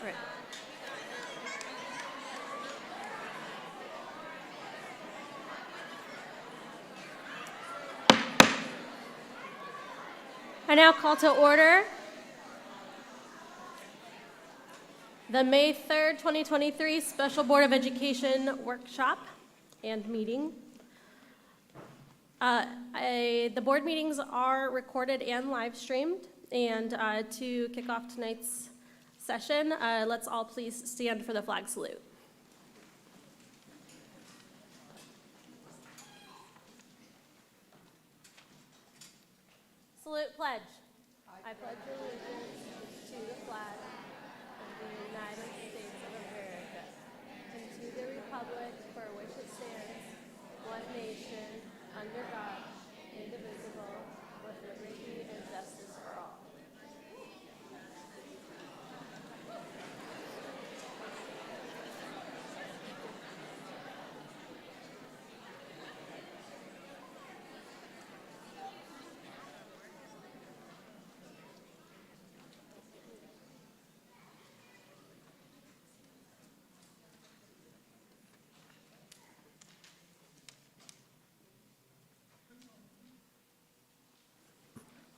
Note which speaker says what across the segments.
Speaker 1: Right. I now call to order the May 3rd, 2023 Special Board of Education Workshop and Meeting. The board meetings are recorded and live streamed. And to kick off tonight's session, let's all please stand for the flag salute. Salute pledge. I pledge allegiance to the flag of the United States of America and to the republic for which it stands, one nation, under God, indivisible, with liberty and justice for all.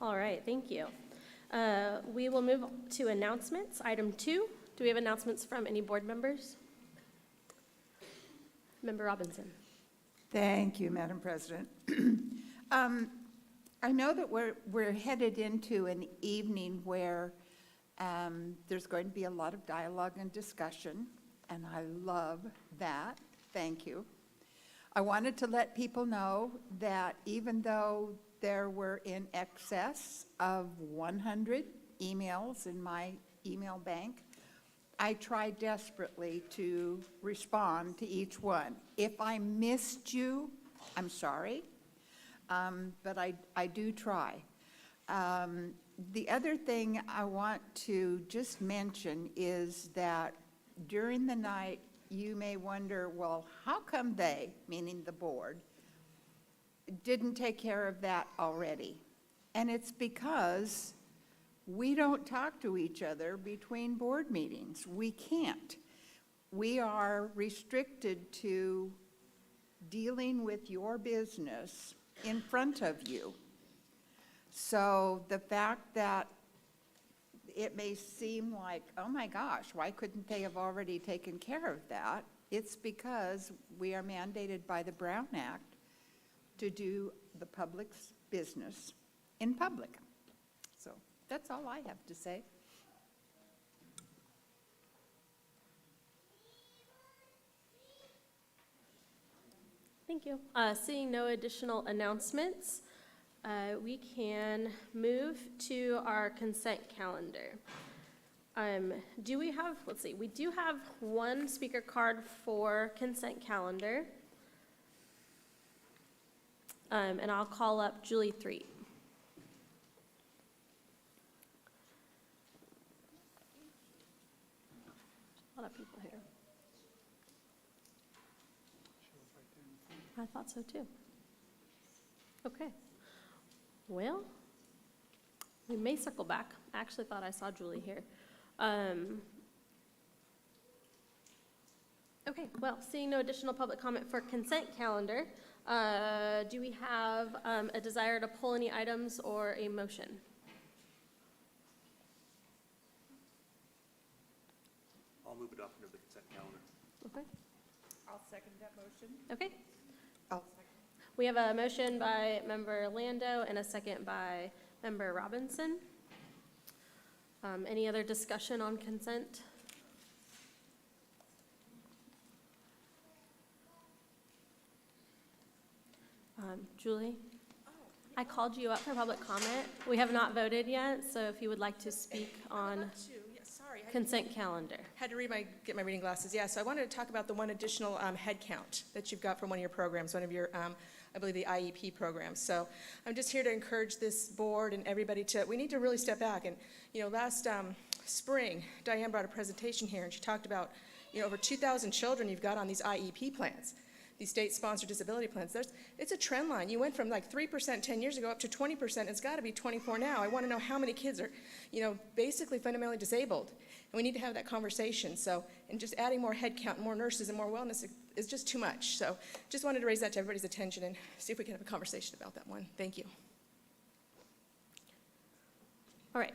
Speaker 1: All right, thank you. We will move to announcements. Item 2, do we have announcements from any board members? Member Robinson.
Speaker 2: Thank you, Madam President. I know that we're headed into an evening where there's going to be a lot of dialogue and discussion, and I love that. Thank you. I wanted to let people know that even though there were in excess of 100 emails in my email bank, I tried desperately to respond to each one. If I missed you, I'm sorry, but I do try. The other thing I want to just mention is that during the night, you may wonder, well, how come they, meaning the board, didn't take care of that already? And it's because we don't talk to each other between board meetings. We can't. We are restricted to dealing with your business in front of you. So the fact that it may seem like, oh my gosh, why couldn't they have already taken care of that? It's because we are mandated by the Brown Act to do the public's business in public. So that's all I have to say.
Speaker 1: Thank you. Seeing no additional announcements, we can move to our consent calendar. Do we have, let's see, we do have one speaker card for consent calendar. And I'll call up Julie Threet. A lot of people here. I thought so too. Okay. Well, we may circle back. I actually thought I saw Julie here. Okay, well, seeing no additional public comment for consent calendar, do we have a desire to pull any items or a motion?
Speaker 3: I'll move adoption of the consent calendar.
Speaker 1: Okay.
Speaker 2: I'll second that motion.
Speaker 1: Okay.
Speaker 2: I'll second.
Speaker 1: We have a motion by Member Lando and a second by Member Robinson. Any other discussion on consent? Julie? I called you up for public comment. We have not voted yet, so if you would like to speak on consent calendar.
Speaker 4: Had to get my reading glasses. Yeah, so I wanted to talk about the one additional head count that you've got from one of your programs, one of your, I believe the IEP programs. So I'm just here to encourage this board and everybody we need to really step back. And, last spring, Diane brought a presentation here and she talked about, over 2,000 children you've got on these IEP plans. These state-sponsored disability plans. It's a trend line. You went from like 3% 10 years ago up to 20%. It's got to be 24 now. I want to know how many kids are, basically fundamentally disabled. And we need to have that conversation. So, and just adding more headcount, more nurses, and more wellness is just too much. So just wanted to raise that to everybody's attention and see if we can have a conversation about that one. Thank you.
Speaker 1: All right.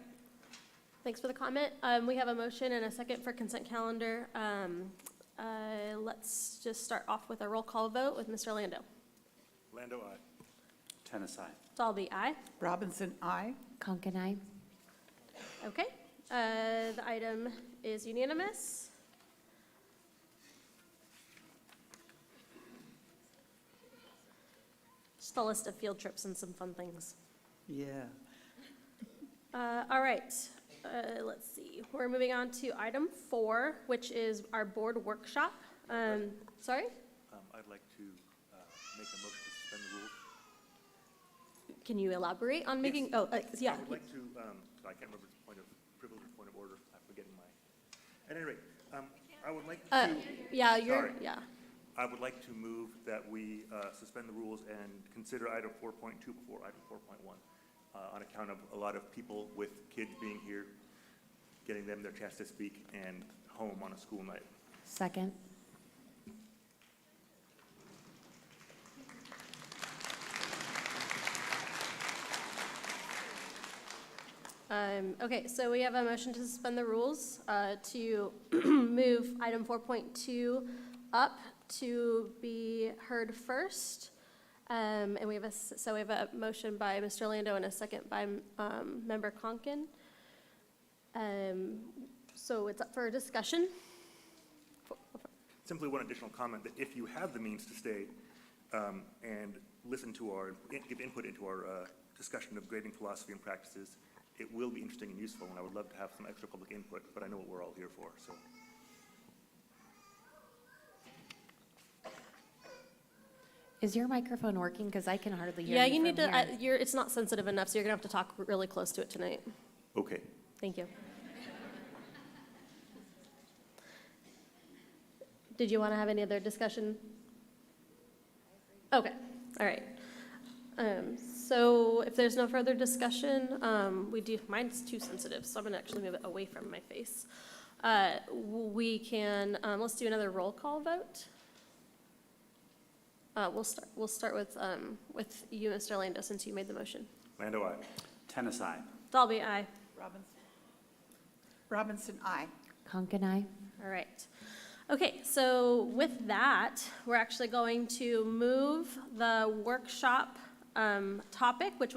Speaker 1: Thanks for the comment. We have a motion and a second for consent calendar. Let's just start off with a roll call vote with Mr. Lando.
Speaker 3: Lando, aye.
Speaker 5: Tennis eye.
Speaker 1: Dalby, aye.
Speaker 2: Robinson, aye.
Speaker 6: Conkin, aye.
Speaker 1: Okay. The item is unanimous. Just a list of field trips and some fun things.
Speaker 5: Yeah.
Speaker 1: All right, let's see. We're moving on to item 4, which is our board workshop. Sorry?
Speaker 3: I'd like to make a motion to suspend the rules.
Speaker 1: Can you elaborate on making,
Speaker 3: Yes.
Speaker 1: yeah.
Speaker 3: I would like to, I can't remember the point of privilege or point of order. I'm forgetting my, at any rate, I would like to.
Speaker 1: Yeah,
Speaker 3: Sorry.
Speaker 1: yeah.
Speaker 3: I would like to move that we suspend the rules and consider item 4.2 before item 4.1 on account of a lot of people with kids being here, getting them their chance to speak, and home on a school night.
Speaker 6: Second.
Speaker 1: Okay, so we have a motion to suspend the rules to move item 4.2 up to be heard first. And we have so we have a motion by Mr. Lando and a second by Member Conkin. So it's up for discussion.
Speaker 3: Simply one additional comment, that if you have the means to stay and listen to give input into our discussion of grading philosophy and practices, it will be interesting and useful, and I would love to have some extra public input, but I know what we're all here for, so.
Speaker 6: Is your microphone working? Because I can hardly hear
Speaker 1: Yeah,
Speaker 6: you
Speaker 1: you need
Speaker 6: from
Speaker 1: to,
Speaker 6: here.
Speaker 1: it's not sensitive enough, so you're gonna have to talk really close to it tonight.
Speaker 3: Okay.
Speaker 1: Thank you. Did you want to have any other discussion? Okay, all right. So if there's no further discussion, mine's too sensitive, so I'm gonna actually move it away from my face. We can, let's do another roll call vote. We'll start with you, Mr. Lando, since you made the motion.
Speaker 3: Lando, aye.
Speaker 5: Tennis eye.
Speaker 1: Dalby, aye.
Speaker 2: Robinson, aye.
Speaker 6: Conkin, aye.
Speaker 1: All right. Okay, so with that, we're actually going to move the workshop topic, which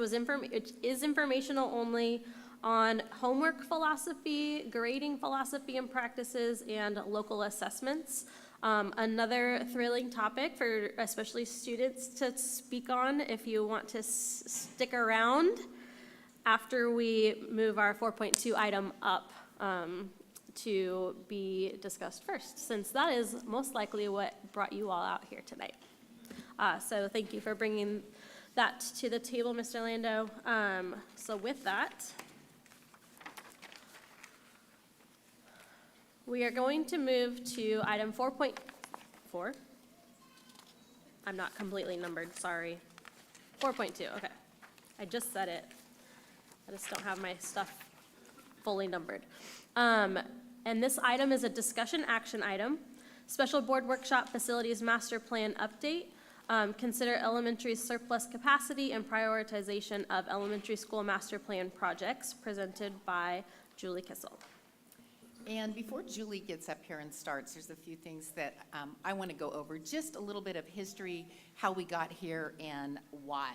Speaker 1: is informational only, on homework philosophy, grading philosophy and practices, and local assessments. Another thrilling topic for especially students to speak on if you want to stick around after we move our 4.2 item up to be discussed first, since that is most likely what brought you all out here tonight. So thank you for bringing that to the table, Mr. Lando. So with that, we are going to move to item 4.4. I'm not completely numbered, sorry. 4.2, okay. I just said it. I just don't have my stuff fully numbered. And this item is a discussion action item. Special board workshop facilities master plan update. Consider elementary surplus capacity and prioritization of elementary school master plan projects, presented by Julie Kissel.
Speaker 7: And before Julie gets up here and starts, there's a few things that I want to go over. Just a little bit of history, how we got here and why.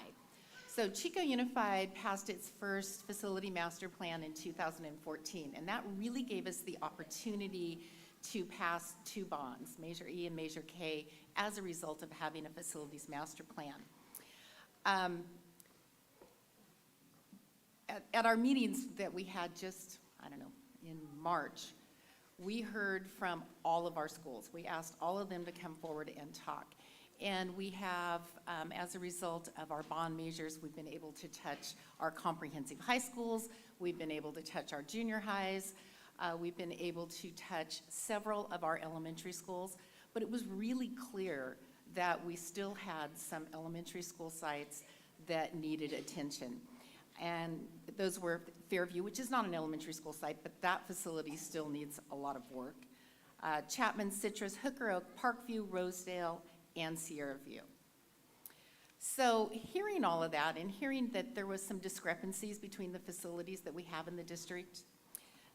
Speaker 7: So Chico Unified passed its first facility master plan in 2014, and that really gave us the opportunity to pass 2 bonds, Measure E and Measure K, as a result of having a facilities master plan. At our meetings that we had just, in March, we heard from all of our schools. We asked all of them to come forward and talk. And we have, as a result of our bond measures, we've been able to touch our comprehensive high schools. We've been able to touch our junior highs. We've been able to touch several of our elementary schools. But it was really clear that we still had some elementary school sites that needed attention. And those were Fairview, which is not an elementary school site, but that facility still needs a lot of work. Chapman, Citrus, Hooker Oak, Parkview, Rosedale, and Sierra View. So hearing all of that and hearing that there was some discrepancies between the facilities that we have in the district,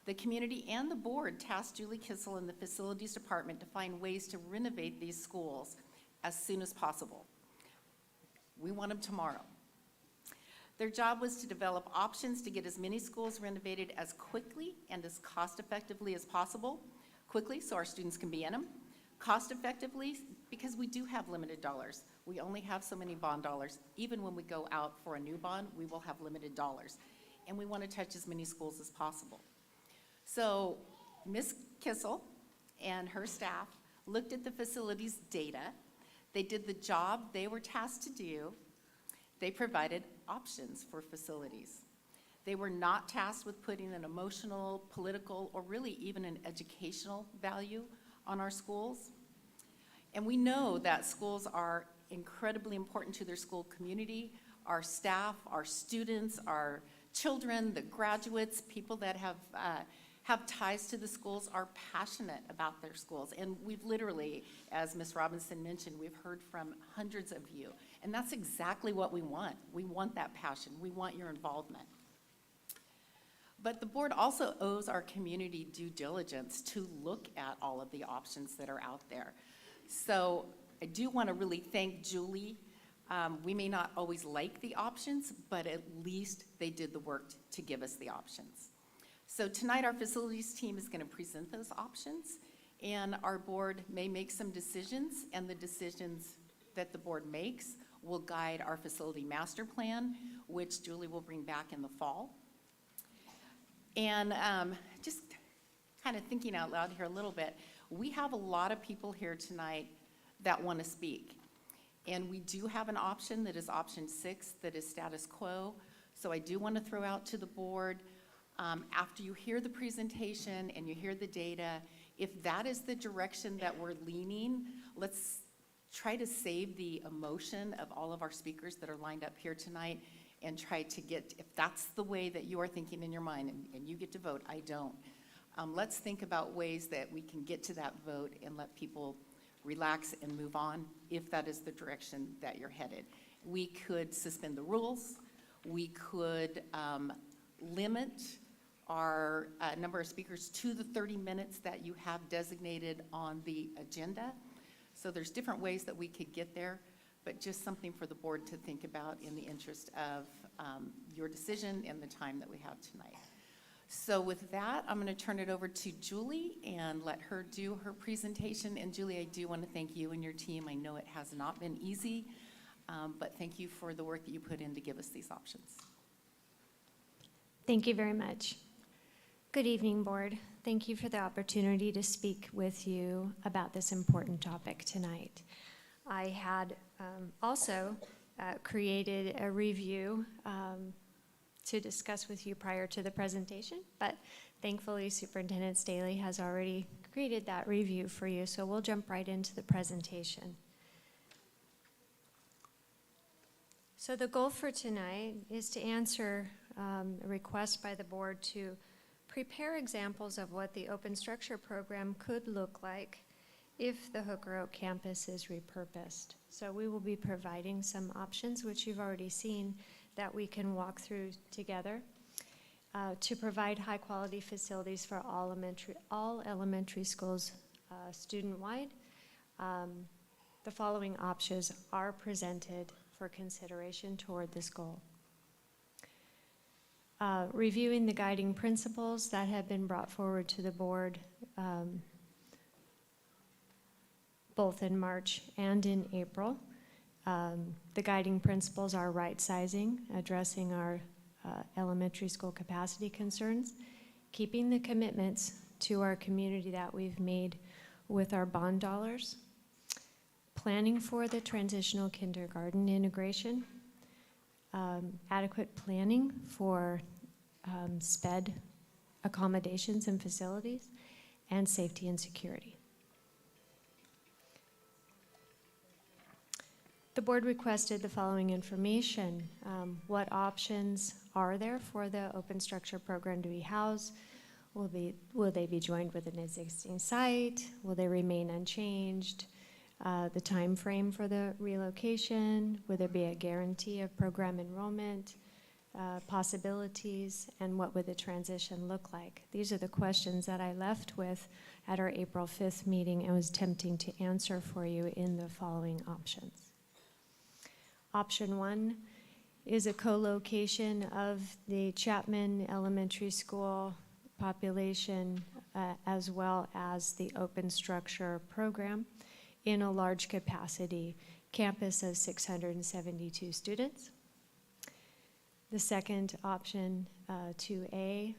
Speaker 7: the community and the board tasked Julie Kissel and the facilities department to find ways to renovate these schools as soon as possible. We want them tomorrow. Their job was to develop options to get as many schools renovated as quickly and as cost-effectively as possible. Quickly, so our students can be in them. Cost-effectively, because we do have limited dollars. We only have so many bond dollars. Even when we go out for a new bond, we will have limited dollars. And we want to touch as many schools as possible. So Ms. Kissel and her staff looked at the facilities data. They did the job they were tasked to do. They provided options for facilities. They were not tasked with putting an emotional, political, or really even an educational value on our schools. And we know that schools are incredibly important to their school community, our staff, our students, our children, the graduates, people that have ties to the schools are passionate about their schools. And we've literally, as Ms. Robinson mentioned, we've heard from hundreds of you. And that's exactly what we want. We want that passion. We want your involvement. But the board also owes our community due diligence to look at all of the options that are out there. So I do want to really thank Julie. We may not always like the options, but at least they did the work to give us the options. So tonight our facilities team is going to present those options, and our board may make some decisions, and the decisions that the board makes will guide our facility master plan, which Julie will bring back in the fall. And just kind of thinking out loud here a little bit, we have a lot of people here tonight that want to speak. And we do have an option that is option 6, that is status quo. So I do want to throw out to the board, after you hear the presentation and you hear the data, if that is the direction that we're leaning, let's try to save the emotion of all of our speakers that are lined up here tonight and try to get, if that's the way that you are thinking in your mind, and you get to vote, I don't. Let's think about ways that we can get to that vote and let people relax and move on if that is the direction that you're headed. We could suspend the rules. We could limit our number of speakers to the 30 minutes that you have designated on the agenda. So there's different ways that we could get there, but just something for the board to think about in the interest of your decision and the time that we have tonight. So with that, I'm going to turn it over to Julie and let her do her presentation. And Julie, I do want to thank you and your team. I know it has not been easy, but thank you for the work that you put in to give us these options.
Speaker 8: Thank you very much. Good evening, board. Thank you for the opportunity to speak with you about this important topic tonight. I had also created a review to discuss with you prior to the presentation, but thankfully Superintendent Staley has already created that review for you, so we'll jump right into the presentation. So the goal for tonight is to answer a request by the board to prepare examples of what the open structure program could look like if the Hooker Oak campus is repurposed. So we will be providing some options, which you've already seen, that we can walk through together to provide high quality facilities for all elementary schools student-wide. The following options are presented for consideration toward this goal. Reviewing the guiding principles that have been brought forward to the board both in March and in April. The guiding principles are right sizing, addressing our elementary school capacity concerns, keeping the commitments to our community that we've made with our bond dollars, planning for the transitional kindergarten integration, adequate planning for SPED accommodations and facilities, and safety and security. The board requested the following information. What options are there for the open structure program to be housed? Will they be joined with an existing site? Will they remain unchanged? The time frame for the relocation? Will there be a guarantee of program enrollment? Possibilities, and what would the transition look like? These are the questions that I left with at our April 5th meeting and was attempting to answer for you in the following options. Option 1 is a co-location of the Chapman Elementary School population as well as the open structure program in a large capacity campus of 672 students. The second option, 2A,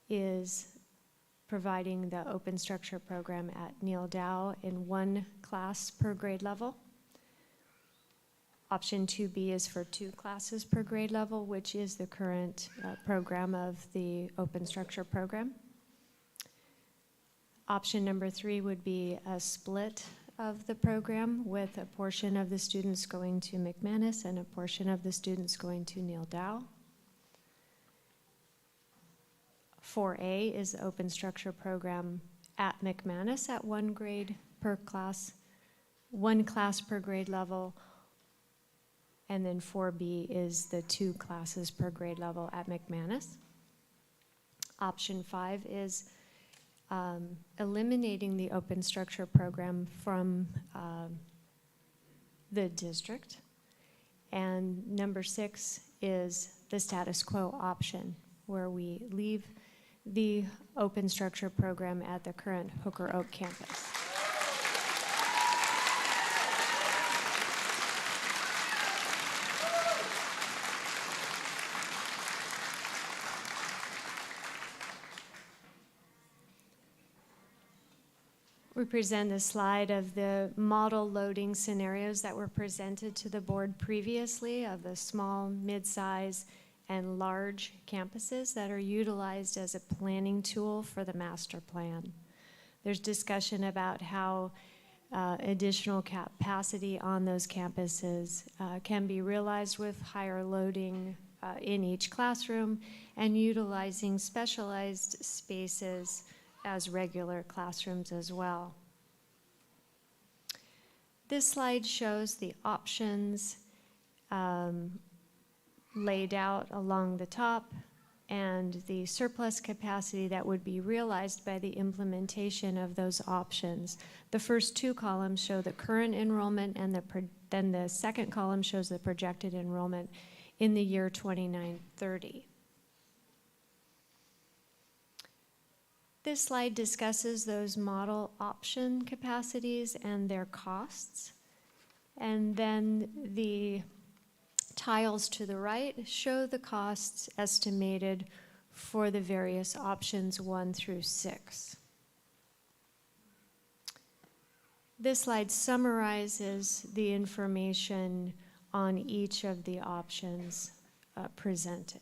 Speaker 8: is providing the open structure program at Neil Dow in 1 class per grade level. Option 2B is for 2 classes per grade level, which is the current program of the open structure program. Option number 3 would be a split of the program with a portion of the students going to McManus and a portion of the students going to Neil Dow. 4A is the open structure program at McManus at 1 grade per class, 1 class per grade level. And then 4B is the 2 classes per grade level at McManus. Option 5 is eliminating the open structure program from the district. And number 6 is the status quo option, where we leave the open structure program at the current Hooker Oak campus. We present a slide of the model loading scenarios that were presented to the board previously of the small, mid-size, and large campuses that are utilized as a planning tool for the master plan. There's discussion about how additional capacity on those campuses can be realized with higher loading in each classroom and utilizing specialized spaces as regular classrooms as well. This slide shows the options laid out along the top and the surplus capacity that would be realized by the implementation of those options. The first 2 columns show the current enrollment, and then the second column shows the projected enrollment in the year 2930. This slide discusses those model option capacities and their costs. And then the tiles to the right show the costs estimated for the various options 1 through 6. This slide summarizes the information on each of the options presented.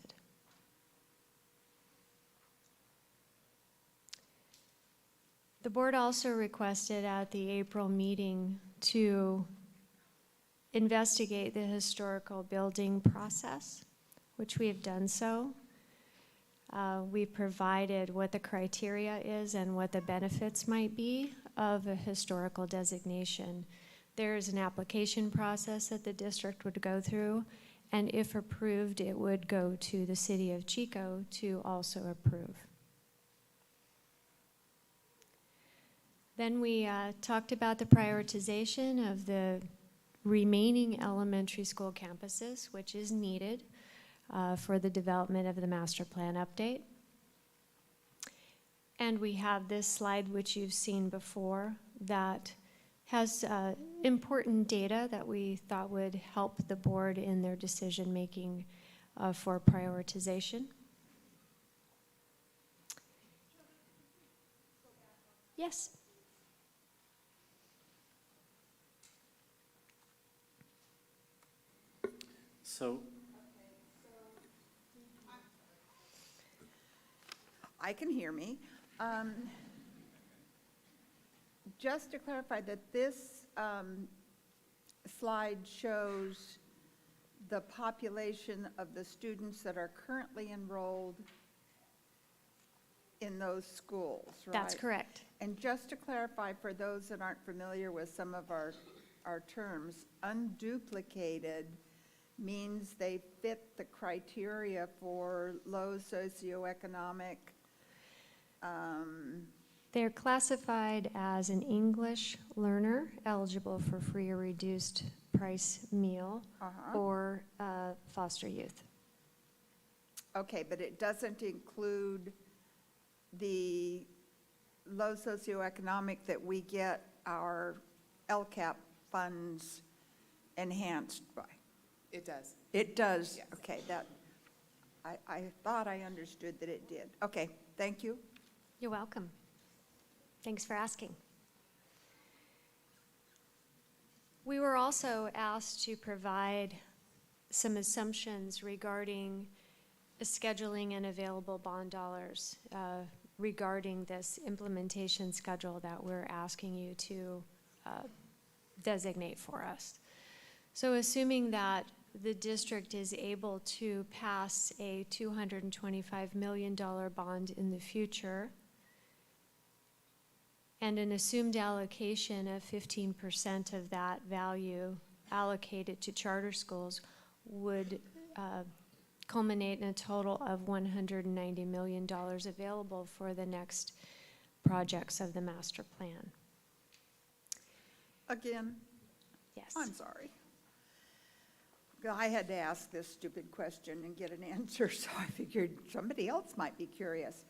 Speaker 8: The board also requested at the April meeting to investigate the historical building process, which we have done so. We provided what the criteria is and what the benefits might be of a historical designation. There is an application process that the district would go through, and if approved, it would go to the city of Chico to also approve. Then we talked about the prioritization of the remaining elementary school campuses, which is needed for the development of the master plan update. And we have this slide, which you've seen before, that has important data that we thought would help the board in their decision making for prioritization. Yes.
Speaker 5: So,
Speaker 2: I can hear me. Just to clarify that this slide shows the population of the students that are currently enrolled in those schools, right?
Speaker 8: That's correct.
Speaker 2: And just to clarify, for those that aren't familiar with some of our terms, unduplicated means they fit the criteria for low socioeconomic,
Speaker 8: They're classified as an English learner eligible for free or reduced price meal or foster youth.
Speaker 2: okay, but it doesn't include the low socioeconomic that we get our LCAP funds enhanced by.
Speaker 9: It does.
Speaker 2: It does?
Speaker 9: Yes.
Speaker 2: Okay, I thought I understood that it did. Okay, thank you.
Speaker 8: You're welcome. Thanks for asking. We were also asked to provide some assumptions regarding scheduling and available bond dollars regarding this implementation schedule that we're asking you to designate for us. So assuming that the district is able to pass a $225 million bond in the future, and an assumed allocation of 15% of that value allocated to charter schools would culminate in a total of $190 million available for the next projects of the master plan.
Speaker 2: Again,
Speaker 8: Yes.
Speaker 2: I'm sorry. I had to ask this stupid question and get an answer, so I figured somebody else might be curious.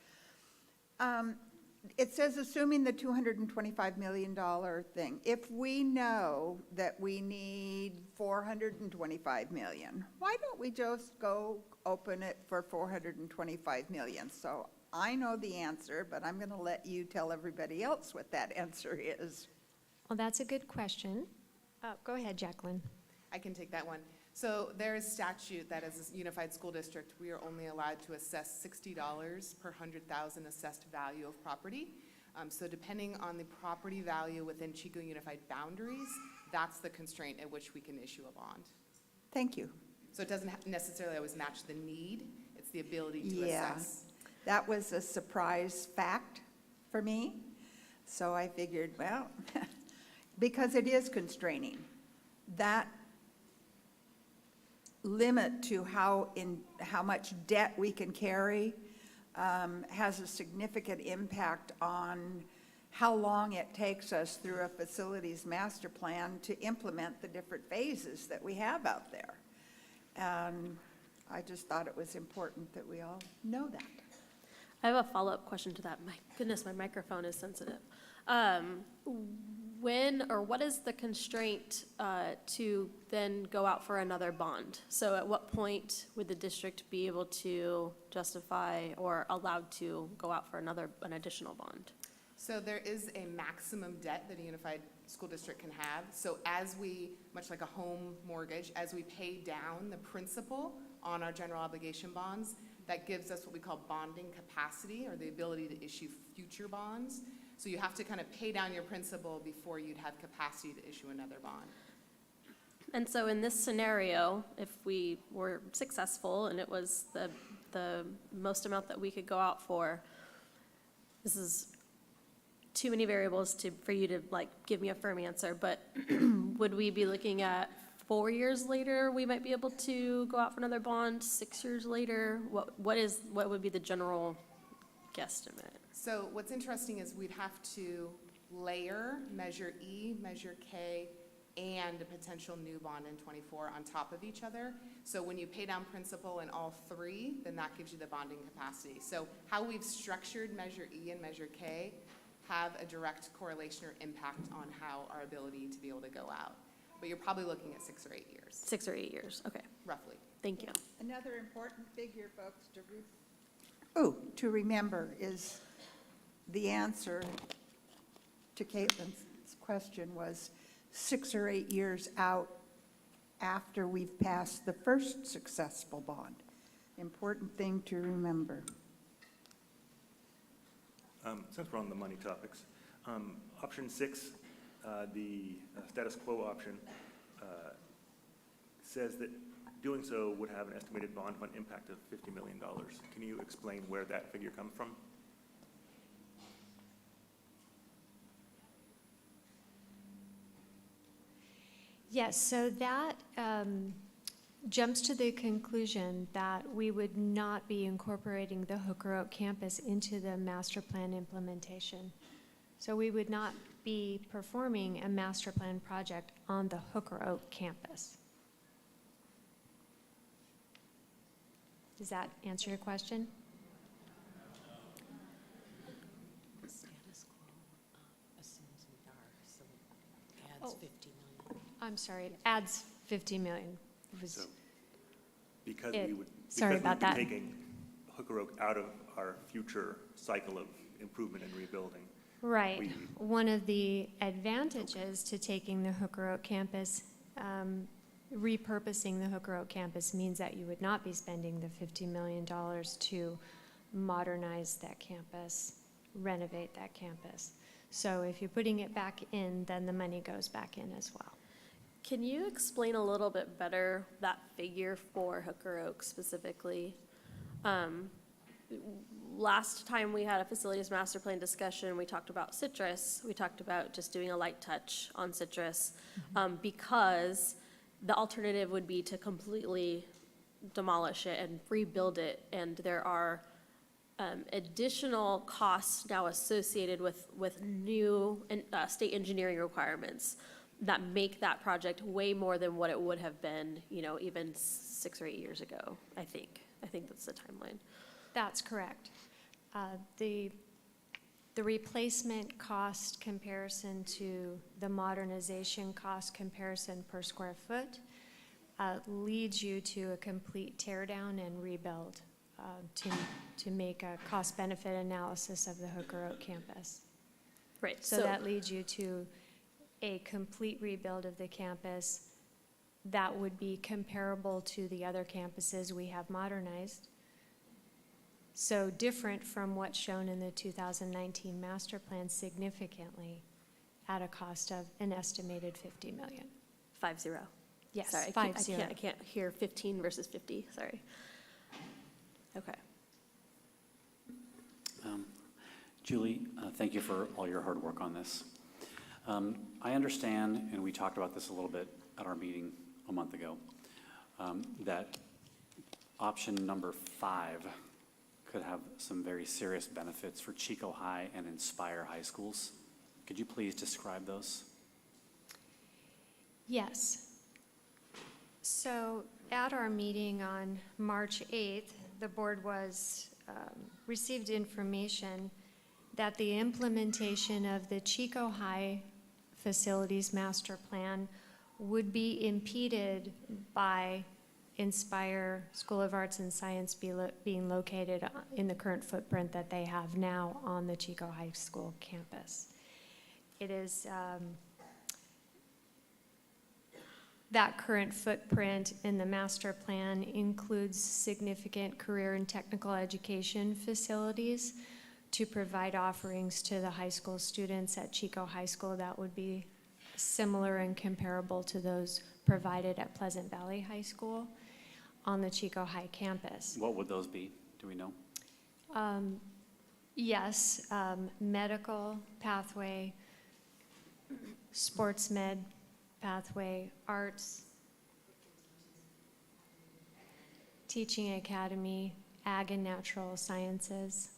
Speaker 2: It says assuming the $225 million thing. If we know that we need $425 million, why don't we just go open it for $425 million? So I know the answer, but I'm going to let you tell everybody else what that answer is.
Speaker 8: Well, that's a good question. Go ahead, Jacqueline.
Speaker 9: I can take that one. So there is statute that as a unified school district, we are only allowed to assess $60 per 100,000 assessed value of property. So depending on the property value within Chico unified boundaries, that's the constraint at which we can issue a bond.
Speaker 2: Thank you.
Speaker 9: So it doesn't necessarily always match the need, it's the ability to
Speaker 2: Yeah.
Speaker 9: assess.
Speaker 2: That was a surprise fact for me. So I figured, well, because it is constraining, that limit to how much debt we can carry has a significant impact on how long it takes us through a facilities master plan to implement the different phases that we have out there. And I just thought it was important that we all know that.
Speaker 1: I have a follow-up question to that. My goodness, my microphone is sensitive. When or what is the constraint to then go out for another bond? So at what point would the district be able to justify or allowed to go out for an additional bond?
Speaker 9: So there is a maximum debt that a unified school district can have. So as we, much like a home mortgage, as we pay down the principal on our general obligation bonds, that gives us what we call bonding capacity, or the ability to issue future bonds. So you have to kind of pay down your principal before you'd have capacity to issue another bond.
Speaker 1: And so in this scenario, if we were successful and it was the most amount that we could go out for, this is too many variables for you to like give me a firm answer, but would we be looking at 4 years later we might be able to go out for another bond, 6 years later? What would be the general guesstimate?
Speaker 9: So what's interesting is we'd have to layer Measure E, Measure K, and a potential new bond in '24 on top of each other. So when you pay down principal in all three, then that gives you the bonding capacity. So how we've structured Measure E and Measure K have a direct correlation or impact on how our ability to be able to go out. But you're probably looking at 6 or 8 years,
Speaker 1: 6 or 8 years, okay,
Speaker 9: roughly.
Speaker 1: thank you.
Speaker 2: Another important figure, folks, to remember is the answer to Caitlin's question was 6 or 8 years out after we've passed the first successful bond. Important thing to remember.
Speaker 3: Since we're on the money topics, option 6, the status quo option, says that doing so would have an estimated bond fund impact of $50 million. Can you explain where that figure comes from?
Speaker 8: Yes, so that jumps to the conclusion that we would not be incorporating the Hooker Oak campus into the master plan implementation. So we would not be performing a master plan project on the Hooker Oak campus. Does that answer your question?
Speaker 10: Status quo assumes we are, so it adds
Speaker 8: Oh.
Speaker 10: 50 million.
Speaker 8: I'm sorry, it adds 50 million. It was-
Speaker 3: So, because
Speaker 8: It-
Speaker 3: we would,
Speaker 8: sorry
Speaker 3: because we would
Speaker 8: about
Speaker 3: be
Speaker 8: that.
Speaker 3: taking Hooker Oak out of our future cycle of improvement and rebuilding.
Speaker 8: Right.
Speaker 3: We-
Speaker 8: One of the advantages to taking the Hooker Oak campus, repurposing the Hooker Oak campus means that you would not be spending the $50 million to modernize that campus, renovate that campus. So if you're putting it back in, then the money goes back in as well.
Speaker 1: Can you explain a little bit better that figure for Hooker Oak specifically? Last time we had a facilities master plan discussion, we talked about citrus. We talked about just doing a light touch on citrus, because the alternative would be to completely demolish it and rebuild it. And there are additional costs now associated with new state engineering requirements that make that project way more than what it would have been, even 6 or 8 years ago, I think. I think that's the timeline.
Speaker 8: That's correct. The replacement cost comparison to the modernization cost comparison per square foot leads you to a complete tear down and rebuild to make a cost-benefit analysis of the Hooker Oak campus.
Speaker 1: Right.
Speaker 8: So that leads you to a complete rebuild of the campus that would be comparable to the other campuses we have modernized. So different from what's shown in the 2019 master plan significantly at a cost of an estimated 50 million.
Speaker 1: 50.
Speaker 8: Yes,
Speaker 1: Sorry,
Speaker 8: 50.
Speaker 1: I can't hear 15 versus 50, sorry. Okay.
Speaker 5: Julie, thank you for all your hard work on this. I understand, and we talked about this a little bit at our meeting a month ago, that option number 5 could have some very serious benefits for Chico High and Inspire High Schools. Could you please describe those?
Speaker 8: Yes. So at our meeting on March 8th, the board received information that the implementation of the Chico High Facilities Master Plan would be impeded by Inspire School of Arts and Science being located in the current footprint that they have now on the Chico High School campus. It is that current footprint in the master plan includes significant career and technical education facilities to provide offerings to the high school students at Chico High School that would be similar and comparable to those provided at Pleasant Valley High School on the Chico High campus.
Speaker 5: What would those be? Do we know?
Speaker 8: Yes, medical pathway, sports med pathway, arts, teaching academy, ag and natural sciences,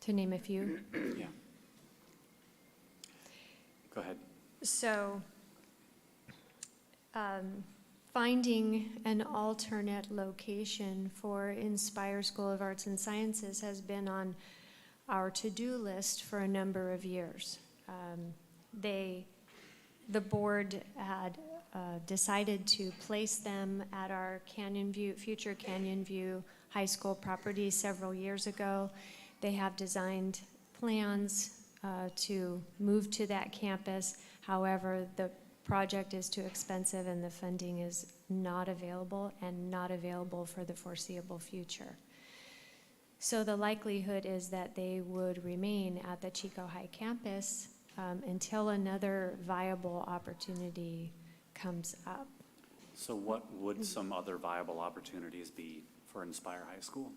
Speaker 8: to name a few.
Speaker 5: Yeah. Go ahead.
Speaker 8: So, finding an alternate location for Inspire School of Arts and Sciences has been on our to-do list for a number of years. The board had decided to place them at our future Canyon View High School property several years ago. They have designed plans to move to that campus. However, the project is too expensive and the funding is not available and not available for the foreseeable future. So the likelihood is that they would remain at the Chico High campus until another viable opportunity comes up.
Speaker 5: So what would some other viable opportunities be for Inspire High School?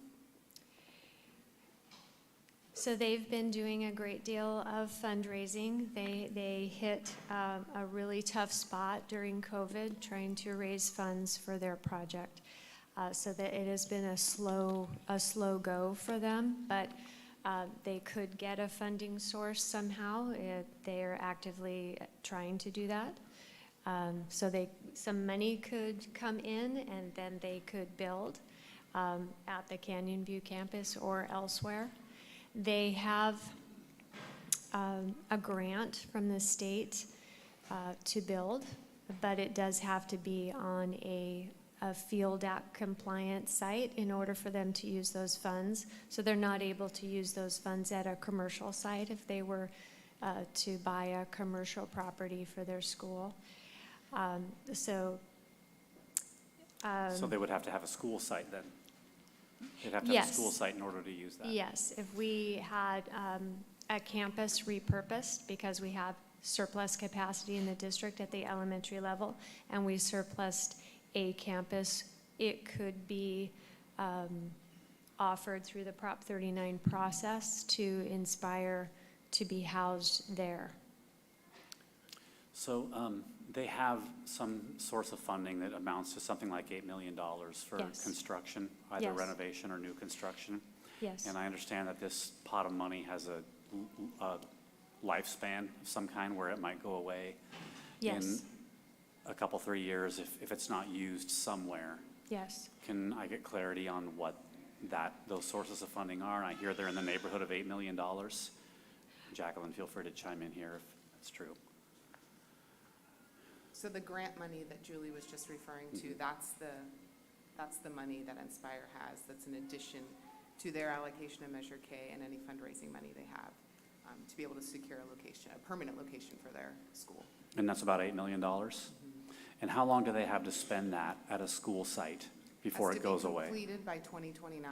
Speaker 8: So they've been doing a great deal of fundraising. They hit a really tough spot during COVID, trying to raise funds for their project. So that it has been a slow go for them, but they could get a funding source somehow. They are actively trying to do that. So some money could come in, and then they could build at the Canyon View campus or elsewhere. They have a grant from the state to build, but it does have to be on a Field Act compliant site in order for them to use those funds. So they're not able to use those funds at a commercial site if they were to buy a commercial property for their school.
Speaker 5: So they would have to have a school site then? They'd have to have a
Speaker 8: Yes.
Speaker 5: school site in order to use that?
Speaker 8: Yes, if we had a campus repurposed, because we have surplus capacity in the district at the elementary level, and we surplused a campus, it could be offered through the Prop 39 process to Inspire to be housed there.
Speaker 5: So they have some source of funding that amounts to something like $8 million for
Speaker 8: Yes.
Speaker 5: construction, either
Speaker 8: Yes.
Speaker 5: renovation or new construction.
Speaker 8: Yes.
Speaker 5: And I understand that this pot of money has a lifespan of some kind where it might go away in
Speaker 8: Yes.
Speaker 5: a couple, 3 years if it's not used somewhere.
Speaker 8: Yes.
Speaker 5: Can I get clarity on what those sources of funding are? And I hear they're in the neighborhood of $8 million. Jacqueline, feel free to chime in here if that's true.
Speaker 9: So the grant money that Julie was just referring to, that's the money that Inspire has, that's in addition to their allocation of Measure K and any fundraising money they have, to be able to secure a permanent location for their school.
Speaker 5: And that's about $8 million? And how long do they have to spend that at a school site before it goes away?
Speaker 9: Has to be completed by 2029.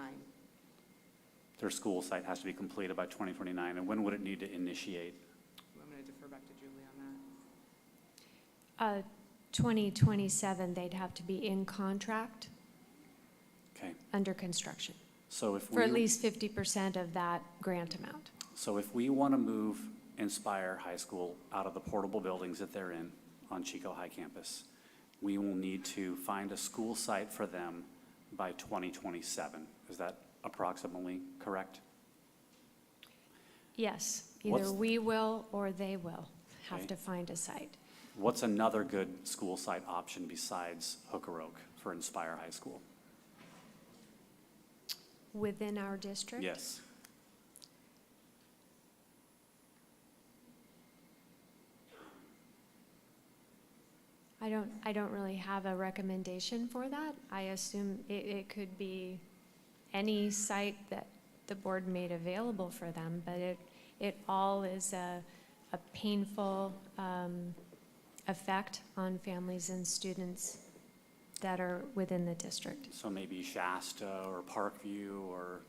Speaker 5: Their school site has to be completed by 2029, and when would it need to initiate?
Speaker 9: I'm going to defer back to Julie on that.
Speaker 8: 2027, they'd have to be in contract,
Speaker 5: Okay,
Speaker 8: under construction,
Speaker 5: so if
Speaker 8: for at
Speaker 5: we,
Speaker 8: least 50% of that grant amount.
Speaker 5: so if we want to move Inspire High School out of the portable buildings that they're in on Chico High campus, we will need to find a school site for them by 2027. Is that approximately correct?
Speaker 8: Yes,
Speaker 5: What's-
Speaker 8: either we will or they will have
Speaker 5: Okay.
Speaker 8: to find a site.
Speaker 5: What's another good school site option besides Hooker Oak for Inspire High School?
Speaker 8: Within our district?
Speaker 5: Yes.
Speaker 8: I don't really have a recommendation for that. I assume it could be any site that the board made available for them, but it all is a painful effect on families and students that are within the district.
Speaker 5: So maybe Shasta or Parkview or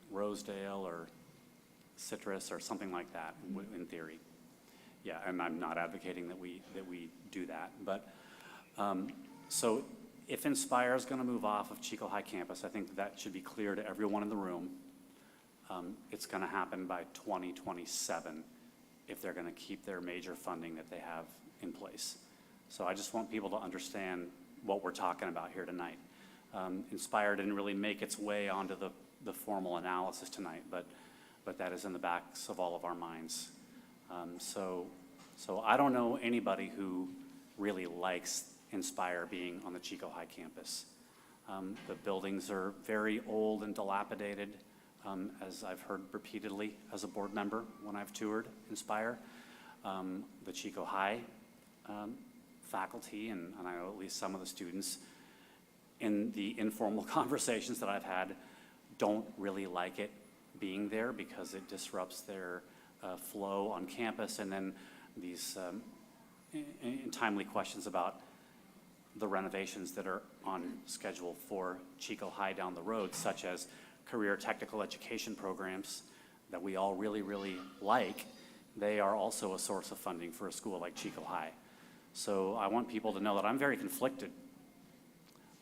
Speaker 5: Rosedale or Citrus or something like that, in theory. Yeah, and I'm not advocating that we do that, but, so if Inspire is gonna move off of Chico High campus, I think that should be clear to everyone in the room. It's gonna happen by 2027 if they're gonna keep their major funding that they have in place. So I just want people to understand what we're talking about here tonight. Inspire didn't really make its way onto the formal analysis tonight, but that is in the backs of all of our minds. So I don't know anybody who really likes Inspire being on the Chico High campus. The buildings are very old and dilapidated, as I've heard repeatedly as a board member when I've toured Inspire. The Chico High faculty, and I know at least some of the students, in the informal conversations that I've had, don't really like it being there because it disrupts their flow on campus, and then these timely questions about the renovations that are on schedule for Chico High down the road, such as career technical education programs that we all really, really like. They are also a source of funding for a school like Chico High. So I want people to know that I'm very conflicted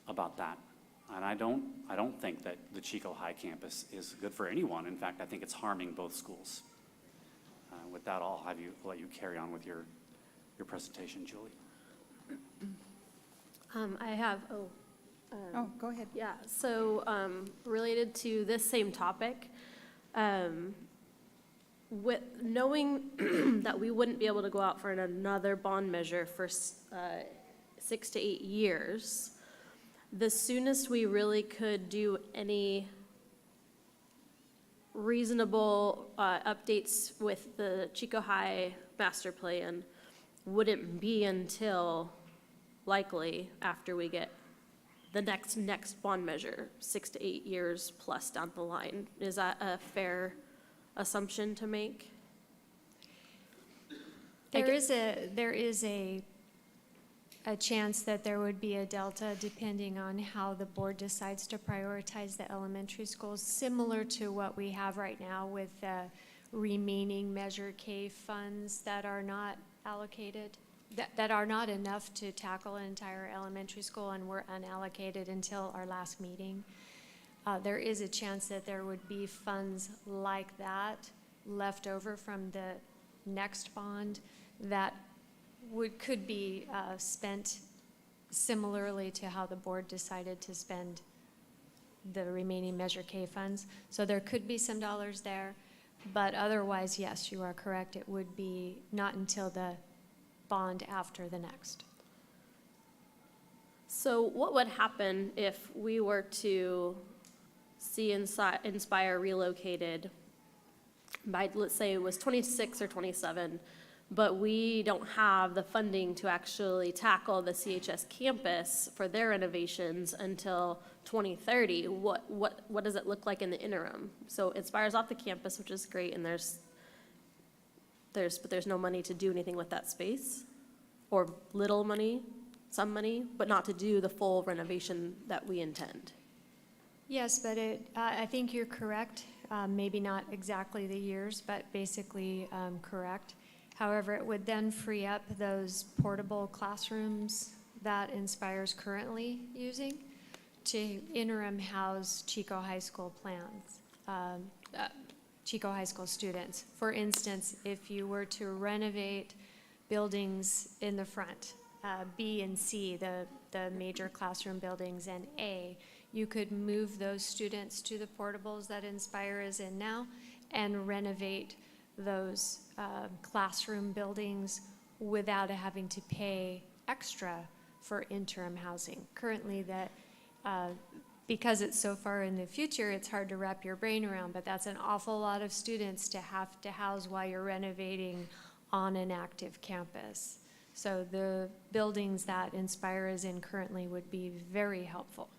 Speaker 5: about that. And I don't think that the Chico High campus is good for anyone. In fact, I think it's harming both schools. With that, I'll let you carry on with your presentation, Julie.
Speaker 1: I have,
Speaker 2: Oh, go ahead.
Speaker 1: yeah, so related to this same topic, with knowing that we wouldn't be able to go out for another bond measure for 6 to 8 years, the soonest we really could do any reasonable updates with the Chico High master plan wouldn't be until likely after we get the next bond measure, 6 to 8 years plus down the line. Is that a fair assumption to make?
Speaker 8: There is a chance that there would be a delta depending on how the board decides to prioritize the elementary schools, similar to what we have right now with the remaining Measure K funds that are not allocated, that are not enough to tackle an entire elementary school and were unallocated until our last meeting. There is a chance that there would be funds like that left over from the next bond that could be spent similarly to how the board decided to spend the remaining Measure K funds. So there could be some dollars there, but otherwise, yes, you are correct. It would be not until the bond after the next.
Speaker 1: So what would happen if we were to see Inspire relocated by, let's say it was 26 or 27, but we don't have the funding to actually tackle the CHS campus for their renovations until 2030? What does it look like in the interim? So Inspire's off the campus, which is great, and but there's no money to do anything with that space, or little money, some money, but not to do the full renovation that we intend.
Speaker 8: Yes, but I think you're correct. Maybe not exactly the years, but basically correct. However, it would then free up those portable classrooms that Inspire's currently using to interim house Chico High School Chico High School students. For instance, if you were to renovate buildings in the front, B and C, the major classroom buildings, and A, you could move those students to the portables that Inspire is in now and renovate those classroom buildings without having to pay extra for interim housing. Currently, because it's so far in the future, it's hard to wrap your brain around, but that's an awful lot of students to have to house while you're renovating on an active campus. So the buildings that Inspire is in currently would be very helpful.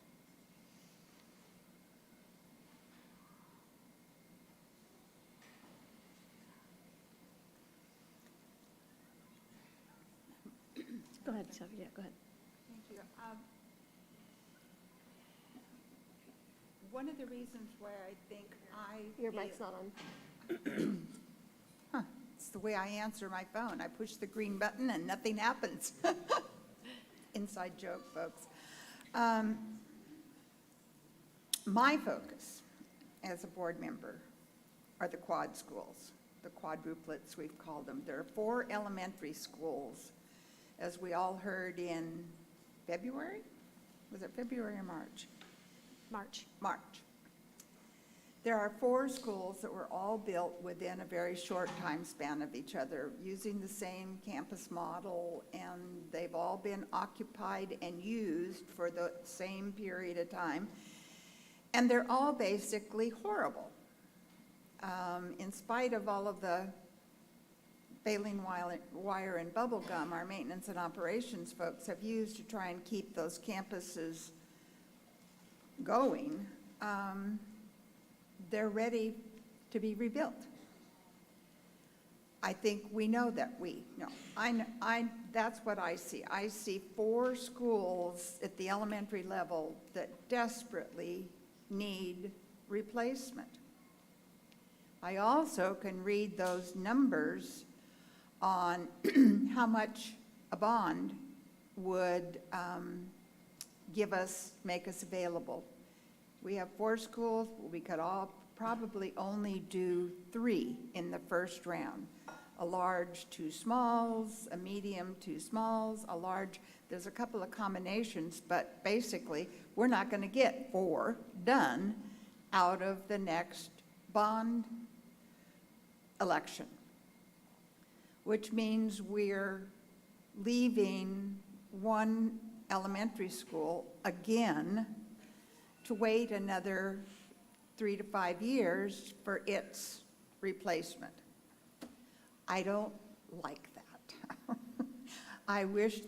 Speaker 1: Go ahead, Sophie. Yeah, go ahead.
Speaker 2: Thank you. One of the reasons why I think
Speaker 1: Your mic's not on.
Speaker 2: It's the way I answer my phone. I push the green button and nothing happens. Inside joke, folks. My focus as a board member are the quad schools, the quadruplets we've called them. There are 4 elementary schools, as we all heard in February. Was it February or March? March. There are 4 schools that were all built within a very short time span of each other, using the same campus model, and they've all been occupied and used for the same period of time. And they're all basically horrible. In spite of all of the baling wire and bubble gum our maintenance and operations folks have used to try and keep those campuses going, they're ready to be rebuilt. I think we know that that's what I see. I see 4 schools at the elementary level that desperately need replacement. I also can read those numbers on how much a bond would make us available. We have 4 schools, we could all probably only do 3 in the first round. A large, 2 smalls, a medium, 2 smalls, a large. There's a couple of combinations, but basically, we're not going to get 4 done out of the next bond election, which means we're leaving one elementary school again to wait another 3 to 5 years for its replacement. I don't like that. I wish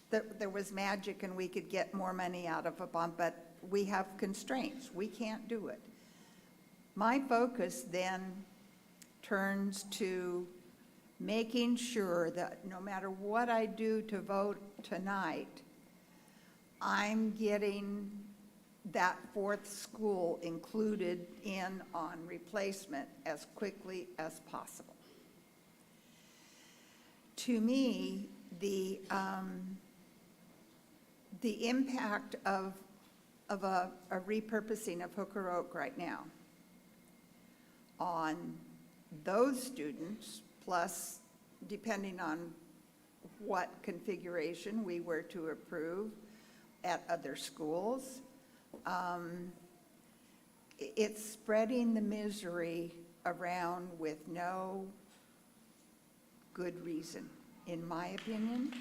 Speaker 2: that there was magic and we could get more money out of a bond, but we have constraints. We can't do it. My focus then turns to making sure that no matter what I do to vote tonight, I'm getting that 4th school included in on replacement as quickly as possible. To me, the impact of a repurposing of Hooker Oak right now on those students, plus depending on what configuration we were to approve at other schools, it's spreading the misery around with no good reason, in my opinion.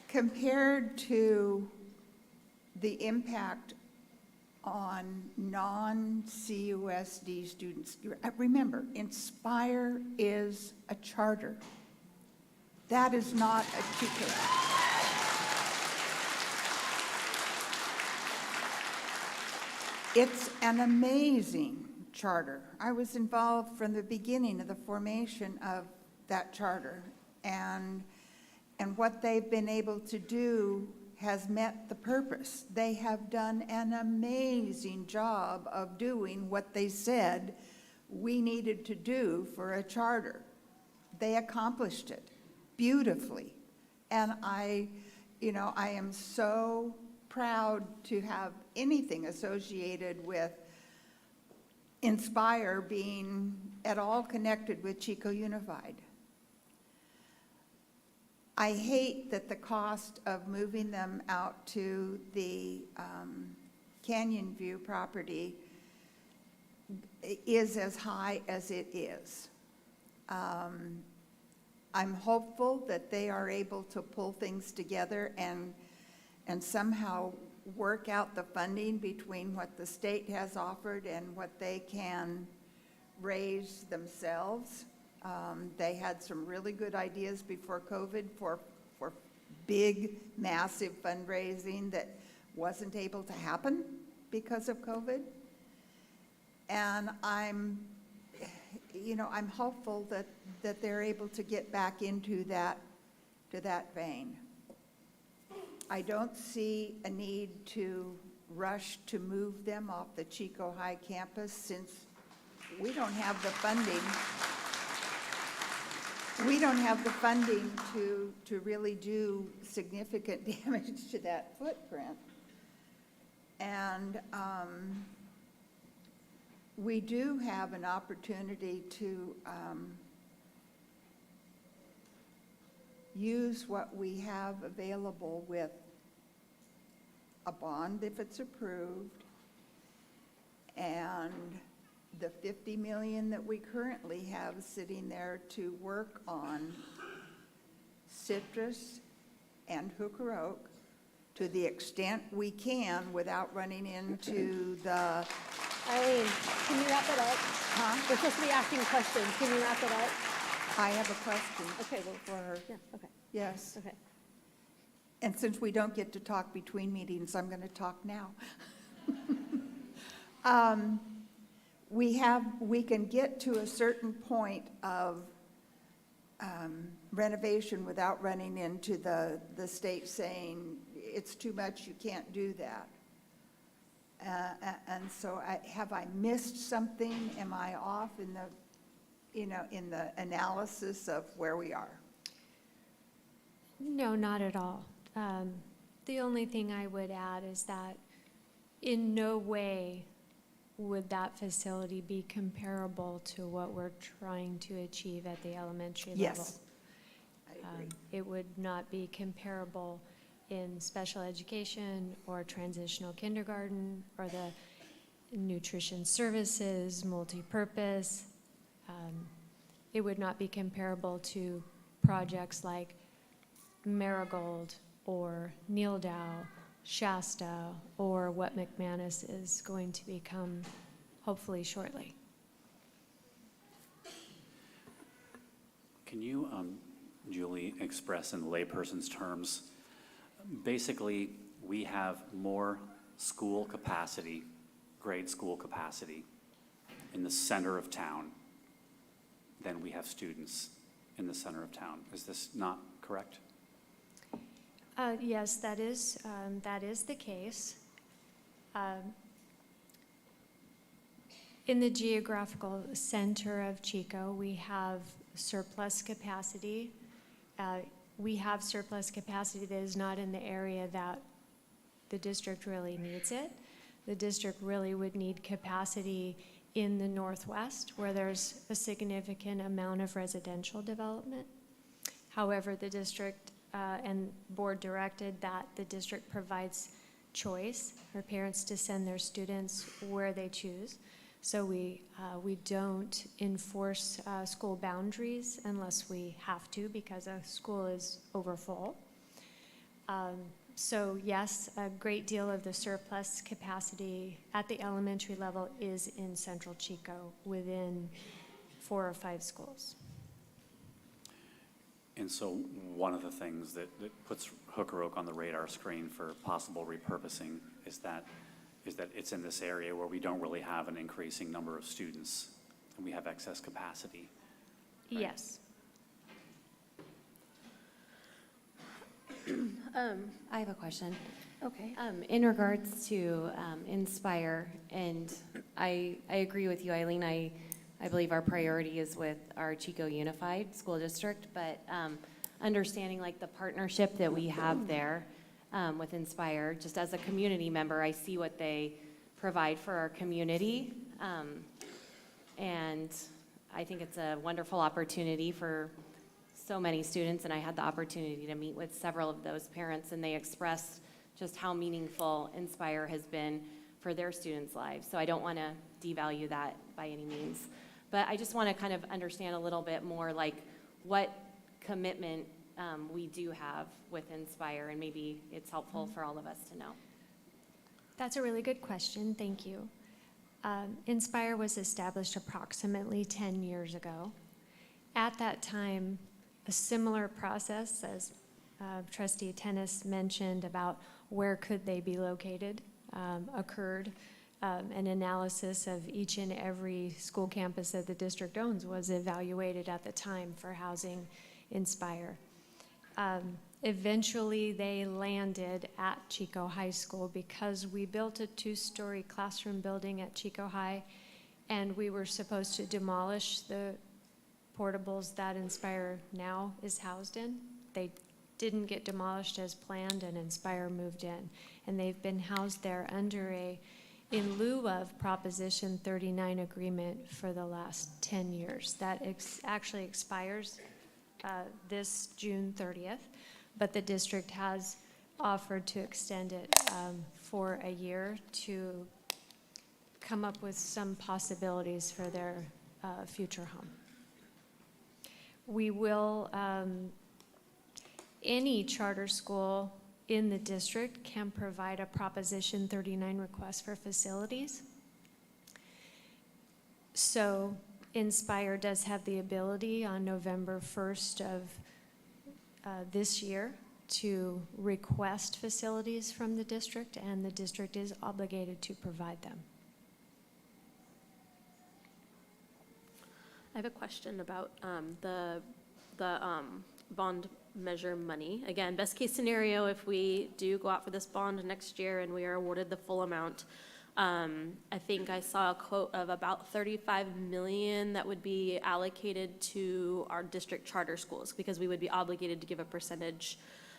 Speaker 2: Compared to the impact on non-CUSD students, remember, Inspire is a charter. That is not a Chico. It's an amazing charter. I was involved from the beginning of the formation of that charter, and what they've been able to do has met the purpose. They have done an amazing job of doing what they said we needed to do for a charter. They accomplished it beautifully. And I am so proud to have anything associated with Inspire being at all connected with Chico Unified. I hate that the cost of moving them out to the Canyon View property is as high as it is. I'm hopeful that they are able to pull things together and somehow work out the funding between what the state has offered and what they can raise themselves. They had some really good ideas before COVID for big, massive fundraising that wasn't able to happen because of COVID. And I'm hopeful that they're able to get back into that vein. I don't see a need to rush to move them off the Chico High campus since we don't have the funding. We don't have the funding to really do significant damage to that footprint. And we do have an opportunity to use what we have available with a bond if it's approved, and the $50 million that we currently have sitting there to work on Citrus and Hooker Oak to the extent we can without running into the...
Speaker 1: Eileen, can you wrap it up?
Speaker 2: Huh?
Speaker 1: We're supposed to be asking questions. Can you wrap it up?
Speaker 2: I have a question.
Speaker 1: Okay, well, for her. Yeah, okay,
Speaker 2: Yes.
Speaker 1: okay.
Speaker 2: And since we don't get to talk between meetings, I'm going to talk now. We can get to a certain point of renovation without running into the state saying, it's too much, you can't do that. And so have I missed something? Am I off in the analysis of where we are?
Speaker 8: No, not at all. The only thing I would add is that in no way would that facility be comparable to what we're trying to achieve at the elementary level.
Speaker 2: Yes, I agree.
Speaker 8: It would not be comparable in special education or transitional kindergarten or the nutrition services, multipurpose. It would not be comparable to projects like Marigold or Neil Dow, Shasta, or what McManus is going to become hopefully shortly.
Speaker 5: Can you, Julie, express in layperson's terms, basically, we have more school capacity, grade school capacity, in the center of town than we have students in the center of town. Is this not correct?
Speaker 8: Yes, that is the case. In the geographical center of Chico, we have surplus capacity. We have surplus capacity that is not in the area that the district really needs it. The district really would need capacity in the northwest, where there's a significant amount of residential development. However, the district and board directed that the district provides choice for parents to send their students where they choose. So we don't enforce school boundaries unless we have to because a school is overfull. So yes, a great deal of the surplus capacity at the elementary level is in Central Chico within 4 or 5 schools.
Speaker 5: And so one of the things that puts Hooker Oak on the radar screen for possible repurposing is that it's in this area where we don't really have an increasing number of students and we have excess capacity. Right?
Speaker 8: Yes.
Speaker 6: I have a question. Okay. In regards to Inspire, and I agree with you, Eileen. I believe our priority is with our Chico Unified School District, but understanding like the partnership that we have there with Inspire, just as a community member, I see what they provide for our community. And I think it's a wonderful opportunity for so many students, and I had the opportunity to meet with several of those parents, and they expressed just how meaningful Inspire has been for their students' lives. So I don't want to devalue that by any means. But I just want to kind of understand a little bit more like what commitment we do have with Inspire, and maybe it's helpful for all of us to know.
Speaker 8: That's a really good question. Thank you. Inspire was established approximately 10 years ago. At that time, a similar process, as Trustee Tennis mentioned about where could they be located, occurred. An analysis of each and every school campus that the district owns was evaluated at the time for housing Inspire. Eventually, they landed at Chico High School because we built a 2-story classroom building at Chico High, and we were supposed to demolish the portables that Inspire now is housed in. They didn't get demolished as planned, and Inspire moved in. And they've been housed there under in lieu of Proposition 39 agreement for the last 10 years. That actually expires this June 30th, but the district has offered to extend it for a year to come up with some possibilities for their future home. We will, any charter school in the district can provide a Proposition 39 request for facilities. So Inspire does have the ability on November 1st of this year to request facilities from the district, and the district is obligated to provide them.
Speaker 11: I have a question about the bond measure money. Again, best case scenario, if we do go out for this bond next year and we are awarded the full amount, I think I saw a quote of about 35 million that would be allocated to our district charter schools, because we would be obligated to give a percentage.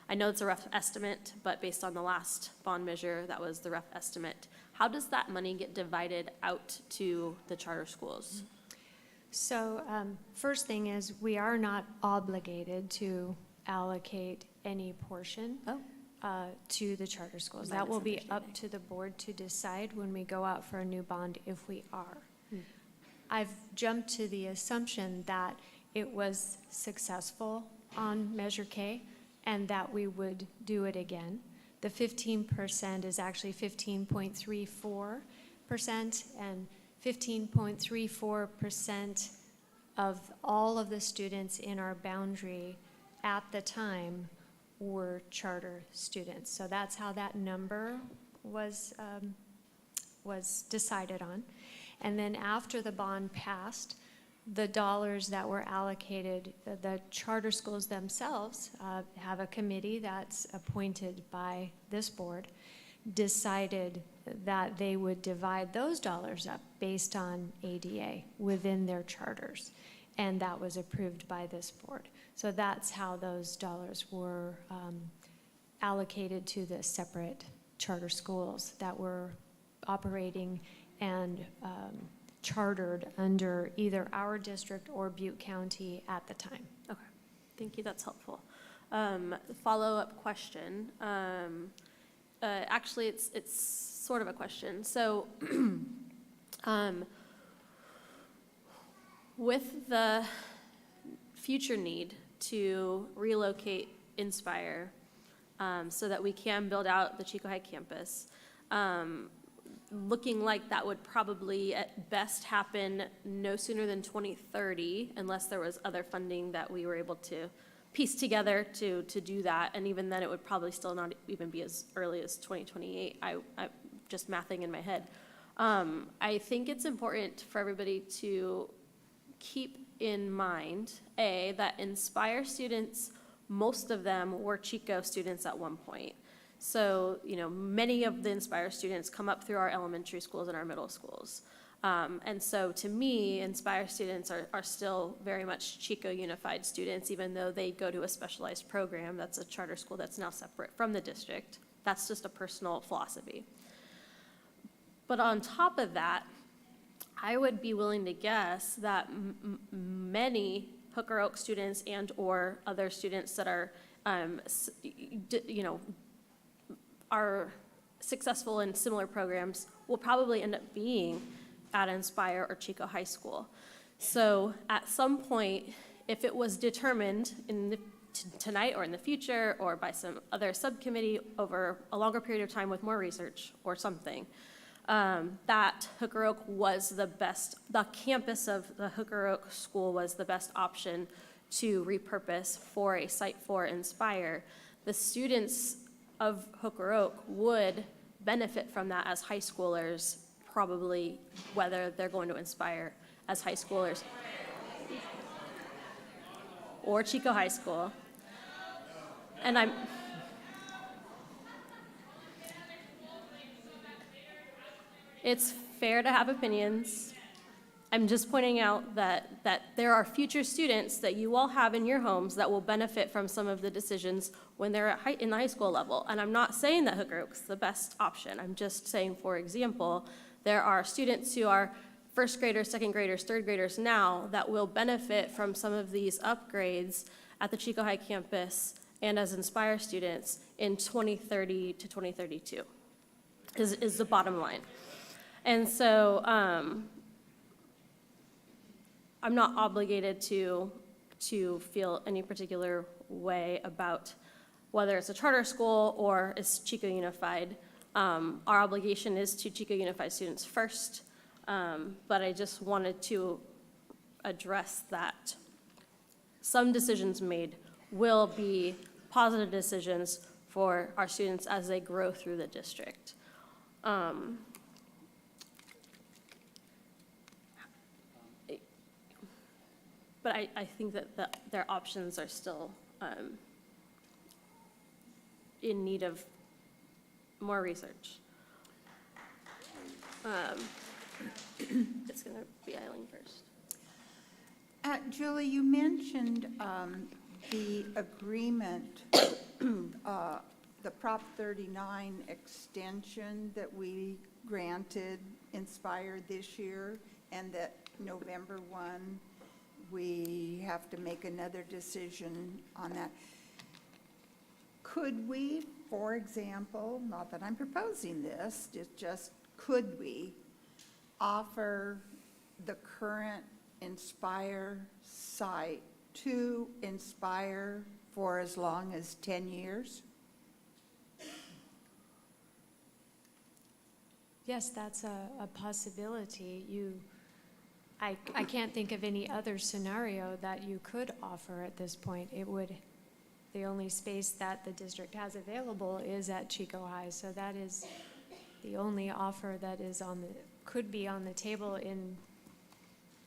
Speaker 11: I know it's a rough estimate, but based on the last bond measure, that was the rough estimate. How does that money get divided out to the charter schools?
Speaker 8: So first thing is, we are not obligated to allocate any portion to the charter schools.
Speaker 11: My
Speaker 8: That will be up
Speaker 11: misunderstanding.
Speaker 8: to the board to decide when we go out for a new bond, if we are. I've jumped to the assumption that it was successful on Measure K and that we would do it again. The 15% is actually 15.34%, and 15.34% of all of the students in our boundary at the time were charter students. So that's how that number was decided on. And then after the bond passed, the dollars that were allocated, the charter schools themselves have a committee that's appointed by this board, decided that they would divide those dollars up based on ADA within their charters. And that was approved by this board. So that's how those dollars were allocated to the separate charter schools that were operating and chartered under either our district or Butte County at the time.
Speaker 11: Okay, thank you, that's helpful. Follow-up question. Actually, it's sort of a question. So with the future need to relocate Inspire so that we can build out the Chico High campus, looking like that would probably at best happen no sooner than 2030, unless there was other funding that we were able to piece together to do that. And even then, it would probably still not even be as early as 2028. I'm just mathing in my head. I think it's important for everybody to keep in mind, that Inspire students, most of them were Chico students at one point. So, many of the Inspire students come up through our elementary schools and our middle schools. And so to me, Inspire students are still very much Chico Unified students, even though they go to a specialized program. That's a charter school that's now separate from the district. That's just a personal philosophy. But on top of that, I would be willing to guess that many Hooker Oak students and or other students that are, are successful in similar programs will probably end up being at Inspire or Chico High School. So at some point, if it was determined tonight or in the future or by some other subcommittee over a longer period of time with more research or something, that Hooker Oak was the campus of the Hooker Oak School was the best option to repurpose for a site for Inspire, the students of Hooker Oak would benefit from that as high schoolers, probably whether they're going to Inspire as high schoolers or Chico High School. And it's fair to have opinions. I'm just pointing out that there are future students that you all have in your homes that will benefit from some of the decisions when they're in the high school level. And I'm not saying that Hooker Oak's the best option. I'm just saying, for example, there are students who are first graders, second graders, third graders now that will benefit from some of these upgrades at the Chico High campus and as Inspire students in 2030 to 2032 is the bottom line. And so I'm not obligated to feel any particular way about whether it's a charter school or it's Chico Unified. Our obligation is to Chico Unified students first, but I just wanted to address that some decisions made will be positive decisions for our students as they grow through the district. But I think that their options are still in need of more research. It's gonna be Eileen first.
Speaker 2: Julie, you mentioned the agreement, the Prop 39 extension that we granted Inspire this year, and that November 1, we have to make another decision on that. Could we, for example, not that I'm proposing this, just could we offer the current Inspire site to Inspire for as long as 10 years?
Speaker 8: Yes, that's a possibility. I can't think of any other scenario that you could offer at this point. The only space that the district has available is at Chico High, so that is the only offer that is could be on the table in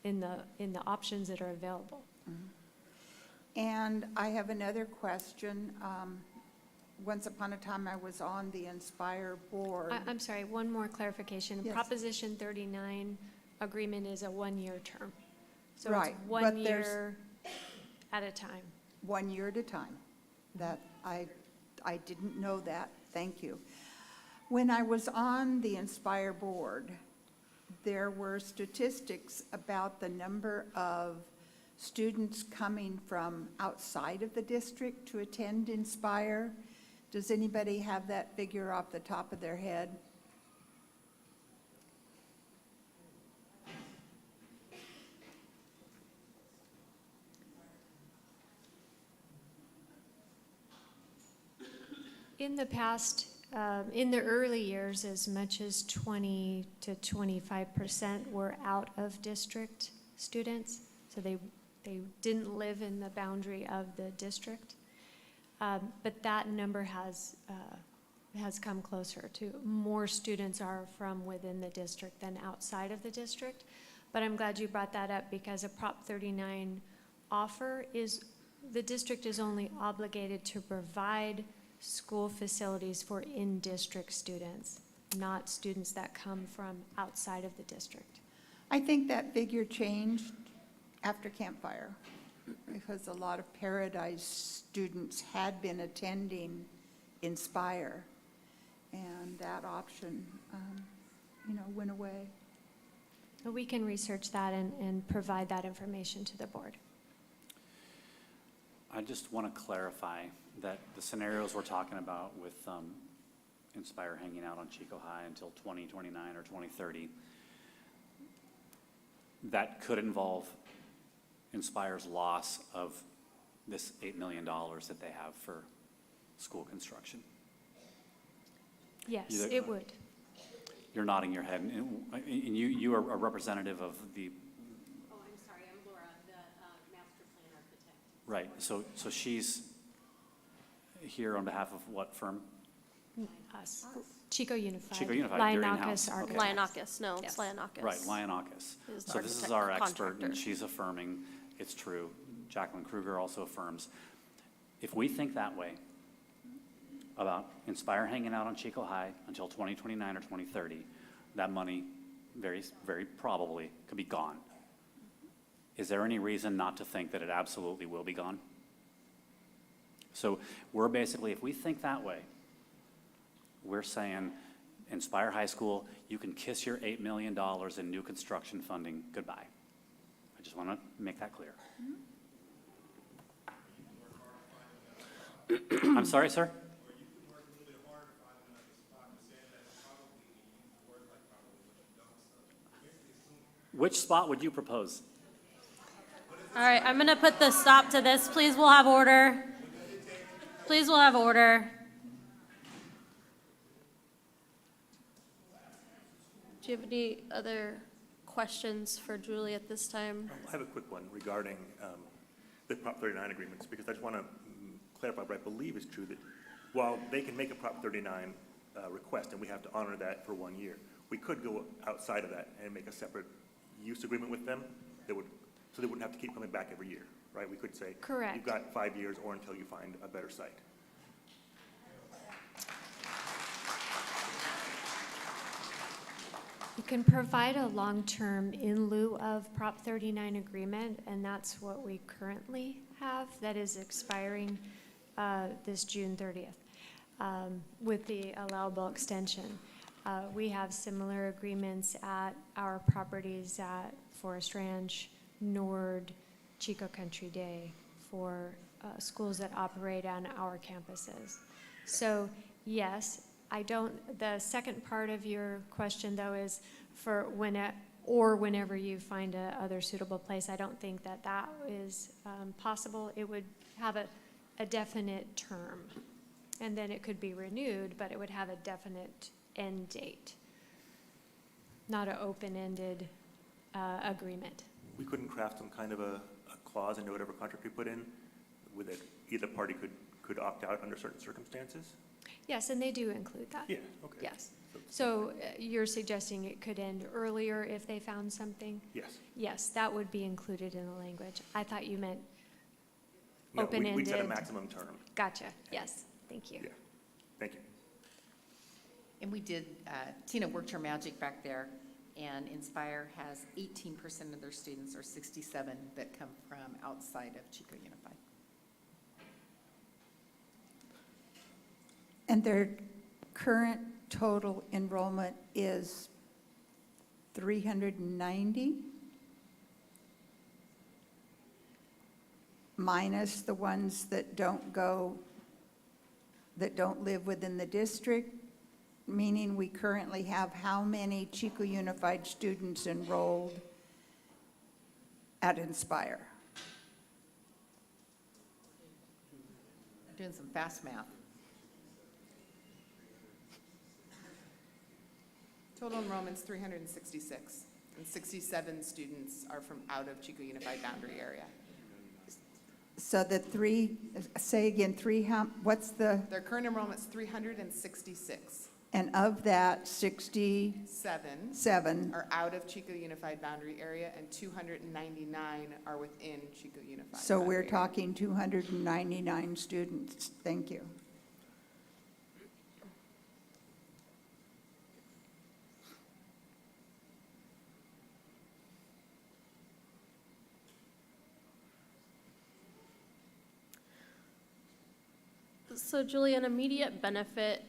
Speaker 8: the options that are available.
Speaker 2: And I have another question. Once upon a time, I was on the Inspire board.
Speaker 8: I'm sorry, one more clarification.
Speaker 2: Yes.
Speaker 8: Proposition 39 agreement is a one-year term. So
Speaker 2: Right,
Speaker 8: it's
Speaker 2: but
Speaker 8: 1
Speaker 2: there's-
Speaker 8: year at a time.
Speaker 2: 1 year at a time. That, I didn't know that. Thank you. When I was on the Inspire board, there were statistics about the number of students coming from outside of the district to attend Inspire. Does anybody have that figure off the top of their head?
Speaker 8: In the past, in the early years, as much as 20 to 25% were out-of-district students, so they didn't live in the boundary of the district. But that number has come closer to more students are from within the district than outside of the district. But I'm glad you brought that up, because a Prop 39 offer is, the district is only obligated to provide school facilities for in-district students, not students that come from outside of the district.
Speaker 2: I think that figure changed after Campfire, because a lot of Paradise students had been attending Inspire, and that option, went away.
Speaker 8: But we can research that and provide that information to the board.
Speaker 5: I just want to clarify that the scenarios we're talking about with Inspire hanging out on Chico High until 2029 or 2030, that could involve Inspire's loss of this $8 million that they have for school construction.
Speaker 8: Yes,
Speaker 5: Either-
Speaker 8: it would.
Speaker 5: You're nodding your head, and you are a representative of the,
Speaker 6: Oh, I'm sorry, I'm Laura, the master plan architect.
Speaker 5: right, so she's here on behalf of what firm?
Speaker 8: Us. Chico Unified.
Speaker 5: Chico Unified, you're in-house.
Speaker 8: Lionakis
Speaker 5: Okay.
Speaker 8: Architects.
Speaker 11: Lionakis, no, it's
Speaker 8: Yes.
Speaker 11: Lionakis.
Speaker 5: Right, Lionakis.
Speaker 11: Is the
Speaker 5: So this is
Speaker 11: architect
Speaker 5: our expert,
Speaker 11: contractor.
Speaker 5: and she's affirming it's true. Jacqueline Kruger also affirms. If we think that way about Inspire hanging out on Chico High until 2029 or 2030, that money very, very probably could be gone. Is there any reason not to think that it absolutely will be gone? So we're basically, if we think that way, we're saying, Inspire High School, you can kiss your $8 million in new construction funding goodbye. I just want to make that clear. I'm sorry, sir? Which spot would you propose?
Speaker 11: All right, I'm gonna put the stop to this. Please, we'll have order. Please, we'll have order. Do you have any other questions for Julie at this time?
Speaker 3: I have a quick one regarding the Prop 39 agreements, because I just want to clarify what I believe is true, that while they can make a Prop 39 request, and we have to honor that for 1 year, we could go outside of that and make a separate use agreement with them that would, so they wouldn't have to keep coming back every year, right? We could say,
Speaker 8: Correct.
Speaker 3: you've got 5 years or until you find a better site.
Speaker 8: You can provide a long-term in lieu of Prop 39 agreement, and that's what we currently have, that is expiring this June 30th, with the allowable extension. We have similar agreements at our properties at Forest Ranch, Nord, Chico Country Day, for schools that operate on our campuses. So, yes, the second part of your question, though, is for whenever you find a other suitable place. I don't think that is possible. It would have a definite term, and then it could be renewed, but it would have a definite end date, not an open-ended agreement.
Speaker 3: We couldn't craft some kind of a clause into whatever contract we put in with it, either party could opt out under certain circumstances?
Speaker 8: Yes, and they do include that.
Speaker 3: Yeah, okay.
Speaker 8: Yes. So you're suggesting it could end earlier if they found something?
Speaker 3: Yes.
Speaker 8: Yes, that would be included in the language. I thought you meant
Speaker 3: No,
Speaker 8: open-ended.
Speaker 3: we'd set a maximum term.
Speaker 8: Gotcha, yes, thank you.
Speaker 3: Yeah, thank you.
Speaker 7: And we did, Tina worked her magic back there, and Inspire has 18% of their students, or 67, that come from outside of Chico Unified.
Speaker 2: And their current total enrollment is 390? Minus the ones that don't live within the district, meaning we currently have how many Chico Unified students enrolled at Inspire?
Speaker 7: Doing some fast math.
Speaker 9: Total enrollment's 366, and 67 students are from out of Chico Unified boundary area.
Speaker 2: So the say again, what's the,
Speaker 9: Their current enrollment's 366.
Speaker 2: and of that, 67
Speaker 9: 7 are out of Chico Unified boundary area, and 299 are within Chico Unified.
Speaker 2: So we're
Speaker 9: boundary area.
Speaker 2: talking 299 students. Thank you.
Speaker 11: So Julie, an immediate benefit,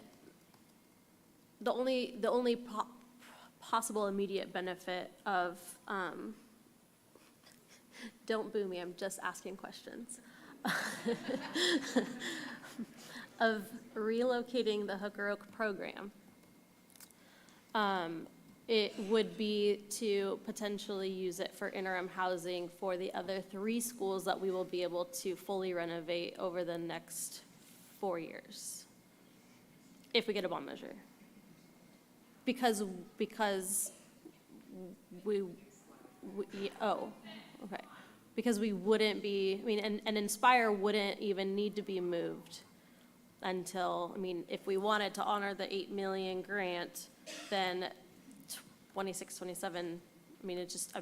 Speaker 11: the only possible immediate benefit of, don't boo me, I'm just asking questions, of relocating the Hooker Oak program, it would be to potentially use it for interim housing for the other 3 schools that we will be able to fully renovate over the next 4 years, if we get a bond measure. Because we okay. Because we wouldn't be, I mean, and Inspire wouldn't even need to be moved until, I mean, if we wanted to honor the 8 million grant, then 26, 27, I mean, it just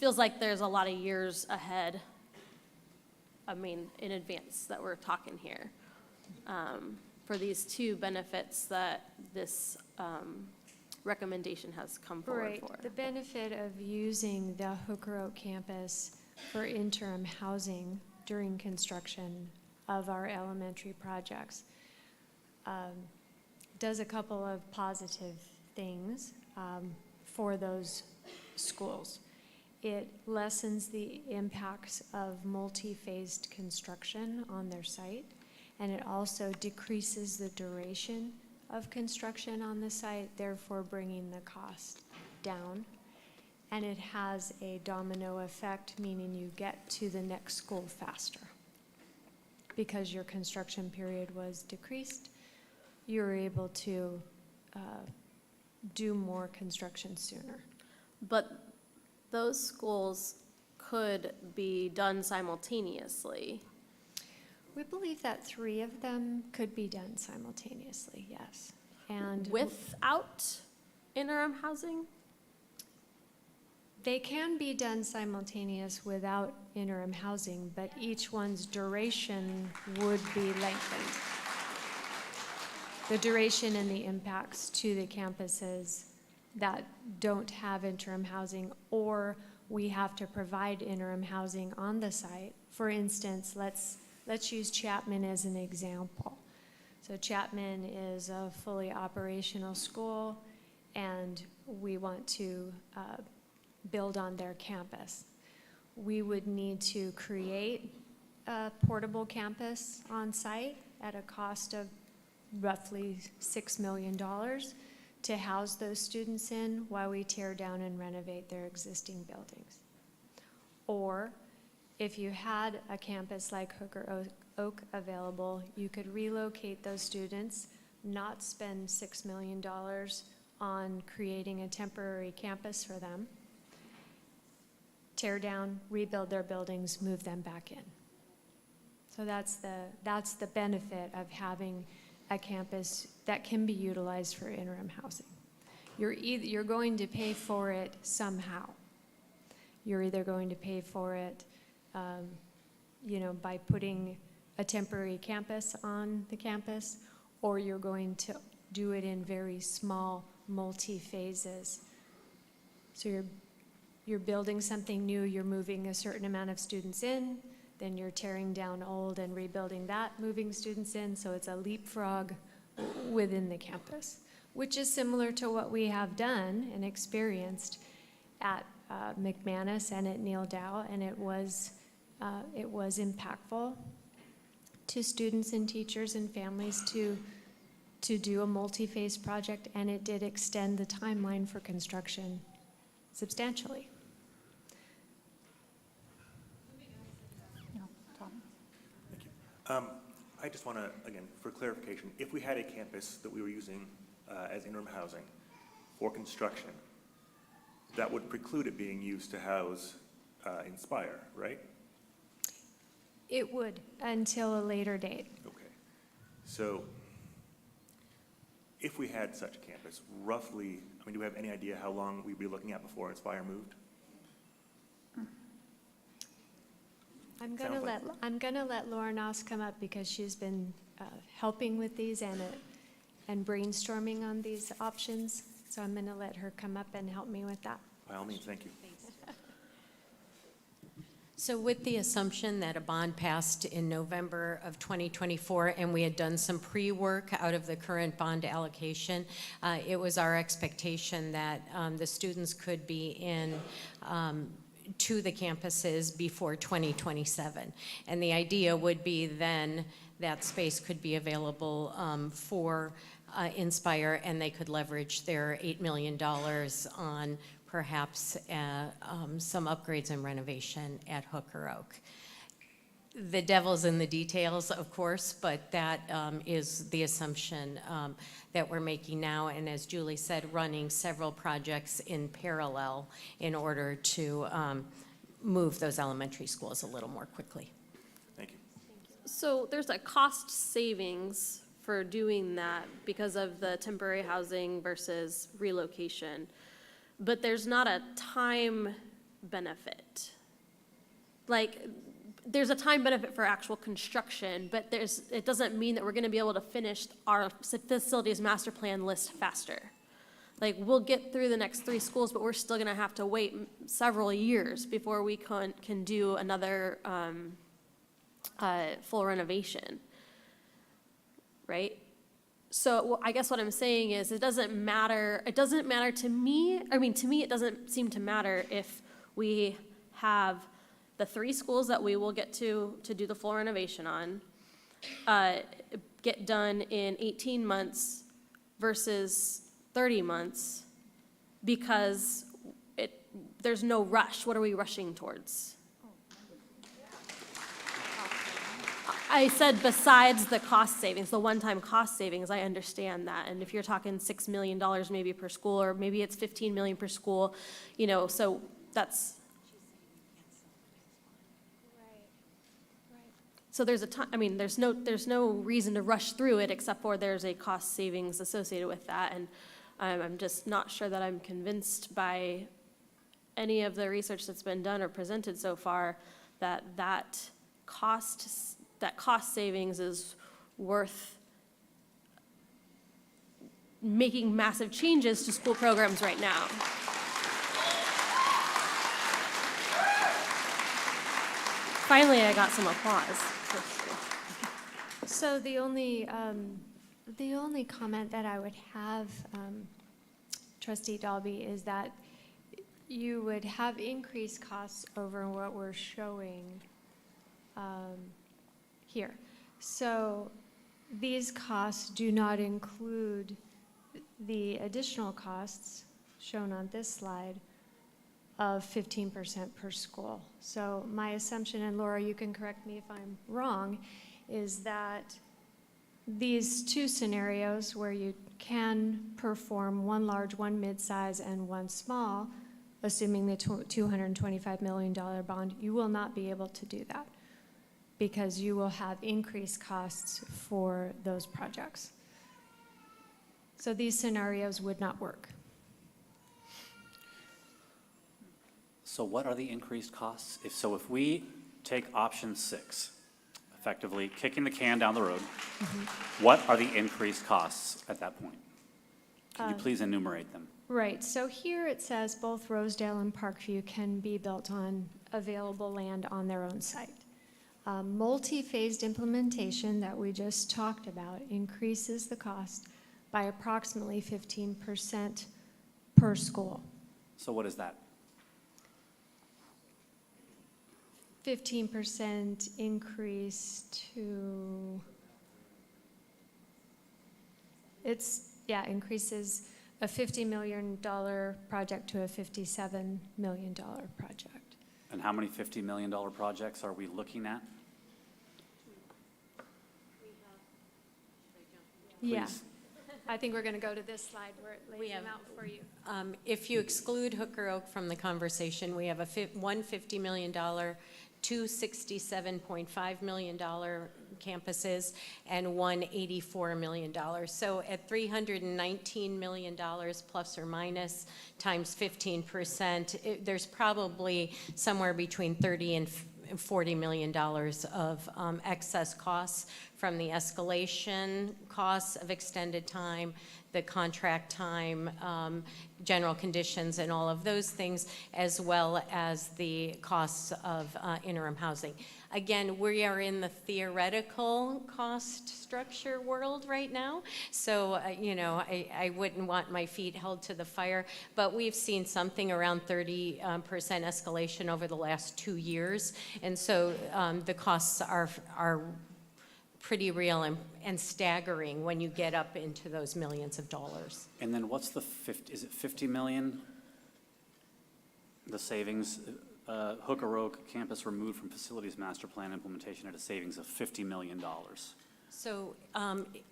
Speaker 11: feels like there's a lot of years ahead, I mean, in advance that we're talking here, for these 2 benefits that this recommendation has come forward for.
Speaker 8: Right, the benefit of using the Hooker Oak campus for interim housing during construction of our elementary projects does a couple of positive things for those schools. It lessens the impacts of multi-phased construction on their site, and it also decreases the duration of construction on the site, therefore bringing the cost down. And it has a domino effect, meaning you get to the next school faster. Because your construction period was decreased, you're able to do more construction sooner.
Speaker 11: But those schools could be done simultaneously.
Speaker 8: We believe that 3 of them could be done simultaneously, yes. And
Speaker 11: Without interim housing?
Speaker 8: they can be done simultaneous without interim housing, but each one's duration would be lengthened. the duration and the impacts to the campuses that don't have interim housing, or we have to provide interim housing on the site. For instance, let's use Chapman as an example. So Chapman is a fully operational school, and we want to build on their campus. We would need to create a portable campus on site at a cost of roughly $6 million to house those students in while we tear down and renovate their existing buildings. Or if you had a campus like Hooker Oak available, you could relocate those students, not spend $6 million on creating a temporary campus for them, tear down, rebuild their buildings, move them back in. So that's the benefit of having a campus that can be utilized for interim housing. You're going to pay for it somehow. You're either going to pay for it, by putting a temporary campus on the campus, or you're going to do it in very small, multi-phases. So you're building something new, you're moving a certain amount of students in, then you're tearing down old and rebuilding that, moving students in, so it's a leapfrog within the campus, which is similar to what we have done and experienced at McManus and at Neil Dow, and it was impactful to students and teachers and families to do a multi-phase project, and it did extend the timeline for construction substantially.
Speaker 2: No, Tom?
Speaker 3: Thank you. I just want to, again, for clarification, if we had a campus that we were using as interim housing for construction, that would preclude it being used to house Inspire, right?
Speaker 8: It would, until a later date.
Speaker 3: Okay. So if we had such a campus, roughly, do we have any idea how long we'd be looking at before Inspire moved?
Speaker 8: I'm
Speaker 3: Sounds
Speaker 8: gonna let Laura Noss come up because she's been helping with these and brainstorming on these options. So I'm gonna let her come up and help me with that.
Speaker 3: By all means, thank you.
Speaker 10: So with the assumption that a bond passed in November of 2024 and we had done some pre-work out of the current bond allocation, it was our expectation that the students could be in to the campuses before 2027. And the idea would be then that space could be available for Inspire, and they could leverage their $8 million on perhaps some upgrades and renovation at Hooker Oak. The devil's in the details, of course, but that is the assumption that we're making now, and as Julie said, running several projects in parallel in order to move those elementary schools a little more quickly.
Speaker 3: Thank you.
Speaker 11: So there's a cost savings for doing that because of the temporary housing versus relocation, but there's not a time benefit. Like, there's a time benefit for actual construction, but it doesn't mean that we're gonna be able to finish our facilities master plan list faster. Like, we'll get through the next 3 schools, but we're still gonna have to wait several years before we can do another full renovation, right? So I guess what I'm saying is it doesn't matter to me, to me, it doesn't seem to matter if we have the 3 schools that we will get to do the full renovation on, get done in 18 months versus 30 months, because there's no rush. What are we rushing towards? I said besides the cost savings, the one-time cost savings, I understand that. And if you're talking $6 million maybe per school, or maybe it's $15 million per school, so that's. So there's there's no reason to rush through it except for there's a cost savings associated with that. And I'm just not sure that I'm convinced by any of the research that's been done or presented so far that cost savings is worth making massive changes to school programs right now. Finally, I got some applause.
Speaker 8: So the only comment that I would have, Trustee Dalby, is that you would have increased costs over what we're showing here. So these costs do not include the additional costs shown on this slide of 15% per school. So my assumption, and Laura, you can correct me if I'm wrong, is that these two scenarios where you can perform one large, one mid-size, and one small, assuming the $225 million bond, you will not be able to do that because you will have increased costs for those projects. So these scenarios would not work.
Speaker 5: So what are the increased costs? If we take option 6, effectively kicking the can down the road, what are the increased costs at that point? Can you please enumerate them?
Speaker 8: Right, so here it says both Rosedale and Parkview can be built on available land on their own site. Multi-phased implementation that we just talked about increases the cost by approximately 15% per school.
Speaker 5: So what is that?
Speaker 8: 15% increase to, increases a $50 million project to a $57 million project.
Speaker 5: And how many $50 million projects are we looking at?
Speaker 8: Yeah,
Speaker 5: Please.
Speaker 8: I think we're going to go to this slide where it lays them out for you.
Speaker 10: If you exclude Hooker Oak from the conversation, we have one $50 million, two $67.5 million campuses, and one $84 million. So at $319 million plus or minus times 15%, there's probably somewhere between $30 and $40 million of excess costs from the escalation costs of extended time, the contract time, general conditions, and all of those things, as well as the costs of interim housing. Again, we are in the theoretical cost structure world right now, so I wouldn't want my feet held to the fire, but we've seen something around 30% escalation over the last 2 years, and so the costs are pretty real and staggering when you get up into those millions of dollars.
Speaker 5: And then what's the 50, is it 50 million? The savings, Hooker Oak campus removed from facilities master plan implementation at a savings of $50 million.
Speaker 10: So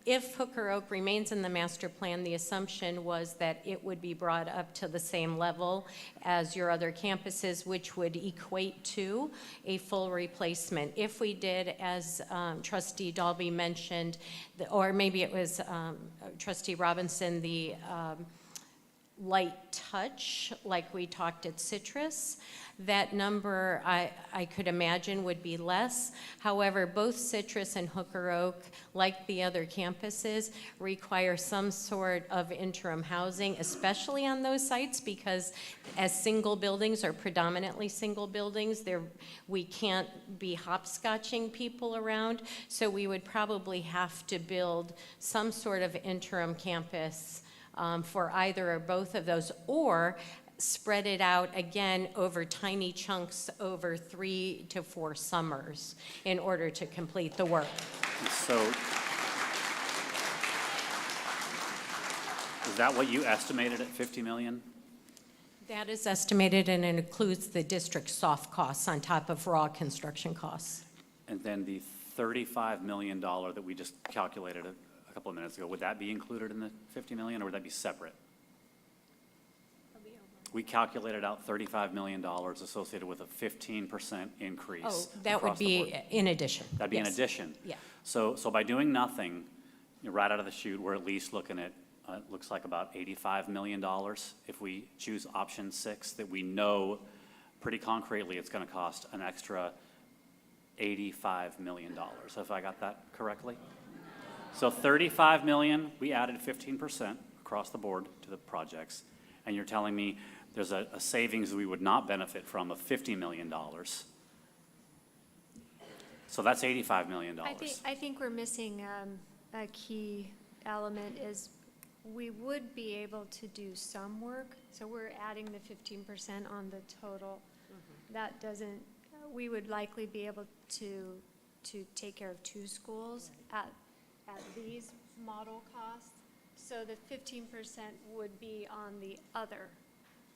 Speaker 10: if Hooker Oak remains in the master plan, the assumption was that it would be brought up to the same level as your other campuses, which would equate to a full replacement. If we did, as Trustee Dalby mentioned, or maybe it was Trustee Robinson, the light touch, like we talked at Citrus, that number I could imagine would be less. However, both Citrus and Hooker Oak, like the other campuses, require some sort of interim housing, especially on those sites, because as single buildings or predominantly single buildings, we can't be hopscotching people around. So we would probably have to build some sort of interim campus for either or both of those, or spread it out again over tiny chunks over 3 to 4 summers in order to complete the work.
Speaker 5: So is that what you estimated at 50 million?
Speaker 10: That is estimated, and it includes the district's soft costs on top of raw construction costs.
Speaker 5: And then the $35 million that we just calculated a couple of minutes ago, would that be included in the 50 million, or would that be separate? We calculated out $35 million associated with a 15% increase.
Speaker 10: Oh, that would
Speaker 5: across the
Speaker 10: be
Speaker 5: board.
Speaker 10: in addition.
Speaker 5: That'd be in
Speaker 10: Yes.
Speaker 5: addition.
Speaker 10: Yeah.
Speaker 5: So by doing nothing, right out of the chute, we're at least looking at, looks like about $85 million if we choose option 6, that we know pretty concretely it's going to cost an extra $85 million. Have I got that correctly? So $35 million, we added 15% across the board to the projects, and you're telling me there's a savings we would not benefit from of $50 million. So that's $85 million.
Speaker 8: I think we're missing a key element is we would be able to do some work, so we're adding the 15% on the total. That doesn't, we would likely be able to take care of 2 schools at these model costs. So the 15% would be on the other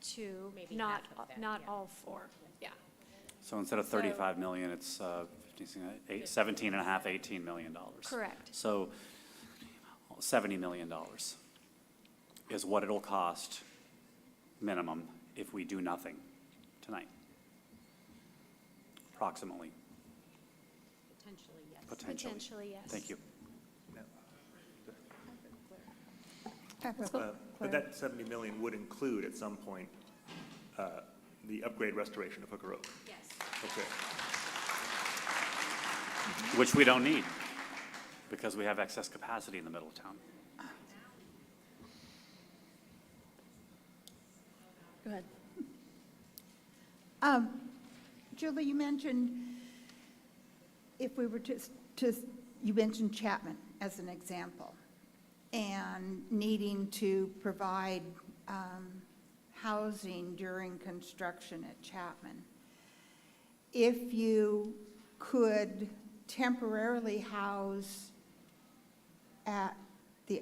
Speaker 8: 2,
Speaker 7: Maybe
Speaker 8: not,
Speaker 7: half of that,
Speaker 8: not
Speaker 7: yeah.
Speaker 8: all 4, yeah.
Speaker 5: So instead of 35 million, it's 17 and a half, $18 million.
Speaker 8: Correct.
Speaker 5: So $70 million is what it'll cost minimum if we do nothing tonight. Approximately,
Speaker 7: Potentially, yes.
Speaker 5: potentially.
Speaker 8: Potentially, yes.
Speaker 5: Thank you.
Speaker 3: But that 70 million would include at some point the upgrade restoration of Hooker Oak.
Speaker 7: Yes.
Speaker 3: Okay.
Speaker 5: Which we don't need, because we have excess capacity in the middle of town.
Speaker 11: Go ahead.
Speaker 2: Julie, you mentioned if we were you mentioned Chapman as an example, and needing to provide housing during construction at Chapman. If you could temporarily house at the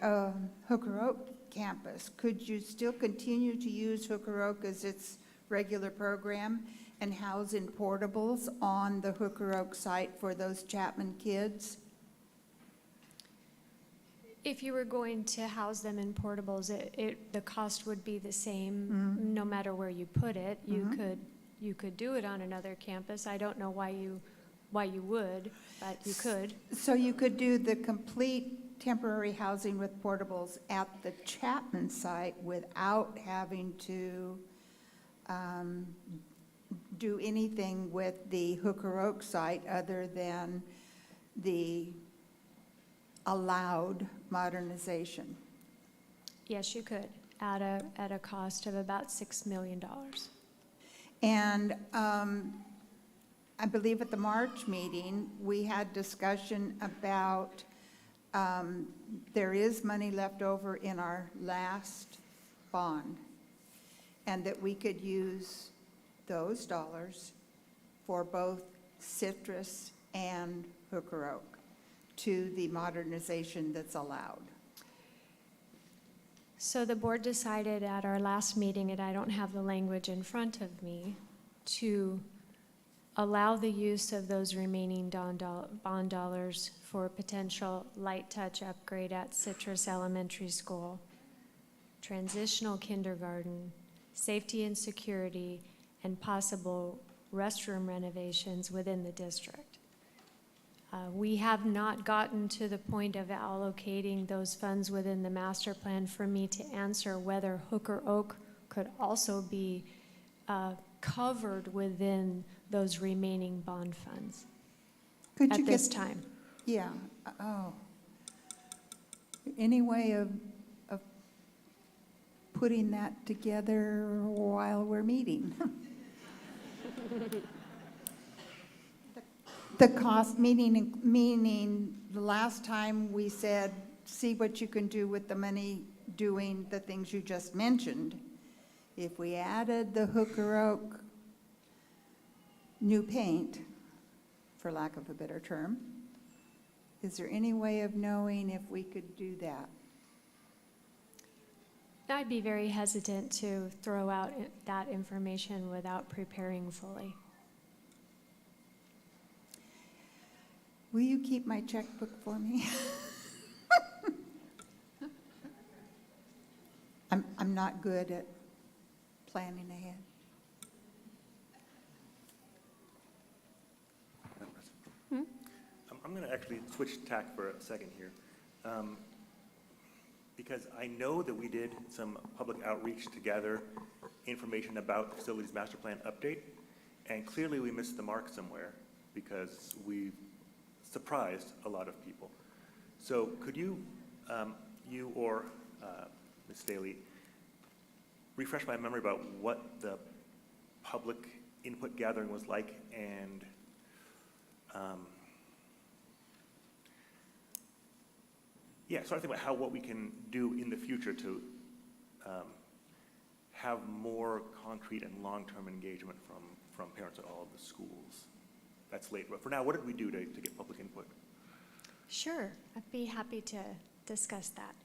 Speaker 2: Hooker Oak campus, could you still continue to use Hooker Oak as its regular program and house in portables on the Hooker Oak site for those Chapman kids?
Speaker 8: If you were going to house them in portables, the cost would be the same, no matter where you put it. You could do it on another campus. I don't know why you would, but you could.
Speaker 2: So you could do the complete temporary housing with portables at the Chapman site without having to do anything with the Hooker Oak site other than the allowed modernization.
Speaker 8: Yes, you could, at a cost of about $6 million.
Speaker 2: And I believe at the March meeting, we had discussion about there is money left over in our last bond, and that we could use those dollars for both Citrus and Hooker Oak to the modernization that's allowed.
Speaker 8: So the board decided at our last meeting, and I don't have the language in front of me, to allow the use of those remaining bond dollars for potential light touch upgrade at Citrus Elementary School, transitional kindergarten, safety and security, and possible restroom renovations within the district. We have not gotten to the point of allocating those funds within the master plan for me to answer whether Hooker Oak could also be covered within those remaining bond funds
Speaker 2: Could
Speaker 8: at
Speaker 2: you
Speaker 8: this
Speaker 2: get,
Speaker 8: time.
Speaker 2: yeah, oh. Any way of putting that together while we're meeting? The cost, meaning the last time we said, see what you can do with the money doing the things you just mentioned. If we added the Hooker Oak new paint, for lack of a better term, is there any way of knowing if we could do that?
Speaker 8: I'd be very hesitant to throw out that information without preparing fully.
Speaker 2: Will you keep my checkbook for me? I'm not good at planning ahead.
Speaker 3: I'm going to actually switch tack for a second here. Because I know that we did some public outreach to gather information about the facilities master plan update, and clearly we missed the mark somewhere because we surprised a lot of people. So could you, you or Ms. Staley, refresh my memory about what the public input gathering was like, and yeah, so I think about what we can do in the future to have more concrete and long-term engagement from parents at all of the schools. That's later, but for now, what did we do to get public input?
Speaker 8: Sure, I'd be happy to discuss that.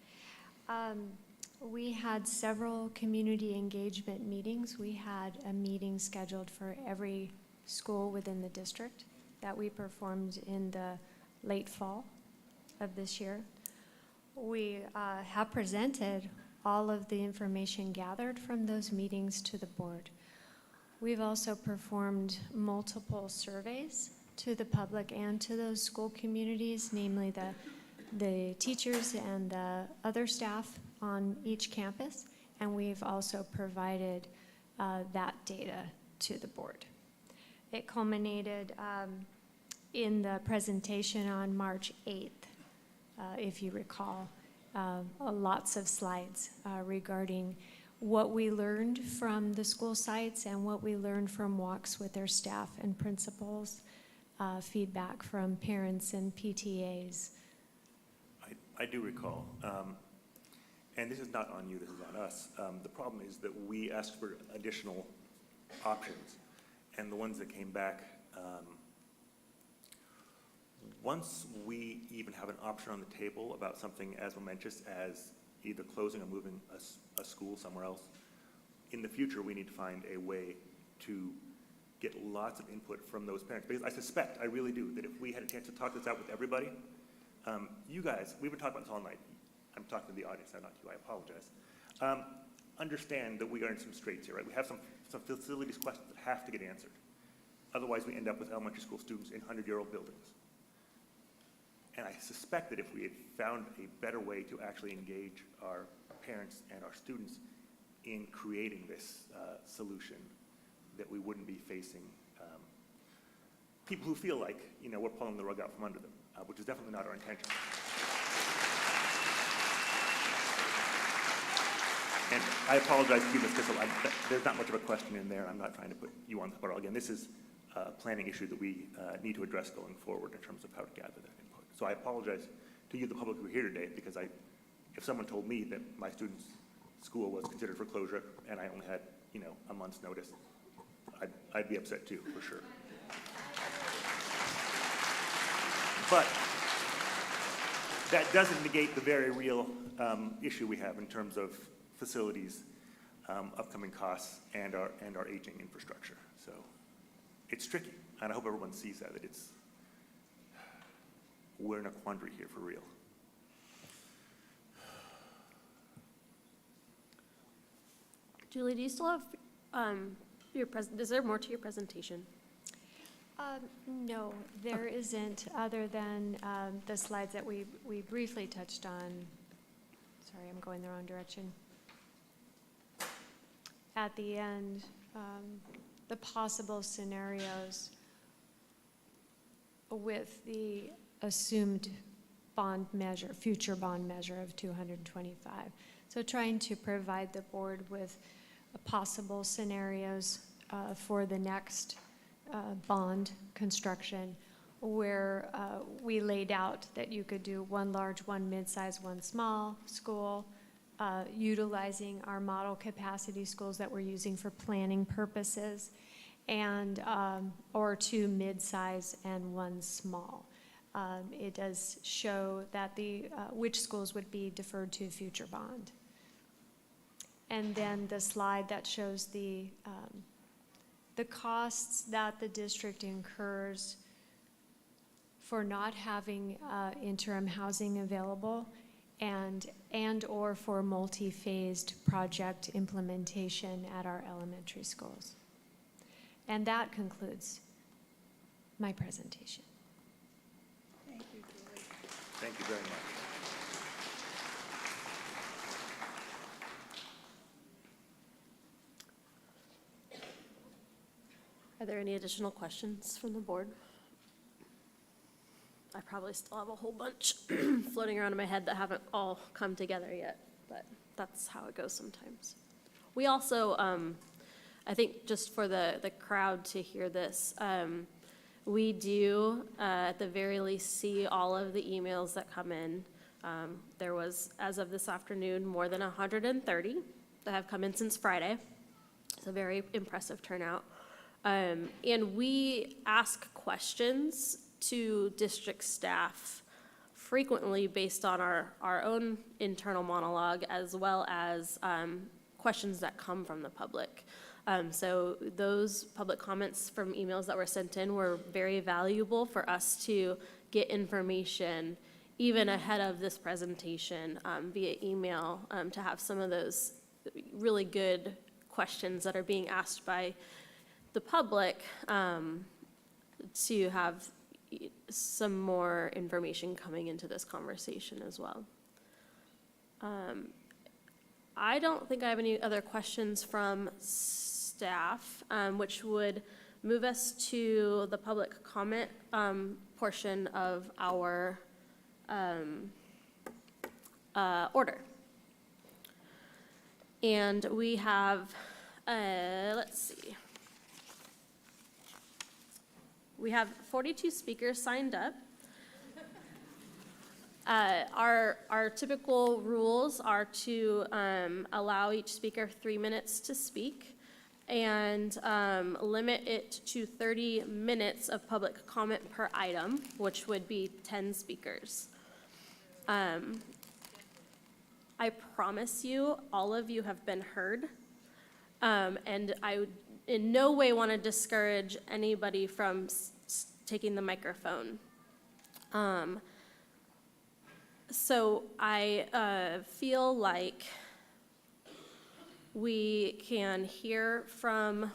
Speaker 8: We had several community engagement meetings. We had a meeting scheduled for every school within the district that we performed in the late fall of this year. We have presented all of the information gathered from those meetings to the board. We've also performed multiple surveys to the public and to those school communities, namely the teachers and the other staff on each campus, and we've also provided that data to the board. It culminated in the presentation on March 8th, if you recall, lots of slides regarding what we learned from the school sites and what we learned from walks with their staff and principals, feedback from parents and PTAs.
Speaker 3: I do recall, and this is not on you, this is on us. The problem is that we asked for additional options, and the ones that came back, once we even have an option on the table about something as momentous as either closing or moving a school somewhere else, in the future we need to find a way to get lots of input from those parents. Because I suspect, I really do, that if we had a chance to talk this out with everybody, you guys, we've been talking about this all night. I'm talking to the audience, not you, I apologize. Understand that we are in some straits here, right? We have some facilities questions that have to get answered. Otherwise, we end up with elementary school students in 100-year-old buildings. And I suspect that if we had found a better way to actually engage our parents and our students in creating this solution, that we wouldn't be facing people who feel like, we're pulling the rug out from under them, which is definitely not our intention. And I apologize to you, Ms. Kissel, there's not much of a question in there. I'm not trying to put you on the spot. Again, this is a planning issue that we need to address going forward in terms of how to gather that input. So I apologize to you, the public who are here today, because if someone told me that my student's school was considered for closure and I only had, a month's notice, I'd be upset too, for sure. But that doesn't negate the very real issue we have in terms of facilities, upcoming costs, and our aging infrastructure. So it's tricky, and I hope everyone sees that we're in a quandary here for real.
Speaker 11: Julie, do you still have is there more to your presentation?
Speaker 8: No, there isn't, other than the slides that we briefly touched on. Sorry, I'm going the wrong direction. At the end, the possible scenarios with the assumed bond measure, future bond measure of 225. So trying to provide the board with possible scenarios for the next bond construction, where we laid out that you could do one large, one mid-size, one small school, utilizing our model capacity schools that we're using for planning purposes, and or two mid-size and one small. It does show that which schools would be deferred to future bond. And then the slide that shows the costs that the district incurs for not having interim housing available and or for multi-phased project implementation at our elementary schools. And that concludes my presentation.
Speaker 2: Thank you, Julie.
Speaker 3: Thank you very much.
Speaker 11: Are there any additional questions from the board? I probably still have a whole bunch floating around in my head that haven't all come together yet, but that's how it goes sometimes. We also, I think just for the crowd to hear this, we do, at the very least, see all of the emails that come in. There was, as of this afternoon, more than 130 that have come in since Friday. It's a very impressive turnout. And we ask questions to district staff frequently based on our own internal monologue, as well as questions that come from the public. So those public comments from emails that were sent in were very valuable for us to get information even ahead of this presentation via email, to have some of those really good questions that are being asked by the public, to have some more information coming into this conversation as well. I don't think I have any other questions from staff, which would move us to the public comment portion of our order. And we have, let's see. We have 42 speakers signed up. Our typical rules are to allow each speaker 3 minutes to speak and limit it to 30 minutes of public comment per item, which would be 10 speakers. I promise you, all of you have been heard, and I would in no way want to discourage anybody from taking the microphone. So I feel like we can hear from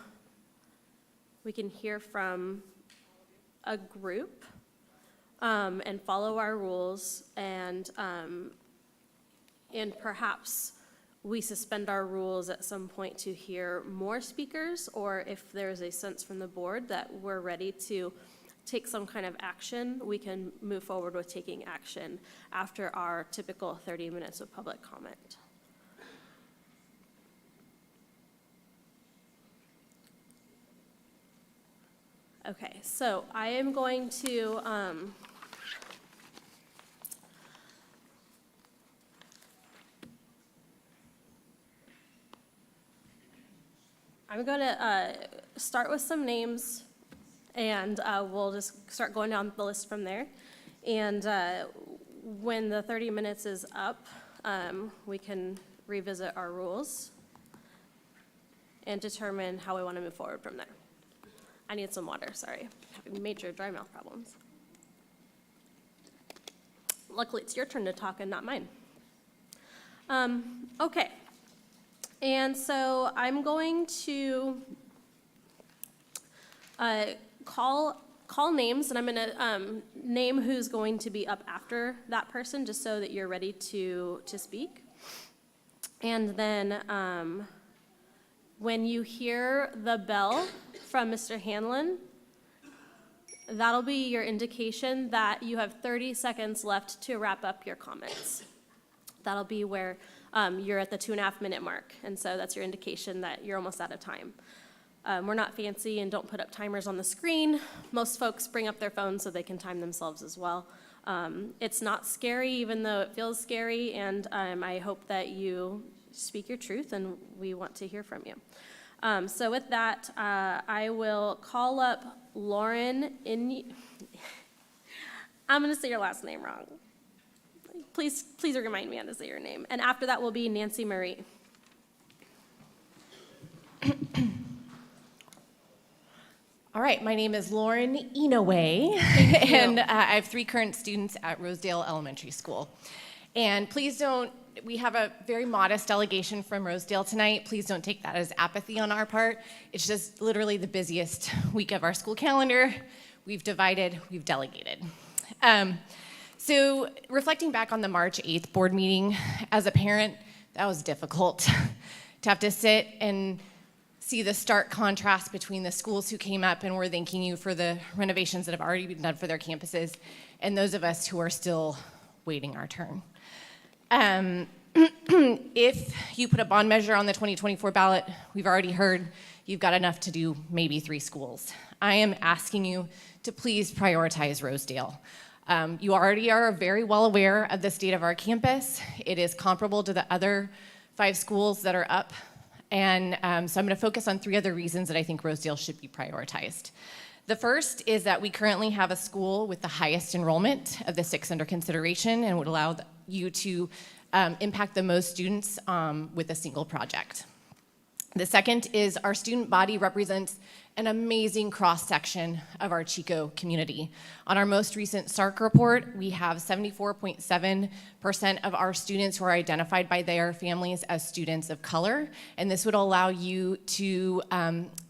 Speaker 11: a group and follow our rules, and perhaps we suspend our rules at some point to hear more speakers, or if there's a sense from the board that we're ready to take some kind of action, we can move forward with taking action after our typical 30 minutes of public comment. Okay, so I am going to start with some names, and we'll just start going down the list from there. And when the 30 minutes is up, we can revisit our rules and determine how we want to move forward from there. I need some water, sorry. Having major dry mouth problems. Luckily, it's your turn to talk and not mine. Okay. And so I'm going to call names, and I'm going to name who's going to be up after that person, just so that you're ready to speak. And then when you hear the bell from Mr. Hanlon, that'll be your indication that you have 30 seconds left to wrap up your comments. That'll be where you're at the 2.5-minute mark, and so that's your indication that you're almost out of time. We're not fancy and don't put up timers on the screen. Most folks bring up their phones so they can time themselves as well. It's not scary, even though it feels scary, and I hope that you speak your truth, and we want to hear from you. So with that, I will call up Lauren I'm going to say your last name wrong. Please remind me how to say your name. And after that will be Nancy Marie.
Speaker 12: All right, my name is Lauren Inouye, and I have 3 current students at Rosedale Elementary School. And please don't, we have a very modest delegation from Rosedale tonight. Please don't take that as apathy on our part. It's just literally the busiest week of our school calendar. We've divided, we've delegated. So reflecting back on the March 8th board meeting, as a parent, that was difficult to have to sit and see the stark contrast between the schools who came up and were thanking you for the renovations that have already been done for their campuses and those of us who are still waiting our turn. If you put a bond measure on the 2024 ballot, we've already heard you've got enough to do maybe 3 schools. I am asking you to please prioritize Rosedale. You already are very well aware of the state of our campus. It is comparable to the other 5 schools that are up. And so I'm going to focus on 3 other reasons that I think Rosedale should be prioritized. The first is that we currently have a school with the highest enrollment of the 6 under consideration and would allow you to impact the most students with a single project. The second is our student body represents an amazing cross-section of our Chico community. On our most recent SARC report, we have 74.7% of our students who are identified by their families as students of color, and this would allow you to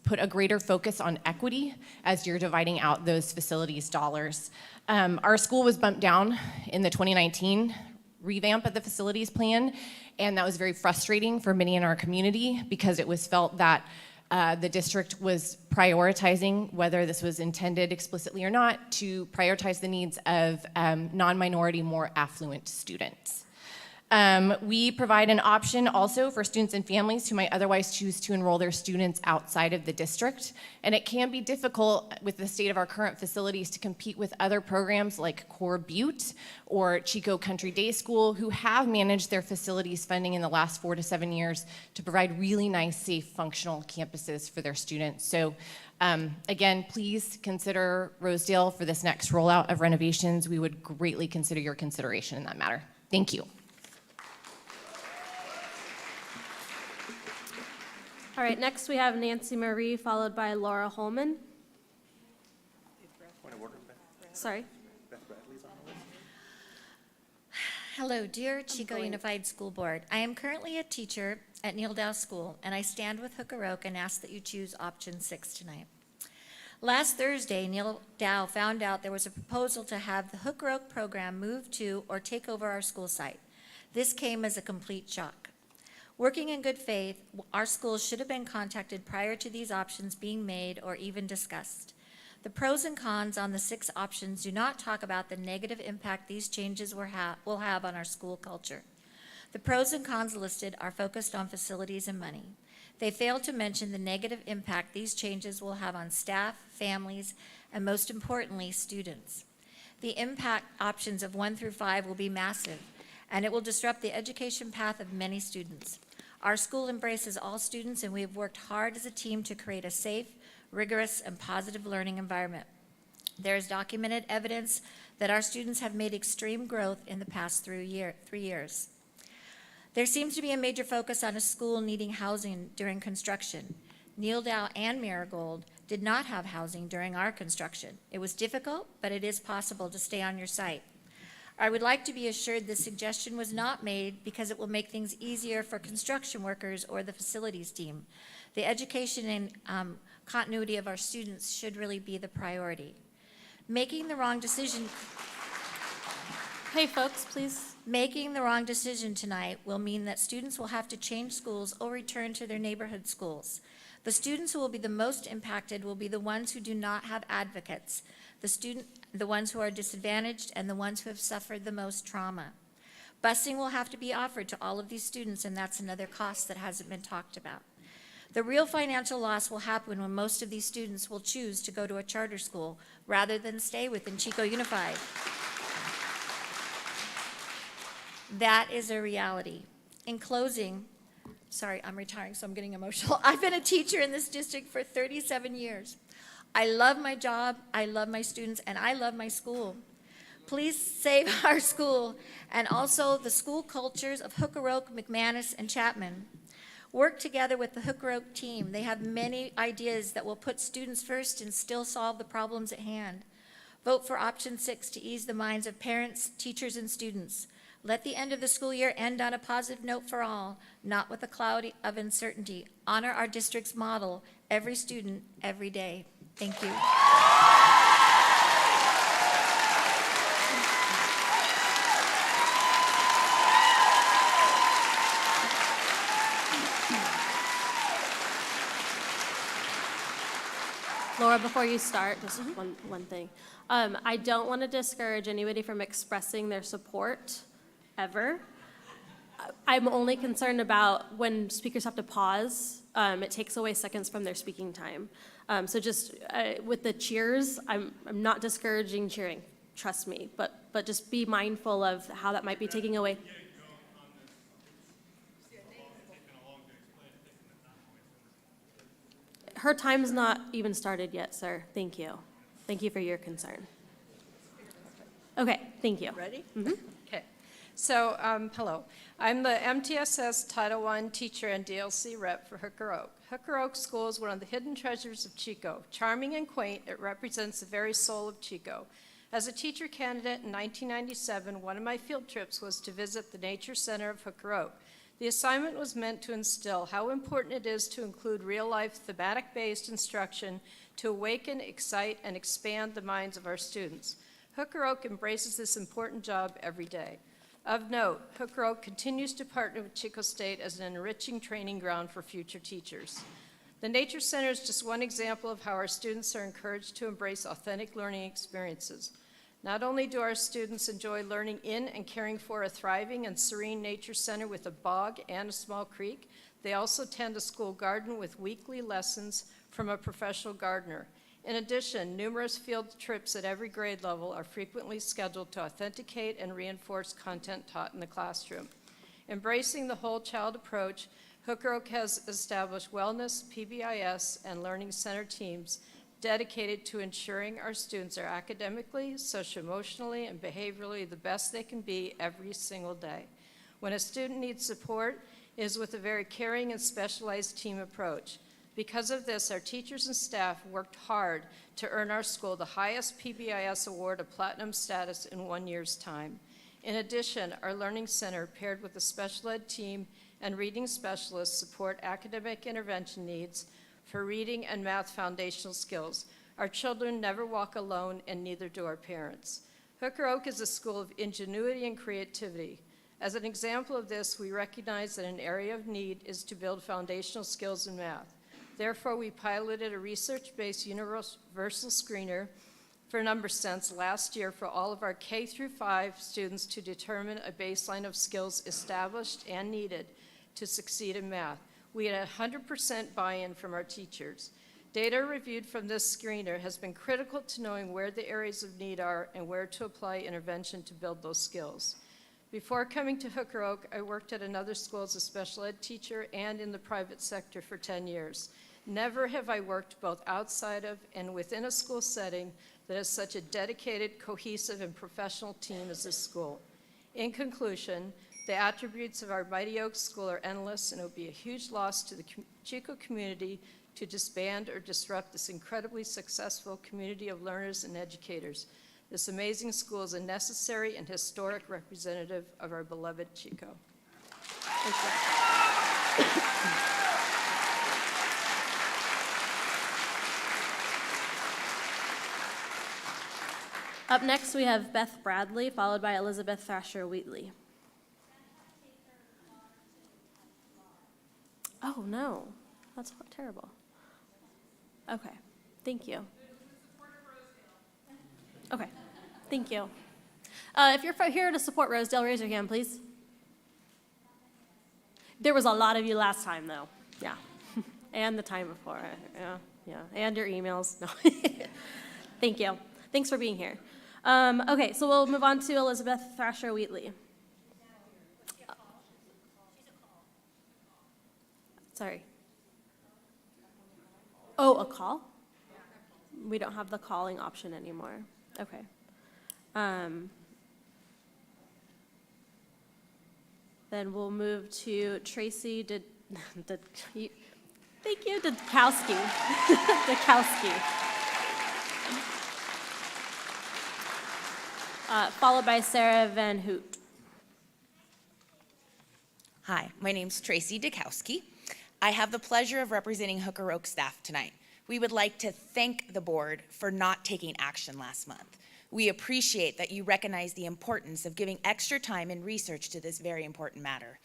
Speaker 12: put a greater focus on equity as you're dividing out those facilities dollars. Our school was bumped down in the 2019 revamp of the facilities plan, and that was very frustrating for many in our community because it was felt that the district was prioritizing, whether this was intended explicitly or not, to prioritize the needs of non-minority, more affluent students. We provide an option also for students and families who might otherwise choose to enroll their students outside of the district. And it can be difficult with the state of our current facilities to compete with other programs like Core Butte or Chico Country Day School, who have managed their facilities funding in the last 4 to 7 years to provide really nice, safe, functional campuses for their students. So again, please consider Rosedale for this next rollout of renovations. We would greatly consider your consideration in that matter. Thank you.
Speaker 11: All right, next we have Nancy Marie, followed by Laura Holman.
Speaker 3: Point of order,
Speaker 11: Sorry.
Speaker 3: Beth Bradley's on the list.
Speaker 13: Hello, dear Chico Unified School Board. I am currently a teacher at Neal Dow School, and I stand with Hooker Oak and ask that you choose option 6 tonight. Last Thursday, Neal Dow found out there was a proposal to have the Hooker Oak program move to or take over our school site. This came as a complete shock. Working in good faith, our schools should have been contacted prior to these options being made or even discussed. The pros and cons on the 6 options do not talk about the negative impact these changes will have on our school culture. The pros and cons listed are focused on facilities and money. They fail to mention the negative impact these changes will have on staff, families, and most importantly, students. The impact options of 1 through 5 will be massive, and it will disrupt the education path of many students. Our school embraces all students, and we have worked hard as a team to create a safe, rigorous, and positive learning environment. There is documented evidence that our students have made extreme growth in the past 3 years. There seems to be a major focus on a school needing housing during construction. Neal Dow and Marigold did not have housing during our construction. It was difficult, but it is possible to stay on your site. I would like to be assured this suggestion was not made because it will make things easier for construction workers or the facilities team. The education and continuity of our students should really be the priority. Making the wrong decision.
Speaker 11: Hey, folks, please.
Speaker 13: Making the wrong decision tonight will mean that students will have to change schools or return to their neighborhood schools. The students who will be the most impacted will be the ones who do not have advocates, the ones who are disadvantaged, and the ones who have suffered the most trauma. Busing will have to be offered to all of these students, and that's another cost that hasn't been talked about. The real financial loss will happen when most of these students will choose to go to a charter school rather than stay within Chico Unified. That is a reality. In closing, sorry, I'm retiring, so I'm getting emotional. I've been a teacher in this district for 37 years. I love my job, I love my students, and I love my school. Please save our school and also the school cultures of Hooker Oak, McManus, and Chapman. Work together with the Hooker Oak team. They have many ideas that will put students first and still solve the problems at hand. Vote for option 6 to ease the minds of parents, teachers, and students. Let the end of the school year end on a positive note for all, not with a cloud of uncertainty. Honor our district's model, every student, every day. Thank you.
Speaker 11: Laura, before you start, just one thing. I don't want to discourage anybody from expressing their support, ever. I'm only concerned about when speakers have to pause. It takes away seconds from their speaking time. So just with the cheers, I'm not discouraging cheering, trust me, but just be mindful of how that might be taking away. Her time's not even started yet, sir. Thank you. Thank you for your concern. Okay, thank you.
Speaker 14: Ready? Okay. So, hello. I'm the MTSS Title I teacher and DLC rep for Hooker Oak. Hooker Oak School is one of the hidden treasures of Chico. Charming and quaint, it represents the very soul of Chico. As a teacher candidate in 1997, one of my field trips was to visit the Nature Center of Hooker Oak. The assignment was meant to instill how important it is to include real-life thematic-based instruction to awaken, excite, and expand the minds of our students. Hooker Oak embraces this important job every day. Of note, Hooker Oak continues to partner with Chico State as an enriching training ground for future teachers. The Nature Center is just one example of how our students are encouraged to embrace authentic learning experiences. Not only do our students enjoy learning in and caring for a thriving and serene nature center with a bog and a small creek, they also tend a school garden with weekly lessons from a professional gardener. In addition, numerous field trips at every grade level are frequently scheduled to authenticate and reinforce content taught in the classroom. Embracing the whole child approach, Hooker Oak has established wellness, PBIS, and learning center teams dedicated to ensuring our students are academically, socio-emotionally, and behaviorally the best they can be every single day. When a student needs support, it is with a very caring and specialized team approach. Because of this, our teachers and staff worked hard to earn our school the highest PBIS award of platinum status in 1 year's time. In addition, our Learning Center, paired with a special ed team and reading specialists, support academic intervention needs for reading and math foundational skills. Our children never walk alone, and neither do our parents. Hooker Oak is a school of ingenuity and creativity. As an example of this, we recognize that an area of need is to build foundational skills in math. Therefore, we piloted a research-based universal screener for number sense last year for all of our K through 5 students to determine a baseline of skills established and needed to succeed in math. We had 100% buy-in from our teachers. Data reviewed from this screener has been critical to knowing where the areas of need are and where to apply intervention to build those skills. Before coming to Hooker Oak, I worked at another school as a special ed teacher and in the private sector for 10 years. Never have I worked both outside of and within a school setting that has such a dedicated, cohesive, and professional team as this school. In conclusion, the attributes of our Mighty Oaks School are endless, and it would be a huge loss to the Chico community to disband or disrupt this incredibly successful community of learners and educators. This amazing school is a necessary and historic representative of our beloved Chico. Thank you.
Speaker 11: Up next, we have Beth Bradley, followed by Elizabeth Thrasher Wheatley. Oh, no. That's terrible. Okay. Thank you. Okay. Thank you. If you're here to support Rosedale, raise your hand, please. There was a lot of you last time, though. Yeah. And the time before. Yeah. And your emails. No. Thank you. Thanks for being here. Okay, so we'll move on to Elizabeth Thrasher Wheatley. Sorry. Oh, a call? We don't have the calling option anymore. Okay. Then we'll move to Tracy thank you, Dudkowski. Dudkowski. Followed by Sarah Van Hoot.
Speaker 15: Hi, my name's Tracy Dudkowski. I have the pleasure of representing Hooker Oak staff tonight. We would like to thank the board for not taking action last month. We appreciate that you recognize the importance of giving extra time and research to this very important matter.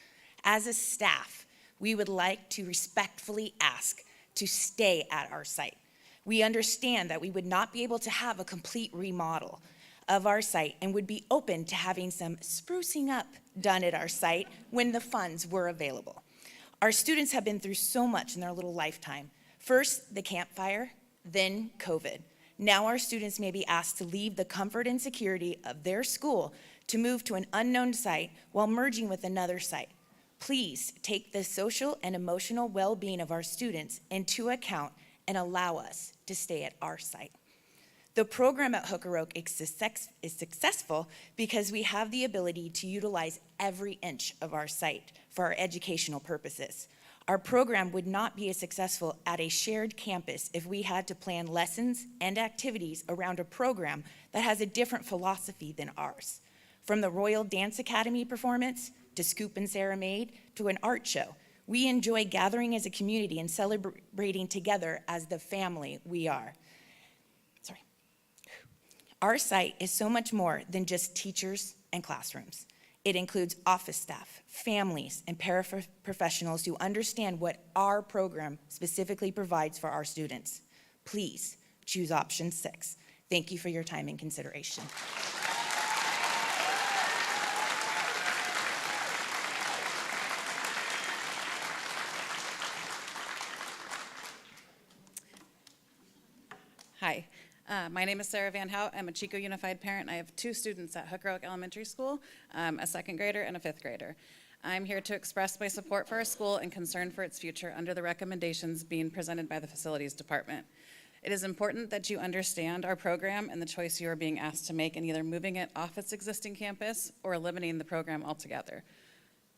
Speaker 15: As a staff, we would like to respectfully ask to stay at our site. We understand that we would not be able to have a complete remodel of our site and would be open to having some sprucing up done at our site when the funds were available. Our students have been through so much in their little lifetime. First, the campfire, then COVID. Now our students may be asked to leave the comfort and security of their school to move to an unknown site while merging with another site. Please take the social and emotional well-being of our students into account and allow us to stay at our site. The program at Hooker Oak is successful because we have the ability to utilize every inch of our site for our educational purposes. Our program would not be as successful at a shared campus if we had to plan lessons and activities around a program that has a different philosophy than ours. From the Royal Dance Academy performance, to Scoop and Sarah Maid, to an art show, we enjoy gathering as a community and celebrating together as the family we are. Our site is so much more than just teachers and classrooms. It includes office staff, families, and paraprofessionals who understand what our program specifically provides for our students. Please choose option 6. Thank you for your time and consideration.
Speaker 16: Hi, my name is Sarah Van Hout. I'm a Chico Unified parent. I have 2 students at Hooker Oak Elementary School, a second grader and a 5th grader. I'm here to express my support for our school and concern for its future under the recommendations being presented by the Facilities Department. It is important that you understand our program and the choice you are being asked to make in either moving it off its existing campus or eliminating the program altogether.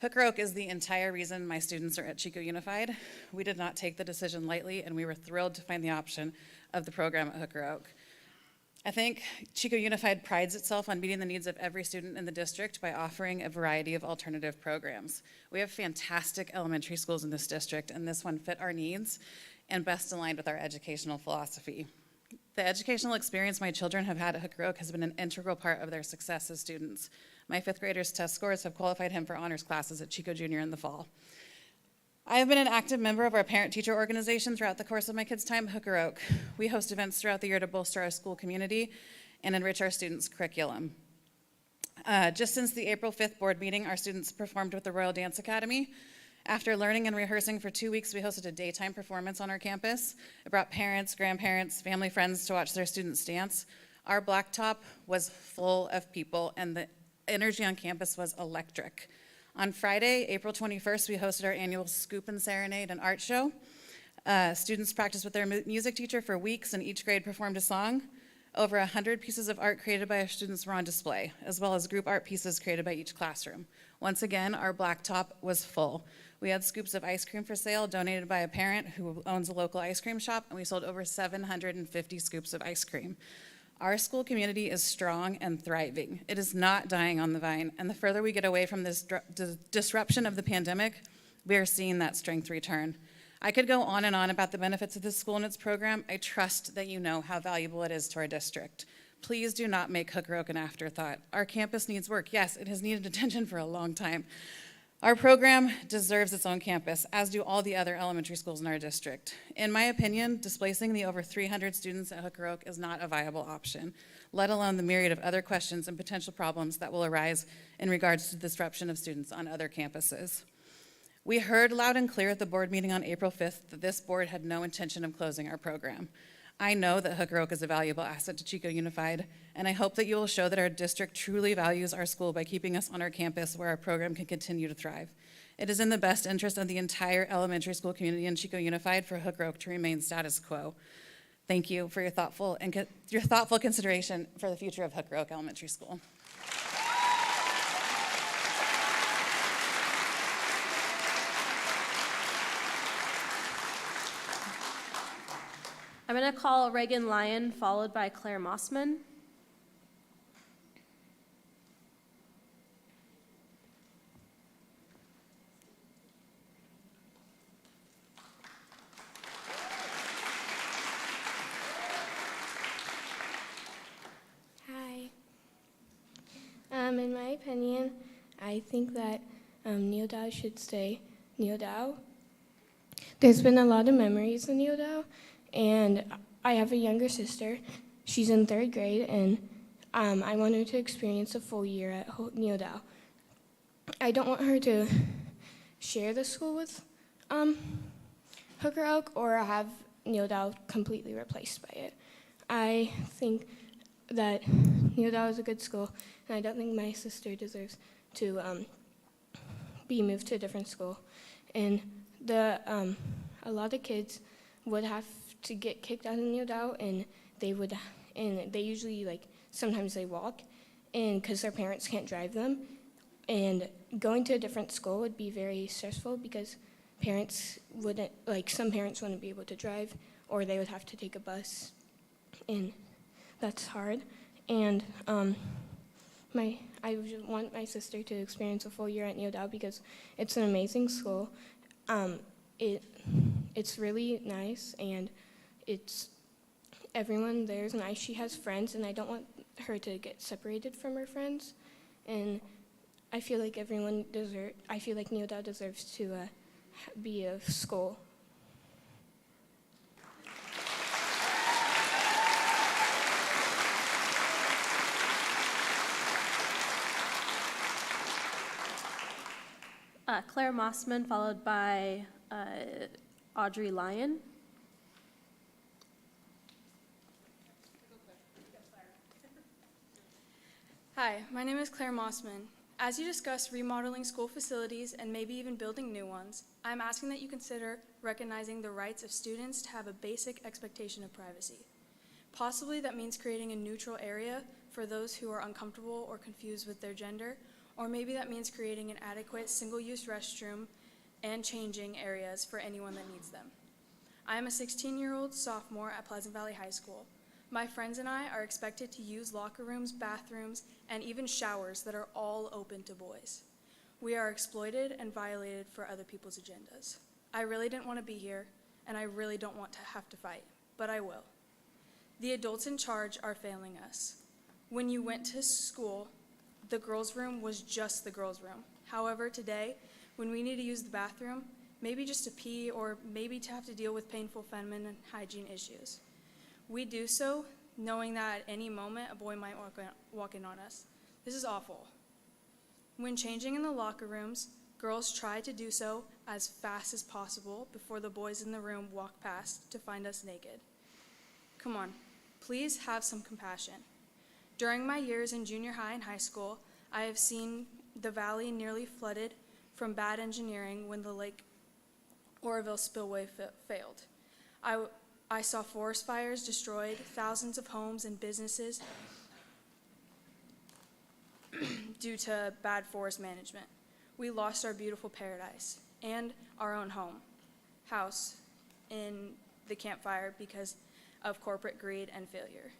Speaker 16: Hooker Oak is the entire reason my students are at Chico Unified. We did not take the decision lightly, and we were thrilled to find the option of the program at Hooker Oak. I think Chico Unified prides itself on meeting the needs of every student in the district by offering a variety of alternative programs. We have fantastic elementary schools in this district, and this one fit our needs and best aligned with our educational philosophy. The educational experience my children have had at Hooker Oak has been an integral part of their success as students. My 5th grader's test scores have qualified him for honors classes at Chico Junior in the fall. I have been an active member of our parent-teacher organization throughout the course of my kids' time at Hooker Oak. We host events throughout the year to bolster our school community and enrich our students' curriculum. Just since the April 5th board meeting, our students performed with the Royal Dance Academy. After learning and rehearsing for 2 weeks, we hosted a daytime performance on our campus. It brought parents, grandparents, family friends to watch their students dance. Our blacktop was full of people, and the energy on campus was electric. On Friday, April 21st, we hosted our annual Scoop and Serenade and art show. Students practiced with their music teacher for weeks, and each grade performed a song. Over 100 pieces of art created by our students were on display, as well as group art pieces created by each classroom. Once again, our blacktop was full. We had scoops of ice cream for sale donated by a parent who owns a local ice cream shop, and we sold over 750 scoops of ice cream. Our school community is strong and thriving. It is not dying on the vine, and the further we get away from this disruption of the pandemic, we are seeing that strength return. I could go on and on about the benefits of this school and its program. I trust that you know how valuable it is to our district. Please do not make Hooker Oak an afterthought. Our campus needs work. Yes, it has needed attention for a long time. Our program deserves its own campus, as do all the other elementary schools in our district. In my opinion, displacing the over 300 students at Hooker Oak is not a viable option, let alone the myriad of other questions and potential problems that will arise in regards to the disruption of students on other campuses. We heard loud and clear at the board meeting on April 5th that this board had no intention of closing our program. I know that Hooker Oak is a valuable asset to Chico Unified, and I hope that you will show that our district truly values our school by keeping us on our campus where our program can continue to thrive. It is in the best interest of the entire elementary school community in Chico Unified for Hooker Oak to remain status quo. Thank you for your thoughtful consideration for the future of Hooker Oak Elementary School.
Speaker 11: I'm going to call Reagan Lyon, followed by Claire Mossman.
Speaker 17: Hi. In my opinion, I think that Neil Dow should stay Neil Dow. There's been a lot of memories in Neil Dow. And I have a younger sister. She's in 3rd grade, and I want her to experience a full year at Neil Dow. I don't want her to share the school with Hooker Oak or have Neil Dow completely replaced by it. I think that Neil Dow is a good school, and I don't think my sister deserves to be moved to a different school. And a lot of kids would have to get kicked out of Neil Dow, and they usually, like, sometimes they walk, and because their parents can't drive them. And going to a different school would be very stressful because parents wouldn't, like, some parents wouldn't be able to drive, or they would have to take a bus, and that's hard. And I want my sister to experience a full year at Neil Dow because it's an amazing school. It's really nice, and everyone there is nice. She has friends, and I don't want her to get separated from her friends. And I feel like Neil Dow deserves to be a school.
Speaker 11: Claire Mossman, followed by Audrey Lyon.
Speaker 18: Hi, my name is Claire Mossman. As you discuss remodeling school facilities and maybe even building new ones, I'm asking that you consider recognizing the rights of students to have a basic expectation of privacy. Possibly that means creating a neutral area for those who are uncomfortable or confused with their gender, or maybe that means creating an adequate single-use restroom and changing areas for anyone that needs them. I am a 16-year-old sophomore at Pleasant Valley High School. My friends and I are expected to use locker rooms, bathrooms, and even showers that are all open to boys. We are exploited and violated for other people's agendas. I really didn't want to be here, and I really don't want to have to fight, but I will. The adults in charge are failing us. When you went to school, the girls' room was just the girls' room. However, today, when we need to use the bathroom, maybe just to pee or maybe to have to deal with painful feminine hygiene issues, we do so knowing that at any moment a boy might walk in on us. This is awful. When changing in the locker rooms, girls try to do so as fast as possible before the boys in the room walk past to find us naked. Come on, please have some compassion. During my years in junior high and high school, I have seen the valley nearly flooded from bad engineering when the Lake Oroville spillway failed. I saw forest fires destroyed thousands of homes and businesses due to bad forest management. We lost our beautiful paradise and our own house in the campfire because of corporate greed and failure.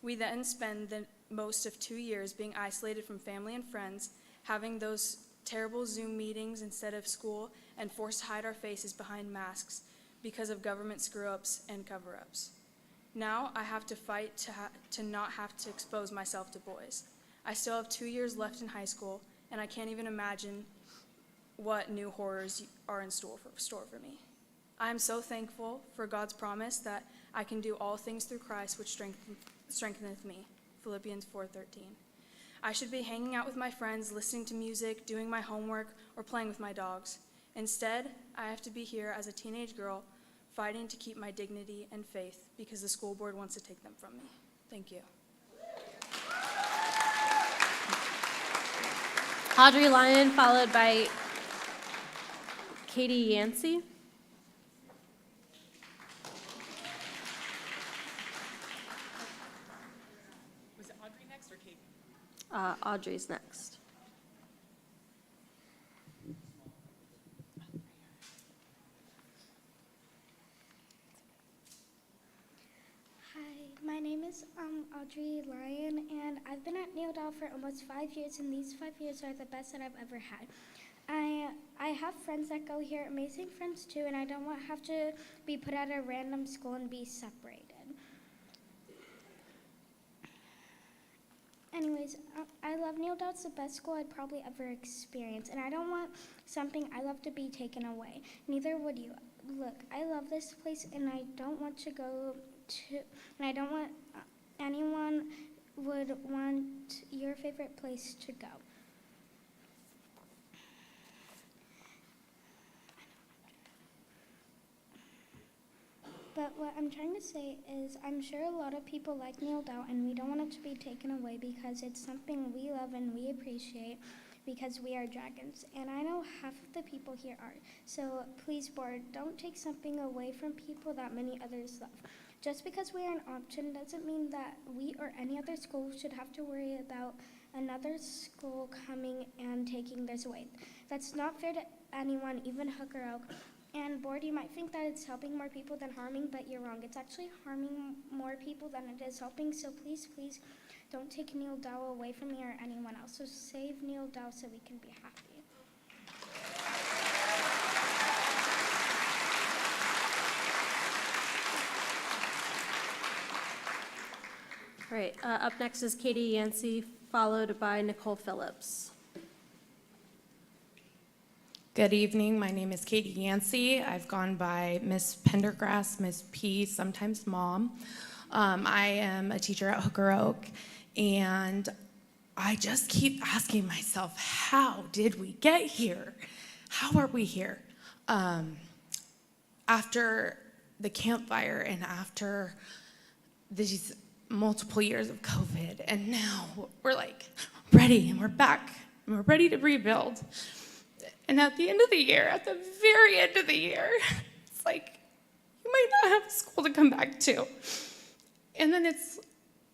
Speaker 18: We then spend the most of 2 years being isolated from family and friends, having those terrible Zoom meetings instead of school, and forced to hide our faces behind masks because of government screw-ups and cover-ups. Now I have to fight to not have to expose myself to boys. I still have 2 years left in high school, and I can't even imagine what new horrors are in store for me. I am so thankful for God's promise that I can do all things through Christ, which strengtheneth me, Philippians 4:13. I should be hanging out with my friends, listening to music, doing my homework, or playing with my dogs. Instead, I have to be here as a teenage girl, fighting to keep my dignity and faith because the school board wants to take them from me. Thank you.
Speaker 11: Audrey Lyon, followed by Katie Yancey.
Speaker 4: Was it Audrey next or Katie?
Speaker 11: Audrey's next.
Speaker 19: Hi, my name is Audrey Lyon, and I've been at Neil Dow for almost 5 years, and these 5 years are the best that I've ever had. I have friends that go here, amazing friends too, and I don't want to have to be put at a random school and be separated. Anyways, I love Neil Dow. It's the best school I'd probably ever experience, and I don't want something I love to be taken away. Neither would you. Look, I love this place, and I don't want to go to, and I don't want anyone would want your favorite place to go? But what I'm trying to say is I'm sure a lot of people like Neil Dow, and we don't want it to be taken away because it's something we love and we appreciate because we are dragons. And I know half of the people here are. So please, board, don't take something away from people that many others love. Just because we are an option doesn't mean that we or any other school should have to worry about another school coming and taking this away. That's not fair to anyone, even Hooker Oak. And board, you might think that it's helping more people than harming, but you're wrong. It's actually harming more people than it is helping. So please, please don't take Neil Dow away from me or anyone else. So save Neil Dow so we can be happy.
Speaker 11: All right, up next is Katie Yancey, followed by Nicole Phillips.
Speaker 20: Good evening. My name is Katie Yancey. I've gone by Miss Pendergrass, Miss P, sometimes Mom. I am a teacher at Hooker Oak, and I just keep asking myself, how did we get here? How are we here? After the campfire and after these multiple years of COVID, and now we're like ready, and we're back, and we're ready to rebuild. And at the end of the year, at the very end of the year, it's like, you might not have a school to come back to. And then it's,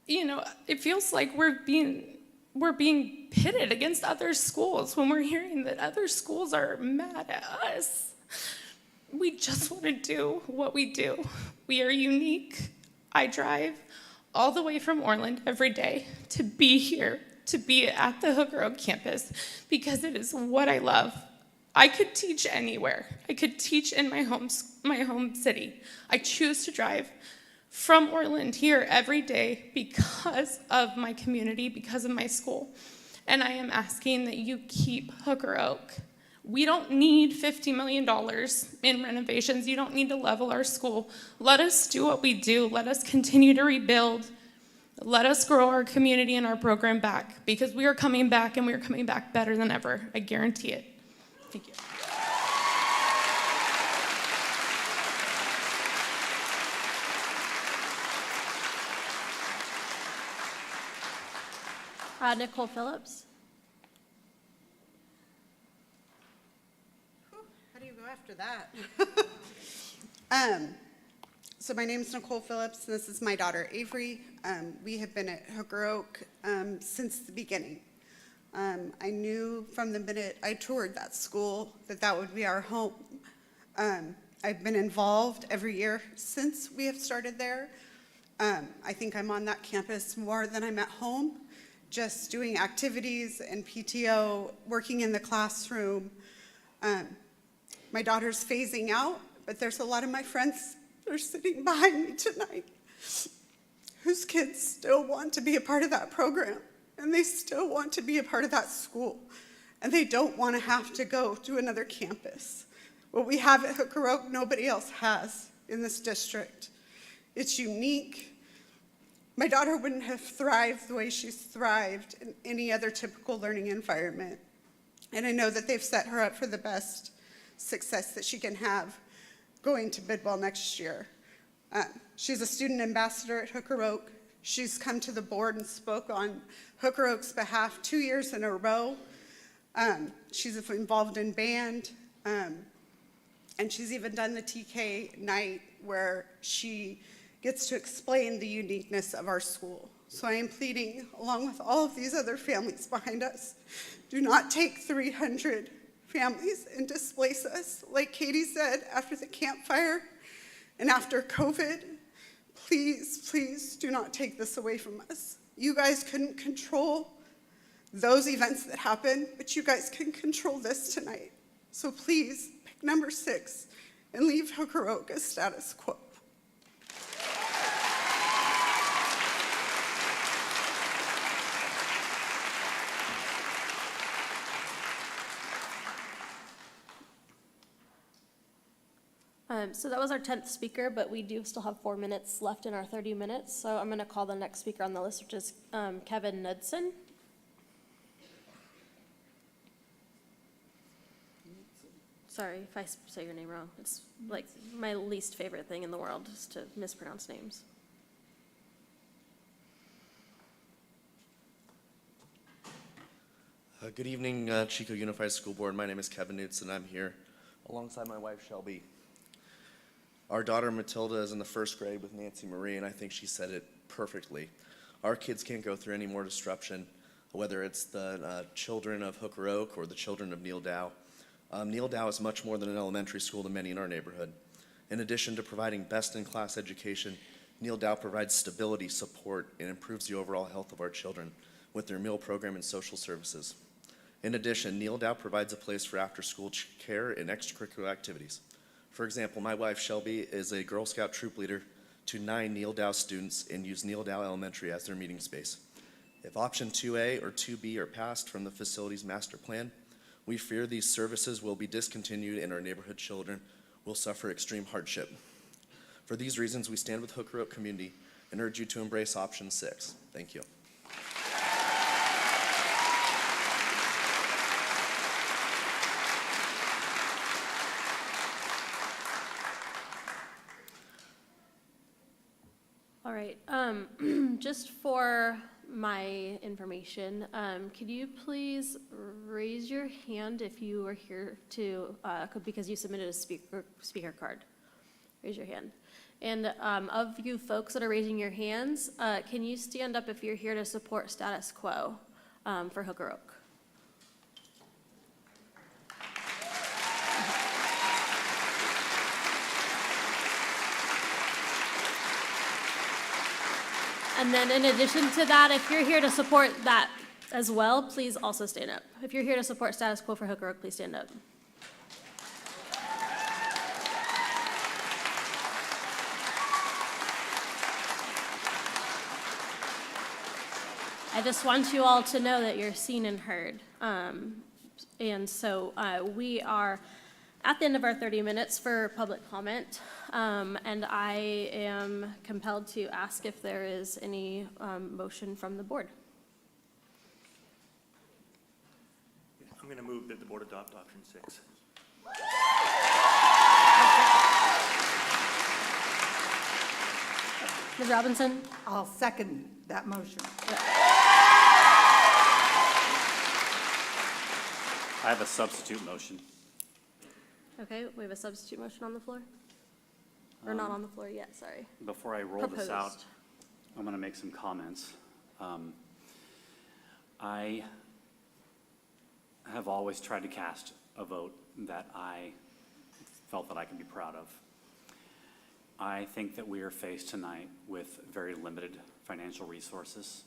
Speaker 20: it feels like we're being pitted against other schools when we're hearing that other schools are mad at us. We just want to do what we do. We are unique. I drive all the way from Orland every day to be here, to be at the Hooker Oak campus, because it is what I love. I could teach anywhere. I could teach in my home city. I choose to drive from Orland here every day because of my community, because of my school. And I am asking that you keep Hooker Oak. We don't need $50 million in renovations. You don't need to level our school. Let us do what we do. Let us continue to rebuild. Let us grow our community and our program back, because we are coming back, and we are coming back better than ever. I guarantee it. Thank you.
Speaker 11: Nicole Phillips.
Speaker 21: How do you go after that? So my name is Nicole Phillips, and this is my daughter, Avery. We have been at Hooker Oak since the beginning. I knew from the minute I toured that school that that would be our home. I've been involved every year since we have started there. I think I'm on that campus more than I'm at home, just doing activities and PTO, working in the classroom. My daughter's phasing out, but there's a lot of my friends that are sitting behind me tonight whose kids still want to be a part of that program, and they still want to be a part of that school, and they don't want to have to go to another campus. What we have at Hooker Oak, nobody else has in this district. It's unique. My daughter wouldn't have thrived the way she's thrived in any other typical learning environment. And I know that they've set her up for the best success that she can have going to Bidwell next year. She's a student ambassador at Hooker Oak. She's come to the board and spoke on Hooker Oak's behalf 2 years in a row. She's involved in band, and she's even done the TK night where she gets to explain the uniqueness of our school. So I am pleading, along with all of these other families behind us, do not take 300 families and displace us. Like Katie said, after the campfire and after COVID, please, please do not take this away from us. You guys couldn't control those events that happened, but you guys can control this tonight. So please, pick number 6 and leave Hooker Oak as status quo.
Speaker 11: So that was our 10th speaker, but we do still have 4 minutes left in our 30 minutes. So I'm going to call the next speaker on the list, which is Kevin Knudsen. Sorry if I say your name wrong. It's like my least favorite thing in the world is to mispronounce names.
Speaker 1: Good evening, Chico Unified School Board. My name is Kevin Newts, and I'm here alongside my wife, Shelby. Our daughter, Matilda, is in the 1st grade with Nancy Marie, and I think she said it perfectly. Our kids can't go through any more disruption, whether it's the children of Hooker Oak or the children of Neal Dow. Neal Dow is much more than an elementary school to many in our neighborhood. In addition to providing best-in-class education, Neal Dow provides stability, support, and improves the overall health of our children with their meal program and social services. In addition, Neal Dow provides a place for after-school care and extracurricular activities. For example, my wife, Shelby, is a Girl Scout troop leader to 9 Neal Dow students and use Neal Dow Elementary as their meeting space. If option 2A or 2B are passed from the facility's master plan, we fear these services will be discontinued and our neighborhood children will suffer extreme hardship. For these reasons, we stand with Hooker Oak community and urge you to embrace option 6. Thank you.
Speaker 11: All right, just for my information, could you please raise your hand if you are here to, because you submitted a speaker card? Raise your hand. And of you folks that are raising your hands, can you stand up if you're here to support status quo for Hooker Oak? And then in addition to that, if you're here to support that as well, please also stand up. If you're here to support status quo for Hooker Oak, please stand up. I just want you all to know that you're seen and heard. And so we are at the end of our 30 minutes for public comment. And I am compelled to ask if there is any motion from the board.
Speaker 3: I'm going to move that the board adopt option 6.
Speaker 11: Ms. Robinson?
Speaker 2: I'll second that motion.
Speaker 5: I have a substitute motion.
Speaker 11: Okay, we have a substitute motion on the floor? Or not on the floor yet, sorry.
Speaker 5: Before I roll this out,
Speaker 11: Proposed.
Speaker 5: I'm going to make some comments. I have always tried to cast a vote that I felt that I could be proud of. I think that we are faced tonight with very limited financial resources.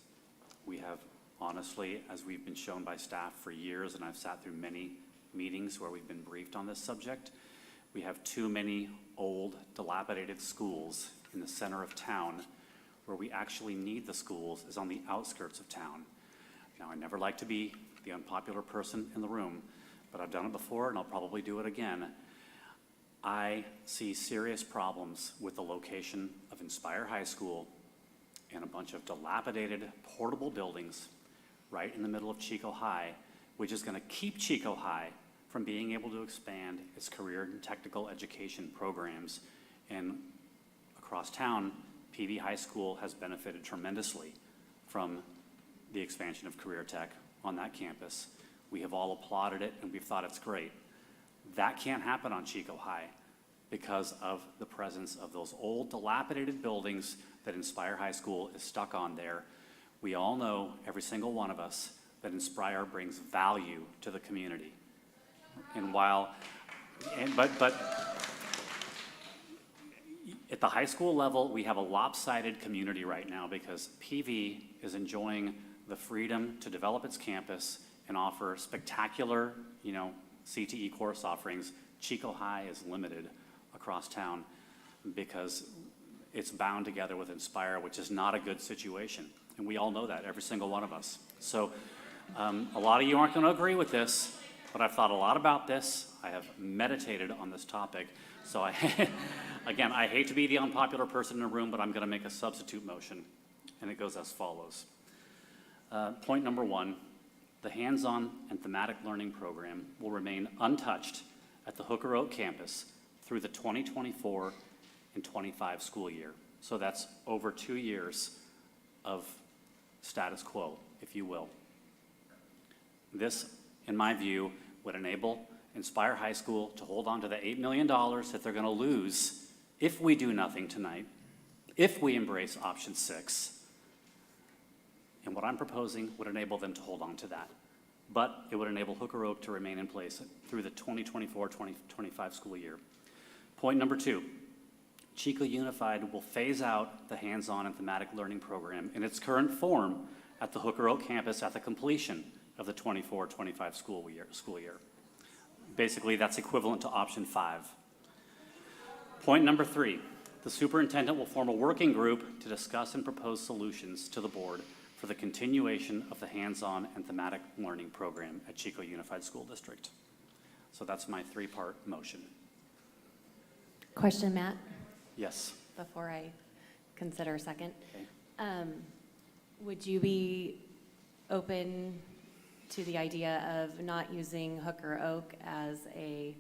Speaker 5: We have, honestly, as we've been shown by staff for years, and I've sat through many meetings where we've been briefed on this subject, we have too many old, dilapidated schools in the center of town where we actually need the schools is on the outskirts of town. Now, I never like to be the unpopular person in the room, but I've done it before and I'll probably do it again. I see serious problems with the location of Inspire High School and a bunch of dilapidated portable buildings right in the middle of Chico High, which is going to keep Chico High from being able to expand its career and technical education programs. And across town, PV High School has benefited tremendously from the expansion of career tech on that campus. We have all applauded it and we've thought it's great. That can't happen on Chico High because of the presence of those old dilapidated buildings that Inspire High School is stuck on there. We all know, every single one of us, that Inspire brings value to the community. And but at the high school level, we have a lopsided community right now because PV is enjoying the freedom to develop its campus and offer spectacular, CTE course offerings. Chico High is limited across town because it's bound together with Inspire, which is not a good situation. And we all know that, every single one of us. So a lot of you aren't going to agree with this, but I've thought a lot about this. I have meditated on this topic. So again, I hate to be the unpopular person in the room, but I'm going to make a substitute motion, and it goes as follows. Point number 1, the hands-on and thematic learning program will remain untouched at the Hooker Oak campus through the 2024 and 25 school year. So that's over 2 years of status quo, if you will. This, in my view, would enable Inspire High School to hold on to the $8 million that they're going to lose if we do nothing tonight, if we embrace option 6. And what I'm proposing would enable them to hold on to that. But it would enable Hooker Oak to remain in place through the 2024-2025 school year. Point number 2, Chico Unified will phase out the hands-on and thematic learning program in its current form at the Hooker Oak campus at the completion of the 24-25 school year. Basically, that's equivalent to option 5. Point number 3, the superintendent will form a working group to discuss and propose solutions to the board for the continuation of the hands-on and thematic learning program at Chico Unified School District. So that's my 3-part motion.
Speaker 10: Question, Matt,
Speaker 5: Yes.
Speaker 10: before I consider a second.
Speaker 5: Okay.
Speaker 10: Would you be open to the idea of not using Hooker Oak as a,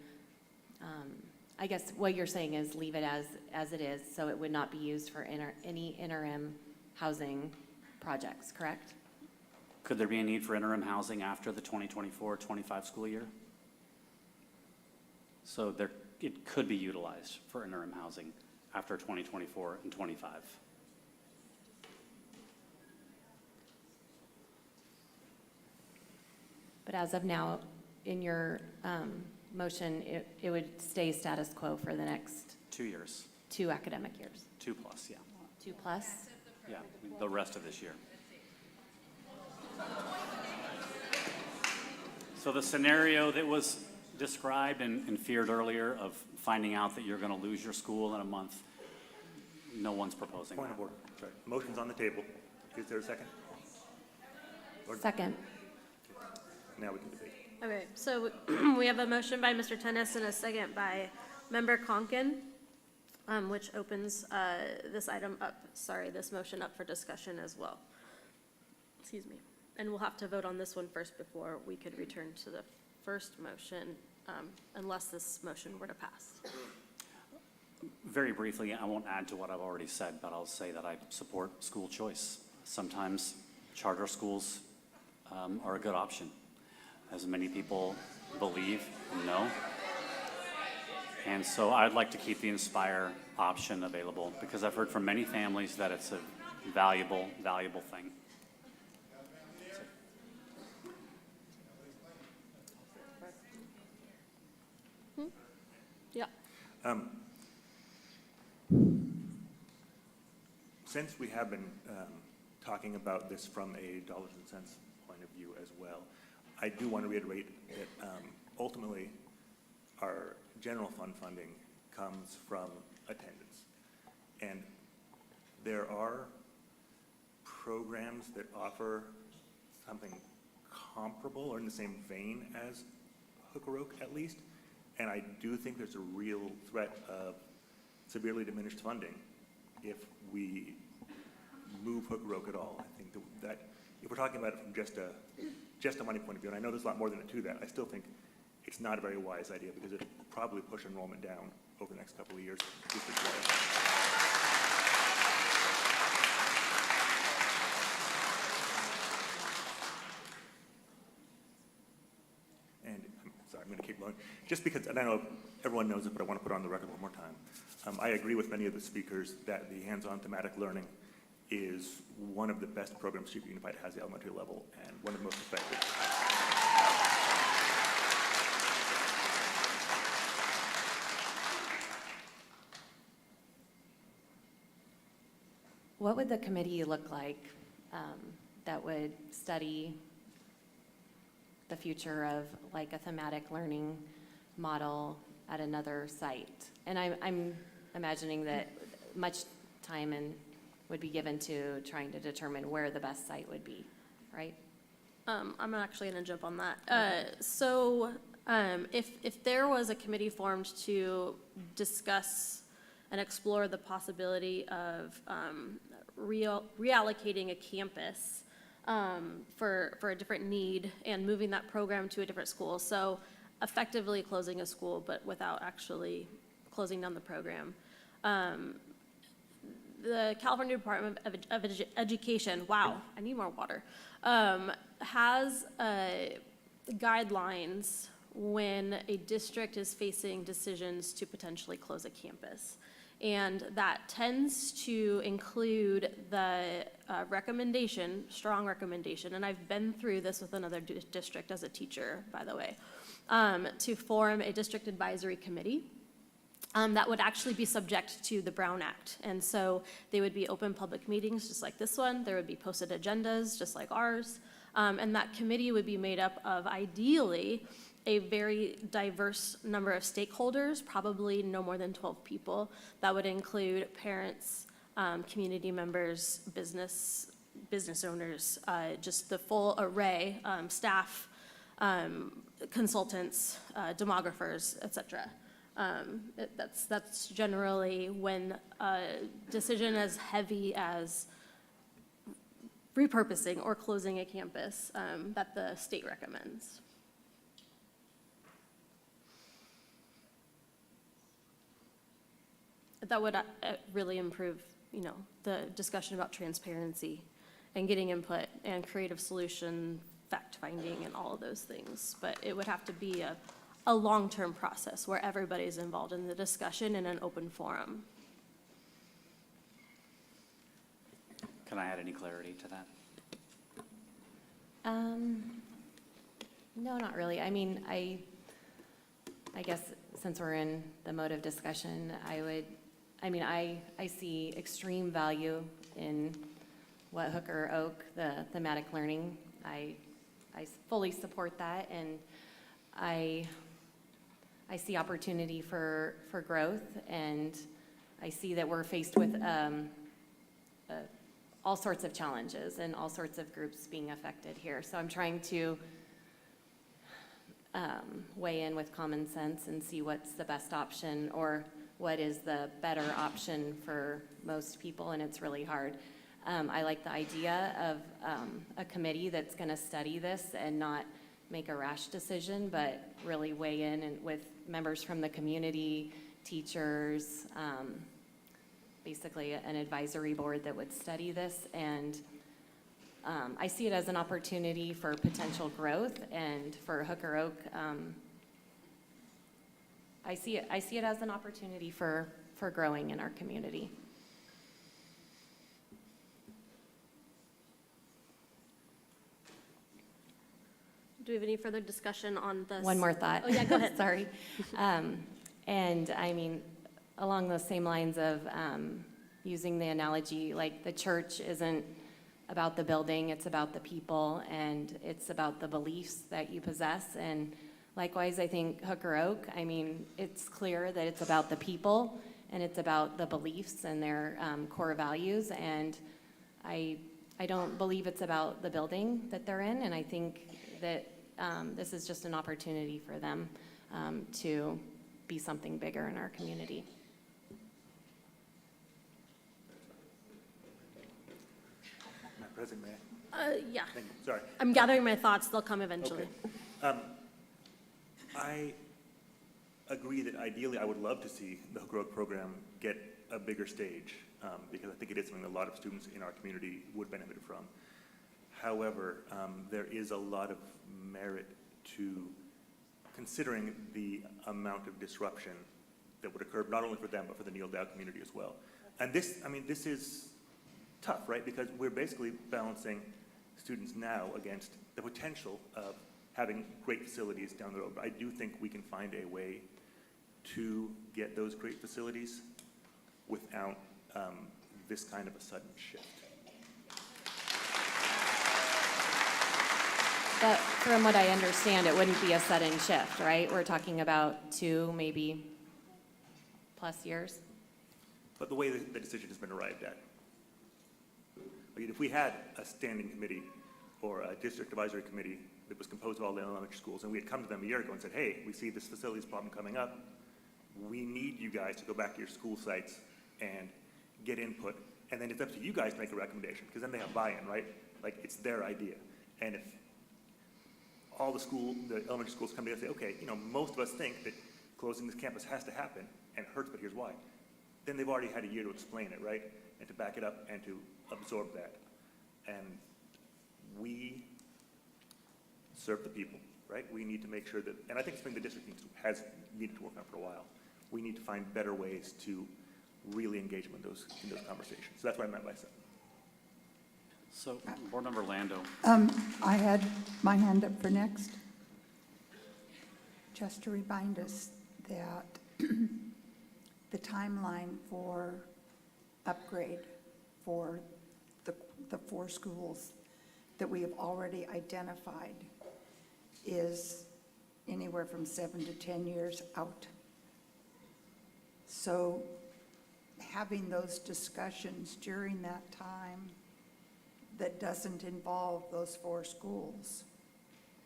Speaker 10: I guess what you're saying is leave it as it is, so it would not be used for any interim housing projects, correct?
Speaker 5: Could there be a need for interim housing after the 2024-25 school year? So it could be utilized for interim housing after 2024 and 25.
Speaker 10: But as of now, in your motion, it would stay status quo for the next
Speaker 5: 2 years,
Speaker 10: 2 academic years.
Speaker 5: 2 plus, yeah.
Speaker 10: 2 plus?
Speaker 5: Yeah, the rest of this year. So the scenario that was described and feared earlier of finding out that you're going to lose your school in a month, no one's proposing
Speaker 3: Point
Speaker 5: that.
Speaker 3: of order. Sorry. Motion's on the table. Is there a second?
Speaker 10: Second.
Speaker 3: Now we can debate.
Speaker 11: Okay, so we have a motion by Mr. Tennis and a second by Member Conkin, which opens this motion up for discussion as well. Excuse me. And we'll have to vote on this one first before we could return to the first motion, unless this motion were to pass.
Speaker 5: Very briefly, I won't add to what I've already said, but I'll say that I support school choice. Sometimes charter schools are a good option, as many people believe and know. And so I'd like to keep the Inspire option available because I've heard from many families that it's a valuable thing.
Speaker 11: Yeah.
Speaker 3: Since we have been talking about this from a dollars and cents point of view as well, I do want to reiterate that ultimately our general fund funding comes from attendance. And there are programs that offer something comparable or in the same vein as Hooker Oak at least. And I do think there's a real threat of severely diminished funding if we move Hooker Oak at all. I think that if we're talking about it from just a money point of view, and I know there's a lot more than it to that, I still think it's not a very wise idea because it'll probably push enrollment down over the next couple of years. And I'm sorry, I'm going to keep going. Just because, and I know everyone knows it, but I want to put it on the record one more time. I agree with many of the speakers that the hands-on thematic learning is one of the best programs Chico Unified has at the elementary level and one of the most effective.
Speaker 10: What would the committee look like that would study the future of like a thematic learning model at another site? And I'm imagining that much time would be given to trying to determine where the best site would be, right?
Speaker 11: I'm actually gonna jump on that. If there was a committee formed to discuss and explore the possibility of reallocating a campus for a different need and moving that program to a different school, so effectively closing a school, but without actually closing down the program. The California Department of Education, wow, I need more water, has guidelines when a district is facing decisions to potentially close a campus. And that tends to include the recommendation, strong recommendation, and I've been through this with another district as a teacher, by the way, to form a district advisory committee that would actually be subject to the Brown Act. And so they would be open public meetings just like this one. There would be posted agendas just like ours. And that committee would be made up of ideally a very diverse number of stakeholders, probably no more than 12 people. That would include parents, community members, business owners, just the full array, staff, consultants, demographers, et cetera. That's generally when a decision as heavy as repurposing or closing a campus that the state recommends. That would really improve, the discussion about transparency and getting input and creative solution, fact-finding, and all of those things. But it would have to be a long-term process where everybody's involved in the discussion in an open forum.
Speaker 5: Can I add any clarity to that?
Speaker 6: No, not really. I mean, I guess since we're in the mode of discussion, I see extreme value in what Hooker Oak, the thematic learning. I fully support that, and I see opportunity for growth, and I see that we're faced with all sorts of challenges and all sorts of groups being affected here. So I'm trying to weigh in with common sense and see what's the best option or what is the better option for most people, and it's really hard. I like the idea of a committee that's going to study this and not make a rash decision, but really weigh in and with members from the community, teachers, basically an advisory board that would study this. And I see it as an opportunity for potential growth, and for Hooker Oak, I see it as an opportunity for growing in our community.
Speaker 11: Do we have any further discussion on this?
Speaker 6: One more thought.
Speaker 11: Oh, yeah, go ahead.
Speaker 6: Sorry. And I mean, along those same lines of using the analogy, like the church isn't about the building, it's about the people, and it's about the beliefs that you possess. And likewise, I think Hooker Oak, I mean, it's clear that it's about the people, and it's about the beliefs and their core values. And I don't believe it's about the building that they're in, and I think that this is just an opportunity for them to be something bigger in our community.
Speaker 3: Madam President, may I?
Speaker 11: Yeah.
Speaker 3: Thank you. Sorry.
Speaker 11: I'm gathering my thoughts. They'll come eventually.
Speaker 3: Okay. I agree that ideally I would love to see the Hooker Oak program get a bigger stage because I think it is something a lot of students in our community would benefit from. However, there is a lot of merit to considering the amount of disruption that would occur, not only for them, but for the Neil Dow community as well. And this is tough, right? Because we're basically balancing students now against the potential of having great facilities down the road. But I do think we can find a way to get those great facilities without this kind of a sudden shift.
Speaker 6: But from what I understand, it wouldn't be a sudden shift, right? We're talking about 2, maybe plus years.
Speaker 3: But the way the decision has been arrived at. I mean, if we had a standing committee or a district advisory committee that was composed of all the elementary schools, and we had come to them a year ago and said, hey, we see this facilities problem coming up. We need you guys to go back to your school sites and get input. And then it's up to you guys to make a recommendation, because then they have buy-in, right? Like, it's their idea. And if all the elementary schools come together and say, okay, most of us think that closing this campus has to happen and it hurts, but here's why. Then they've already had a year to explain it, right? And to back it up and to absorb that. And we serve the people, right? We need to make sure that, and I think it's something the district has needed to work on for a while. We need to find better ways to really engage them in those conversations. So that's what I meant by that.
Speaker 5: So, Board Member Lando.
Speaker 2: I had my hand up for next. Just to remind us that the timeline for upgrade for the 4 schools that we have already identified is anywhere from 7 to 10 years out. So having those discussions during that time that doesn't involve those 4 schools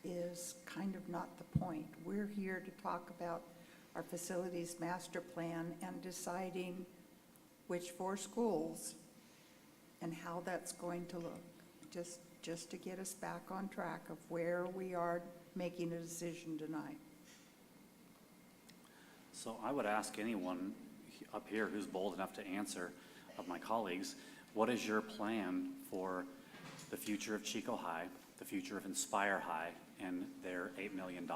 Speaker 2: is kind of not the point. We're here to talk about our facilities master plan and deciding which 4 schools and how that's going to look, just to get us back on track of where we are making a decision tonight.
Speaker 5: So I would ask anyone up here who's bold enough to answer, of my colleagues, what is your plan for the future of Chico High, the future of Inspire High, and their $8 million?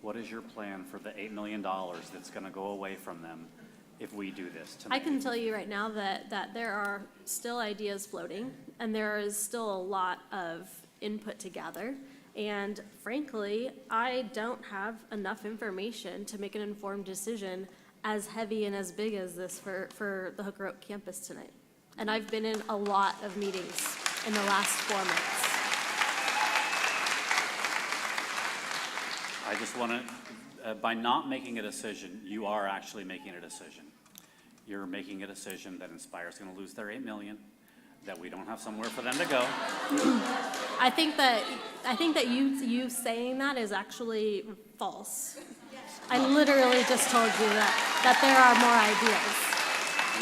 Speaker 5: What is your plan for the $8 million that's going to go away from them if we do this tonight?
Speaker 11: I can tell you right now that there are still ideas floating, and there is still a lot of input to gather. And frankly, I don't have enough information to make an informed decision as heavy and as big as this for the Hooker Oak campus tonight. And I've been in a lot of meetings in the last 4 months.
Speaker 5: I just want to, by not making a decision, you are actually making a decision. You're making a decision that Inspire's going to lose their $8 million, that we don't have somewhere for them to go.
Speaker 11: I think that you saying that is actually false. I literally just told you that there are more ideas.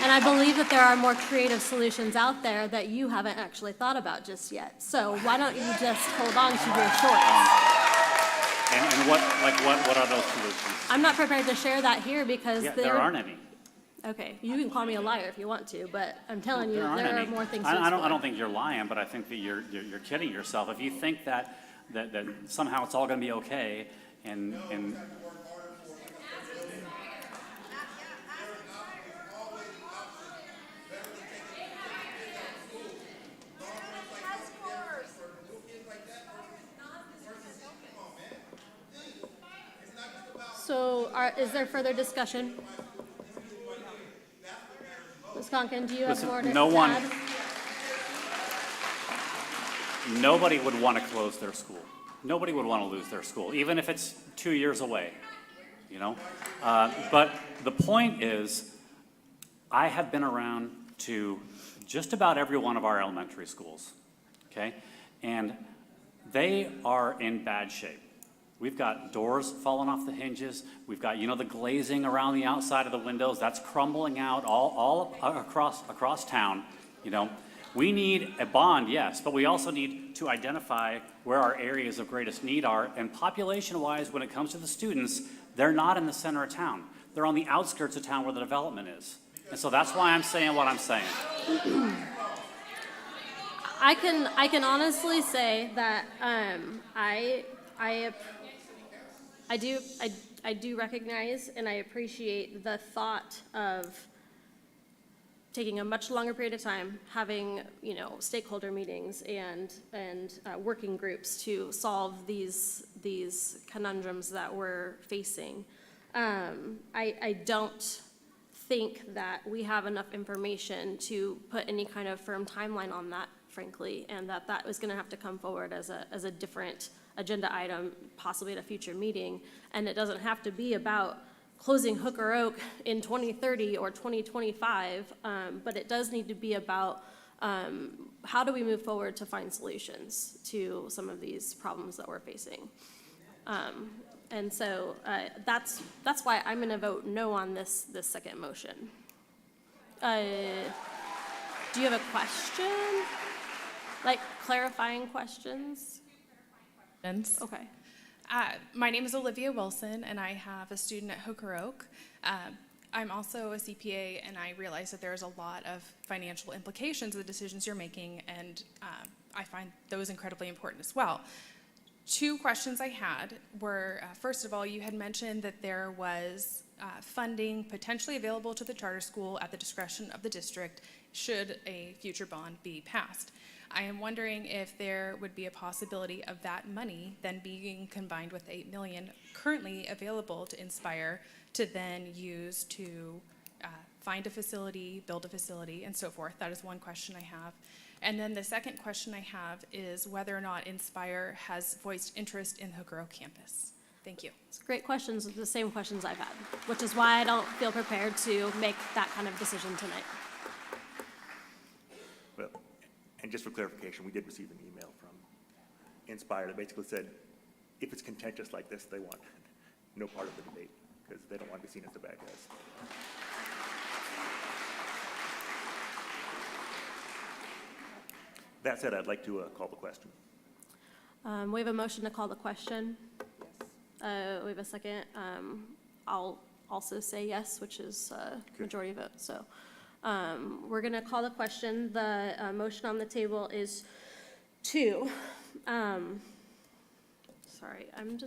Speaker 11: And I believe that there are more creative solutions out there that you haven't actually thought about just yet. So why don't you just hold on to your shorts?
Speaker 5: And what are those solutions?
Speaker 11: I'm not prepared to share that here because
Speaker 5: there aren't any.
Speaker 11: Okay, you can call me a liar if you want to, but I'm telling you,
Speaker 5: There
Speaker 11: there
Speaker 5: aren't
Speaker 11: are
Speaker 5: any.
Speaker 11: more things to
Speaker 5: I
Speaker 11: explore.
Speaker 5: don't think you're lying, but I think that you're kidding yourself. If you think that somehow it's all going to be okay, and
Speaker 11: So is there further discussion? Ms. Conkin, do you have
Speaker 5: Listen,
Speaker 11: more to
Speaker 5: no one-
Speaker 11: add?
Speaker 5: nobody would want to close their school. Nobody would want to lose their school, even if it's 2 years away, But the point is, I have been around to just about every one of our elementary schools, okay? And they are in bad shape. We've got doors falling off the hinges. We've got, the glazing around the outside of the windows. That's crumbling out all across town, We need a bond, yes, but we also need to identify where our areas of greatest need are. And population-wise, when it comes to the students, they're not in the center of town. They're on the outskirts of town where the development is. And so that's why I'm saying what I'm saying.
Speaker 11: I can honestly say that I do recognize and I appreciate the thought of taking a much longer period of time, having stakeholder meetings and working groups to solve these conundrums that we're facing. I don't think that we have enough information to put any kind of firm timeline on that, frankly, and that was going to have to come forward as a different agenda item, possibly at a future meeting. And it doesn't have to be about closing Hooker Oak in 2030 or 2025, but it does need to be about how do we move forward to find solutions to some of these problems that we're facing? And so that's why I'm going to vote no on this second motion. Do you have a question? Like clarifying questions? Okay.
Speaker 20: My name is Olivia Wilson, and I have a student at Hooker Oak. I'm also a CPA, and I realize that there's a lot of financial implications of the decisions you're making, and I find those incredibly important as well. Two questions I had were, first of all, you had mentioned that there was funding potentially available to the charter school at the discretion of the district should a future bond be passed. I am wondering if there would be a possibility of that money then being combined with $8 million currently available to Inspire to then use to find a facility, build a facility, and so forth. That is one question I have. And then the second question I have is whether or not Inspire has voiced interest in the Hooker Oak campus. Thank you.
Speaker 11: It's great questions, the same questions I've had, which is why I don't feel prepared to make that kind of decision tonight.
Speaker 3: Well, and just for clarification, we did receive an email from Inspire that basically said, if it's contentious like this, they want no part of the debate, because they don't want to be seen as the bad guys. That said, I'd like to call the question.
Speaker 11: We have a motion to call the question. We have a second. I'll also say yes, which is majority vote. So we're going to call the question. The motion on the table is to, sorry, I'm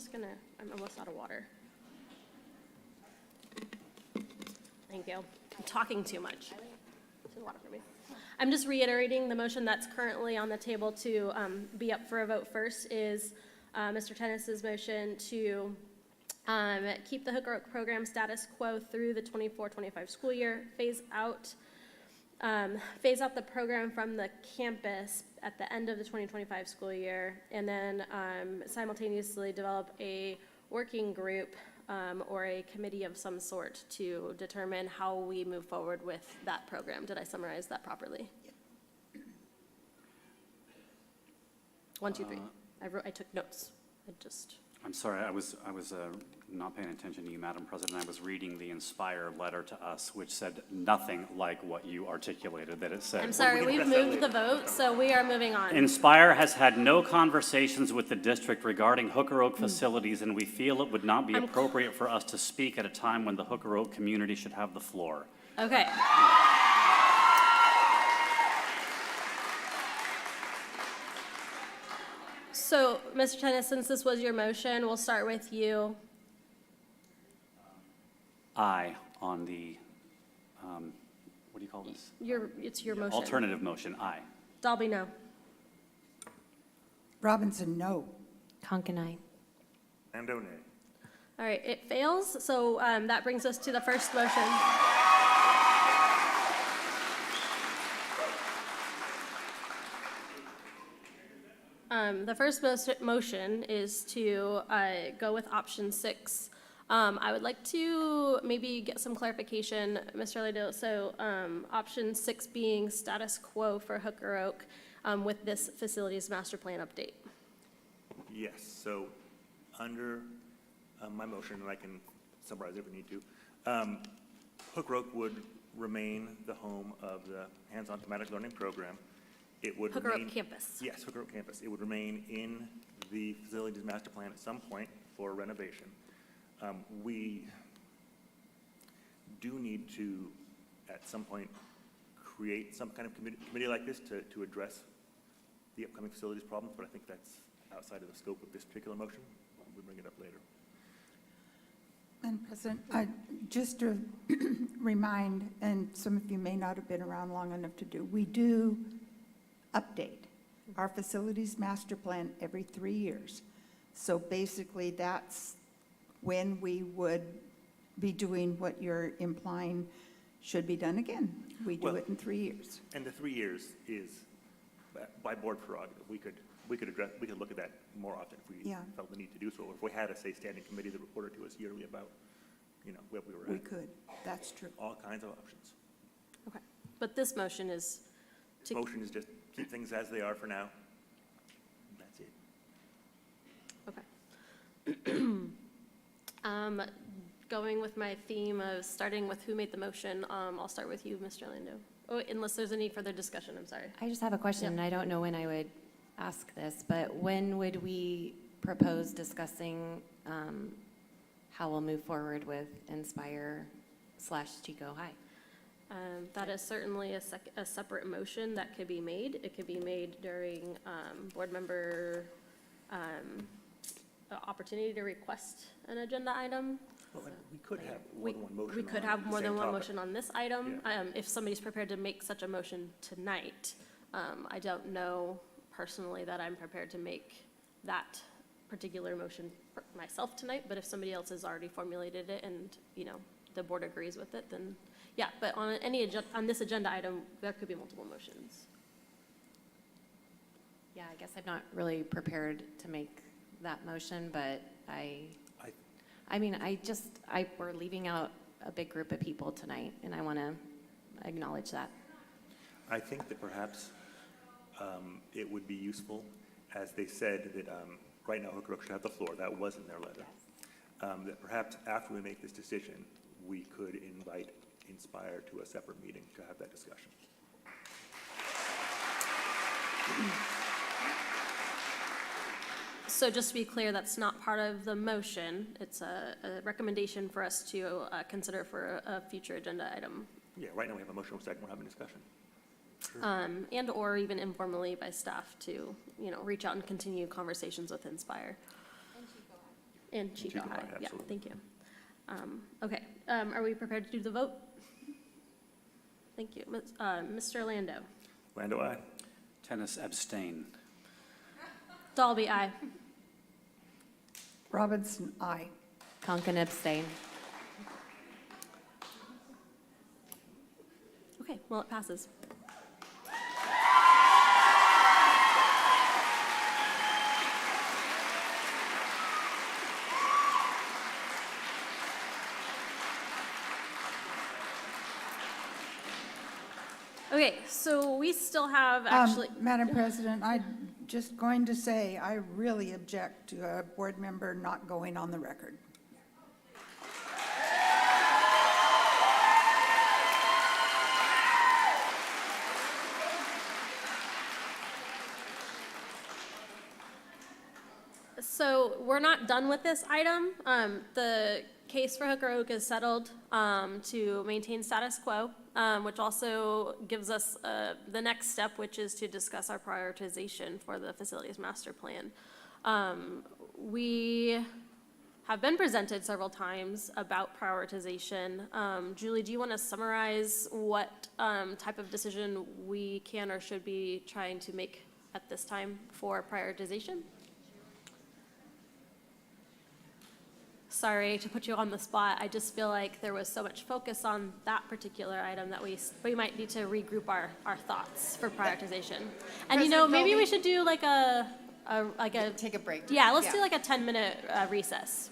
Speaker 11: almost out of water. Thank you. I'm talking too much. Too water for me. I'm just reiterating the motion that's currently on the table to be up for a vote first is Mr. Tennis's motion to keep the Hooker Oak program status quo through the 24-25 school year, phase out the program from the campus at the end of the 2025 school year, and then simultaneously develop a working group or a committee of some sort to determine how we move forward with that program. Did I summarize that properly? Yeah. 1, 2, 3. I took notes.
Speaker 5: I'm sorry, I was not paying attention to you, Madam President. I was reading the Inspire letter to us, which said nothing like what you articulated that it said.
Speaker 11: I'm sorry, we've moved the vote, so we are moving on.
Speaker 5: Inspire has had no conversations with the district regarding Hooker Oak facilities, and we feel it would not be appropriate for us to speak at a time when the Hooker Oak community should have the floor.
Speaker 11: Okay. So, Mr. Tennis, since this was your motion, we'll start with you.
Speaker 5: Aye on the, what do you call this?
Speaker 11: It's your motion.
Speaker 5: Alternative motion, aye.
Speaker 11: Dalby, no.
Speaker 2: Robinson, no.
Speaker 6: Conkin, aye.
Speaker 3: And O'Neill.
Speaker 11: All right, it fails, so that brings us to the first motion. The first motion is to go with option 6. I would like to maybe get some clarification, Mr. Lido. So option 6 being status quo for Hooker Oak with this facilities master plan update.
Speaker 3: Yes, so under my motion, and I can summarize if we need to, Hooker Oak would remain the home of the hands-on thematic learning program. It would
Speaker 11: Hooker
Speaker 3: remain,
Speaker 11: Oak campus.
Speaker 3: Yes, Hooker Oak campus. It would remain in the facilities master plan at some point for renovation. We do need to, at some point, create some kind of committee like this to address the upcoming facilities problems, but I think that's outside of the scope of this particular motion. We'll bring it up later.
Speaker 2: Madam President, just to remind, and some of you may not have been around long enough to do, we do update our facilities master plan every 3 years. So basically, that's when we would be doing what you're implying should be done again. We do it in 3 years.
Speaker 3: And the 3 years is by board prerogative. We could look at that more often if we felt the need to do so. Or if we had a, say, standing committee that reported to us yearly about, where we were at.
Speaker 2: We could, that's true.
Speaker 3: All kinds of options.
Speaker 11: Okay, but this motion is to.
Speaker 3: Motion is just keep things as they are for now. That's it.
Speaker 11: Okay. Going with my theme of starting with who made the motion, I'll start with you, Mr. Lando. Oh, unless there's any further discussion, I'm sorry.
Speaker 6: I just have a question, and I don't know when I would ask this, but when would we propose discussing how we'll move forward with Inspire/Chico High?
Speaker 11: That is certainly a separate motion that could be made. It could be made during board member opportunity to request an agenda item.
Speaker 3: Well, we could have more than one motion.
Speaker 11: We could
Speaker 3: on
Speaker 11: have
Speaker 3: the
Speaker 11: more
Speaker 3: same
Speaker 11: than one
Speaker 3: topic.
Speaker 11: motion on this item.
Speaker 3: Yeah.
Speaker 11: If somebody's prepared to make such a motion tonight, I don't know personally that I'm prepared to make that particular motion for myself tonight, but if somebody else has already formulated it and, the board agrees with it, then, yeah, but on on this agenda item, there could be multiple motions.
Speaker 6: Yeah, I guess I'm not really prepared to make that motion, but we're leaving out a big group of people tonight, and I want to acknowledge that.
Speaker 3: I think that perhaps it would be useful, as they said, that right now Hooker Oak should have the floor. That was in their letter. That perhaps after we make this decision, we could invite Inspire to a separate meeting to have that discussion.
Speaker 11: So just to be clear, that's not part of the motion. It's a recommendation for us to consider for a future agenda item.
Speaker 3: Yeah, right now we have a motion, second, we're having a discussion.
Speaker 11: And or even informally by staff to, reach out and continue conversations with Inspire. And Chico High. Yeah,
Speaker 3: absolutely.
Speaker 11: thank you. Okay, are we prepared to do the vote? Thank you. Mr. Lando?
Speaker 3: Lando, aye.
Speaker 5: Tennis abstain.
Speaker 11: Dalby, aye.
Speaker 2: Robinson, aye.
Speaker 6: Conkin abstain.
Speaker 11: Okay, well, it passes. Okay, so we still have actually.
Speaker 2: Madam President, I'm just going to say, I really object to a board member not going on the record.
Speaker 11: So we're not done with this item. The case for Hooker Oak is settled to maintain status quo, which also gives us the next step, which is to discuss our prioritization for the facilities master plan. We have been presented several times about prioritization. Julie, do you want to summarize what type of decision we can or should be trying to make at this time for prioritization? Sorry to put you on the spot. I just feel like there was so much focus on that particular item that we might need to regroup our thoughts for prioritization. And maybe we should do like a
Speaker 7: Take a break.
Speaker 11: yeah, let's do like a 10-minute recess.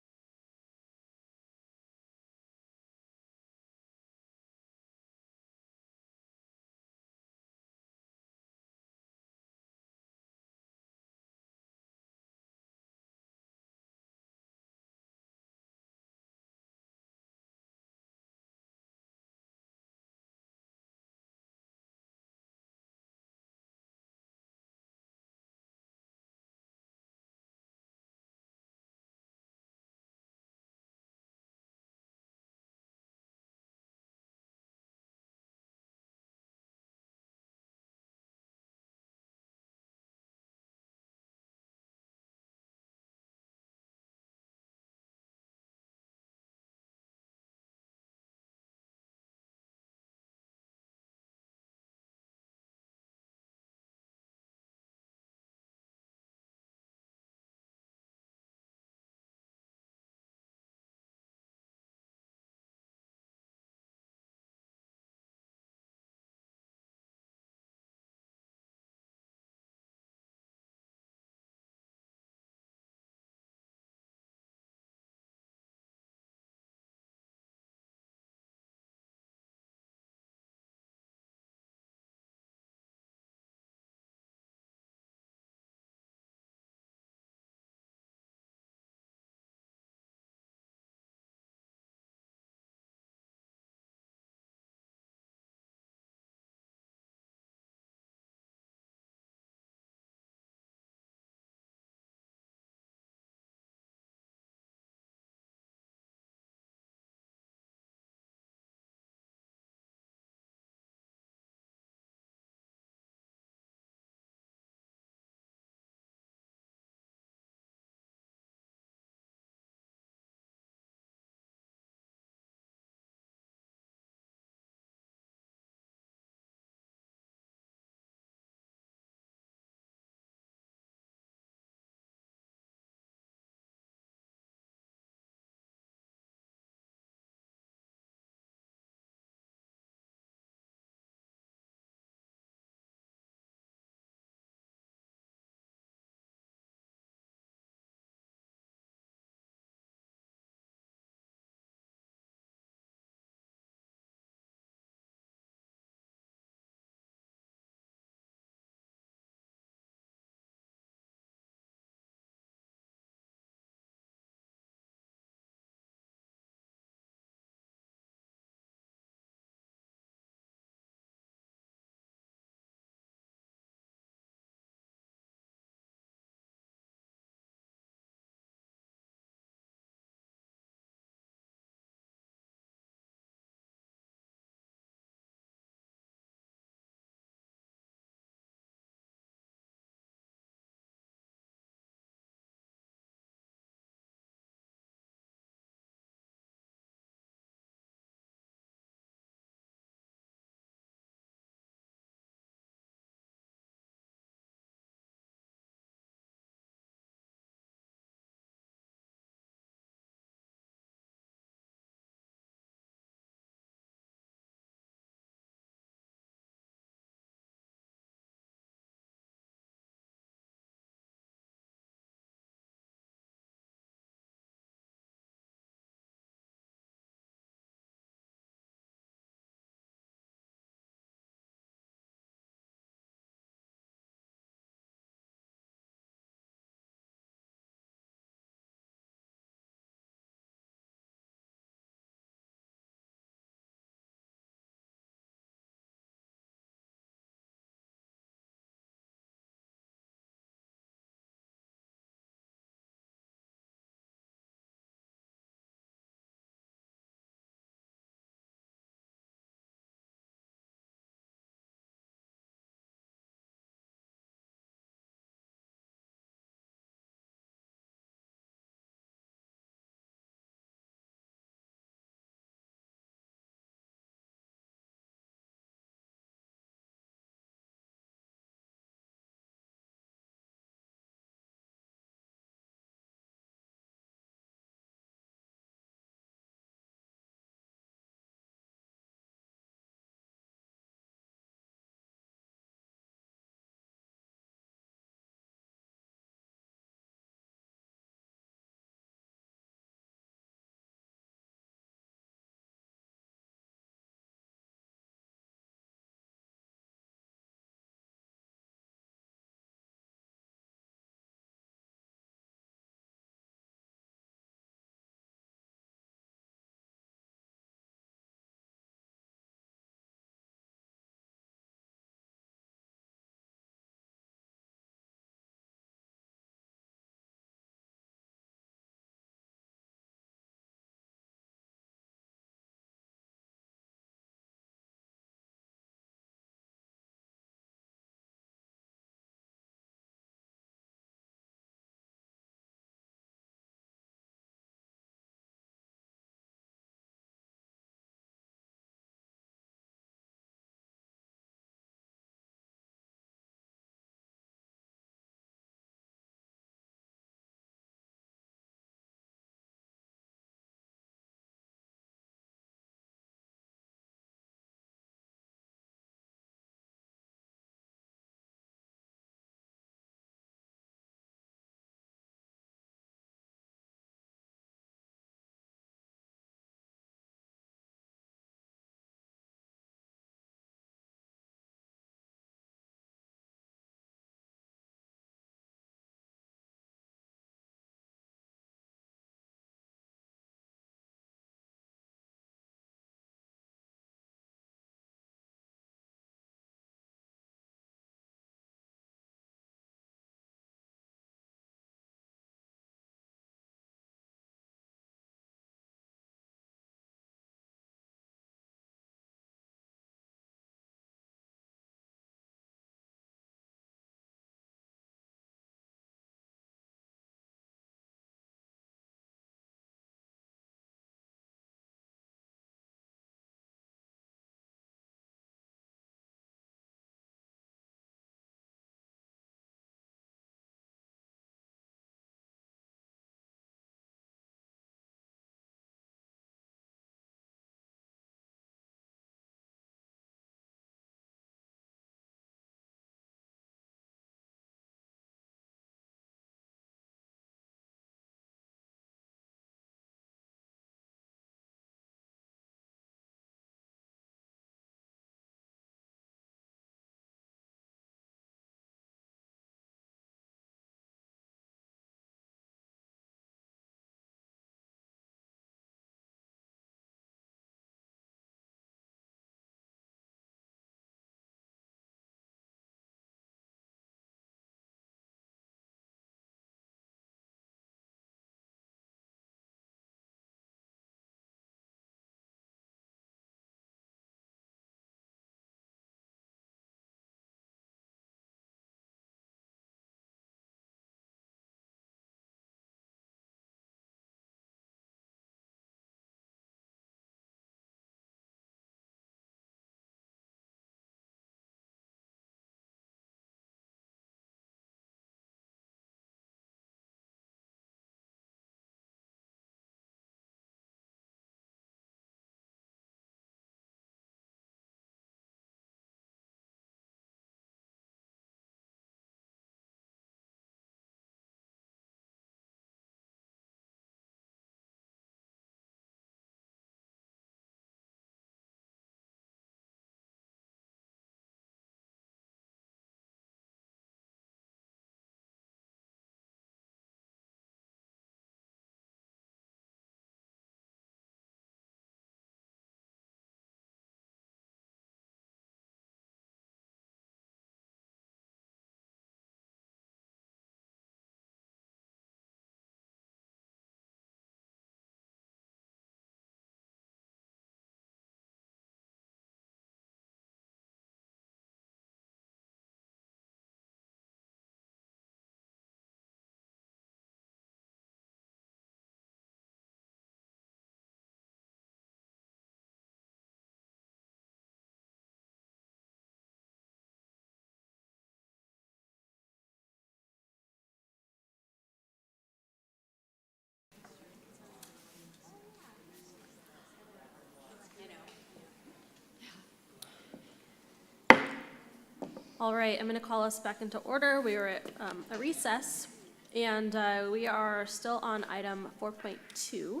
Speaker 11: All right, I'm going to call us back into order. We were at a recess, and we are still on item 4.2.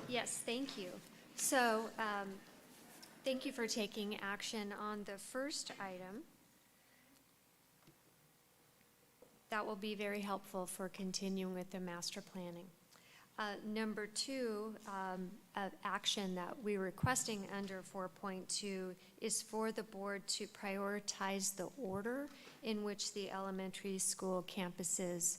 Speaker 8: Yes, thank you. So, thank you for taking action on the first item. That will be very helpful for continuing with the master planning. Number two, of action that we're requesting under 4.2 is for the board to prioritize the order in which the elementary school campuses,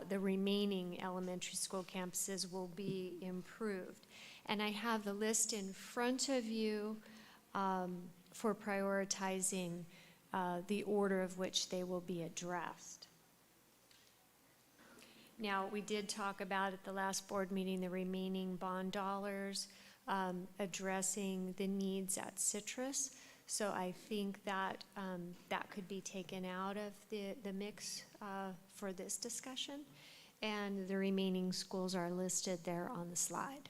Speaker 8: the remaining elementary school campuses will be improved. And I have the list in front of you for prioritizing the order of which they will be addressed. Now, we did talk about at the last board meeting the remaining bond dollars, addressing the needs at Citrus. So I think that that could be taken out of the mix for this discussion. And the remaining schools are listed there on the slide.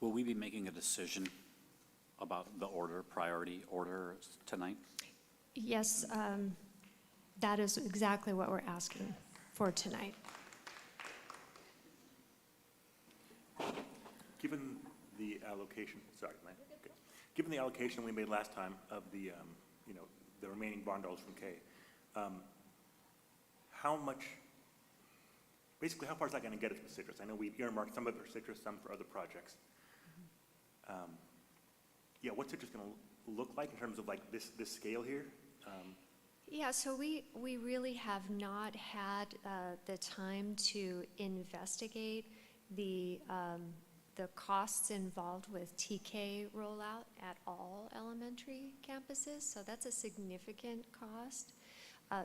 Speaker 5: Will we be making a decision about the order, priority order tonight?
Speaker 8: Yes, that is exactly what we're asking for tonight.
Speaker 3: Given the allocation, sorry, Mike. Okay. Given the allocation we made last time of the, the remaining bond dollars from K, how much, basically how far is that going to get us with Citrus? I know we've earmarked some of it for Citrus, some for other projects. Yeah, what's Citrus going to look like in terms of like this scale here?
Speaker 8: Yeah, so we really have not had the time to investigate the costs involved with TK rollout at all elementary campuses. So that's a significant cost.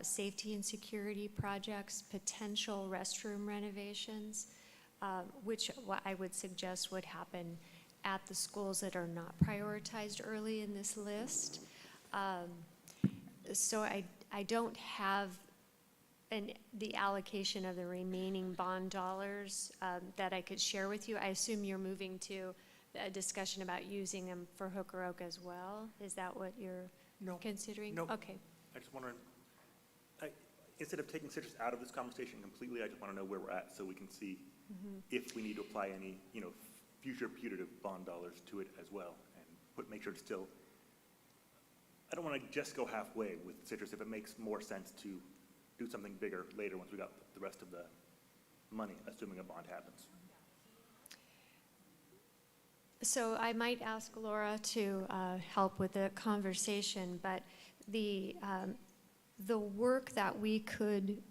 Speaker 8: Safety and security projects, potential restroom renovations, which I would suggest would happen at the schools that are not prioritized early in this list. So I don't have the allocation of the remaining bond dollars that I could share with you. I assume you're moving to a discussion about using them for Hooker Oak as well. Is that what you're considering?
Speaker 3: No.
Speaker 8: Okay.
Speaker 3: I just want to, instead of taking Citrus out of this conversation completely, I just want to know where we're at so we can see if we need to apply any, future putative bond dollars to it as well, and make sure it's still, I don't want to just go halfway with Citrus if it makes more sense to do something bigger later once we got the rest of the money, assuming a bond happens.
Speaker 8: So I might ask Laura to help with the conversation, but the work that we could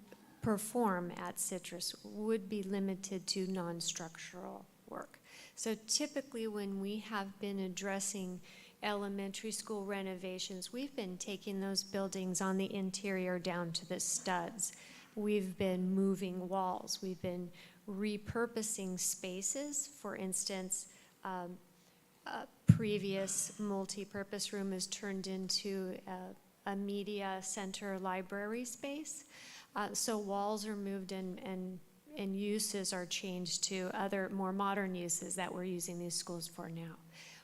Speaker 8: perform at Citrus would be limited to non-structural work. So typically when we have been addressing elementary school renovations, we've been taking those buildings on the interior down to the studs. We've been moving walls. We've been repurposing spaces. For instance, a previous multi-purpose room is turned into a media center library space. So walls are moved and uses are changed to other more modern uses that we're using these schools for now.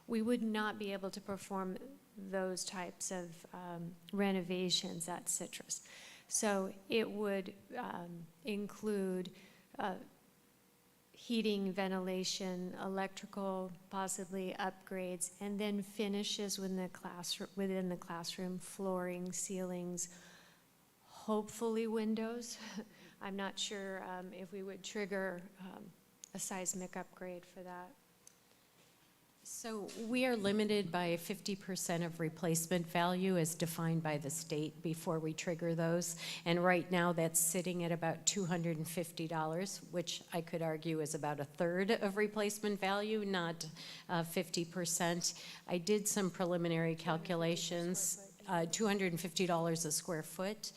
Speaker 8: We would not be able to perform those types of renovations at Citrus. So it would include heating, ventilation, electrical, possibly upgrades, and then finishes within the classroom, flooring, ceilings, hopefully windows. I'm not sure if we would trigger a seismic upgrade for that.
Speaker 10: So we are limited by 50% of replacement value as defined by the state before we trigger those. And right now that's sitting at about $250, which I could argue is about a third of replacement value, not 50%. I did some preliminary calculations. $250 a square foot.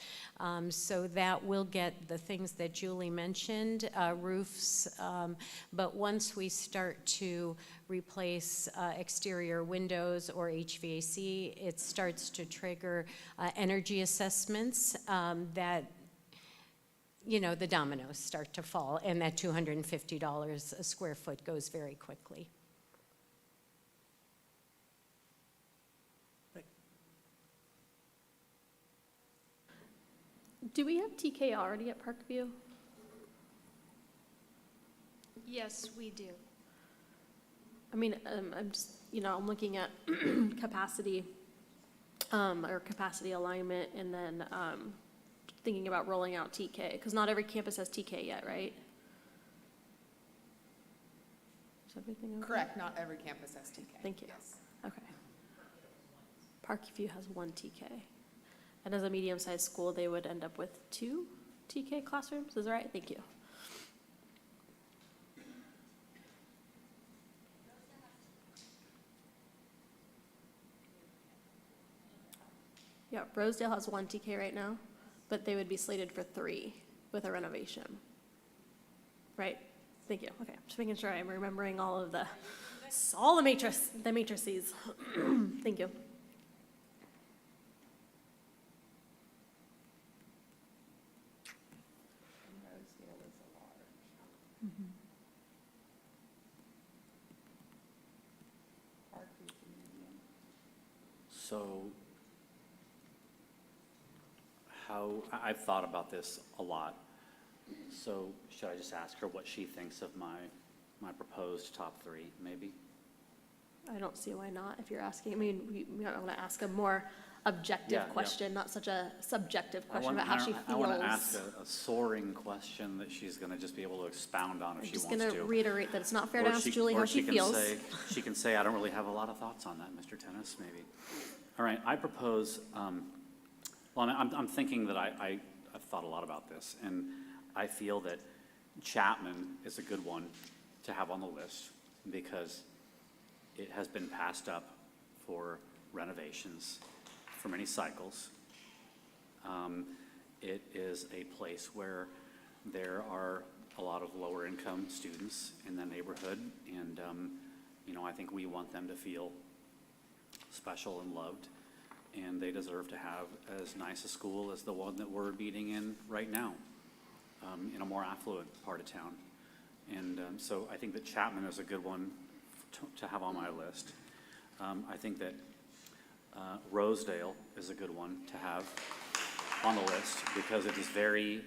Speaker 10: So that will get the things that Julie mentioned, roofs, but once we start to replace exterior windows or HVAC, it starts to trigger energy assessments that the dominoes start to fall, and that $250 a square foot goes very quickly.
Speaker 11: Do we have TK already at Parkview?
Speaker 8: Yes, we do.
Speaker 11: I mean, I'm just, I'm looking at capacity, or capacity alignment, and then, thinking about rolling out TK, because not every campus has TK yet, right? Is everything okay?
Speaker 7: Correct, not every campus has TK.
Speaker 11: Thank you.
Speaker 7: Yes.
Speaker 11: Okay. Parkview has 1 TK. And as a medium-sized school, they would end up with 2 TK classrooms, is that right? Thank you. Yeah, Rosedale has 1 TK right now, but they would be slated for 3 with a renovation. Right? Thank you. Okay, just making sure I'm remembering all the matrices. Thank you.
Speaker 5: So I've thought about this a lot. So should I just ask her what she thinks of my proposed top 3, maybe?
Speaker 11: I don't see why not, if you're asking. I mean, we want to ask a more objective question, not such a subjective question about how she feels.
Speaker 5: I want to ask a soaring question that she's going to just be able to expound on if she wants to.
Speaker 11: I'm just going to reiterate that it's not fair to ask Julie how she feels.
Speaker 5: She can say, I don't really have a lot of thoughts on that, Mr. Tennis, maybe. All right, I propose, well, I'm thinking that I've thought a lot about this, and I feel that Chapman is a good one to have on the list because it has been passed up for renovations for many cycles. It is a place where there are a lot of lower income students in the neighborhood, and I think we want them to feel special and loved, and they deserve to have as nice a school as the one that we're meeting in right now, in a more affluent part of town. And so I think that Chapman is a good one to have on my list. I think that Rosedale is a good one to have on the list because it is very,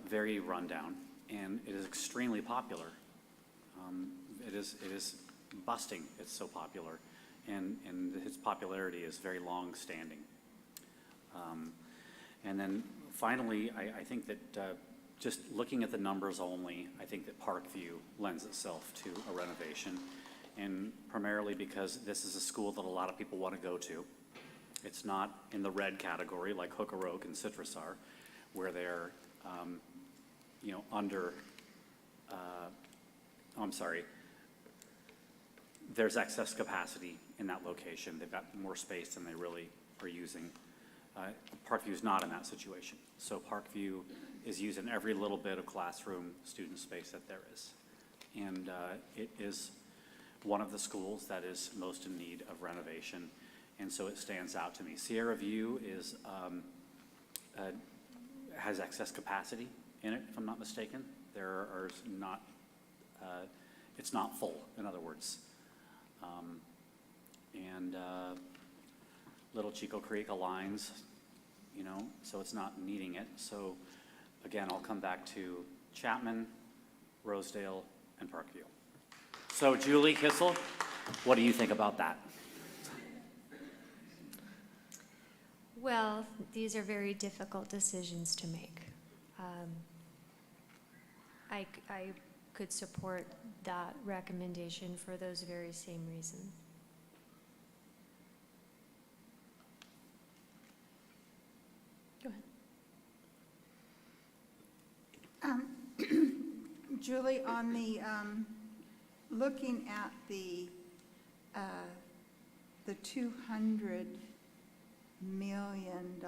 Speaker 5: very rundown, and it is extremely popular. It is busting. It's so popular, and its popularity is very long-standing. And then finally, I think that just looking at the numbers only, I think that Parkview lends itself to a renovation, and primarily because this is a school that a lot of people want to go to. It's not in the red category like Hooker Oak and Citrus are, where they're, there's excess capacity in that location. They've got more space than they really are using. Parkview is not in that situation. So Parkview is using every little bit of classroom student space that there is. And it is one of the schools that is most in need of renovation. And so it stands out to me. Sierra View is, has excess capacity in it, if I'm not mistaken. There are not, it's not full, in other words. And Little Chico Creek aligns, so it's not needing it. So again, I'll come back to Chapman, Rosedale, and Parkview. So Julie Kissel, what do you think about that?
Speaker 8: Well, these are very difficult decisions to make. I could support that recommendation for those very same reasons.
Speaker 11: Go ahead.
Speaker 2: Julie, on the, looking at the $200 million,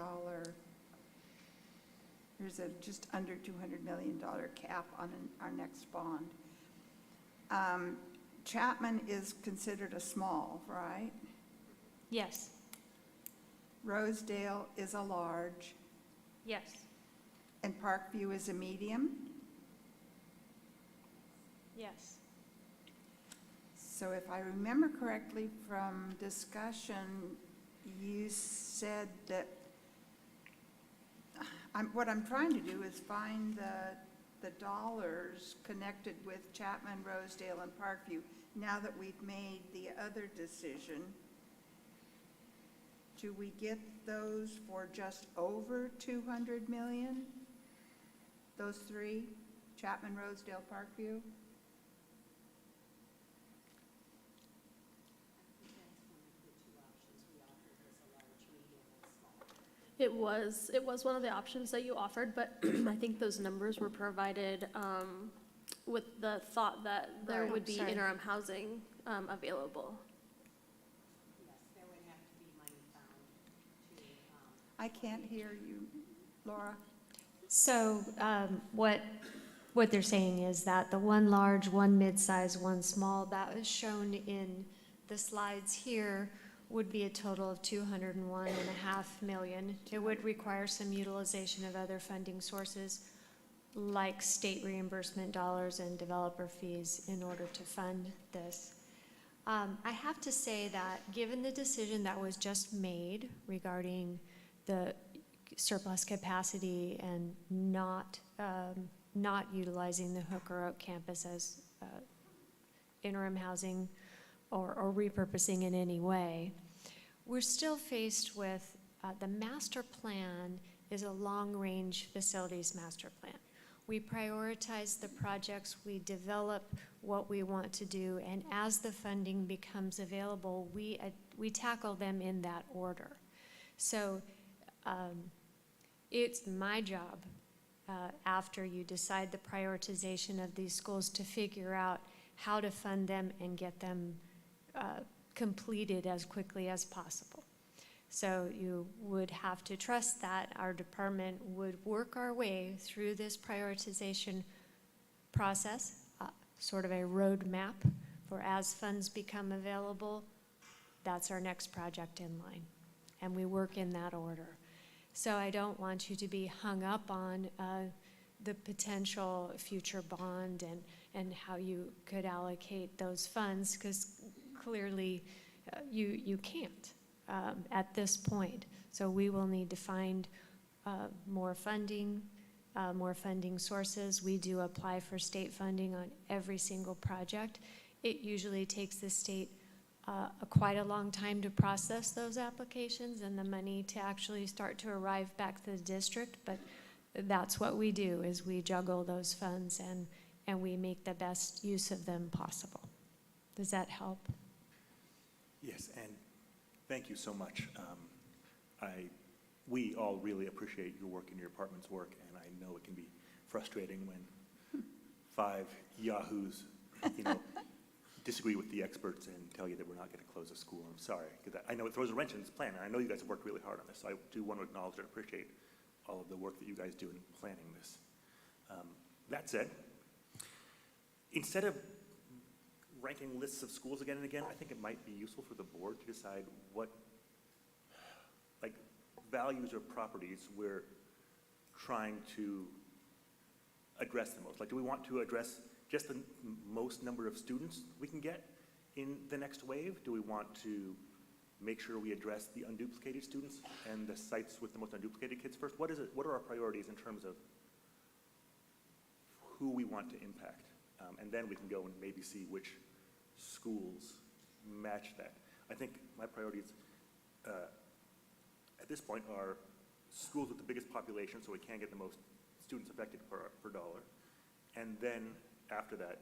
Speaker 2: there's a just under $200 million cap on our next bond. Chapman is considered a small, right?
Speaker 8: Yes.
Speaker 2: Rosedale is a large.
Speaker 8: Yes.
Speaker 2: And Parkview is a medium?
Speaker 11: Yes.
Speaker 2: So if I remember correctly from discussion, you said that, what I'm trying to do is find the dollars connected with Chapman, Rosedale, and Parkview, now that we've made the other decision. Do we get those for just over 200 million? Those three, Chapman, Rosedale, Parkview?
Speaker 11: It was one of the options that you offered, but I think those numbers were provided with the thought that there
Speaker 2: Right.
Speaker 11: would be
Speaker 2: Sorry.
Speaker 11: interim housing available.
Speaker 2: I can't hear you, Laura.
Speaker 8: So what they're saying is that the one large, one mid-size, one small, that is shown in the slides here, would be a total of 201.5 million. It would require some utilization of other funding sources like state reimbursement dollars and developer fees in order to fund this. I have to say that given the decision that was just made regarding the surplus capacity and not utilizing the Hooker Oak campus as interim housing or repurposing in any way, we're still faced with the master plan is a long-range facilities master plan. We prioritize the projects, we develop what we want to do, and as the funding becomes available, we tackle them in that order. So it's my job, after you decide the prioritization of these schools, to figure out how to fund them and get them completed as quickly as possible. So you would have to trust that our department would work our way through this prioritization process, sort of a roadmap for as funds become available, that's our next project in line. And we work in that order. So I don't want you to be hung up on the potential future bond and how you could allocate those funds, because clearly you can't at this point. So we will need to find more funding sources. We do apply for state funding on every single project. It usually takes the state quite a long time to process those applications and the money to actually start to arrive back to the district, but that's what we do, is we juggle those funds and we make the best use of them possible. Does that help?
Speaker 3: Yes, and thank you so much. We all really appreciate your work and your department's work, and I know it can be frustrating when 5 yahoos, disagree with the experts and tell you that we're not going to close a school. I'm sorry, because I know it throws a wrench in this plan, and I know you guys have worked really hard on this. So I do want to acknowledge and appreciate all of the work that you guys do in planning this. That said, instead of ranking lists of schools again and again, I think it might be useful for the board to decide what values or properties we're trying to address the most. Do we want to address just the most number of students we can get in the next wave? Do we want to make sure we address the unduplicated students and the sites with the most unduplicated kids first? What are our priorities in terms of who we want to impact? And then we can go and maybe see which schools match that. I think my priorities at this point are schools with the biggest population, so we can get the most students affected per dollar. And then after that,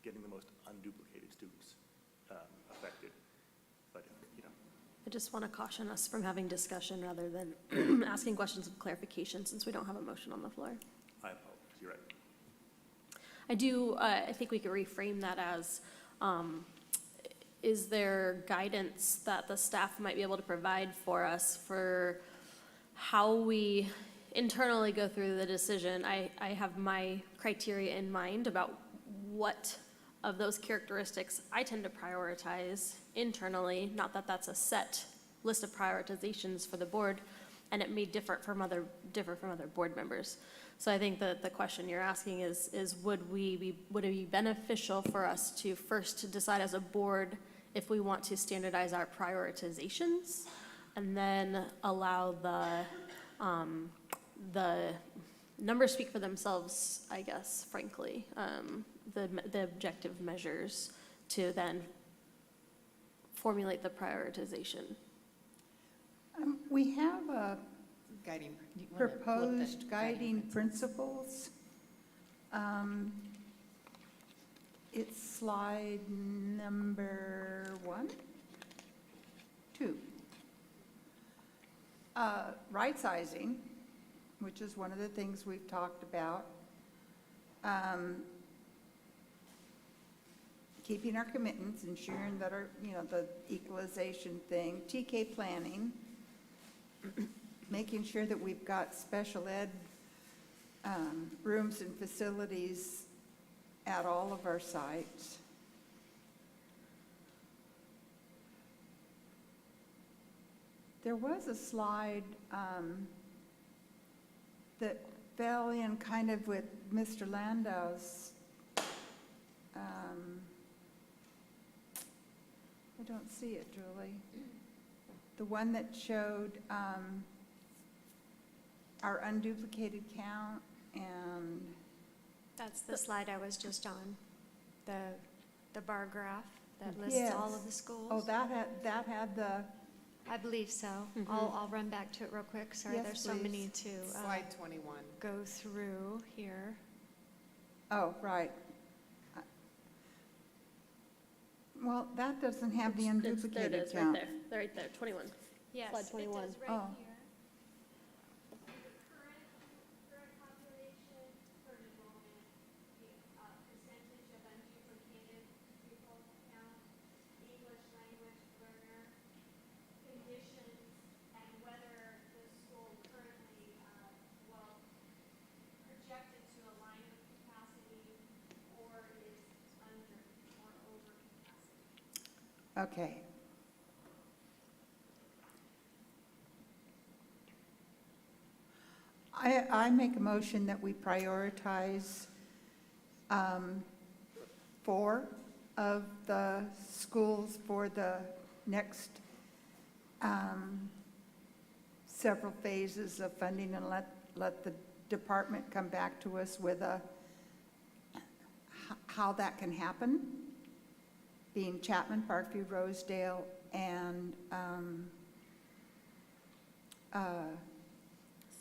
Speaker 3: getting the most unduplicated students affected. But,
Speaker 11: I just want to caution us from having discussion rather than asking questions of clarification, since we don't have a motion on the floor.
Speaker 3: I apologize, you're right.
Speaker 11: I think we could reframe that as, is there guidance that the staff might be able to provide for us for how we internally go through the decision? I have my criteria in mind about what of those characteristics I tend to prioritize internally, not that that's a set list of prioritizations for the board, and it may differ from other board members. So I think that the question you're asking is would it be beneficial for us to first decide as a board if we want to standardize our prioritizations, and then allow the numbers speak for themselves, I guess, frankly, the objective measures to then formulate the prioritization.
Speaker 2: We have a
Speaker 7: Guiding. You wanna pull up the
Speaker 2: proposed guiding principles. It's slide number 1, 2. Right sizing, which is one of the things we've talked about. Keeping our commitments, ensuring that our, the equalization thing, TK planning, making sure that we've got special ed rooms and facilities at all of our sites. There was a slide that fell in kind of with Mr. Landau's, I don't see it, Julie. The one that showed our unduplicated count and.
Speaker 8: That's the slide I was just on, the bar graph that lists all of the schools.
Speaker 2: Oh, that had the.
Speaker 8: I believe so. I'll run back to it real quick. Sorry,
Speaker 2: Yes,
Speaker 8: there's so many
Speaker 2: please.
Speaker 8: to
Speaker 7: Slide 21.
Speaker 8: go through here.
Speaker 2: Oh, right. Well, that doesn't have the
Speaker 11: There it
Speaker 2: unduplicated
Speaker 11: is, right
Speaker 2: count.
Speaker 11: there. They're right there, 21.
Speaker 8: Yes,
Speaker 11: Slide 21.
Speaker 8: it does right
Speaker 2: Oh.
Speaker 8: here.
Speaker 2: Okay. I make a motion that we prioritize 4 of the schools for the next several phases of funding, and let the department come back to us with how that can happen, being Chapman, Parkview, Rosedale, and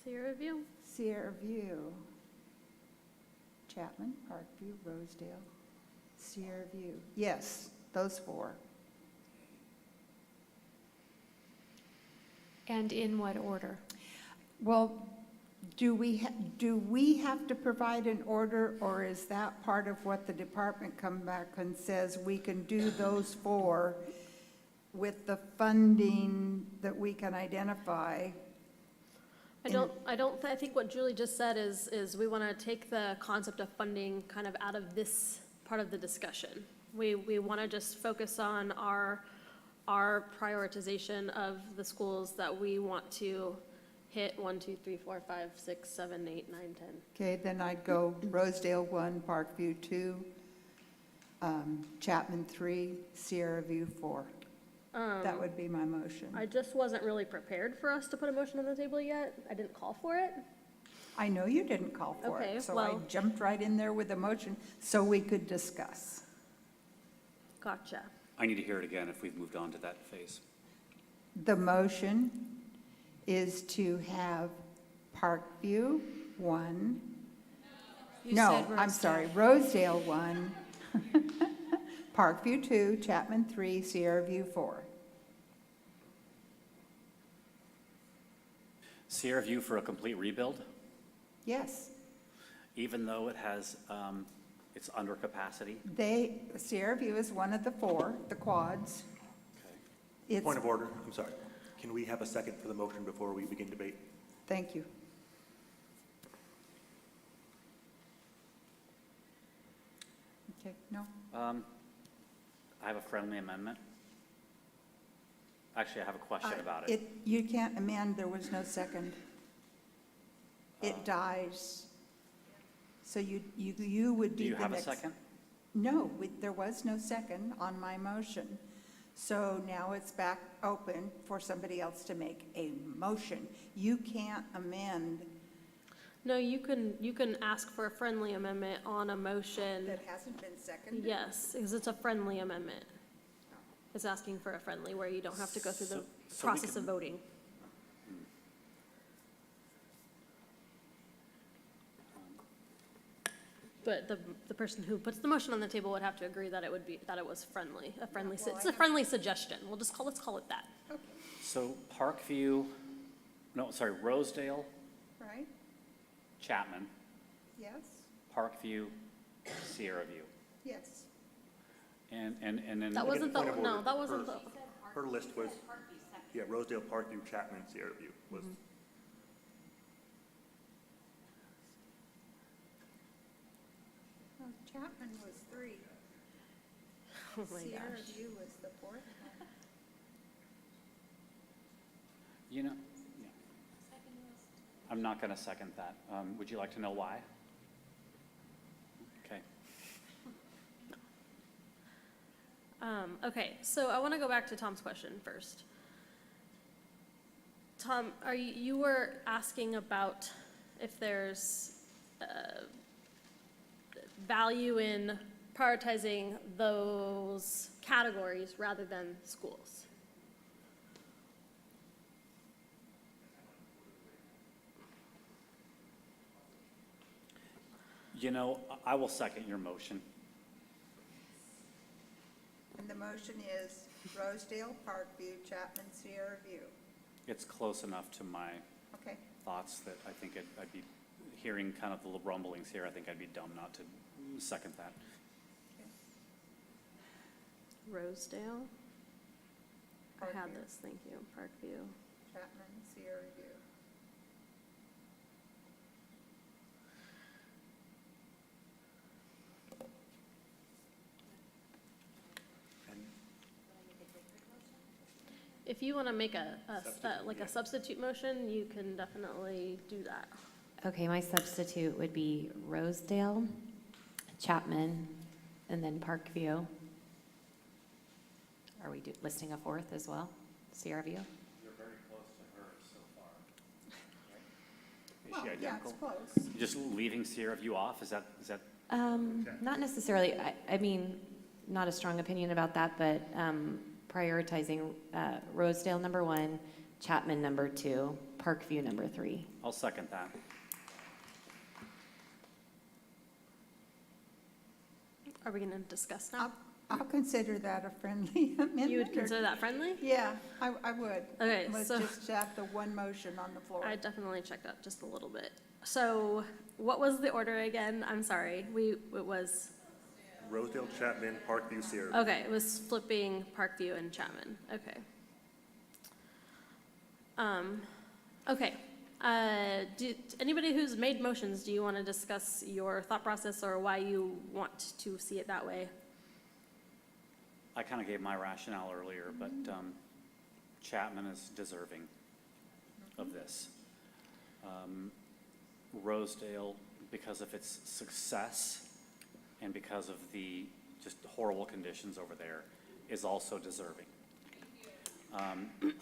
Speaker 11: Sierra View.
Speaker 2: Sierra View. Chapman, Parkview, Rosedale, Sierra View. Yes, those 4.
Speaker 8: And in what order?
Speaker 2: Well, do we have to provide an order, or is that part of what the department come back and says we can do those 4 with the funding that we can identify?
Speaker 11: I think what Julie just said is we want to take the concept of funding kind of out of this part of the discussion. We want to just focus on our prioritization of the schools that we want to hit 1, 2, 3, 4, 5, 6, 7, 8, 9, 10.
Speaker 2: Okay, then I'd go Rosedale 1, Parkview 2, Chapman 3, Sierra View 4. That would be my motion.
Speaker 11: I just wasn't really prepared for us to put a motion on the table yet. I didn't call for it.
Speaker 2: I know you didn't call for
Speaker 11: Okay,
Speaker 2: it, so I
Speaker 11: well-
Speaker 2: jumped right in there with a motion so we could discuss.
Speaker 11: Gotcha.
Speaker 5: I need to hear it again if we've moved on to that phase.
Speaker 2: The motion is to have Parkview 1.
Speaker 8: You
Speaker 2: No,
Speaker 8: said
Speaker 2: I'm sorry, Rosedale 1, Parkview 2, Chapman 3, Sierra View 4.
Speaker 5: Sierra View for a complete rebuild,
Speaker 2: Yes,
Speaker 5: even though it has, it's under capacity?
Speaker 2: Sierra View is one of the 4, the quads. It's-
Speaker 3: Point of order, I'm sorry. Can we have a second for the motion before we begin debate?
Speaker 2: Thank you. Okay, no?
Speaker 5: I have a friendly amendment. Actually, I have a question about it.
Speaker 2: You can't amend, there was no second. It dies. So you would
Speaker 5: Do
Speaker 2: be
Speaker 5: you
Speaker 2: the
Speaker 5: have a
Speaker 2: next.
Speaker 5: second?
Speaker 2: No, there was no second on my motion. So now it's back open for somebody else to make a motion. You can't amend
Speaker 11: No, you can ask for a friendly amendment on a motion.
Speaker 2: that hasn't been seconded.
Speaker 11: Yes, because it's a friendly amendment. It's asking for a friendly where you don't have to go through the
Speaker 5: So we
Speaker 11: process
Speaker 5: could-
Speaker 11: of voting. But the person who puts the motion on the table would have to agree that that it was friendly, it's a friendly suggestion. Let's call it that.
Speaker 5: So Rosedale,
Speaker 2: Right?
Speaker 5: Chapman,
Speaker 2: Yes?
Speaker 5: Parkview, Sierra View.
Speaker 2: Yes.
Speaker 5: And then.
Speaker 11: That wasn't
Speaker 3: Point of
Speaker 11: the, no,
Speaker 3: order.
Speaker 11: that wasn't the,
Speaker 3: Her list was, yeah, Rosedale, Parkview, Chapman, Sierra View was.
Speaker 2: Well, Chapman was 3.
Speaker 11: oh my
Speaker 2: Sierra
Speaker 11: gosh.
Speaker 2: View was the 4th one.
Speaker 5: You know, yeah. I'm not going to second that. Would you like to know why? Okay.
Speaker 11: Okay, so I want to go back to Tom's question first. Tom, you were asking about if there's value in prioritizing those categories rather than schools.
Speaker 5: You know, I will second your motion.
Speaker 2: And the motion is Rosedale, Parkview, Chapman, Sierra View.
Speaker 5: It's close enough to my
Speaker 2: Okay.
Speaker 5: thoughts that I think I'd be hearing kind of the rumblings here. I think I'd be dumb not to second that.
Speaker 11: Rosedale? I had
Speaker 2: Parkview.
Speaker 11: this, thank you, Parkview.
Speaker 2: Chapman, Sierra View.
Speaker 11: If you want to make a substitute motion, you can definitely do that.
Speaker 6: Okay, my substitute would be Rosedale, Chapman, and then Parkview. Are we listing a fourth as well? Sierra View?
Speaker 5: You're very close to her so far. Is
Speaker 2: Well,
Speaker 5: she
Speaker 2: yeah,
Speaker 5: identical?
Speaker 2: it's close.
Speaker 5: Just leaving Sierra View off, is that?
Speaker 6: Not necessarily. I mean, not a strong opinion about that, but prioritizing Rosedale number 1, Chapman number 2, Parkview number 3.
Speaker 5: I'll second that.
Speaker 11: Are we going to discuss now?
Speaker 2: I'll consider that a friendly amendment.
Speaker 11: You would consider that friendly?
Speaker 2: Yeah, I would.
Speaker 11: Okay,
Speaker 2: Let's
Speaker 11: so-
Speaker 2: just have the one motion on the floor.
Speaker 11: I definitely checked out just a little bit. So what was the order again? I'm sorry. It was,
Speaker 3: Rosedale, Chapman, Parkview, Sierra View.
Speaker 11: okay, it was flipping Parkview and Chapman. Okay. Okay. Anybody who's made motions, do you want to discuss your thought process or why you want to see it that way?
Speaker 5: I kind of gave my rationale earlier, but Chapman is deserving of this. Rosedale, because of its success and because of the just horrible conditions over there, is also deserving.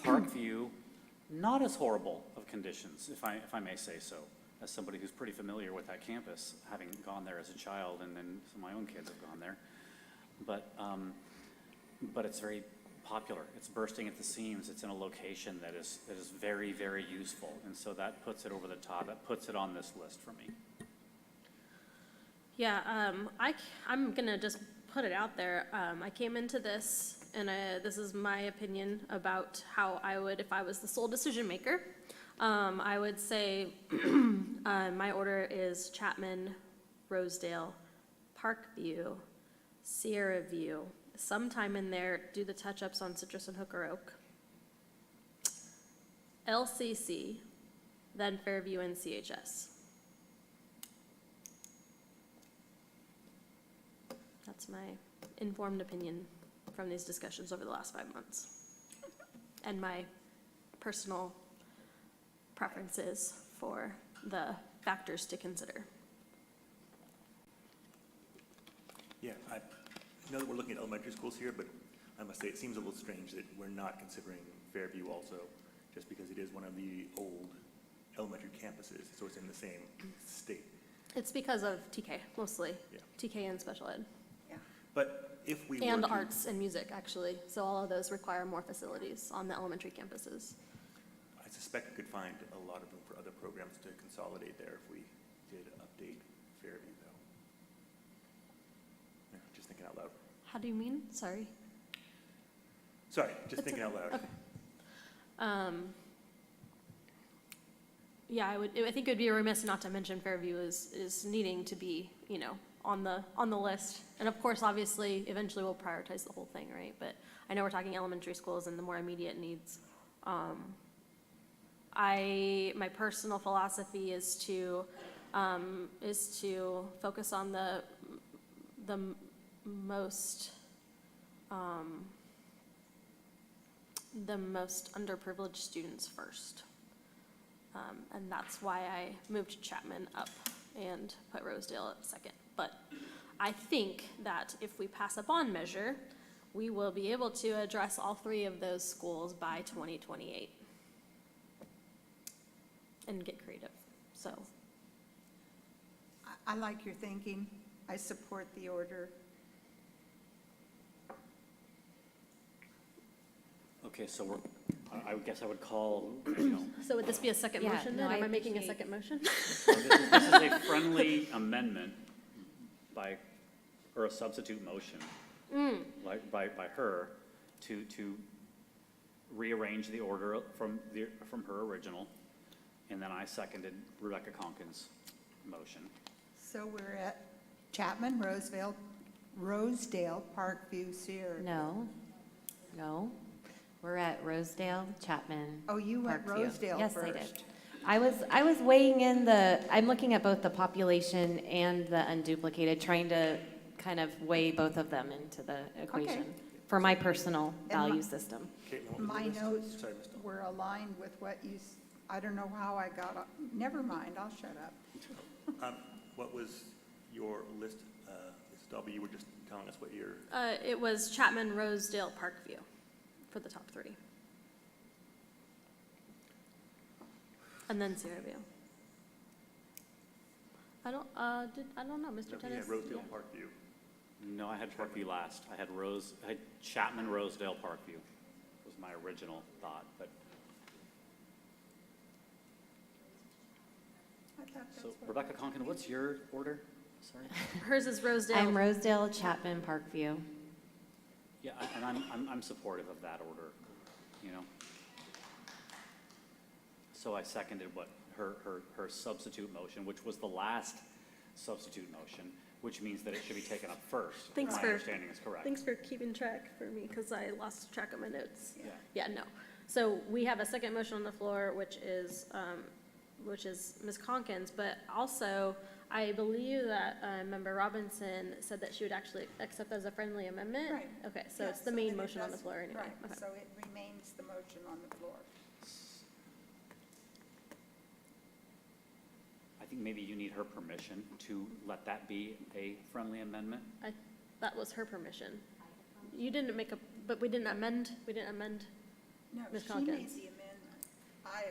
Speaker 5: Parkview, not as horrible of conditions, if I may say so, as somebody who's pretty familiar with that campus, having gone there as a child, and then some of my own kids have gone there. But it's very popular. It's bursting at the seams. It's in a location that is very, very useful. And so that puts it over the top. That puts it on this list for me.
Speaker 11: Yeah, I'm gonna just put it out there. I came into this, and this is my opinion about how I would, if I was the sole decision maker, I would say my order is Chapman, Rosedale, Parkview, Sierra View. Sometime in there, do the touch-ups on Citrus and Hooker Oak, LCC, then Fairview and CHS. That's my informed opinion from these discussions over the last 5 months. and my personal preferences for the factors to consider.
Speaker 3: Yeah, I know that we're looking at elementary schools here, but I must say, it seems a little strange that we're not considering Fairview also, just because it is one of the old elementary campuses, so it's in the same state.
Speaker 11: It's because of TK, mostly.
Speaker 3: Yeah.
Speaker 11: TK and special ed.
Speaker 3: But if we were
Speaker 11: And
Speaker 3: to-
Speaker 11: arts and music, actually. So all of those require more facilities on the elementary campuses.
Speaker 3: I suspect we could find a lot of room for other programs to consolidate there if we did update Fairview, though. Yeah, just thinking out loud.
Speaker 11: How do you mean? Sorry.
Speaker 3: Sorry, just
Speaker 11: It's
Speaker 3: thinking out loud.
Speaker 11: Okay. Yeah, I think it would be remiss not to mention Fairview is needing to be, you know, on the list. And of course, obviously, eventually we'll prioritize the whole thing, right? But I know we're talking elementary schools and the more immediate needs. My personal philosophy is to focus on the most underprivileged students first. And that's why I moved Chapman up and put Rosedale at second. But I think that if we pass a bond measure, we will be able to address all three of those schools by 2028 and get creative, so.
Speaker 2: I like your thinking. I support the order.
Speaker 5: Okay, so I guess I would call, you know,
Speaker 11: So would this be a second
Speaker 6: Yeah,
Speaker 11: motion
Speaker 6: no,
Speaker 11: then?
Speaker 6: I
Speaker 11: Am I making a
Speaker 6: appreciate-
Speaker 11: second motion?
Speaker 5: so this is a friendly amendment or a substitute motion, like by her, to rearrange the order from her original, and then I seconded Rebecca Conkin's motion.
Speaker 2: So we're at Chapman, Rosedale, Parkview, Sierra.
Speaker 6: No. We're at Rosedale, Chapman.
Speaker 2: Oh, you went
Speaker 6: Parkview.
Speaker 2: Rosedale
Speaker 6: Yes,
Speaker 2: first.
Speaker 6: I did. I was weighing in I'm looking at both the population and the unduplicated, trying to kind of weigh both of them into the equation for my personal value system.
Speaker 3: Okay, now what was the
Speaker 2: My
Speaker 3: list?
Speaker 2: notes
Speaker 3: Sorry, Ms. Dahl.
Speaker 2: were aligned with what I don't know how I got, never mind, I'll shut up.
Speaker 3: What was your list, Ms. Dalby? You were just telling us what your,
Speaker 11: It was Chapman, Rosedale, Parkview for the top three. And then Sierra View. I don't know, Mr.
Speaker 3: no, we
Speaker 11: Tennis.
Speaker 3: had Rosedale,
Speaker 11: yeah.
Speaker 3: Parkview.
Speaker 5: No, I had Parkview last. I had Chapman, Rosedale, Parkview was my original thought, but, so Rebecca Conkin, what's your order? Sorry?
Speaker 11: Hers is Rosedale.
Speaker 6: I'm Rosedale, Chapman, Parkview.
Speaker 5: Yeah, and I'm supportive of that order, you know? So I seconded her substitute motion, which was the last substitute motion, which means that it should be taken up first.
Speaker 11: Thanks
Speaker 5: My
Speaker 11: for-
Speaker 5: understanding is correct.
Speaker 11: Thanks for keeping track for me, because I lost track of my notes.
Speaker 5: Yeah.
Speaker 11: Yeah, no. So we have a second motion on the floor, which is Ms. Conkin's, but also, I believe that Member Robinson said that she would actually accept as a friendly amendment?
Speaker 2: Right.
Speaker 11: Okay, so
Speaker 2: Yeah,
Speaker 11: it's the
Speaker 2: so
Speaker 11: main
Speaker 2: then it
Speaker 11: motion on the
Speaker 2: does-
Speaker 11: floor anyway.
Speaker 2: Right,
Speaker 11: Okay.
Speaker 2: so it remains the motion on the floor.
Speaker 5: I think maybe you need her permission to let that be a friendly amendment.
Speaker 11: That was her permission. You didn't but we didn't amend
Speaker 2: No,
Speaker 11: Ms.
Speaker 2: she
Speaker 11: Conkin.
Speaker 2: made the amendment.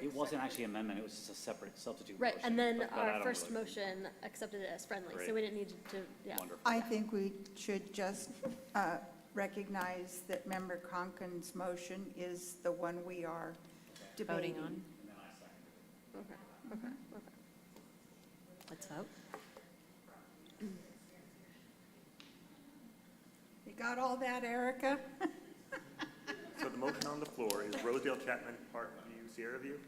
Speaker 5: It wasn't actually an amendment, it was just a separate substitute
Speaker 11: Right,
Speaker 5: motion.
Speaker 11: and then
Speaker 5: but I
Speaker 11: our
Speaker 5: don't
Speaker 11: first
Speaker 5: really-
Speaker 11: motion accepted it as friendly, so
Speaker 5: Great.
Speaker 11: we didn't need to, yeah.
Speaker 5: Wonderful.
Speaker 2: I think we should just recognize that Member Conkin's motion is the one we are debating.
Speaker 6: Voting on.
Speaker 11: Okay.
Speaker 6: Let's vote.
Speaker 2: You got all that, Erica?
Speaker 3: So the motion on the floor is Rosedale, Chapman, Parkview, Sierra View?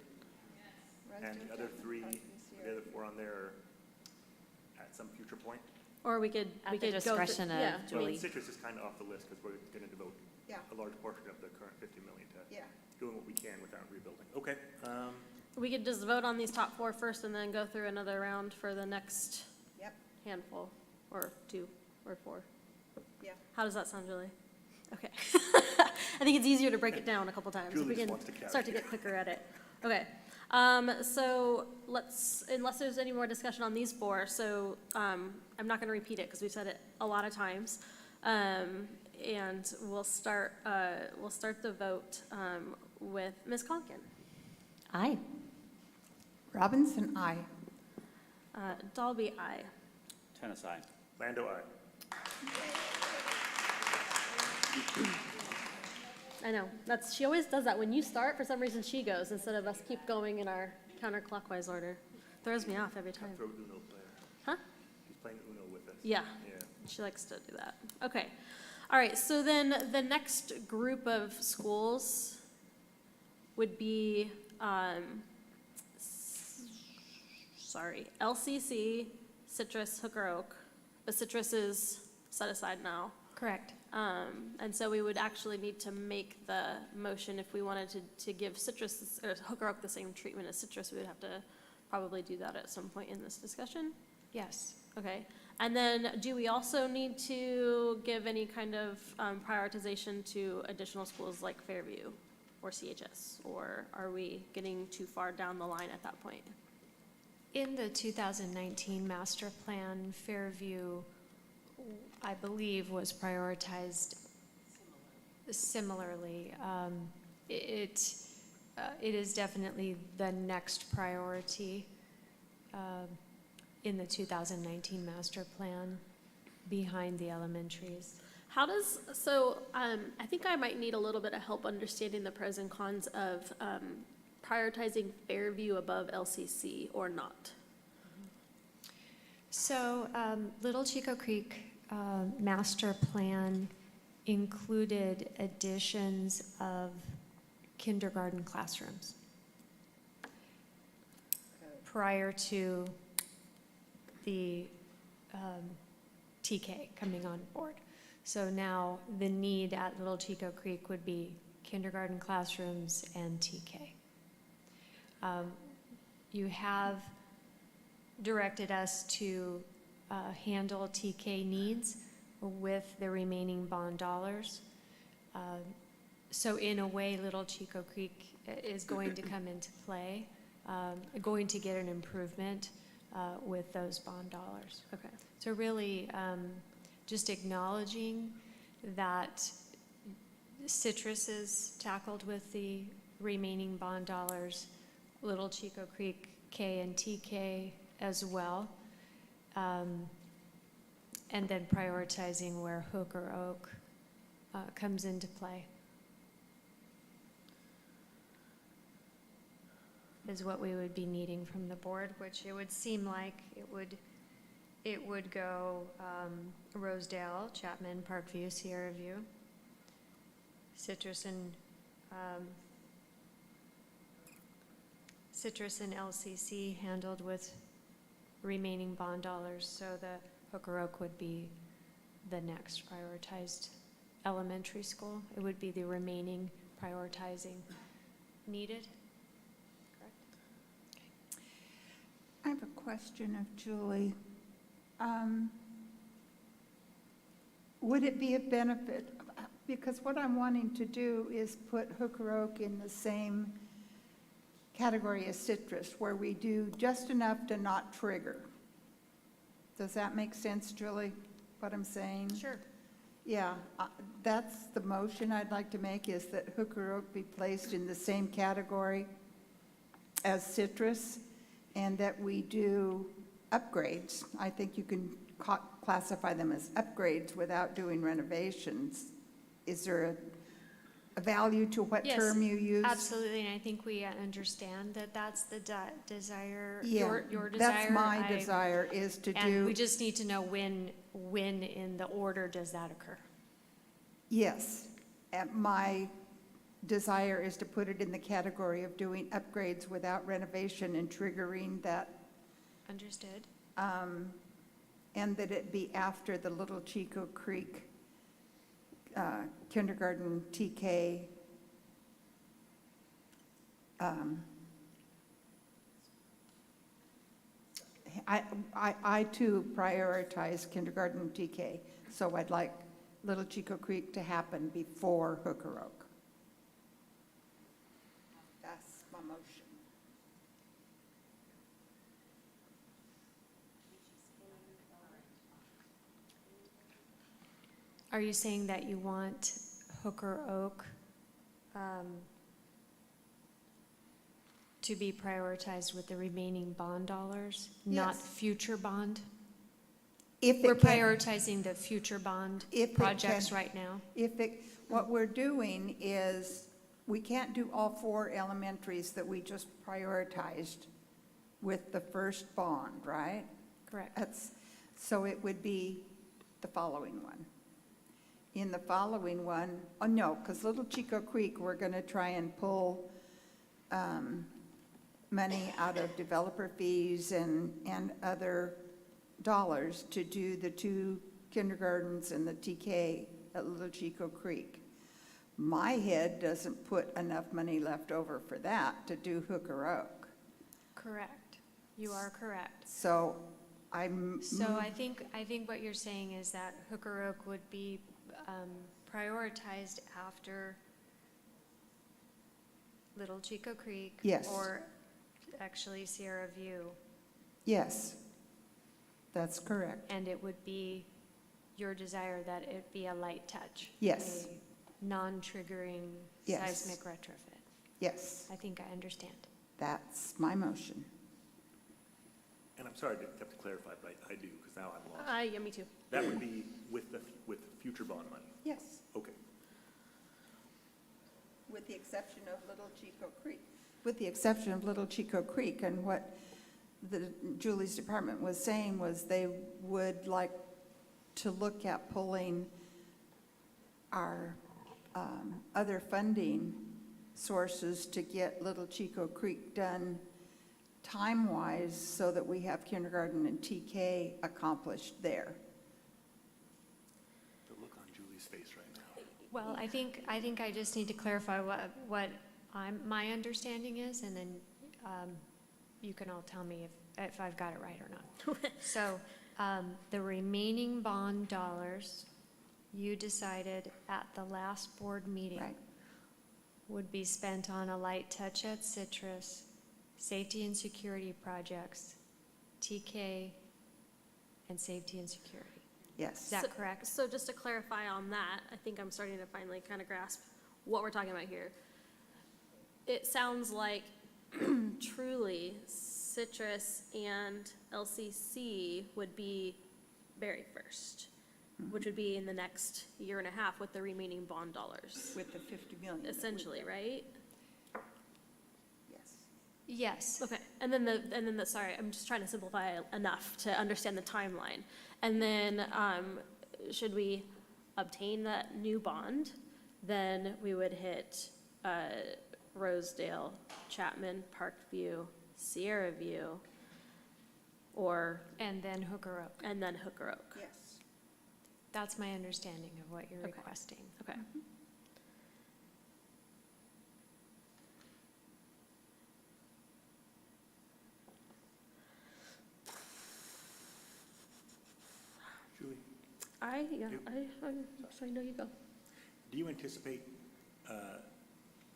Speaker 3: And the other three, the other four on there are at some future point?
Speaker 11: Or we could,
Speaker 6: At
Speaker 11: we
Speaker 6: the
Speaker 11: could go
Speaker 6: discretion of
Speaker 11: yeah.
Speaker 3: Well,
Speaker 6: Julie.
Speaker 3: Citrus is kind of off the list because we're going to devote
Speaker 2: Yeah.
Speaker 3: a large portion of the current 50 million to
Speaker 2: Yeah.
Speaker 3: doing what we can without rebuilding. Okay.
Speaker 11: We could just vote on these top four first and then go through another round for the next
Speaker 2: Yep,
Speaker 11: handful, or two, or four.
Speaker 2: yeah.
Speaker 11: How does that sound, Julie? Okay. I think it's easier to break it down a couple times. If we
Speaker 3: Julie just
Speaker 11: can
Speaker 3: wants to carry.
Speaker 11: start to get quicker at it. Okay. So let's, unless there's any more discussion on these four, so I'm not going to repeat it because we've said it a lot of times. And we'll start the vote with Ms. Conkin.
Speaker 6: Aye.
Speaker 2: Robinson, aye.
Speaker 11: Dalby, aye.
Speaker 5: Tennis, aye.
Speaker 3: Lando, aye.
Speaker 11: I know, she always does that. When you start, for some reason she goes instead of us keep going in our counterclockwise order. Throws me off every time.
Speaker 3: Throw Uno player.
Speaker 11: Huh?
Speaker 3: He's playing Uno with us.
Speaker 11: Yeah.
Speaker 3: Yeah.
Speaker 11: She likes to do that. Okay. All right, so then the next group of schools would be, LCC, Citrus, Hooker Oak, but Citrus is set aside now.
Speaker 6: Correct.
Speaker 11: And so we would actually need to make the motion if we wanted to give Citrus, or Hooker Oak the same treatment as Citrus, we would have to probably do that at some point in this discussion.
Speaker 6: Yes.
Speaker 11: Okay, and then do we also need to give any kind of prioritization to additional schools like Fairview or CHS? Or are we getting too far down the line at that point?
Speaker 6: In the 2019 master plan, Fairview, I believe, was prioritized similarly. It is definitely the next priority in the 2019 master plan behind the elementaries.
Speaker 11: How does, I think I might need a little bit of help understanding the pros and cons of prioritizing Fairview above LCC or not.
Speaker 6: So Little Chico Creek master plan included additions of kindergarten classrooms prior to the TK coming on board. So now the need at Little Chico Creek would be kindergarten classrooms and TK. You have directed us to handle TK needs with the remaining bond dollars. So in a way, Little Chico Creek is going to come into play, going to get an improvement with those bond dollars.
Speaker 11: Okay.
Speaker 6: So really, just acknowledging that Citrus is tackled with the remaining bond dollars, Little Chico Creek K and TK as well, and then prioritizing where Hooker Oak comes into play is what we would be needing from the board, which it would seem like it would go Rosedale, Chapman, Parkview, Sierra View, Citrus and LCC handled with remaining bond dollars, so the Hooker Oak would be the next prioritized elementary school. It would be the remaining prioritizing needed.
Speaker 2: I have a question of Julie. Would it be a benefit, because what I'm wanting to do is put Hooker Oak in the same category as Citrus, where we do just enough to not trigger. Does that make sense, Julie, what I'm saying?
Speaker 6: Sure.
Speaker 2: Yeah, that's the motion I'd like to make, is that Hooker Oak be placed in the same category as Citrus, and that we do upgrades. I think you can classify them as upgrades without doing renovations. Is there a value to what
Speaker 6: Yes,
Speaker 2: term you use?
Speaker 6: absolutely, and I think we understand that that's the desire,
Speaker 2: Yeah,
Speaker 6: your desire.
Speaker 2: that's my desire, is to
Speaker 6: And
Speaker 2: do,
Speaker 6: we just need to know when in the order does that occur?
Speaker 2: yes. My desire is to put it in the category of doing upgrades without renovation and triggering that,
Speaker 6: Understood.
Speaker 2: and that it be after the Little Chico Creek kindergarten TK. I too prioritize kindergarten TK, so I'd like Little Chico Creek to happen before Hooker Oak. That's my motion.
Speaker 8: Are you saying that you want Hooker Oak to be prioritized with the remaining bond dollars, not
Speaker 2: Yes.
Speaker 8: future bond?
Speaker 2: If
Speaker 8: We're
Speaker 2: it can-
Speaker 8: prioritizing the future bond
Speaker 2: if it
Speaker 8: projects
Speaker 2: can-
Speaker 8: right now?
Speaker 2: What we're doing is, we can't do all 4 elementaries that we just prioritized with the first bond, right?
Speaker 8: Correct.
Speaker 2: So it would be the following one. In the following one, oh no, because Little Chico Creek, we're going to try and pull money out of developer fees and other dollars to do the 2 kindergartens and the TK at Little Chico Creek. My head doesn't put enough money left over for that to do Hooker Oak.
Speaker 8: Correct. You are correct.
Speaker 2: So I'm.
Speaker 8: So I think what you're saying is that Hooker Oak would be prioritized after Little Chico Creek.
Speaker 2: Yes.
Speaker 8: Or actually Sierra View.
Speaker 2: Yes, that's correct.
Speaker 8: And it would be your desire that it be a light touch?
Speaker 2: Yes.
Speaker 8: A non-triggering
Speaker 2: Yes.
Speaker 8: seismic retrofit?
Speaker 2: Yes,
Speaker 8: I think I understand.
Speaker 2: that's my motion.
Speaker 3: And I'm sorry to have to clarify, but I do, because now I'm lost.
Speaker 11: Yeah, me too.
Speaker 3: That would be with future bond money?
Speaker 2: Yes.
Speaker 3: Okay.
Speaker 2: With the exception of Little Chico Creek. With the exception of Little Chico Creek, and what Julie's department was saying was they would like to look at pulling our other funding sources to get Little Chico Creek done time-wise so that we have kindergarten and TK accomplished there.
Speaker 3: The look on Julie's face right now.
Speaker 8: Well, I think I just need to clarify what my understanding is, and then you can all tell me if I've got it right or not. So the remaining bond dollars, you decided at the last board meeting would be spent on a light touch at Citrus, safety and security projects, TK, and safety and security.
Speaker 2: Yes.
Speaker 8: Is that correct?
Speaker 11: So just to clarify on that, I think I'm starting to finally kind of grasp what we're talking about here. It sounds like truly Citrus and LCC would be very first, which would be in the next year and a half with the remaining bond dollars.
Speaker 2: With the 50 million. that we
Speaker 11: Essentially,
Speaker 2: get.
Speaker 11: right?
Speaker 2: Yes.
Speaker 8: Yes.
Speaker 11: Okay, and then sorry, I'm just trying to simplify it enough to understand the timeline. And then, should we obtain that new bond, then we would hit, Rosedale, Chapman, Parkview, Sierra View,
Speaker 8: And then Hooker Oak.
Speaker 11: and then Hooker Oak.
Speaker 2: Yes.
Speaker 8: That's my understanding of what you're
Speaker 11: Okay.
Speaker 8: requesting.
Speaker 11: Okay.
Speaker 3: Julie,
Speaker 11: Sorry, no, you go.
Speaker 3: do you anticipate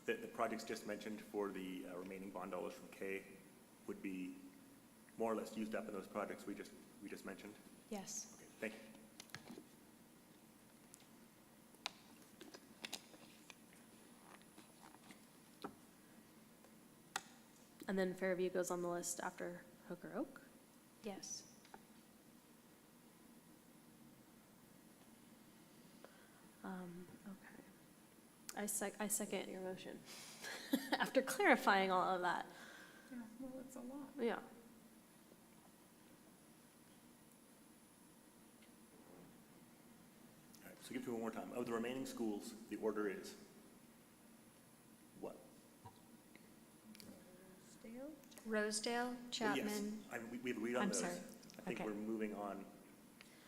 Speaker 3: that the projects just mentioned for the remaining bond dollars from K would be more or less used up in those projects we just mentioned?
Speaker 8: Yes.
Speaker 3: Okay, thank you.
Speaker 11: And then Fairview goes on the list after Hooker Oak?
Speaker 8: Yes.
Speaker 11: Okay. I second your motion. After clarifying all of that.
Speaker 2: Yeah, well, it's a lot.
Speaker 11: Yeah.
Speaker 3: All right, so give it to me one more time. Of the remaining schools, the order is what?
Speaker 8: Rosedale,
Speaker 3: Yes,
Speaker 8: Chapman.
Speaker 3: we agreed on
Speaker 8: I'm
Speaker 3: those.
Speaker 8: sorry.
Speaker 3: I think
Speaker 8: Okay.
Speaker 3: we're moving on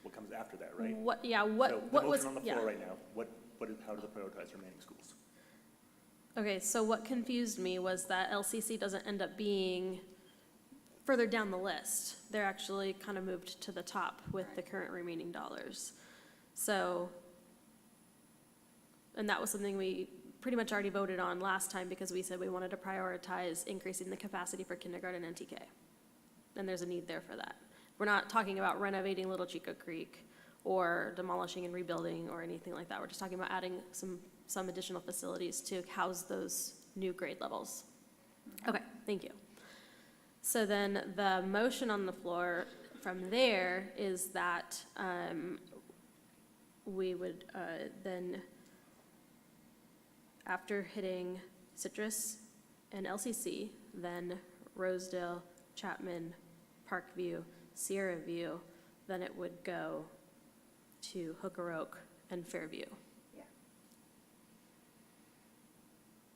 Speaker 3: what comes after that, right?
Speaker 11: What
Speaker 3: So the
Speaker 11: was,
Speaker 3: motion on the
Speaker 11: yeah.
Speaker 3: floor right now, how do the prioritize remaining schools?
Speaker 11: Okay, so what confused me was that LCC doesn't end up being further down the list. They're actually kind of moved to the top with the current remaining dollars. So And that was something we pretty much already voted on last time because we said we wanted to prioritize increasing the capacity for kindergarten and TK. And there's a need there for that. We're not talking about renovating Little Chico Creek or demolishing and rebuilding or anything like that. We're just talking about adding some additional facilities to house those new grade levels. Okay, thank you. So then the motion on the floor from there is that we would then, after hitting Citrus and LCC, then Rosedale, Chapman, Parkview, Sierra View, then it would go to Hooker Oak and Fairview.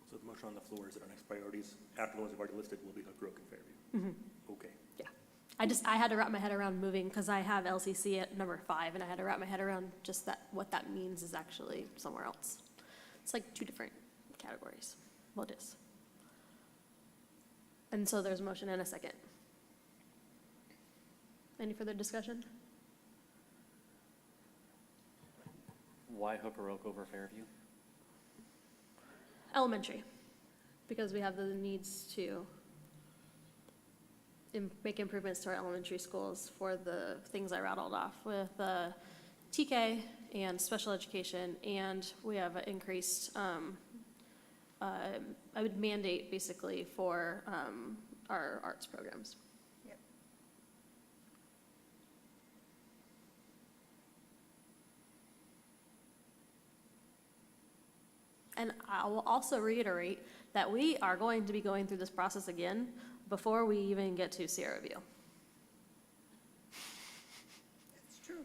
Speaker 3: So the motion on the floor is that our next priorities, after the ones we've already listed, will be Hooker Oak and Fairview. Okay.
Speaker 11: Yeah. I had to wrap my head around moving, because I have LCC at number 5, and I had to wrap my head around just that, what that means is actually somewhere else. It's like 2 different categories. Well, it is. And so there's a motion and a second. Any further discussion?
Speaker 5: Why Hooker Oak over Fairview?
Speaker 11: Elementary, because we have the needs to make improvements to our elementary schools for the things I rattled off with TK and special education, and we have an increased, I would mandate basically for our arts programs.
Speaker 2: Yep.
Speaker 11: And I will also reiterate that we are going to be going through this process again before we even get to Sierra View.
Speaker 2: It's true.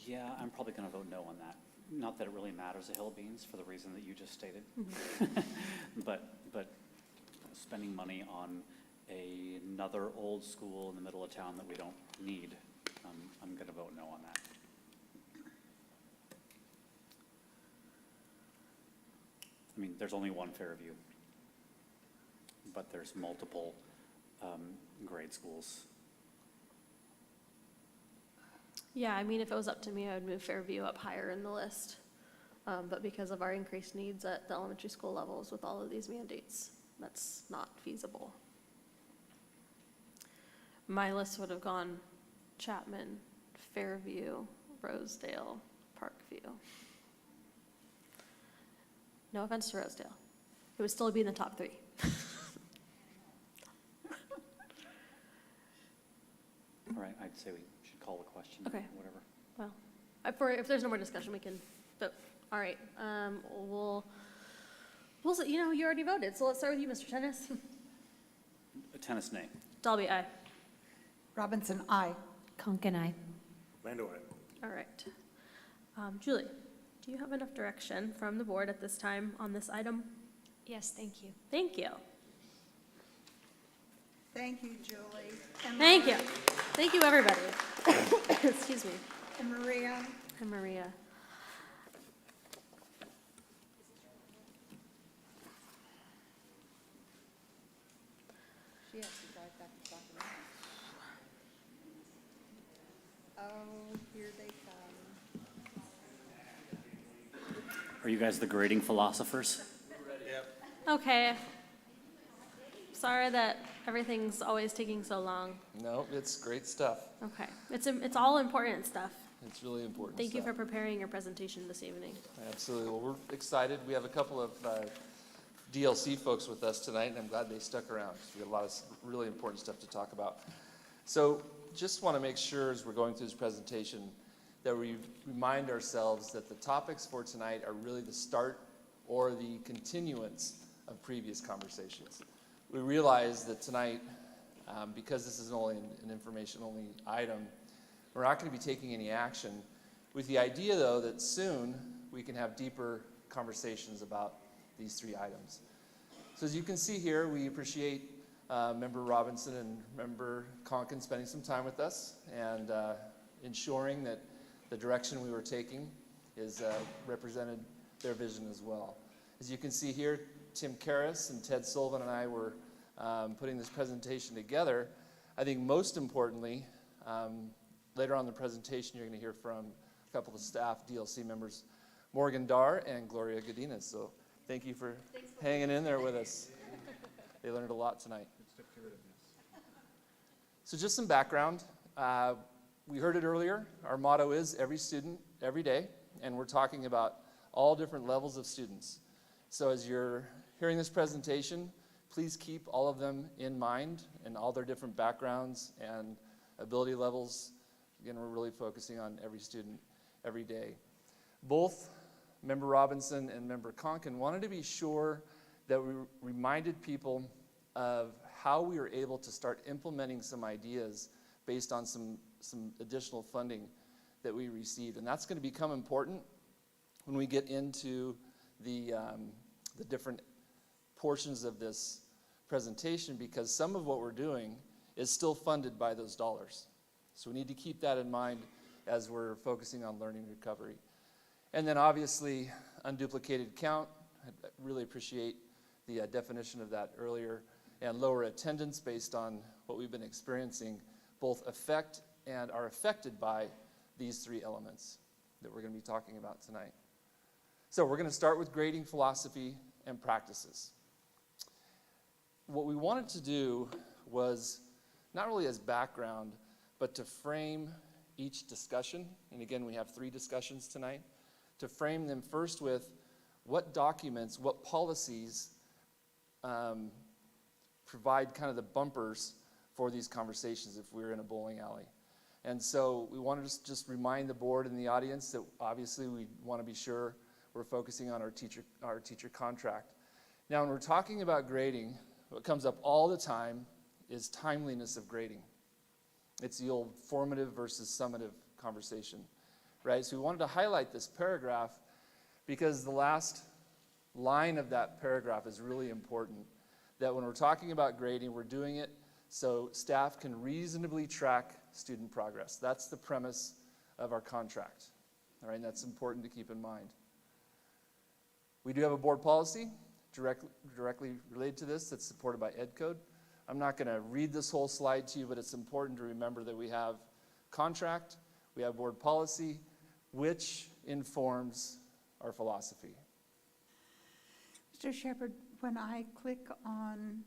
Speaker 5: Yeah, I'm probably going to vote no on that. Not that it really matters, a hill of beans, for the reason that you just stated. But spending money on another old school in the middle of town that we don't need, I'm going to vote no on that. I mean, there's only one Fairview, but there's multiple grade schools.
Speaker 11: Yeah, I mean, if it was up to me, I would move Fairview up higher in the list. But because of our increased needs at the elementary school levels with all of these mandates, that's not feasible. My list would have gone Chapman, Fairview, Rosedale, Parkview. No offense to Rosedale. It would still be in the top 3.
Speaker 5: All right, I'd say we should call the question.
Speaker 11: Okay.
Speaker 5: Whatever.
Speaker 11: Well, if there's no more discussion, we can vote. All right, we'll, you already voted, so let's start with you, Mr. Tennis.
Speaker 5: Tennis, nay.
Speaker 11: Dalby, aye.
Speaker 2: Robinson, aye.
Speaker 6: Conkin, aye.
Speaker 3: Lando, aye.
Speaker 11: All right. Julie, do you have enough direction from the board at this time on this item?
Speaker 8: Yes, thank you.
Speaker 11: Thank you.
Speaker 2: Thank you, Julie. And
Speaker 11: Thank you. Thank you, everybody. Excuse me.
Speaker 2: And Maria.
Speaker 11: And Maria.
Speaker 2: She has to drive back to Sacramento. Oh, here they come.
Speaker 5: Are you guys the grading philosophers?
Speaker 11: Okay. Sorry that everything's always taking so long.
Speaker 9: No, it's great stuff.
Speaker 11: Okay. It's all important stuff.
Speaker 9: It's really important
Speaker 11: Thank you
Speaker 9: stuff.
Speaker 11: for preparing your presentation this evening.
Speaker 9: Absolutely. Well, we're excited. We have a couple of DLC folks with us tonight, and I'm glad they stuck around because we have a lot of really important stuff to talk about. So just want to make sure as we're going through this presentation that we remind ourselves that the topics for tonight are really the start or the continuance of previous conversations. We realize that tonight, because this is only an information-only item, we're not going to be taking any action, with the idea, though, that soon we can have deeper conversations about these 3 items. So as you can see here, we appreciate Member Robinson and Member Conkin spending some time with us and ensuring that the direction we were taking is represented their vision as well. As you can see here, Tim Karras and Ted Sullivan and I were putting this presentation together. I think most importantly, later on in the presentation, you're going to hear from a couple of staff DLC members, Morgan Dar and Gloria Godinez. So thank you for hanging in there with us. They learned a lot tonight. So just some background. We heard it earlier. Our motto is every student, every day. And we're talking about all different levels of students. So as you're hearing this presentation, please keep all of them in mind and all their different backgrounds and ability levels. Again, we're really focusing on every student, every day. Both Member Robinson and Member Conkin wanted to be sure that we reminded people of how we were able to start implementing some ideas based on some additional funding that we received. And that's going to become important when we get into the different portions of this presentation, because some of what we're doing is still funded by those dollars. So we need to keep that in mind as we're focusing on learning recovery. And then obviously, unduplicated count. I really appreciate the definition of that earlier. And lower attendance based on what we've been experiencing both affect and are affected by these three elements that we're going to be talking about tonight. So we're going to start with grading philosophy and practices. What we wanted to do was not really as background, but to frame each discussion. And again, we have 3 discussions tonight. To frame them first with what documents, what policies provide kind of the bumpers for these conversations if we're in a bowling alley. And so we wanted to just remind the board and the audience that obviously we want to be sure we're focusing on our teacher contract. Now, when we're talking about grading, what comes up all the time is timeliness of grading. It's the old formative versus summative conversation, right? So we wanted to highlight this paragraph because the last line of that paragraph is really important. That when we're talking about grading, we're doing it so staff can reasonably track student progress. That's the premise of our contract, all right? And that's important to keep in mind. We do have a board policy directly related to this that's supported by Ed Code. I'm not going to read this whole slide to you, but it's important to remember that we have contract, we have board policy, which informs our philosophy.
Speaker 2: Mr. Shepherd, when I click on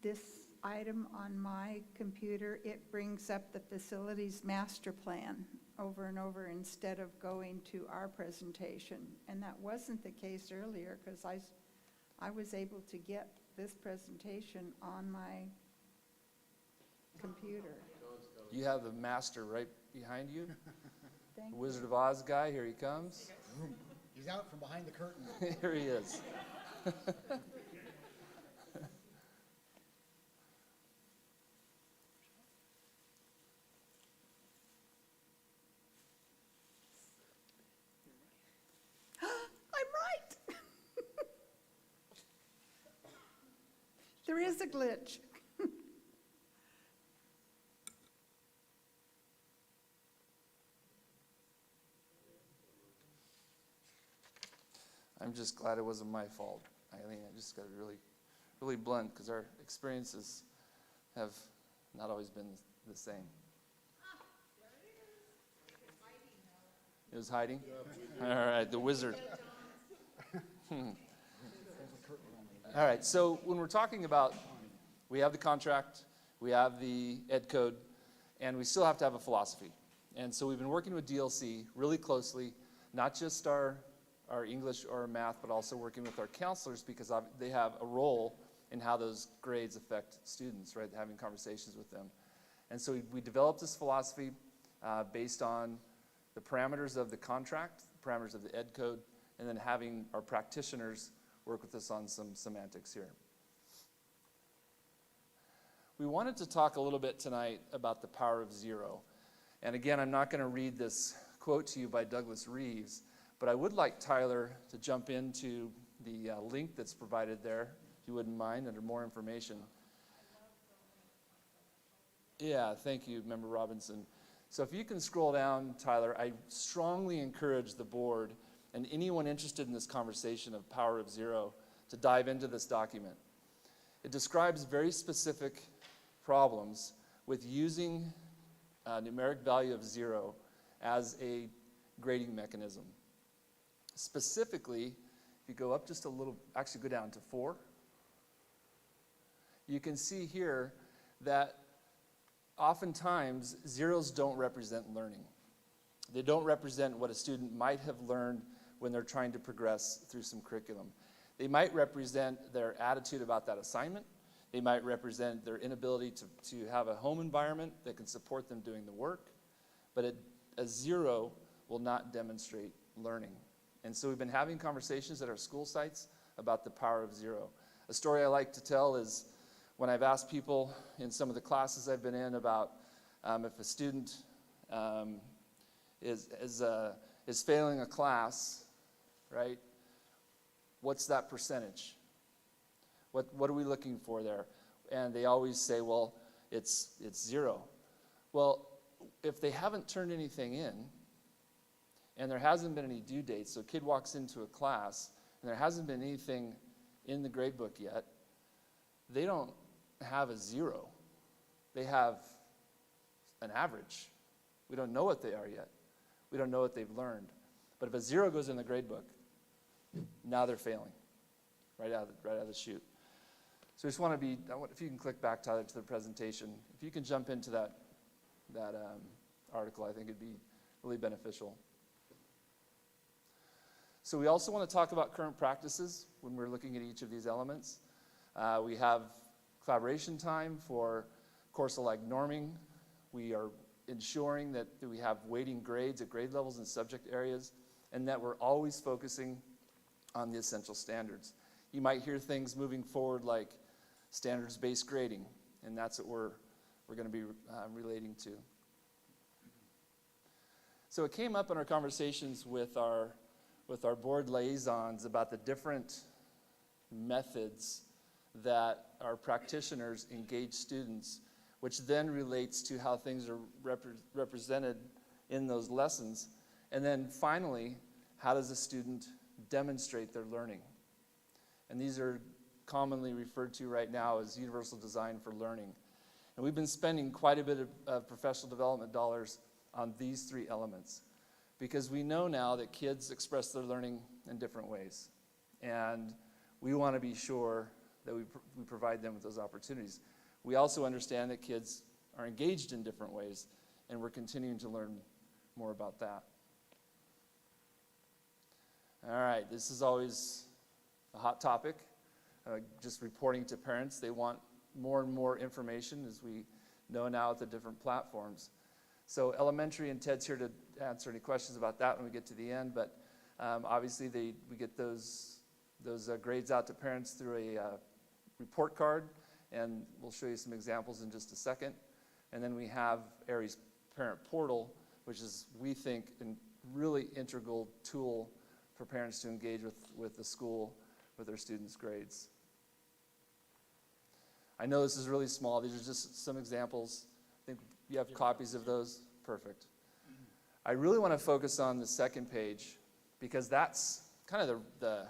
Speaker 2: this item on my computer, it brings up the facilities master plan over and over instead of going to our presentation. And that wasn't the case earlier because I was able to get this presentation on my computer.
Speaker 9: You have the master right behind you.
Speaker 2: Thank
Speaker 9: The
Speaker 2: you.
Speaker 9: Wizard of Oz guy, here he comes.
Speaker 12: He's out from behind the curtain.
Speaker 9: Here he is.
Speaker 2: I'm right. There is a glitch.
Speaker 9: I'm just glad it wasn't my fault, Eileen. I just got really, really blunt because our experiences have not always been the same. It was hiding? All right, the wizard. All right, so when we're talking about, we have the contract, we have the Ed Code, and we still have to have a philosophy. And so we've been working with DLC really closely, not just our English or our math, but also working with our counselors because they have a role in how those grades affect students, right? Having conversations with them. And so we developed this philosophy based on the parameters of the contract, the parameters of the Ed Code, and then having our practitioners work with us on some semantics here. We wanted to talk a little bit tonight about the power of zero. And again, I'm not going to read this quote to you by Douglas Reeves, but I would like Tyler to jump into the link that's provided there, if you wouldn't mind, under more information. Yeah, thank you, Member Robinson. So if you can scroll down, Tyler, I strongly encourage the board and anyone interested in this conversation of power of zero to dive into this document. It describes very specific problems with using numeric value of 0 as a grading mechanism. Specifically, if you go up just a little, actually go down to 4, you can see here that oftentimes zeros don't represent learning. They don't represent what a student might have learned when they're trying to progress through some curriculum. They might represent their attitude about that assignment. They might represent their inability to have a home environment that can support them doing the work. But a 0 will not demonstrate learning. And so we've been having conversations at our school sites about the power of 0. A story I like to tell is when I've asked people in some of the classes I've been in about if a student is failing a class, right? What's that percentage? What are we looking for there? And they always say, well, it's 0. Well, if they haven't turned anything in, and there hasn't been any due dates, so a kid walks into a class, and there hasn't been anything in the grade book yet, they don't have a 0. They have an average. We don't know what they are yet. We don't know what they've learned. But if a 0 goes in the grade book, now they're failing right out of the chute. So I just want to be, if you can click back, Tyler, to the presentation. If you can jump into that article, I think it'd be really beneficial. So we also want to talk about current practices when we're looking at each of these elements. We have collaboration time for course-alike norming. We are ensuring that we have weighting grades at grade levels and subject areas, and that we're always focusing on the essential standards. You might hear things moving forward like standards-based grading, and that's what we're going to be relating to. So it came up in our conversations with our board liaisons about the different methods that our practitioners engage students, which then relates to how things are represented in those lessons. And then finally, how does a student demonstrate their learning? And these are commonly referred to right now as universal design for learning. And we've been spending quite a bit of professional development dollars on these 3 elements, because we know now that kids express their learning in different ways. And we want to be sure that we provide them with those opportunities. We also understand that kids are engaged in different ways, and we're continuing to learn more about that. All right, this is always a hot topic. Just reporting to parents, they want more and more information, as we know now at the different platforms. So elementary, and Ted's here to answer any questions about that when we get to the end, but obviously we get those grades out to parents through a report card, and we'll show you some examples in just a second. And then we have Aries Parent Portal, which is, we think, a really integral tool for parents to engage with the school, with their students' grades. I know this is really small. These are just some examples. I think you have copies of those. Perfect. I really want to focus on the second page, because that's kind of the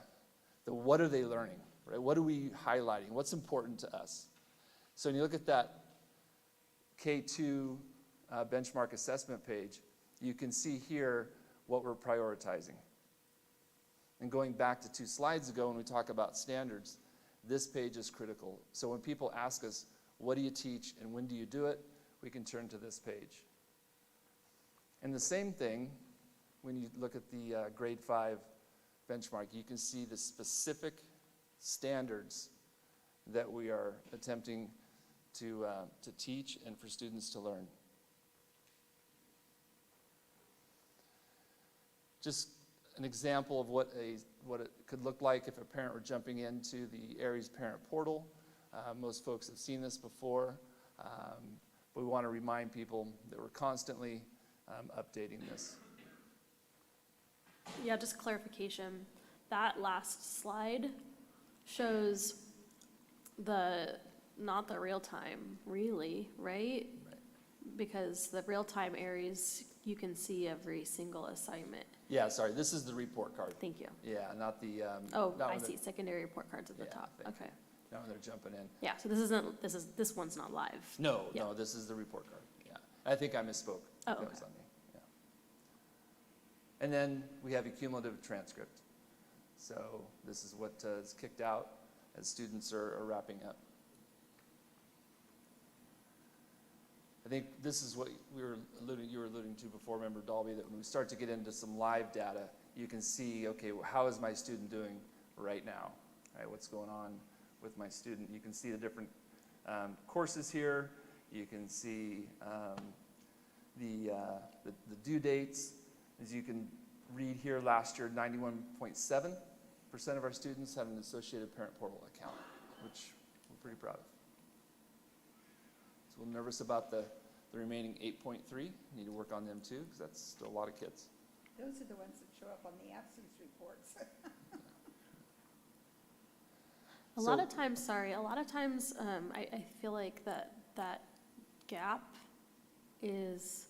Speaker 9: what are they learning, right? What are we highlighting? What's important to us? So when you look at that K2 benchmark assessment page, you can see here what we're prioritizing. And going back to 2 slides ago when we talk about standards, this page is critical. So when people ask us, what do you teach and when do you do it, we can turn to this page. And the same thing, when you look at the grade 5 benchmark, you can see the specific standards that we are attempting to teach and for students to learn. Just an example of what it could look like if a parent were jumping into the Aries Parent Portal. Most folks have seen this before, but we want to remind people that we're constantly updating this.
Speaker 11: Yeah, just clarification. That last slide shows not the real time, really, right? Because the real time Aries, you can see every single assignment.
Speaker 9: Yeah, sorry, this is the report card.
Speaker 11: Thank you.
Speaker 9: Yeah, not the.
Speaker 11: Oh,
Speaker 9: not
Speaker 11: I
Speaker 9: when
Speaker 11: see, secondary report cards at the top, okay.
Speaker 9: Now when they're jumping in.
Speaker 11: Yeah, so this one's not live.
Speaker 9: No,
Speaker 11: Yeah.
Speaker 9: no, this is the report card, yeah. I think I misspoke.
Speaker 11: Oh,
Speaker 9: That
Speaker 11: okay.
Speaker 9: was on me, yeah. And then we have a cumulative transcript. So this is what is kicked out as students are wrapping up. I think this is what you were alluding to before, Member Dalby, that when we start to get into some live data, you can see, okay, well, how is my student doing right now? Right, what's going on with my student? You can see the different courses here. You can see the due dates. As you can read here, last year, 91.7% of our students had an Associated Parent Portal account, which we're pretty proud of. So we're nervous about the remaining 8.3. Need to work on them too, because that's still a lot of kids.
Speaker 2: Those are the ones that show up on the absence reports.
Speaker 11: A lot of times, I feel like that gap is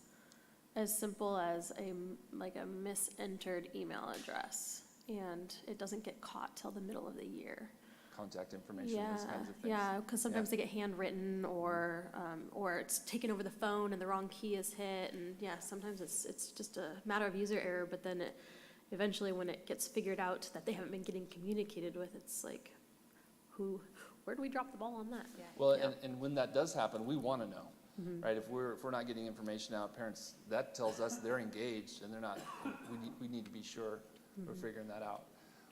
Speaker 11: as simple as a misentered email address, and it doesn't get caught till the middle of the year.
Speaker 9: Contact information, those kinds of things.
Speaker 11: Yeah, because sometimes they get handwritten, or it's taken over the phone and the wrong key is hit, and yeah, sometimes it's just a matter of user error. But then eventually, when it gets figured out that they haven't been getting communicated with, it's like, where do we drop the ball on that? Yeah.
Speaker 9: Well, and when that does happen, we want to know, right? If we're not getting information out, parents, that tells us they're engaged and they're not. We need to be sure we're figuring that out.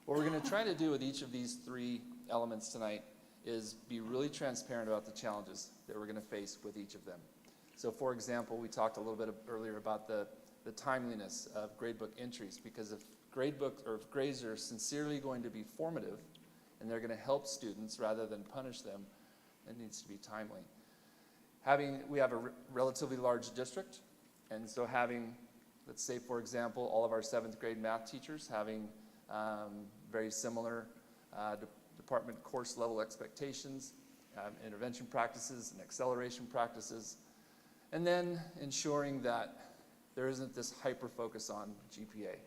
Speaker 9: What we're going to try to do with each of these three elements tonight is be really transparent about the challenges that we're going to face with each of them. So, for example, we talked a little bit earlier about the timeliness of gradebook entries, because if grades are sincerely going to be formative, and they're going to help students rather than punish them, it needs to be timely. We have a relatively large district, and so having, let's say, for example, all of our 7th grade math teachers having very similar department course level expectations, intervention practices and acceleration practices, and then ensuring that there isn't this hyper focus on GPA,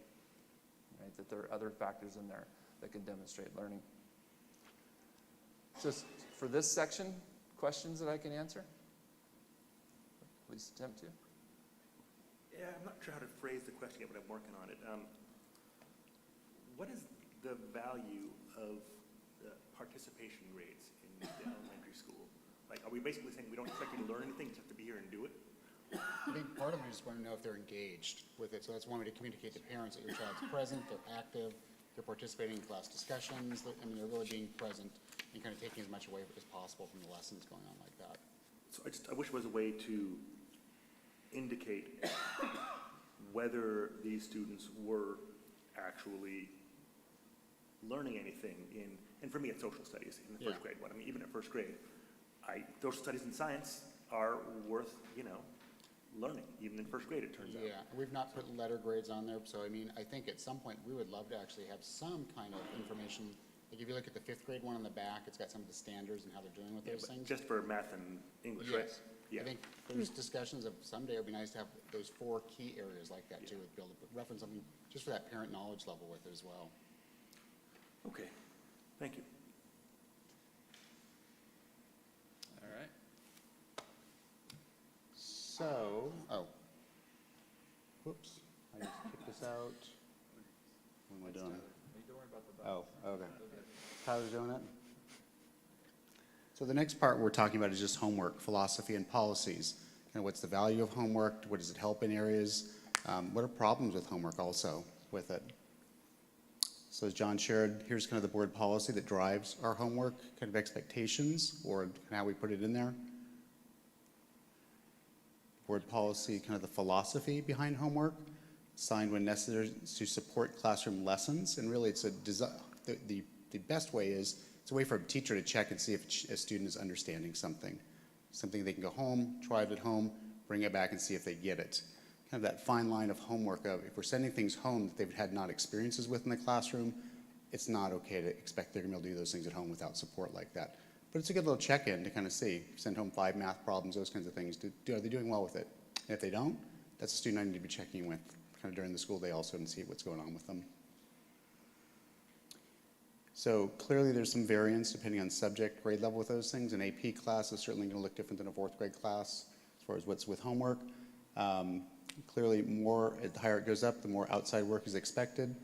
Speaker 9: right? That there are other factors in there that can demonstrate learning. So for this section, questions that I can answer? At least attempt to.
Speaker 3: Yeah, I'm not sure how to phrase the question yet, but I'm working on it. What is the value of the participation grades in the elementary school? Like, are we basically saying we don't expect you to learn anything, you just have to be here and do it?
Speaker 12: I think part of them just want to know if they're engaged with it, so that's one way to communicate to parents that your child's present, they're active, they're participating in class discussions, they're really being present and kind of taking as much away as possible from the lessons going on like that.
Speaker 3: So I wish there was a way to indicate whether these students were actually learning anything and for me it's social studies in the first grade. I mean, even at first grade, social studies and science are worth, learning, even in first grade, it turns out.
Speaker 12: Yeah, we've not put letter grades on there, so I mean, I think at some point we would love to actually have some kind of information. Like if you look at the 5th grade one on the back, it's got some of the standards and how they're doing with those things.
Speaker 3: Just for math and English, right?
Speaker 12: Yes. Yeah. I think there's discussions of someday it would be nice to have those 4 key areas like that too, with be able to reference something just for that parent knowledge level with it as well.
Speaker 3: Okay, thank you.
Speaker 9: All right.
Speaker 12: So, whoops, I just kicked this out. What am I doing?
Speaker 9: Don't worry about the
Speaker 12: Oh, okay. Tyler's doing it? So the next part we're talking about is just homework, philosophy, and policies. And what's the value of homework? What does it help in areas? What are problems with homework also with it? So as John shared, here's kind of the board policy that drives our homework, kind of expectations, or how we put it in there. Board policy, kind of the philosophy behind homework, signed when necessary to support classroom lessons. And really it's the best way is, it's a way for a teacher to check and see if a student is understanding something they can go home, try it at home, bring it back and see if they get it. Kind of that fine line of homework of if we're sending things home that they've had not experiences with in the classroom, it's not okay to expect they're gonna be able to do those things at home without support like that. But it's a good little check-in to kind of see, send home 5 math problems, those kinds of things. Are they doing well with it? And if they don't, that's a student I need to be checking in with kind of during the school day also and see what's going on with them. So clearly there's some variance depending on subject, grade level with those things. An AP class is certainly going to look different than a 4th grade class as far as what's with homework. Clearly, the higher it goes up, the more outside work is expected.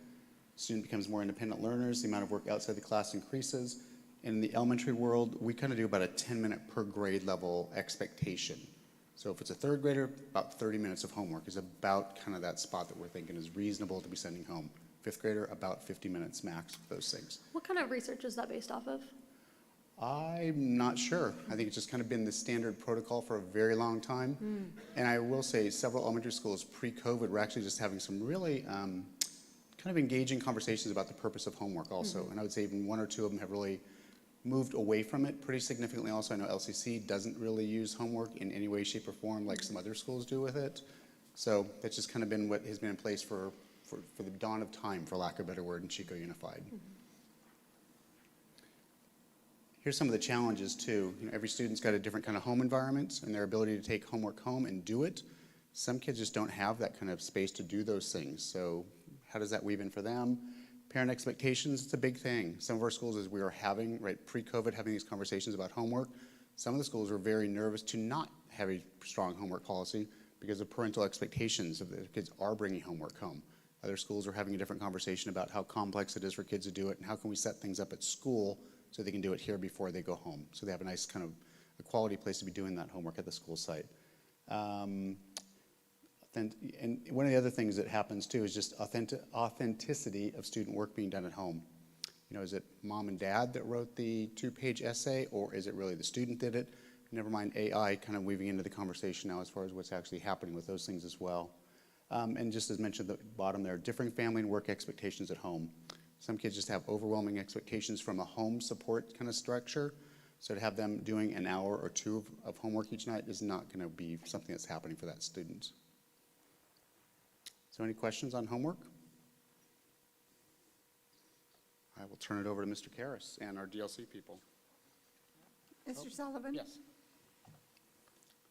Speaker 12: Student becomes more independent learners, the amount of work outside the class increases. In the elementary world, we kind of do about a 10-minute per grade level expectation. So if it's a third grader, about 30 minutes of homework is about kind of that spot that we're thinking is reasonable to be sending home. Fifth grader, about 50 minutes max for those things.
Speaker 11: What kind of research is that based off of?
Speaker 12: I'm not sure. I think it's just kind of been the standard protocol for a very long time. And I will say several elementary schools pre-COVID were actually just having some really kind of engaging conversations about the purpose of homework also. And I would say even one or two of them have really moved away from it pretty significantly also. I know LCC doesn't really use homework in any way, shape, or form like some other schools do with it. So that's just kind of been what has been in place for the dawn of time, for lack of a better word, in Chico Unified. Here's some of the challenges too. Every student's got a different kind of home environment and their ability to take homework home and do it. Some kids just don't have that kind of space to do those things. So how does that weave in for them? Parent expectations, it's a big thing. Some of our schools, as we were having, right, pre-COVID, having these conversations about homework, some of the schools were very nervous to not have a strong homework policy because of parental expectations of the kids are bringing homework home. Other schools are having a different conversation about how complex it is for kids to do it and how can we set things up at school so they can do it here before they go home. So they have a nice kind of a quality place to be doing that homework at the school site. And one of the other things that happens too is just authenticity of student work being done at home. Is it mom and dad that wrote the 2-page essay, or is it really the student did it? Never mind AI kind of weaving into the conversation now as far as what's actually happening with those things as well. And just as mentioned at the bottom there, differing family and work expectations at home. Some kids just have overwhelming expectations from a home support kind of structure. So to have them doing an hour or two of homework each night is not going to be something that's happening for that student. So any questions on homework? I will turn it over to Mr. Karras and our DLC people.
Speaker 2: Mr. Sullivan?
Speaker 12: Yes.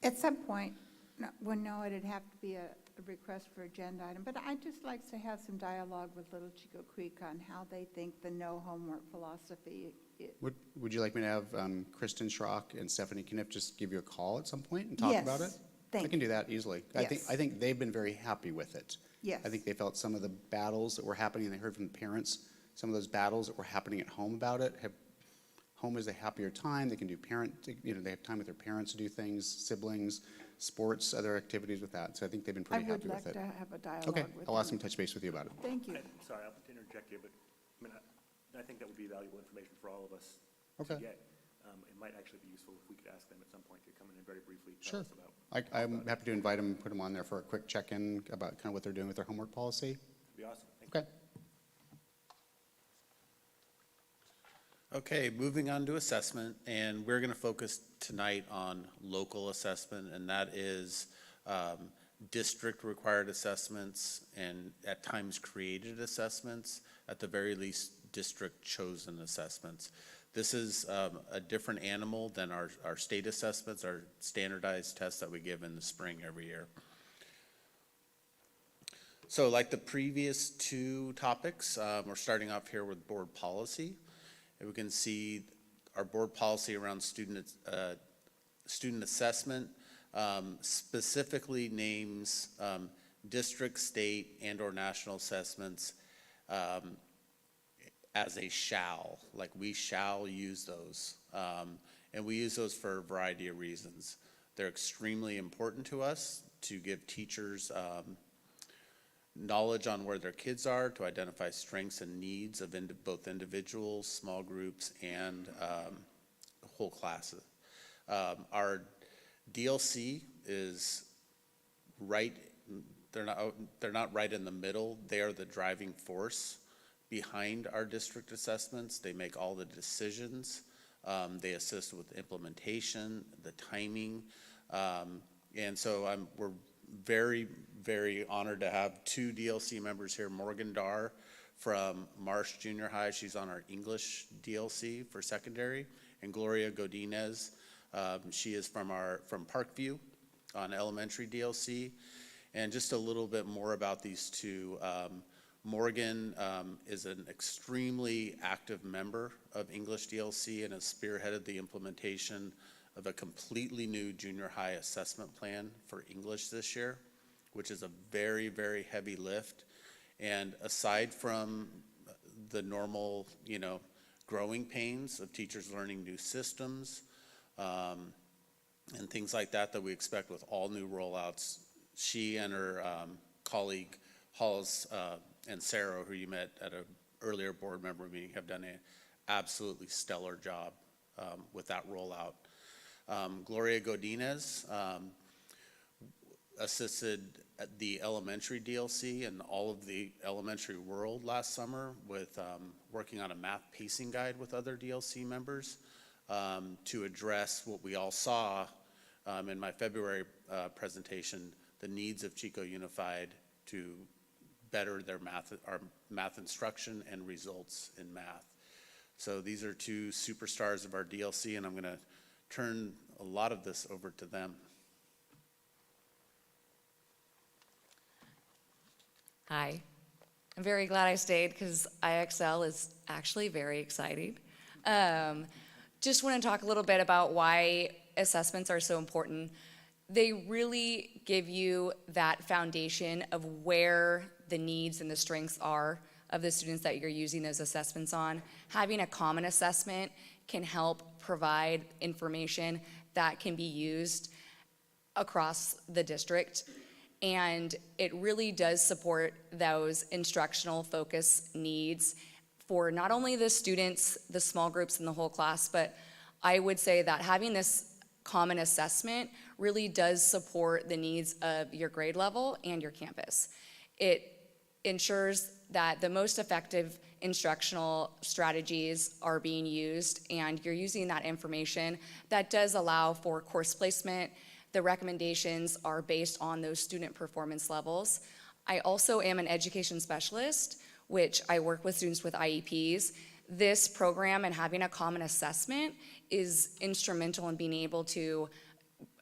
Speaker 2: At some point, it'd have to be a request for agenda item, but I'd just like to have some dialogue with Little Chico Creek on how they think the no homework philosophy.
Speaker 12: Would you like me to have Kristen Schrock and Stephanie Kniff just give you a call at some point and talk about it?
Speaker 2: Yes,
Speaker 12: I can do that easily.
Speaker 2: Yes.
Speaker 12: I think they've been very happy with it.
Speaker 2: Yes.
Speaker 12: I think they felt some of the battles that were happening, and they heard from the parents, some of those battles that were happening at home about it. Home is a happier time. They can do they have time with their parents to do things, siblings, sports, other activities with that. So I think they've been pretty happy with it.
Speaker 2: I would like to have a dialogue
Speaker 12: Okay,
Speaker 2: with
Speaker 12: I'll ask
Speaker 2: them.
Speaker 12: them to touch base with you about it.
Speaker 2: Thank you.
Speaker 3: Sorry, I'll interject here, but I think that would be valuable information for all of us
Speaker 12: Okay.
Speaker 3: to get. It might actually be useful if we could ask them at some point to come in and very briefly tell
Speaker 12: Sure.
Speaker 3: us about.
Speaker 12: I'm happy to invite them and put them on there for a quick check-in about kind of what they're doing with their homework policy.
Speaker 3: That'd be awesome. Thank you.
Speaker 12: Okay.
Speaker 13: Okay, moving on to assessment, and we're going to focus tonight on local assessment, and that is district-required assessments and at times created assessments, at the very least district-chosen assessments. This is a different animal than our state assessments, our standardized tests that we give in the spring every year. So like the previous two topics, we're starting off here with board policy. And we can see our board policy around student assessment specifically names district, state, and/or national assessments as a shall, like we shall use those. And we use those for a variety of reasons. They're extremely important to us to give teachers knowledge on where their kids are, to identify strengths and needs of both individuals, small groups, and whole classes. Our DLC is right, they're not right in the middle. They are the driving force behind our district assessments. They make all the decisions. They assist with implementation, the timing. And so we're very, very honored to have two DLC members here. Morgan Dar from Marsh Junior High. She's on our English DLC for secondary. And Gloria Godinez. She is from Parkview on elementary DLC. And just a little bit more about these two. Morgan is an extremely active member of English DLC and has spearheaded the implementation of a completely new junior high assessment plan for English this year. which is a very, very heavy lift. And aside from the normal, growing pains of teachers learning new systems, and things like that we expect with all new rollouts, she and her colleague Halls and Sarah, who you met at an earlier board member meeting, have done an absolutely stellar job with that rollout. Gloria Godinez assisted at the elementary DLC and all of the elementary world last summer with working on a math pacing guide with other DLC members to address what we all saw in my February presentation, the needs of Chico Unified to better our math instruction and results in math. So these are two superstars of our DLC, and I'm going to turn a lot of this over to them.
Speaker 14: Hi. I'm very glad I stayed because IXL is actually very exciting. Just want to talk a little bit about why assessments are so important. They really give you that foundation of where the needs and the strengths are of the students that you're using those assessments on. Having a common assessment can help provide information that can be used across the district. And it really does support those instructional focus needs for not only the students, the small groups, and the whole class, but I would say that having this common assessment really does support the needs of your grade level and your campus. It ensures that the most effective instructional strategies are being used and you're using that information. That does allow for course placement. The recommendations are based on those student performance levels. I also am an education specialist, which I work with students with IEPs. This program and having a common assessment is instrumental in being able to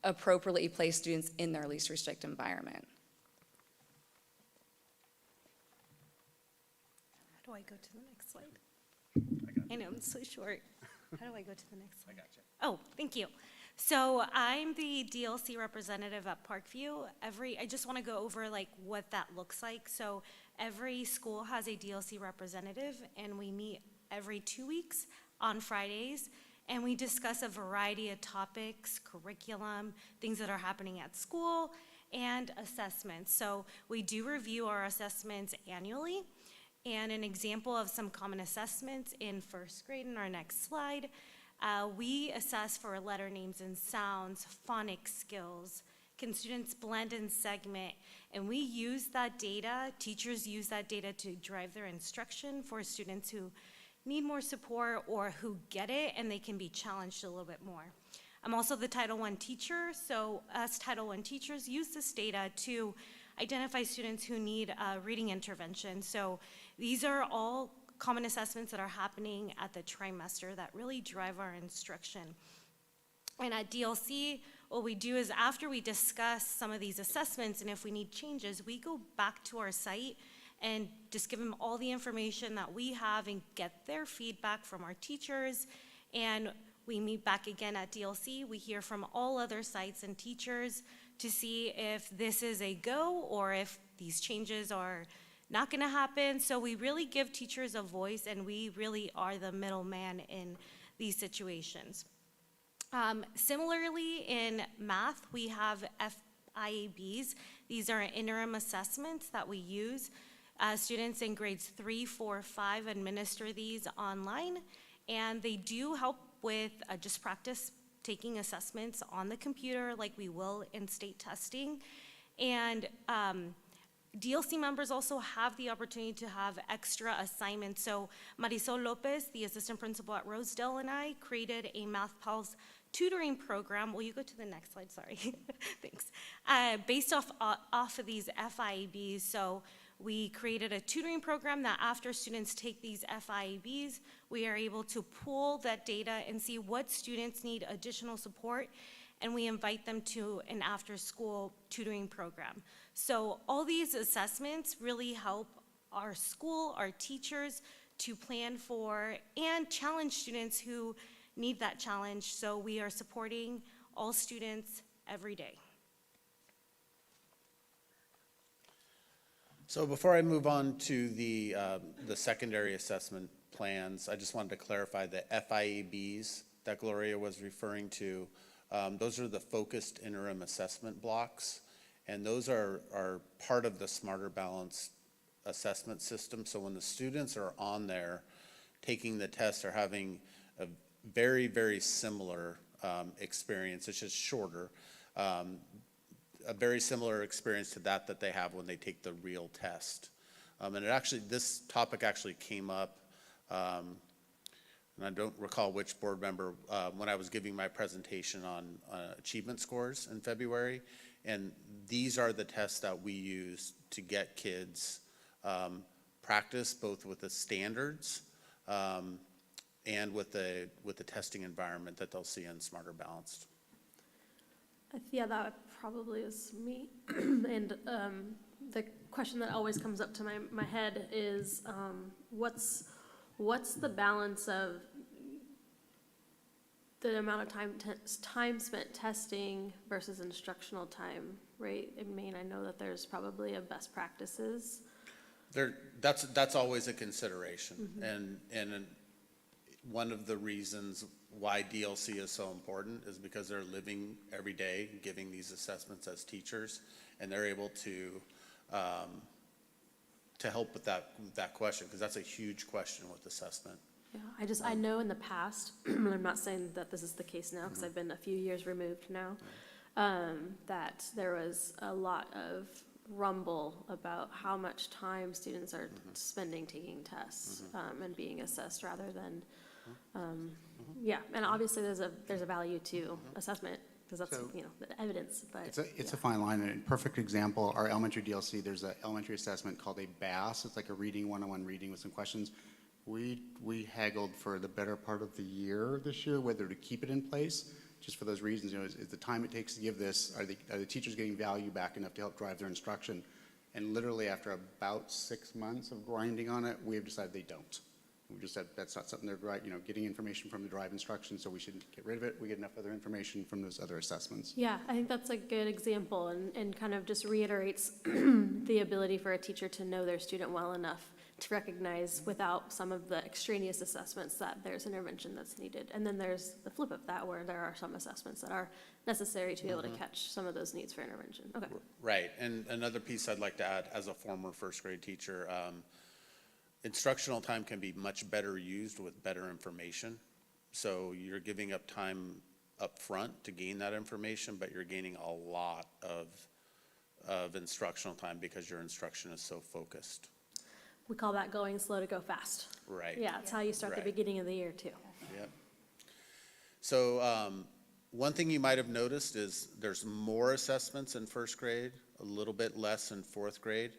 Speaker 14: appropriately place students in their least restrictive environment.
Speaker 22: How do I go to the next slide? I know, it's so short. How do I go to the next slide? I got you. Oh, thank you. So I'm the DLC representative at Parkview. I just want to go over like what that looks like. So every school has a DLC representative and we meet every 2 weeks on Fridays and we discuss a variety of topics, curriculum, things that are happening at school, and assessments. So we do review our assessments annually. And an example of some common assessments in first grade in our next slide, we assess for letter names and sounds, phonics skills, can students blend and segment, and we use that data, teachers use that data to drive their instruction for students who need more support or who get it and they can be challenged a little bit more. I'm also the Title I teacher, so us Title I teachers use this data to identify students who need reading intervention. So these are all common assessments that are happening at the trimester that really drive our instruction. And at DLC, what we do is after we discuss some of these assessments and if we need changes, we go back to our site and just give them all the information that we have and get their feedback from our teachers. And we meet back again at DLC. We hear from all other sites and teachers to see if this is a go or if these changes are not going to happen. So we really give teachers a voice and we really are the middleman in these situations. Similarly, in math, we have FIABs. These are interim assessments that we use. Students in grades 3, 4, 5 administer these online, and they do help with just practice taking assessments on the computer like we will in state testing. And DLC members also have the opportunity to have extra assignments. So Marisol Lopez, the assistant principal at Rosedale, and I created a Math Pals tutoring program. Will you go to the next slide? Sorry. Thanks. Based off of these FIABs. So we created a tutoring program that after students take these FIABs, we are able to pull that data and see what students need additional support, and we invite them to an after-school tutoring program. So all these assessments really help our school, our teachers, to plan for and challenge students who need that challenge. So we are supporting all students every day.
Speaker 13: So before I move on to the secondary assessment plans, I just wanted to clarify the FIABs that Gloria was referring to. Those are the focused interim assessment blocks, and those are part of the Smarter Balance assessment system. So when the students are on there taking the test, are having a very, very similar experience. It's just shorter. A very similar experience to that they have when they take the real test. And this topic actually came up, and I don't recall which board member, when I was giving my presentation on achievement scores in February. And these are the tests that we use to get kids practice both with the standards and with the testing environment that they'll see in Smarter Balanced.
Speaker 11: Yeah, that probably is me. And the question that always comes up to my head is, what's the balance of the amount of time spent testing versus instructional time, right? I mean, I know that there's probably a best practices.
Speaker 13: That's always a consideration, and one of the reasons why DLC is so important is because they're living every day giving these assessments as teachers, and they're able to help with that question, because that's a huge question with assessment.
Speaker 11: Yeah, I know in the past, and I'm not saying that this is the case now, because I've been a few years removed now, that there was a lot of rumble about how much time students are spending taking tests and being assessed rather than, yeah, and obviously there's a value to assessment, because that's, the evidence, but.
Speaker 12: It's a fine line, and a perfect example, our elementary DLC, there's an elementary assessment called a BAS. It's like a one-on-one reading with some questions. We haggled for the better part of the year this year, whether to keep it in place, just for those reasons. Is the time it takes to give this, are the teachers getting value back enough to help drive their instruction? And literally after about 6 months of grinding on it, we have decided they don't. We just said that's not something they're getting information from the drive instruction, so we shouldn't get rid of it. We get enough other information from those other assessments.
Speaker 11: Yeah, I think that's a good example, and kind of just reiterates the ability for a teacher to know their student well enough to recognize without some of the extraneous assessments that there's intervention that's needed. And then there's the flip of that, where there are some assessments that are necessary to be able to catch some of those needs for intervention. Okay.
Speaker 13: Right, and another piece I'd like to add, as a former first grade teacher, instructional time can be much better used with better information. So you're giving up time up front to gain that information, but you're gaining a lot of instructional time because your instruction is so focused.
Speaker 11: We call that going slow to go fast.
Speaker 13: Right.
Speaker 11: Yeah, it's how you start the beginning of the year too.
Speaker 13: Yep. So one thing you might have noticed is there's more assessments in first grade, a little bit less in fourth grade.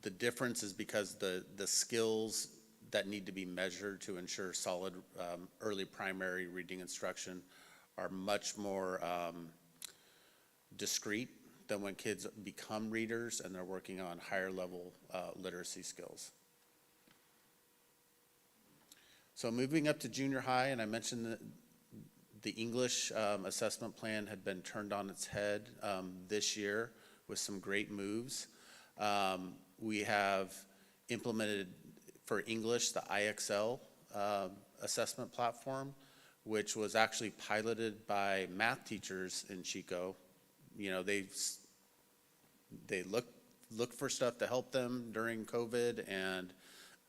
Speaker 13: The difference is because the skills that need to be measured to ensure solid early primary reading instruction are much more discrete than when kids become readers and they're working on higher level literacy skills. So moving up to junior high, and I mentioned that the English assessment plan had been turned on its head this year with some great moves. We have implemented for English the IXL assessment platform, which was actually piloted by math teachers in Chico. They looked for stuff to help them during COVID and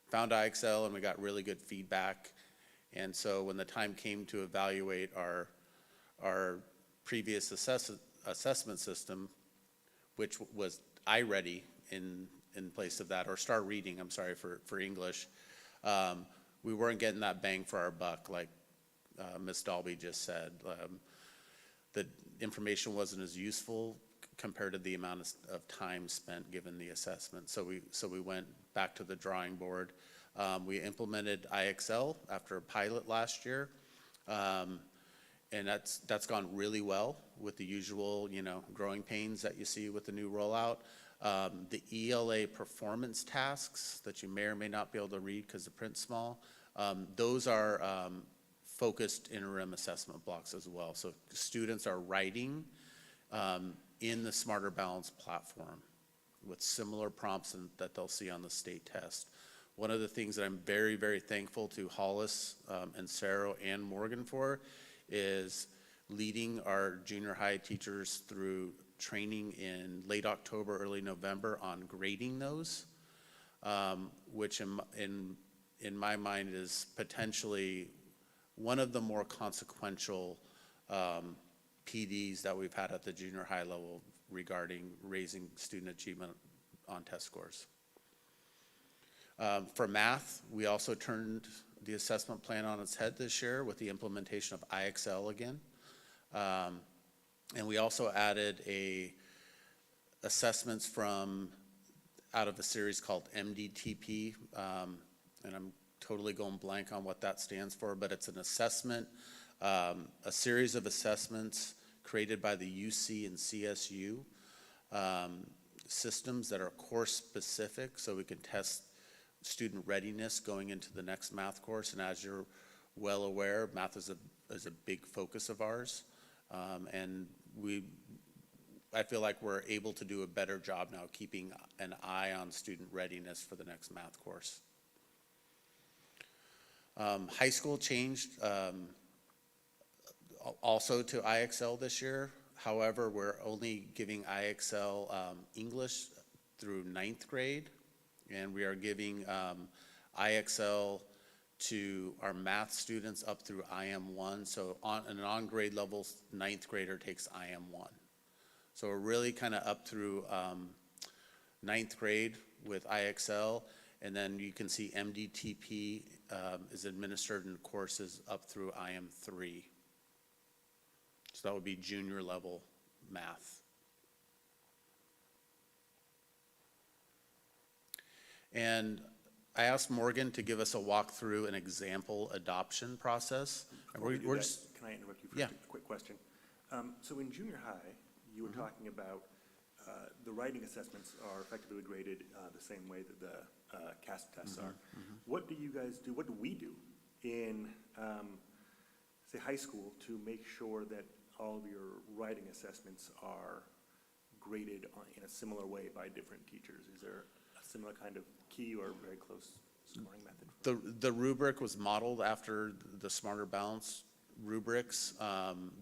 Speaker 13: found IXL, and we got really good feedback. And so when the time came to evaluate our previous assessment system, which was iReady in place of that, or Star Reading, I'm sorry, for English, we weren't getting that bang for our buck, like Ms. Dalby just said. The information wasn't as useful compared to the amount of time spent given the assessment. So we went back to the drawing board. We implemented IXL after a pilot last year, and that's gone really well with the usual, growing pains that you see with the new rollout. The ELA performance tasks that you may or may not be able to read because the print's small, those are focused interim assessment blocks as well. So students are writing in the Smarter Balance platform with similar prompts that they'll see on the state test. One of the things that I'm very, very thankful to Hollis and Sarah and Morgan for is leading our junior high teachers through training in late October, early November on grading those, which in my mind is potentially one of the more consequential PDs that we've had at the junior high level regarding raising student achievement on test scores. For math, we also turned the assessment plan on its head this year with the implementation of IXL again. And we also added assessments out of a series called MDTP, and I'm totally going blank on what that stands for, but it's an assessment, a series of assessments created by the UC and CSU systems that are course specific, so we can test student readiness going into the next math course. And as you're well aware, math is a big focus of ours, and I feel like we're able to do a better job now keeping an eye on student readiness for the next math course. High school changed also to IXL this year. However, we're only giving IXL English through 9th grade, and we are giving IXL to our math students up through IM1. So on an on-grade level, 9th grader takes IM1. So we're really kind of up through 9th grade with IXL, and then you can see MDTP is administered in courses up through IM3. So that would be junior level math. And I asked Morgan to give us a walkthrough an example adoption process. And we're just,
Speaker 3: can I interrupt you for
Speaker 13: yeah.
Speaker 3: a quick question? So in junior high, you were talking about the writing assessments are effectively graded the same way that the CASP tests are. What do you guys do, what do we do in, say, high school to make sure that all of your writing assessments are graded in a similar way by different teachers? Is there a similar kind of key or very close scoring method?
Speaker 13: The rubric was modeled after the Smarter Balance rubrics.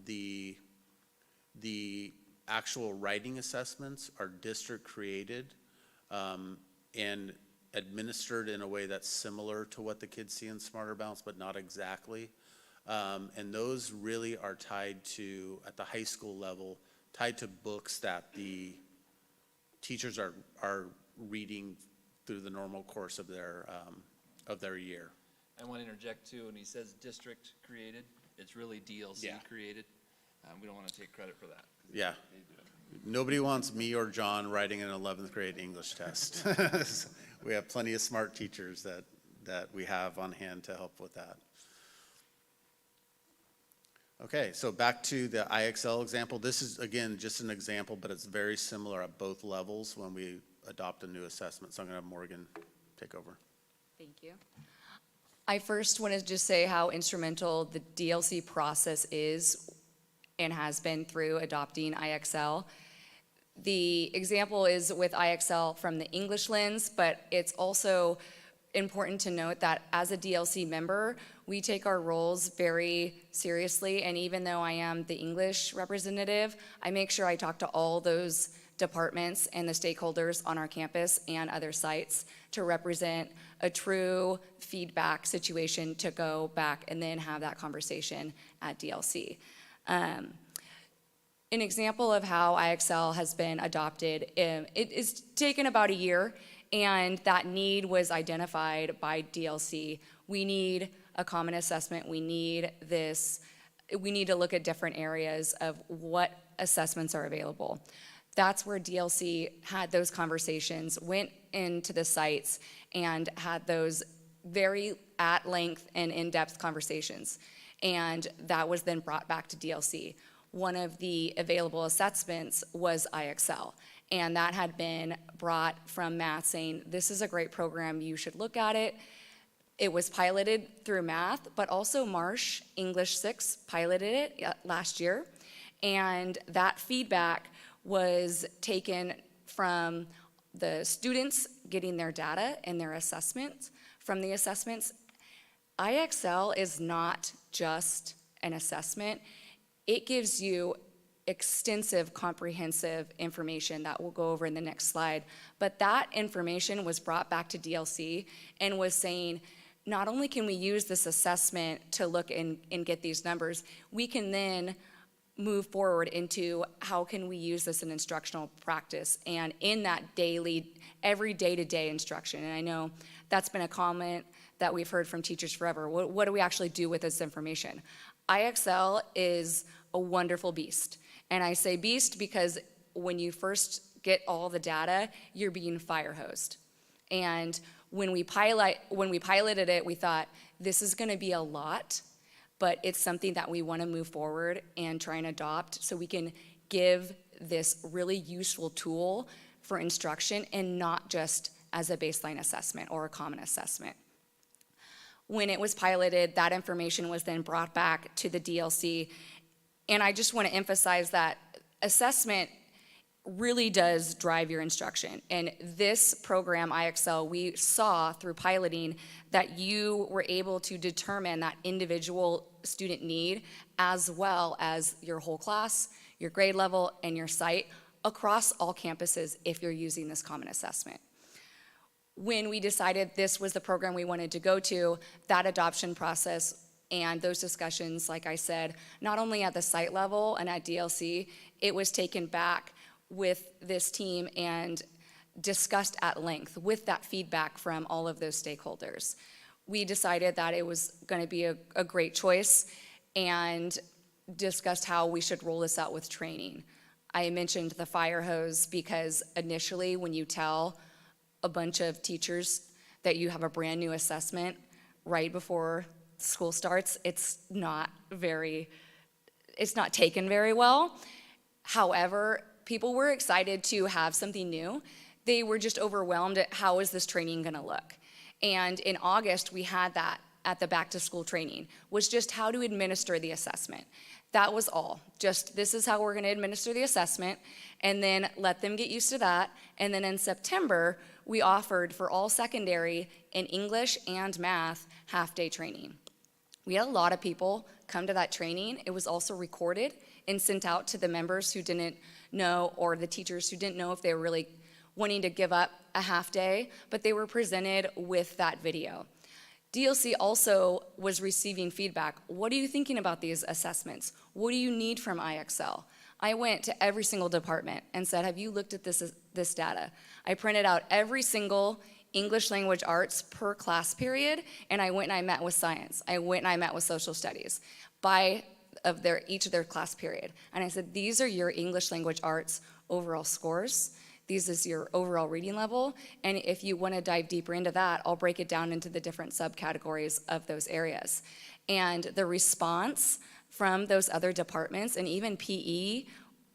Speaker 13: The actual writing assessments are district created and administered in a way that's similar to what the kids see in Smarter Balance, but not exactly. And those really are tied to, at the high school level, tied to books that the teachers are reading through the normal course of their year.
Speaker 9: I want to interject too, when he says district created, it's really DLC created. We don't want to take credit for that.
Speaker 13: Yeah. Nobody wants me or John writing an 11th grade English test. We have plenty of smart teachers that we have on hand to help with that. Okay, so back to the IXL example. This is, again, just an example, but it's very similar at both levels when we adopt a new assessment. So I'm going to have Morgan take over.
Speaker 14: Thank you. I first want to just say how instrumental the DLC process is and has been through adopting IXL. The example is with IXL from the English lens, but it's also important to note that as a DLC member, we take our roles very seriously, and even though I am the English representative, I make sure I talk to all those departments and the stakeholders on our campus and other sites to represent a true feedback situation to go back and then have that conversation at DLC. An example of how IXL has been adopted, it is taken about a year, and that need was identified by DLC. We need a common assessment. We need to look at different areas of what assessments are available. That's where DLC had those conversations, went into the sites, and had those very at length and in-depth conversations. And that was then brought back to DLC. One of the available assessments was IXL, and that had been brought from math saying, this is a great program, you should look at it. It was piloted through math, but also Marsh English 6 piloted it last year, and that feedback was taken from the students getting their data and their assessments. From the assessments, IXL is not just an assessment. It gives you extensive, comprehensive information that we'll go over in the next slide. But that information was brought back to DLC and was saying, not only can we use this assessment to look and get these numbers, we can then move forward into how can we use this in instructional practice and in that every day-to-day instruction. And I know that's been a comment that we've heard from teachers forever. What do we actually do with this information? IXL is a wonderful beast. And I say beast because when you first get all the data, you're being fire hosed. And when we piloted it, we thought this is going to be a lot, but it's something that we want to move forward and try and adopt so we can give this really useful tool for instruction and not just as a baseline assessment or a common assessment. When it was piloted, that information was then brought back to the DLC. And I just want to emphasize that assessment really does drive your instruction. And this program, IXL, we saw through piloting that you were able to determine that individual student need as well as your whole class, your grade level, and your site across all campuses if you're using this common assessment. When we decided this was the program we wanted to go to, that adoption process and those discussions, like I said, not only at the site level and at DLC, it was taken back with this team and discussed at length with that feedback from all of those stakeholders. We decided that it was going to be a great choice and discussed how we should roll this out with training. I mentioned the fire hose because initially when you tell a bunch of teachers that you have a brand new assessment right before school starts, it's not taken very well. However, people were excited to have something new. They were just overwhelmed at how is this training going to look. And in August, we had that at the back to school training, was just how to administer the assessment. That was all. Just this is how we're going to administer the assessment, and then let them get used to that. And then in September, we offered for all secondary in English and math half-day training. We had a lot of people come to that training. It was also recorded and sent out to the members who didn't know, or the teachers who didn't know if they were really wanting to give up a half day, but they were presented with that video. DLC also was receiving feedback. What are you thinking about these assessments? What do you need from IXL? I went to every single department and said, have you looked at this data? I printed out every single English language arts per class period, and I went and I met with science. I went and I met with social studies each of their class period. And I said, these are your English language arts overall scores. This is your overall reading level. And if you want to dive deeper into that, I'll break it down into the different subcategories of those areas. And the response from those other departments, and even PE,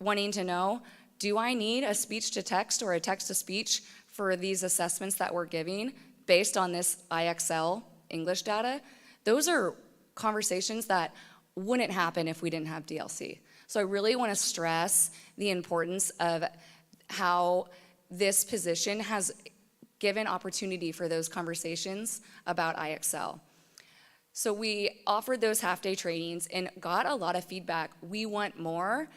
Speaker 14: wanting to know, do I need a speech to text or a text to speech for these assessments that we're giving based on this IXL English data? Those are conversations that wouldn't happen if we didn't have DLC. So I really want to stress the importance of how this position has given opportunity for those conversations about IXL. So we offered those half-day trainings and got a lot of feedback. We want more.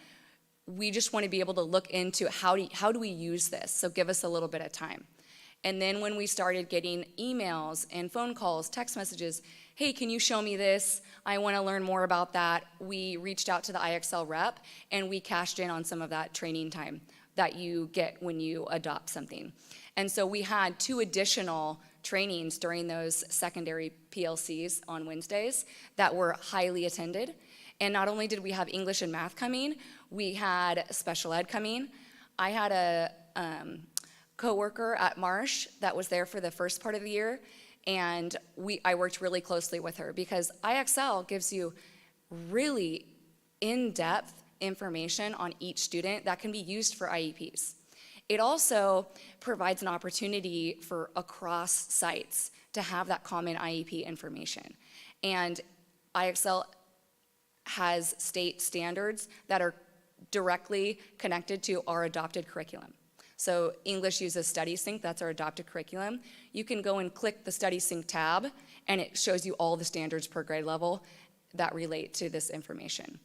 Speaker 14: We just want to be able to look into how do we use this, so give us a little bit of time. And then when we started getting emails and phone calls, text messages, hey, can you show me this? I want to learn more about that. We reached out to the IXL rep and we cashed in on some of that training time that you get when you adopt something. And so we had 2 additional trainings during those secondary PLCs on Wednesdays that were highly attended. And not only did we have English and math coming, we had special ed coming. I had a coworker at Marsh that was there for the first part of the year, and I worked really closely with her because IXL gives you really in-depth information on each student that can be used for IEPs. It also provides an opportunity for across sites to have that common IEP information. And IXL has state standards that are directly connected to our adopted curriculum. So English uses StudySync, that's our adopted curriculum. You can go and click the StudySync tab, and it shows you all the standards per grade level that relate to this information.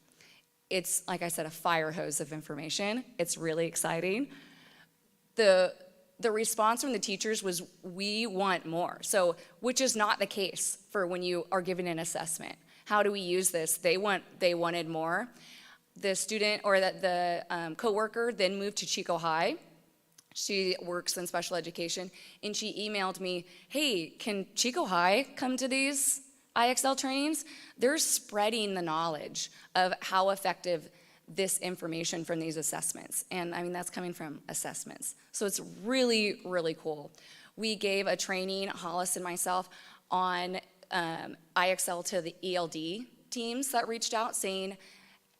Speaker 14: It's, like I said, a fire hose of information. It's really exciting. The response from the teachers was, we want more. So, which is not the case for when you are given an assessment. How do we use this? They wanted more. The student, or the coworker, then moved to Chico High. She works in special education, and she emailed me, hey, can Chico High come to these IXL trainings? They're spreading the knowledge of how effective this information from these assessments. And I mean, that's coming from assessments. So it's really, really cool. We gave a training, Hollis and myself, on IXL to the ELD teams that reached out saying,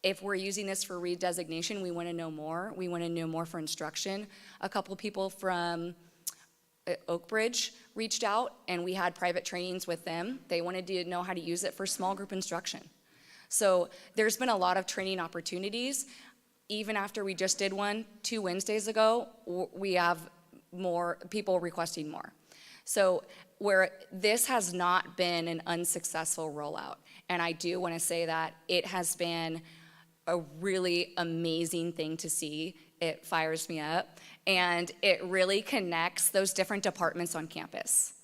Speaker 14: if we're using this for redesignation, we want to know more. We want to know more for instruction. A couple people from Oak Ridge reached out, and we had private trainings with them. They wanted to know how to use it for small group instruction. So there's been a lot of training opportunities. Even after we just did one 2 Wednesdays ago, we have more people requesting more. So where this has not been an unsuccessful rollout, and I do want to say that it has been a really amazing thing to see. It fires me up, and it really connects those different departments on campus.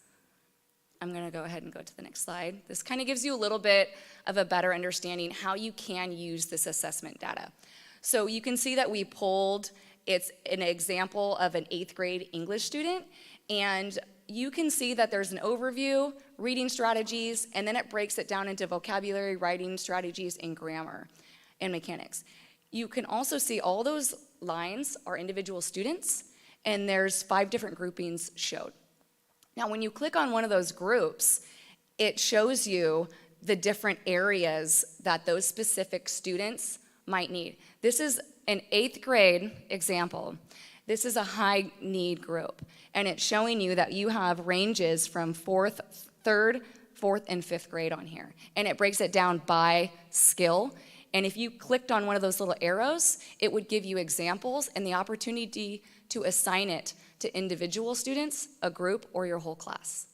Speaker 14: I'm going to go ahead and go to the next slide. This kind of gives you a little bit of a better understanding how you can use this assessment data. So you can see that we pulled, it's an example of an 8th grade English student, and you can see that there's an overview, reading strategies, and then it breaks it down into vocabulary, writing strategies, and grammar and mechanics. You can also see all those lines are individual students, and there's 5 different groupings showed. Now, when you click on one of those groups, it shows you the different areas that those specific students might need. This is an 8th grade example. This is a high need group, and it's showing you that you have ranges from 3rd, 4th, and 5th grade on here. And it breaks it down by skill. And if you clicked on one of those little arrows, it would give you examples and the opportunity to assign it to individual students, a group, or your whole class.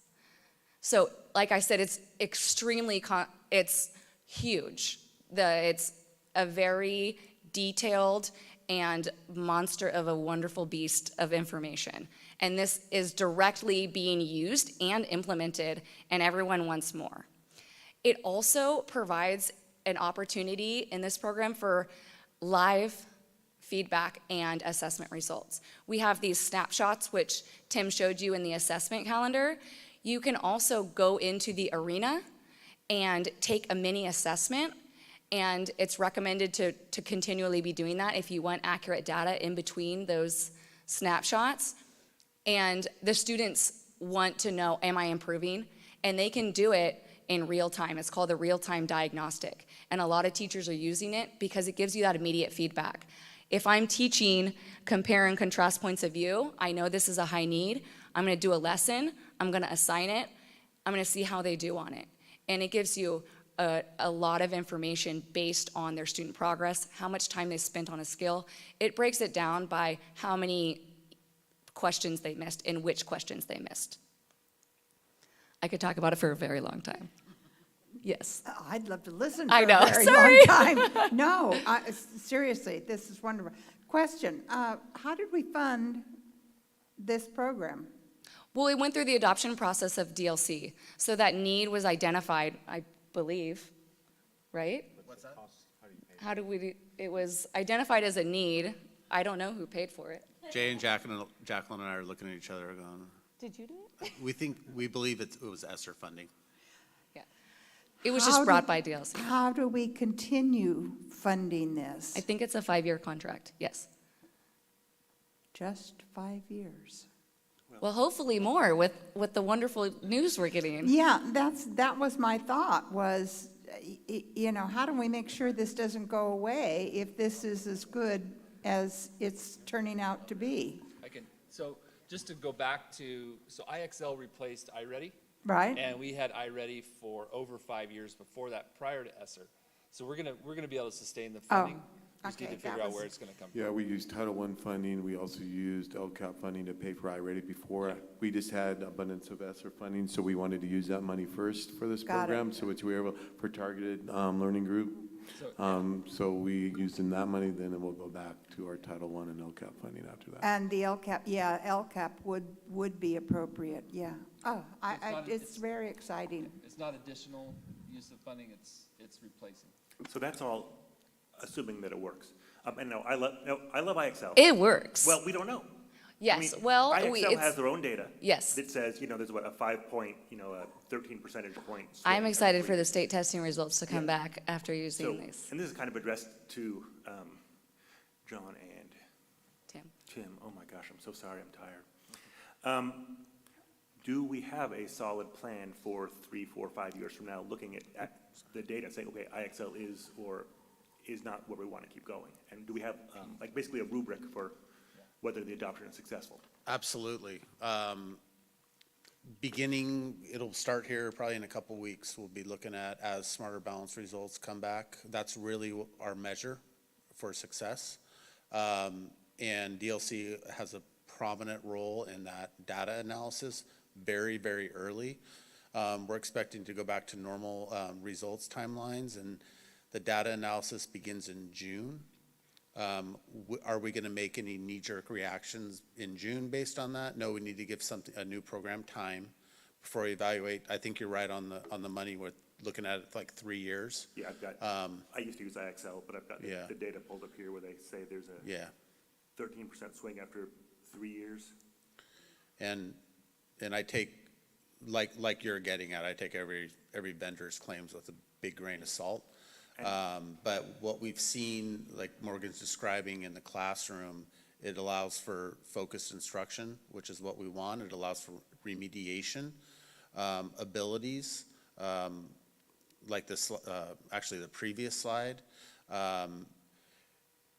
Speaker 14: So, like I said, it's extremely, it's huge. It's a very detailed and monster of a wonderful beast of information. And this is directly being used and implemented, and everyone wants more. It also provides an opportunity in this program for live feedback and assessment results. We have these snapshots, which Tim showed you in the assessment calendar. You can also go into the arena and take a mini assessment, and it's recommended to continually be doing that if you want accurate data in between those snapshots. And the students want to know, am I improving? And they can do it in real time. It's called the real-time diagnostic. And a lot of teachers are using it because it gives you that immediate feedback. If I'm teaching compare and contrast points of view, I know this is a high need. I'm going to do a lesson. I'm going to assign it. I'm going to see how they do on it. And it gives you a lot of information based on their student progress, how much time they spent on a skill. It breaks it down by how many questions they missed and which questions they missed. I could talk about it for a very long time. Yes.
Speaker 2: I'd love to listen
Speaker 14: I
Speaker 2: for
Speaker 14: know,
Speaker 2: a very
Speaker 14: sorry.
Speaker 2: long time. No, seriously, this is wonderful. Question, how did we fund this program?
Speaker 14: Well, it went through the adoption process of DLC. So that need was identified, I believe, right?
Speaker 13: What's that?
Speaker 14: How do we, it was identified as a need. I don't know who paid for it.
Speaker 13: Jay and Jacqueline and I are looking at each other going,
Speaker 14: Did you do it?
Speaker 13: we believe it was ESSER funding.
Speaker 14: Yeah. It was just brought by DLC.
Speaker 2: How do we continue funding this?
Speaker 14: I think it's a 5-year contract, yes.
Speaker 2: Just 5 years.
Speaker 14: Well, hopefully more with the wonderful news we're getting.
Speaker 2: Yeah, that was my thought, was, you know, how do we make sure this doesn't go away if this is as good as it's turning out to be?
Speaker 9: So just to go back to, so IXL replaced iReady.
Speaker 2: Right.
Speaker 9: And we had iReady for over 5 years before that, prior to ESSER. So we're gonna be able to sustain the funding Just need
Speaker 2: Okay,
Speaker 9: to figure
Speaker 2: that
Speaker 9: out where
Speaker 2: was-
Speaker 9: it's gonna come from.
Speaker 15: Yeah, we used Title I funding. We also used LCAP funding to pay for iReady before. We just had abundance of ESSER funding, so we wanted to use that money first for this
Speaker 2: Got it.
Speaker 15: program. So it's, we were able, for targeted learning group. So we used in that money, then it will go back to our Title I and LCAP funding after that.
Speaker 2: And the LCAP, yeah, LCAP would be appropriate, yeah. Oh, it's very exciting.
Speaker 9: It's not additional use of funding, it's replacing.
Speaker 3: So that's all assuming that it works. And no, I love IXL.
Speaker 14: It works.
Speaker 3: Well, we don't know.
Speaker 14: Yes,
Speaker 3: I mean,
Speaker 14: well,
Speaker 3: IXL has their own data.
Speaker 14: Yes.
Speaker 3: That says, there's what, a 5-point, a 13 percentage point. swing
Speaker 14: I'm excited
Speaker 3: every
Speaker 14: for the
Speaker 3: year.
Speaker 14: state testing results to come
Speaker 3: Yeah.
Speaker 14: back after using
Speaker 3: So,
Speaker 14: these.
Speaker 3: and this is kind of addressed to John and
Speaker 14: Tim.
Speaker 3: Oh my gosh, I'm so sorry, I'm tired. Do we have a solid plan for 3, 4, 5 years from now, looking at the data and saying, okay, IXL is or is not where we want to keep going? And do we have like basically a rubric for whether the adoption is successful?
Speaker 13: Absolutely. It'll start here probably in a couple weeks. We'll be looking at as Smarter Balance results come back. That's really our measure for success. And DLC has a prominent role in that data analysis very, very early. We're expecting to go back to normal results timelines, and the data analysis begins in June. Are we going to make any knee-jerk reactions in June based on that? No, we need to give a new program time before we evaluate. I think you're right on the money with looking at it like 3 years.
Speaker 3: Yeah, I've got, I used to use IXL, but I've got the data pulled up here where they say there's a 13% swing after 3 years.
Speaker 13: And I take, like you're getting at, I take every vendor's claims with a big grain of salt. But what we've seen, like Morgan's describing in the classroom, it allows for focused instruction, which is what we want. It allows for remediation abilities, like this, actually the previous slide.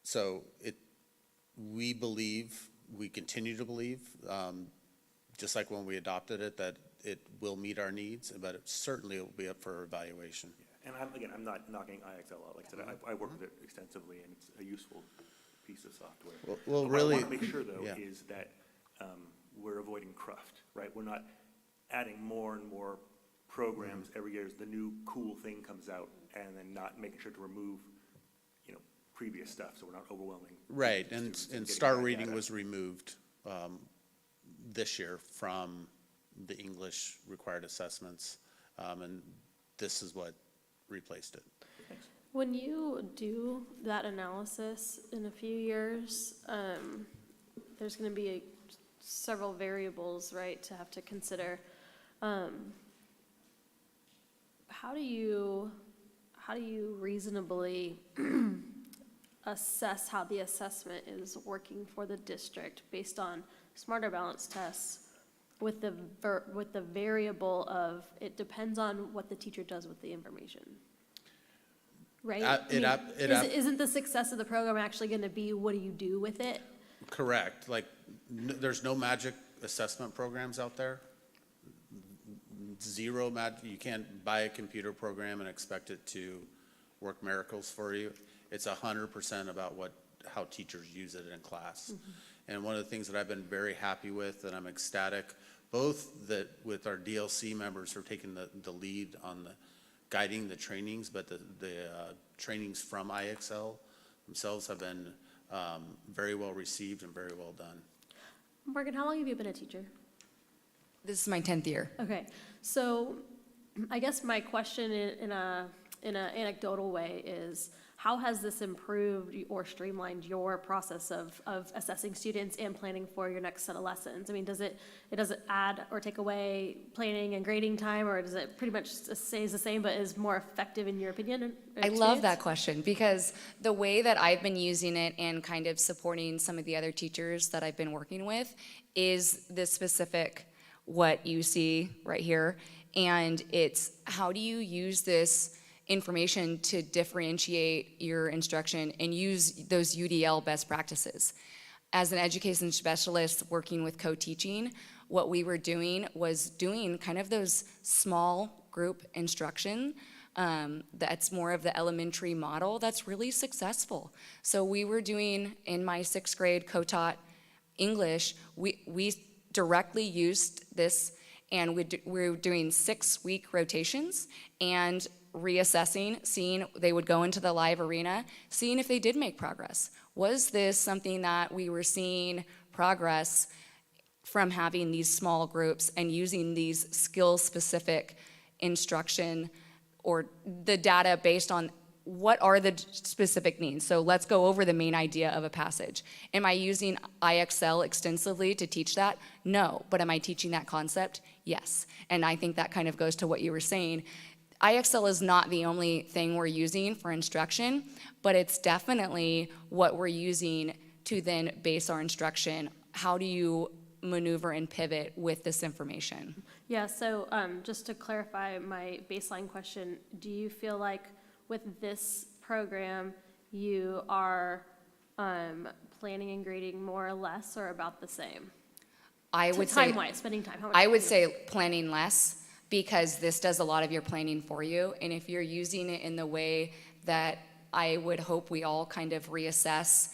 Speaker 13: So we believe, we continue to believe, just like when we adopted it, that it will meet our needs, but it certainly will be up for evaluation.
Speaker 3: And I'm not knocking IXL out. Like I said, I work with it extensively, and it's a useful piece of software.
Speaker 13: Well,
Speaker 3: What
Speaker 13: really,
Speaker 3: I want to make sure, though,
Speaker 13: yeah.
Speaker 3: is that we're avoiding cruft, right? We're not adding more and more programs every year as the new cool thing comes out, and then not making sure to remove, previous stuff, so we're not overwhelming.
Speaker 13: Right, and
Speaker 3: getting
Speaker 13: Star
Speaker 3: bad
Speaker 13: Reading
Speaker 3: data.
Speaker 13: was removed this year from the English required assessments, and this is what replaced it.
Speaker 11: When you do that analysis in a few years, there's going to be several variables, right, to have to consider. How do you reasonably assess how the assessment is working for the district based on Smarter Balance tests with the variable of it depends on what the teacher does with the information? Right? Isn't the success of the program actually going to be what do you do with it?
Speaker 13: Correct, like, there's no magic assessment programs out there. Zero you can't buy a computer program and expect it to work miracles for you. It's 100% about how teachers use it in class. And one of the things that I've been very happy with, and I'm ecstatic, both that with our DLC members who are taking the lead on guiding the trainings, but the trainings from IXL themselves have been very well received and very well done.
Speaker 11: Morgan, how long have you been a teacher?
Speaker 14: This is my 10th year.
Speaker 11: Okay, so I guess my question in an anecdotal way is, how has this improved or streamlined your process of assessing students and planning for your next set of lessons? I mean, does it add or take away planning and grading time, or does it pretty much stays the same but is more effective in your opinion?
Speaker 14: I love that question, because the way that I've been using it and kind of supporting some of the other teachers that I've been working with is this specific what you see right here. And it's how do you use this information to differentiate your instruction and use those UDL best practices. As an education specialist working with co-teaching, what we were doing was doing kind of those small group instruction that's more of the elementary model that's really successful. So we were doing, in my 6th grade co-taught English, we directly used this, and we were doing 6-week rotations and reassessing, seeing they would go into the live arena, seeing if they did make progress. Was this something that we were seeing progress from having these small groups and using these skill-specific instruction or the data based on what are the specific needs? So let's go over the main idea of a passage. Am I using IXL extensively to teach that? No. But am I teaching that concept? Yes. And I think that kind of goes to what you were saying. IXL is not the only thing we're using for instruction, but it's definitely what we're using to then base our instruction. How do you maneuver and pivot with this information?
Speaker 11: Yeah, so just to clarify my baseline question, do you feel like with this program, you are planning and grading more or less or about the same?
Speaker 14: I would say
Speaker 11: time-wise, spending time. How much
Speaker 14: I
Speaker 11: time
Speaker 14: would
Speaker 11: do you-
Speaker 14: say planning less, because this does a lot of your planning for you. And if you're using it in the way that I would hope we all kind of reassess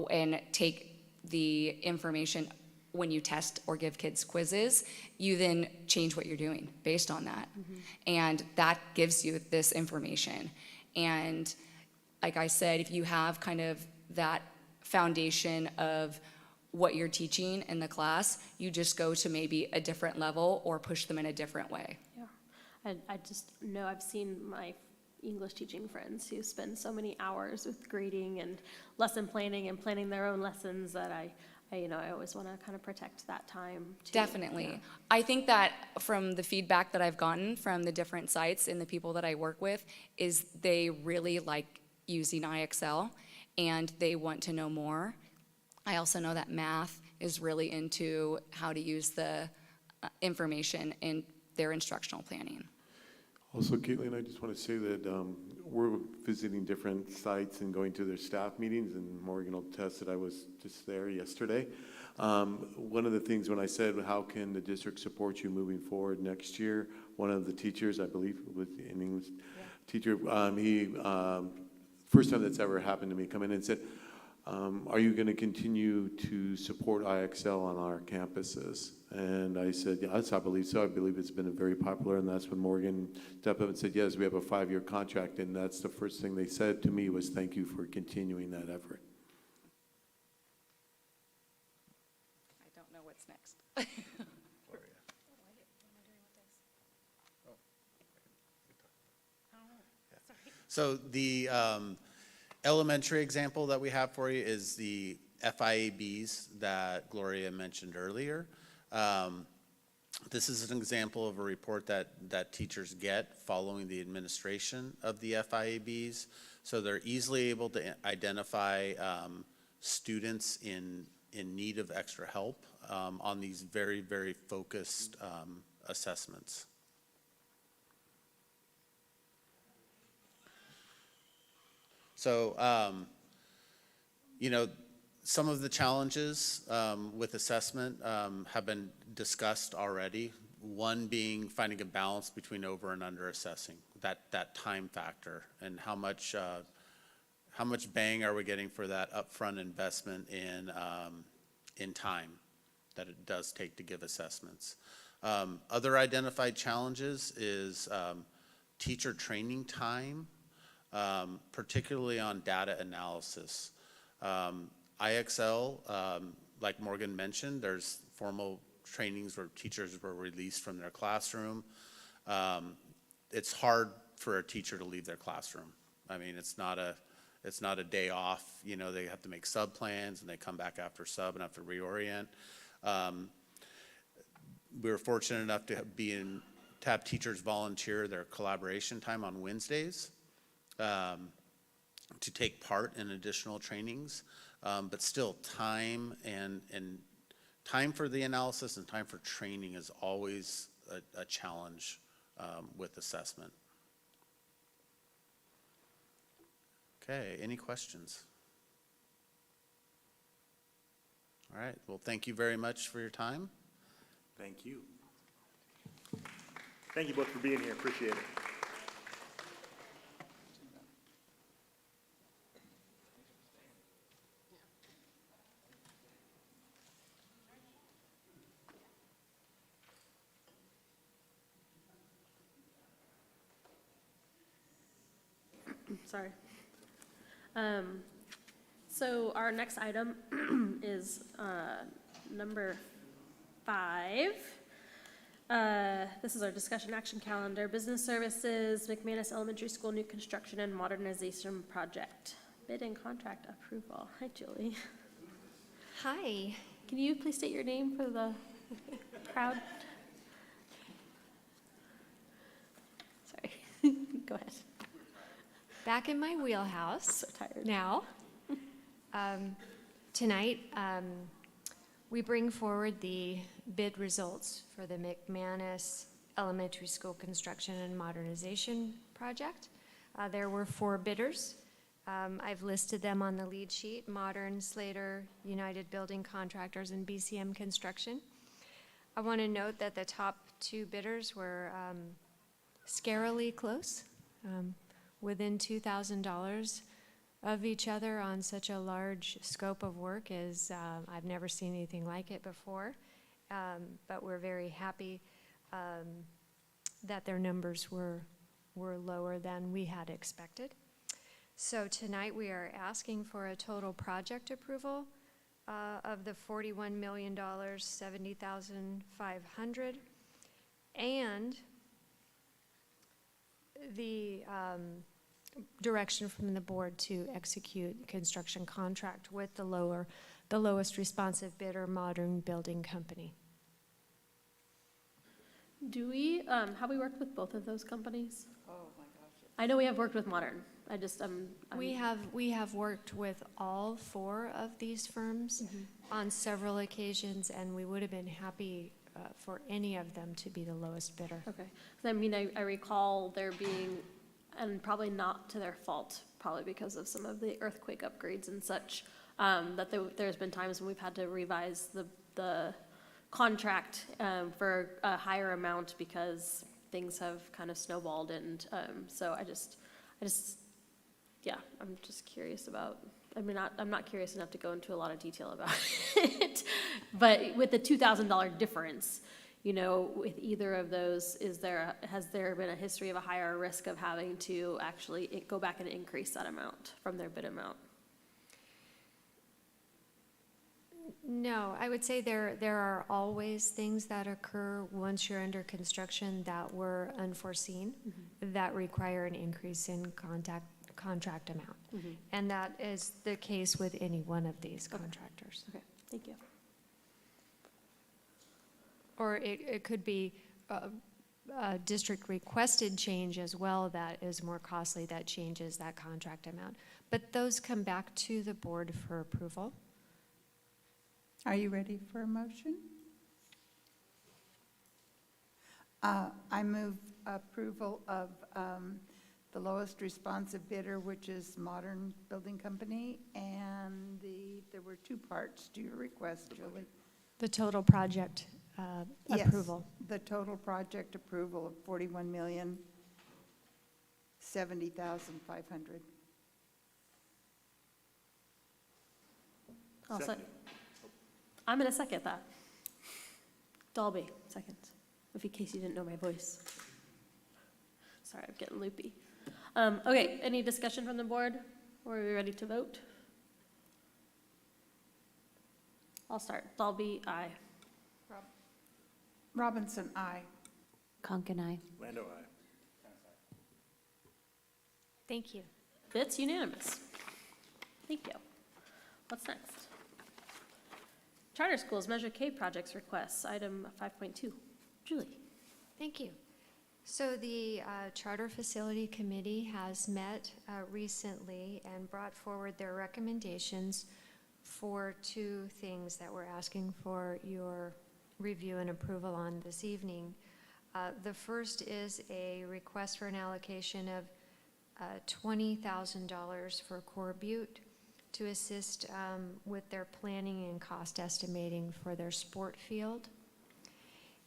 Speaker 14: and take the information when you test or give kids quizzes, you then change what you're doing based on that. And that gives you this information. And like I said, if you have kind of that foundation of what you're teaching in the class, you just go to maybe a different level or push them in a different way.
Speaker 11: Yeah, I just know I've seen my English teaching friends who spend so many hours with grading and lesson planning and planning their own lessons that I always want to kind of protect that time too.
Speaker 14: Definitely.
Speaker 11: Yeah.
Speaker 14: I think that from the feedback that I've gotten from the different sites and the people that I work with is they really like using IXL and they want to know more. I also know that math is really into how to use the information in their instructional planning.
Speaker 15: Also, Caitlin, I just want to say that we're visiting different sites and going to their staff meetings, and Morgan will attest that I was just there yesterday. One of the things when I said, how can the district support you moving forward next year, one of the teachers, I believe it was an English teacher, he, first time that's ever happened to me, come in and said, are you going to continue to support IXL on our campuses? And I said, yes, I believe so. I believe it's been very popular, and that's when Morgan stepped up and said, yes, we have a 5-year contract, and that's the first thing they said to me was, thank you for continuing that effort.
Speaker 14: I don't know what's next.
Speaker 13: So the elementary example that we have for you is the FIABs that Gloria mentioned earlier. This is an example of a report that teachers get following the administration of the FIABs. So they're easily able to identify students in need of extra help on these very, very focused assessments. So, some of the challenges with assessment have been discussed already. One being finding a balance between over and under assessing, that time factor, and how much bang are we getting for that upfront investment in time that it does take to give assessments. Other identified challenges is teacher training time, particularly on data analysis. IXL, like Morgan mentioned, there's formal trainings where teachers were released from their classroom. It's hard for a teacher to leave their classroom. I mean, it's not a day off. They have to make sub plans and they come back after sub and have to reorient. We were fortunate enough to have teachers volunteer their collaboration time on Wednesdays to take part in additional trainings. But still, time and time for the analysis and time for training is always a challenge with assessment. Okay, any questions? All right, well, thank you very much for your time.
Speaker 3: Thank you. Thank you both for being here, appreciate it.
Speaker 11: sorry. So our next item is number 5. This is our discussion action calendar, business services, McManus Elementary School new construction and modernization project, bid and contract approval. Hi, Julie.
Speaker 8: Hi.
Speaker 11: Can you please state your name for the crowd? Sorry, go ahead.
Speaker 8: Back in my wheelhouse.
Speaker 11: So tired.
Speaker 8: Now. Tonight, we bring forward the bid results for the McManus Elementary School construction and modernization project. There were 4 bidders. I've listed them on the lead sheet: Modern, Slater, United Building Contractors, and BCM Construction. I want to note that the top 2 bidders were scarily close, within $2,000 of each other on such a large scope of work is, I've never seen anything like it before. But we're very happy that their numbers were lower than we had expected. So tonight we are asking for a total project approval of the $41,070,500 and the direction from the board to execute construction contract with the lowest responsive bidder, Modern Building Company.
Speaker 11: Do we, have we worked with both of those companies? Oh my gosh. I know we have worked with Modern. I just,
Speaker 8: We have worked with all 4 of these firms on several occasions, and we would have been happy for any of them to be the lowest bidder.
Speaker 11: Okay. 'Cause I mean, I recall there being, and probably not to their fault, probably because of some of the earthquake upgrades and such, that there's been times when we've had to revise the contract for a higher amount because things have kind of snowballed, and so I just, yeah, I'm just curious about, I mean, I'm not curious enough to go into a lot of detail about it, but with the $2,000 difference, you know, with either of those, has there been a history of a higher risk of having to actually go back and increase that amount from their bid amount?
Speaker 8: No, I would say there are always things that occur once you're under construction that were unforeseen, that require an increase in contract amount. And that is the case with any one of these contractors.
Speaker 11: Okay, thank you.
Speaker 8: Or it could be a district requested change as well that is more costly, that changes that contract amount. But those come back to the board for approval.
Speaker 2: Are you ready for a motion? I move approval of the lowest responsive bidder, which is Modern Building Company, and there were 2 parts to your request, Julie.
Speaker 8: The total project approval.
Speaker 2: Yes, the total project approval of $41,070,500.
Speaker 11: I'm going to second that. Dalby, second, in case you didn't know my voice. Sorry, I'm getting loopy. Okay, any discussion from the board? Or are we ready to vote? I'll start. Dalby, aye.
Speaker 2: Robinson, aye.
Speaker 6: Conkin, aye.
Speaker 3: Lando, aye.
Speaker 8: Thank you.
Speaker 11: It's unanimous. Thank you. What's next? Charter Schools Measure K projects requests, item 5.2. Julie.
Speaker 8: Thank you. So the Charter Facility Committee has met recently and brought forward their recommendations for 2 things that we're asking for your review and approval on this evening. The first is a request for an allocation of $20,000 for Core Butte to assist with their planning and cost estimating for their sport field.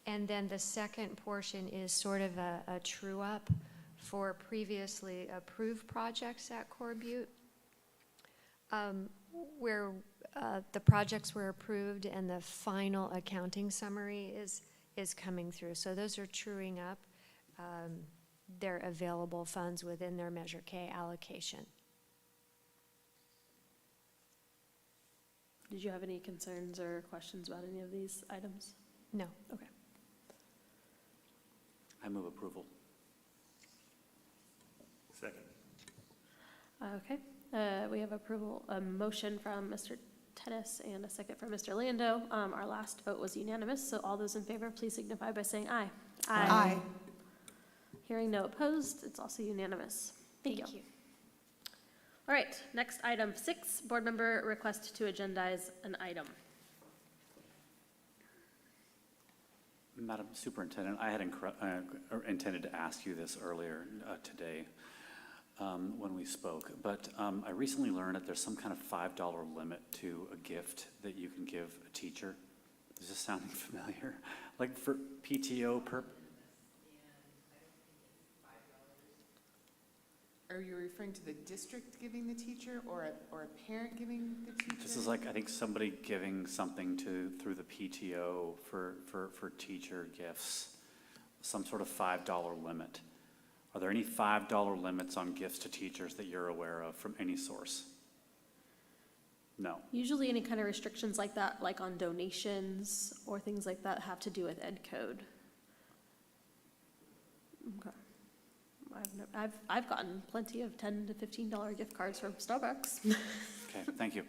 Speaker 8: And then the second portion is sort of a true-up for previously approved projects at Core Butte, where the projects were approved and the final accounting summary is coming through. So those are truing up their available funds within their Measure K allocation.
Speaker 11: Did you have any concerns or questions about any of these items?
Speaker 8: No.
Speaker 11: Okay.
Speaker 5: I move approval.
Speaker 3: Second.
Speaker 11: Okay, we have approval, a motion from Mr. Tennis and a second from Mr. Lando. Our last vote was unanimous, so all those in favor, please signify by saying aye.
Speaker 2: Aye.
Speaker 11: Hearing no opposed, it's also unanimous. Thank you. All right, next item 6, board member request to agendize an item.
Speaker 5: Madam Superintendent, I had intended to ask you this earlier today when we spoke, but I recently learned that there's some kind of $5 limit to a gift that you can give a teacher. Is this sounding familiar? Like for PTO
Speaker 16: Are you referring to the district giving the teacher or a parent giving the teacher?
Speaker 5: This is like, I think somebody giving something through the PTO for teacher gifts, some sort of $5 limit. Are there any $5 limits on gifts to teachers that you're aware of from any source? No.
Speaker 11: Usually any kind of restrictions like that, like on donations or things like that, have to do with ed code. Okay. I've gotten plenty of $10 to $15 gift cards from Starbucks.
Speaker 5: Okay, thank you.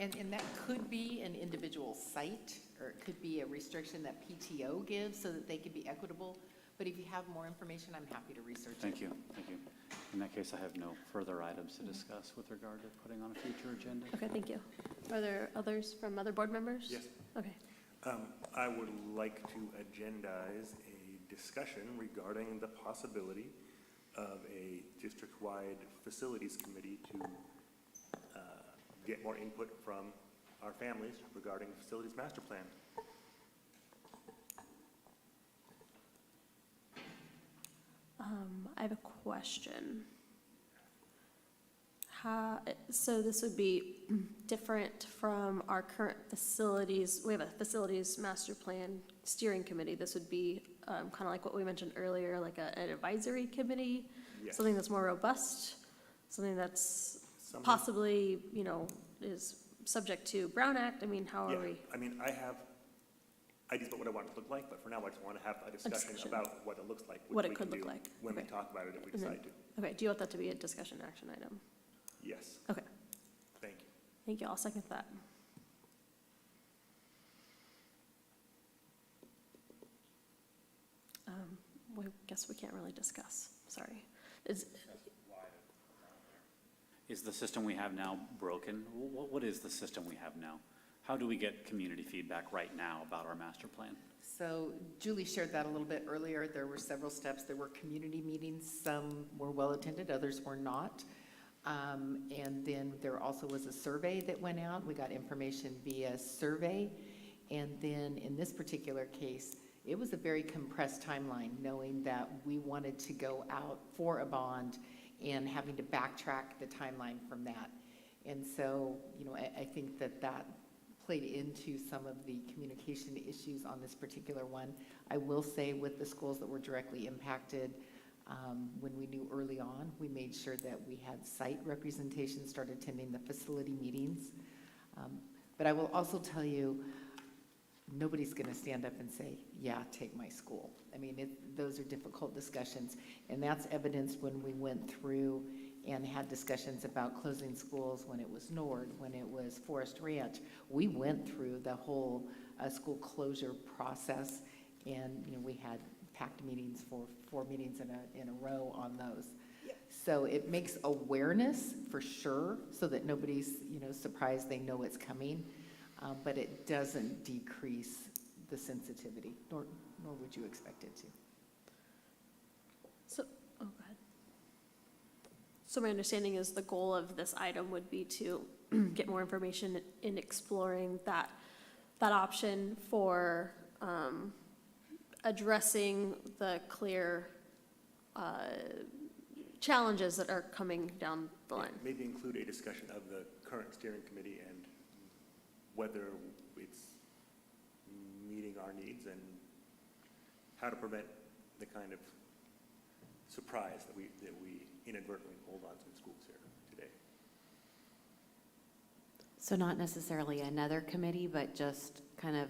Speaker 7: And that could be an individual site, or it could be a restriction that PTO gives so that they can be equitable. But if you have more information, I'm happy to research it.
Speaker 5: Thank you. In that case, I have no further items to discuss with regard to putting on a future agenda.
Speaker 11: Okay, thank you. Are there others from other board members?
Speaker 3: Yes.
Speaker 11: Okay.
Speaker 3: I would like to agendize a discussion regarding the possibility of a district-wide facilities committee to get more input from our families regarding the facilities master plan.
Speaker 11: I have a question. So this would be different from our current facilities. We have a facilities master plan steering committee. This would be kind of like what we mentioned earlier, like an advisory committee,
Speaker 3: Yes.
Speaker 11: something that's more robust, something that's possibly, is subject to Brown Act. I mean, how are we?
Speaker 3: I mean, I have ideas about what I want it to look like, but for now, I just want to have a discussion about what it looks like.
Speaker 11: What
Speaker 3: which
Speaker 11: it
Speaker 3: we
Speaker 11: could
Speaker 3: can
Speaker 11: look
Speaker 3: do
Speaker 11: like.
Speaker 3: when we
Speaker 11: Okay.
Speaker 3: talk about it, if we
Speaker 11: And then-
Speaker 3: decide to.
Speaker 11: Okay, do you want that to be a discussion action item?
Speaker 3: Yes.
Speaker 11: Okay,
Speaker 3: Thank you.
Speaker 11: thank you. I'll second that. I guess we can't really discuss, sorry.
Speaker 5: Is the system we have now broken? What is the system we have now? How do we get community feedback right now about our master plan?
Speaker 7: So Julie shared that a little bit earlier. There were several steps. There were community meetings. Some were well-attended, others were not. And then there also was a survey that went out. We got information via survey. And then in this particular case, it was a very compressed timeline, knowing that we wanted to go out for a bond and having to backtrack the timeline from that. And so, I think that played into some of the communication issues on this particular one. I will say with the schools that were directly impacted, when we knew early on, we made sure that we had site representation, started attending the facility meetings. But I will also tell you, nobody's going to stand up and say, yeah, take my school. I mean, those are difficult discussions. And that's evidenced when we went through and had discussions about closing schools when it was Nord, when it was Forest Ranch. We went through the whole school closure process, and we had packed meetings for 4 meetings in a row on those. So it makes awareness for sure, so that nobody's surprised, they know it's coming, but it doesn't decrease the sensitivity, nor would you expect it to.
Speaker 11: So, go ahead. So my understanding is the goal of this item would be to get more information in exploring that option for addressing the clear challenges that are coming down the line.
Speaker 3: Maybe include a discussion of the current steering committee and whether it's meeting our needs and how to prevent the kind of surprised that we inadvertently hold on to the schools here today.
Speaker 6: So not necessarily another committee, but just kind of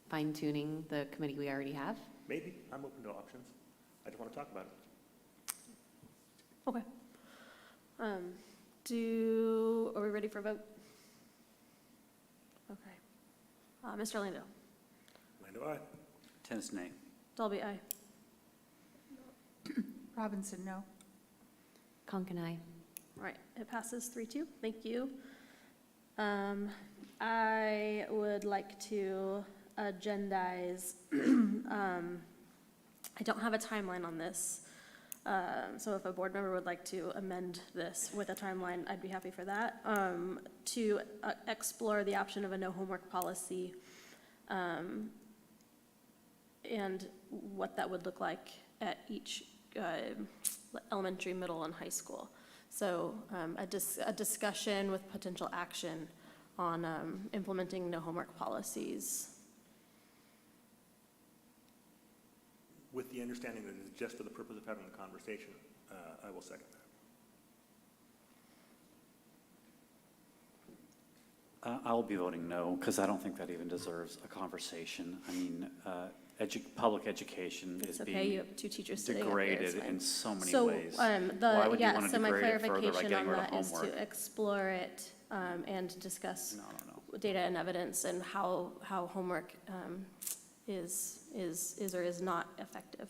Speaker 6: fine tuning the committee we already have?
Speaker 3: Maybe, I'm open to options. I just want to talk about it.
Speaker 11: Okay. Are we ready for a vote? Okay. Mr. Orlando?
Speaker 3: Lando, aye.
Speaker 5: Tennis, nay.
Speaker 11: Dalby, aye.
Speaker 2: Robinson, no.
Speaker 6: Conk and I.
Speaker 11: All right, it passes 3-2. Thank you. I would like to agendize, I don't have a timeline on this. So if a board member would like to amend this with a timeline, I'd be happy for that. To explore the option of a no homework policy, and what that would look like at each elementary, middle, and high school. So a discussion with potential action on implementing no homework policies.
Speaker 3: With the understanding that it's just for the purpose of having the conversation, I will second that.
Speaker 5: I will be voting no, because I don't think that even deserves a conversation. I mean, public education is
Speaker 11: It's okay, you
Speaker 5: being
Speaker 11: have two teachers sitting up here, it's
Speaker 5: degraded
Speaker 11: fine.
Speaker 5: in so many
Speaker 11: So,
Speaker 5: ways. Why would you want to
Speaker 11: so my
Speaker 5: degrade it further by
Speaker 11: clarification
Speaker 5: getting
Speaker 11: on
Speaker 5: rid of
Speaker 11: that is
Speaker 5: homework?
Speaker 11: to explore it and discuss
Speaker 5: No.
Speaker 11: data and evidence and how homework is or is not effective,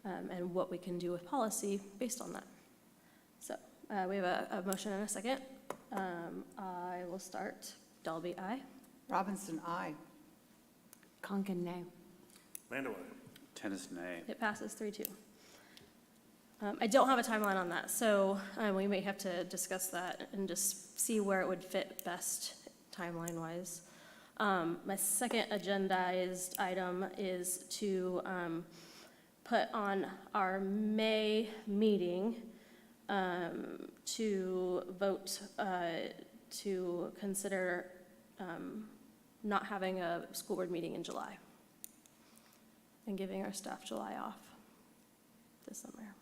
Speaker 11: and what we can do with policy based on that. So we have a motion and a second. I will start. Dalby, aye.
Speaker 2: Robinson, aye.
Speaker 6: Conk and nay.
Speaker 3: Lando, aye.
Speaker 5: Tennis, nay.
Speaker 11: It passes 3-2. I don't have a timeline on that, so we may have to discuss that and just see where it would fit best timeline-wise. My second agendized item is to put on our May meeting to vote to consider not having a school board meeting in July and giving our staff July off this summer.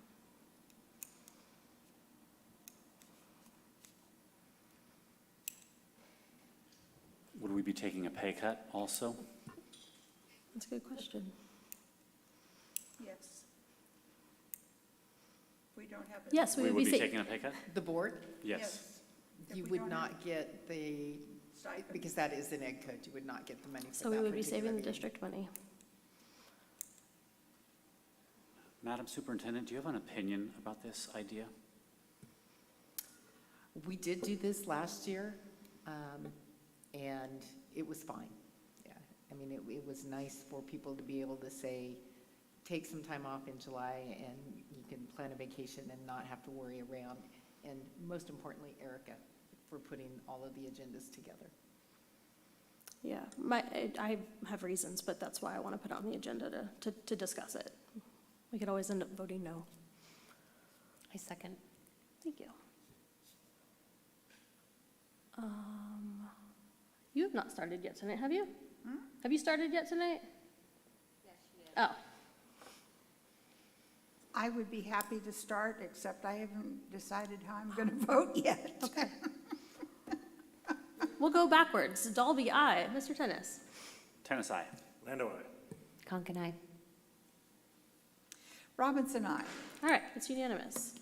Speaker 5: Would we be taking a pay cut also?
Speaker 11: That's a good question.
Speaker 2: Yes. We don't have it.
Speaker 11: Yes, we
Speaker 5: We
Speaker 11: would
Speaker 5: would
Speaker 11: be
Speaker 5: be
Speaker 11: sa-
Speaker 5: taking a pay cut?
Speaker 16: The board,
Speaker 5: Yes.
Speaker 16: you would not get the, because that is an ed code, you would not get the money for that
Speaker 11: So we would be
Speaker 16: particular
Speaker 11: saving the
Speaker 16: meeting.
Speaker 11: district money.
Speaker 5: Madam Superintendent, do you have an opinion about this idea?
Speaker 16: We did do this last year, and it was fine. Yeah, I mean, it was nice for people to be able to say, take some time off in July and you can plan a vacation and not have to worry around. And most importantly, Erica, for putting all of the agendas together.
Speaker 11: Yeah, I have reasons, but that's why I want to put it on the agenda to discuss it. We could always end up voting no.
Speaker 6: I second.
Speaker 11: Thank you. You have not started yet tonight, have you? Have you started yet tonight? Yes, she is. Oh,
Speaker 2: I would be happy to start, except I haven't decided how I'm going to vote yet.
Speaker 11: okay. We'll go backwards. Dalby, aye. Mr. Tennis?
Speaker 5: Tennis, aye.
Speaker 3: Lando, aye.
Speaker 6: Conk and I.
Speaker 2: Robinson, aye.
Speaker 11: All right, it's unanimous.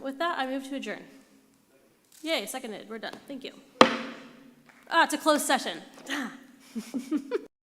Speaker 11: With that, I move to adjourn. Yay, seconded. We're done. Thank you. To close session.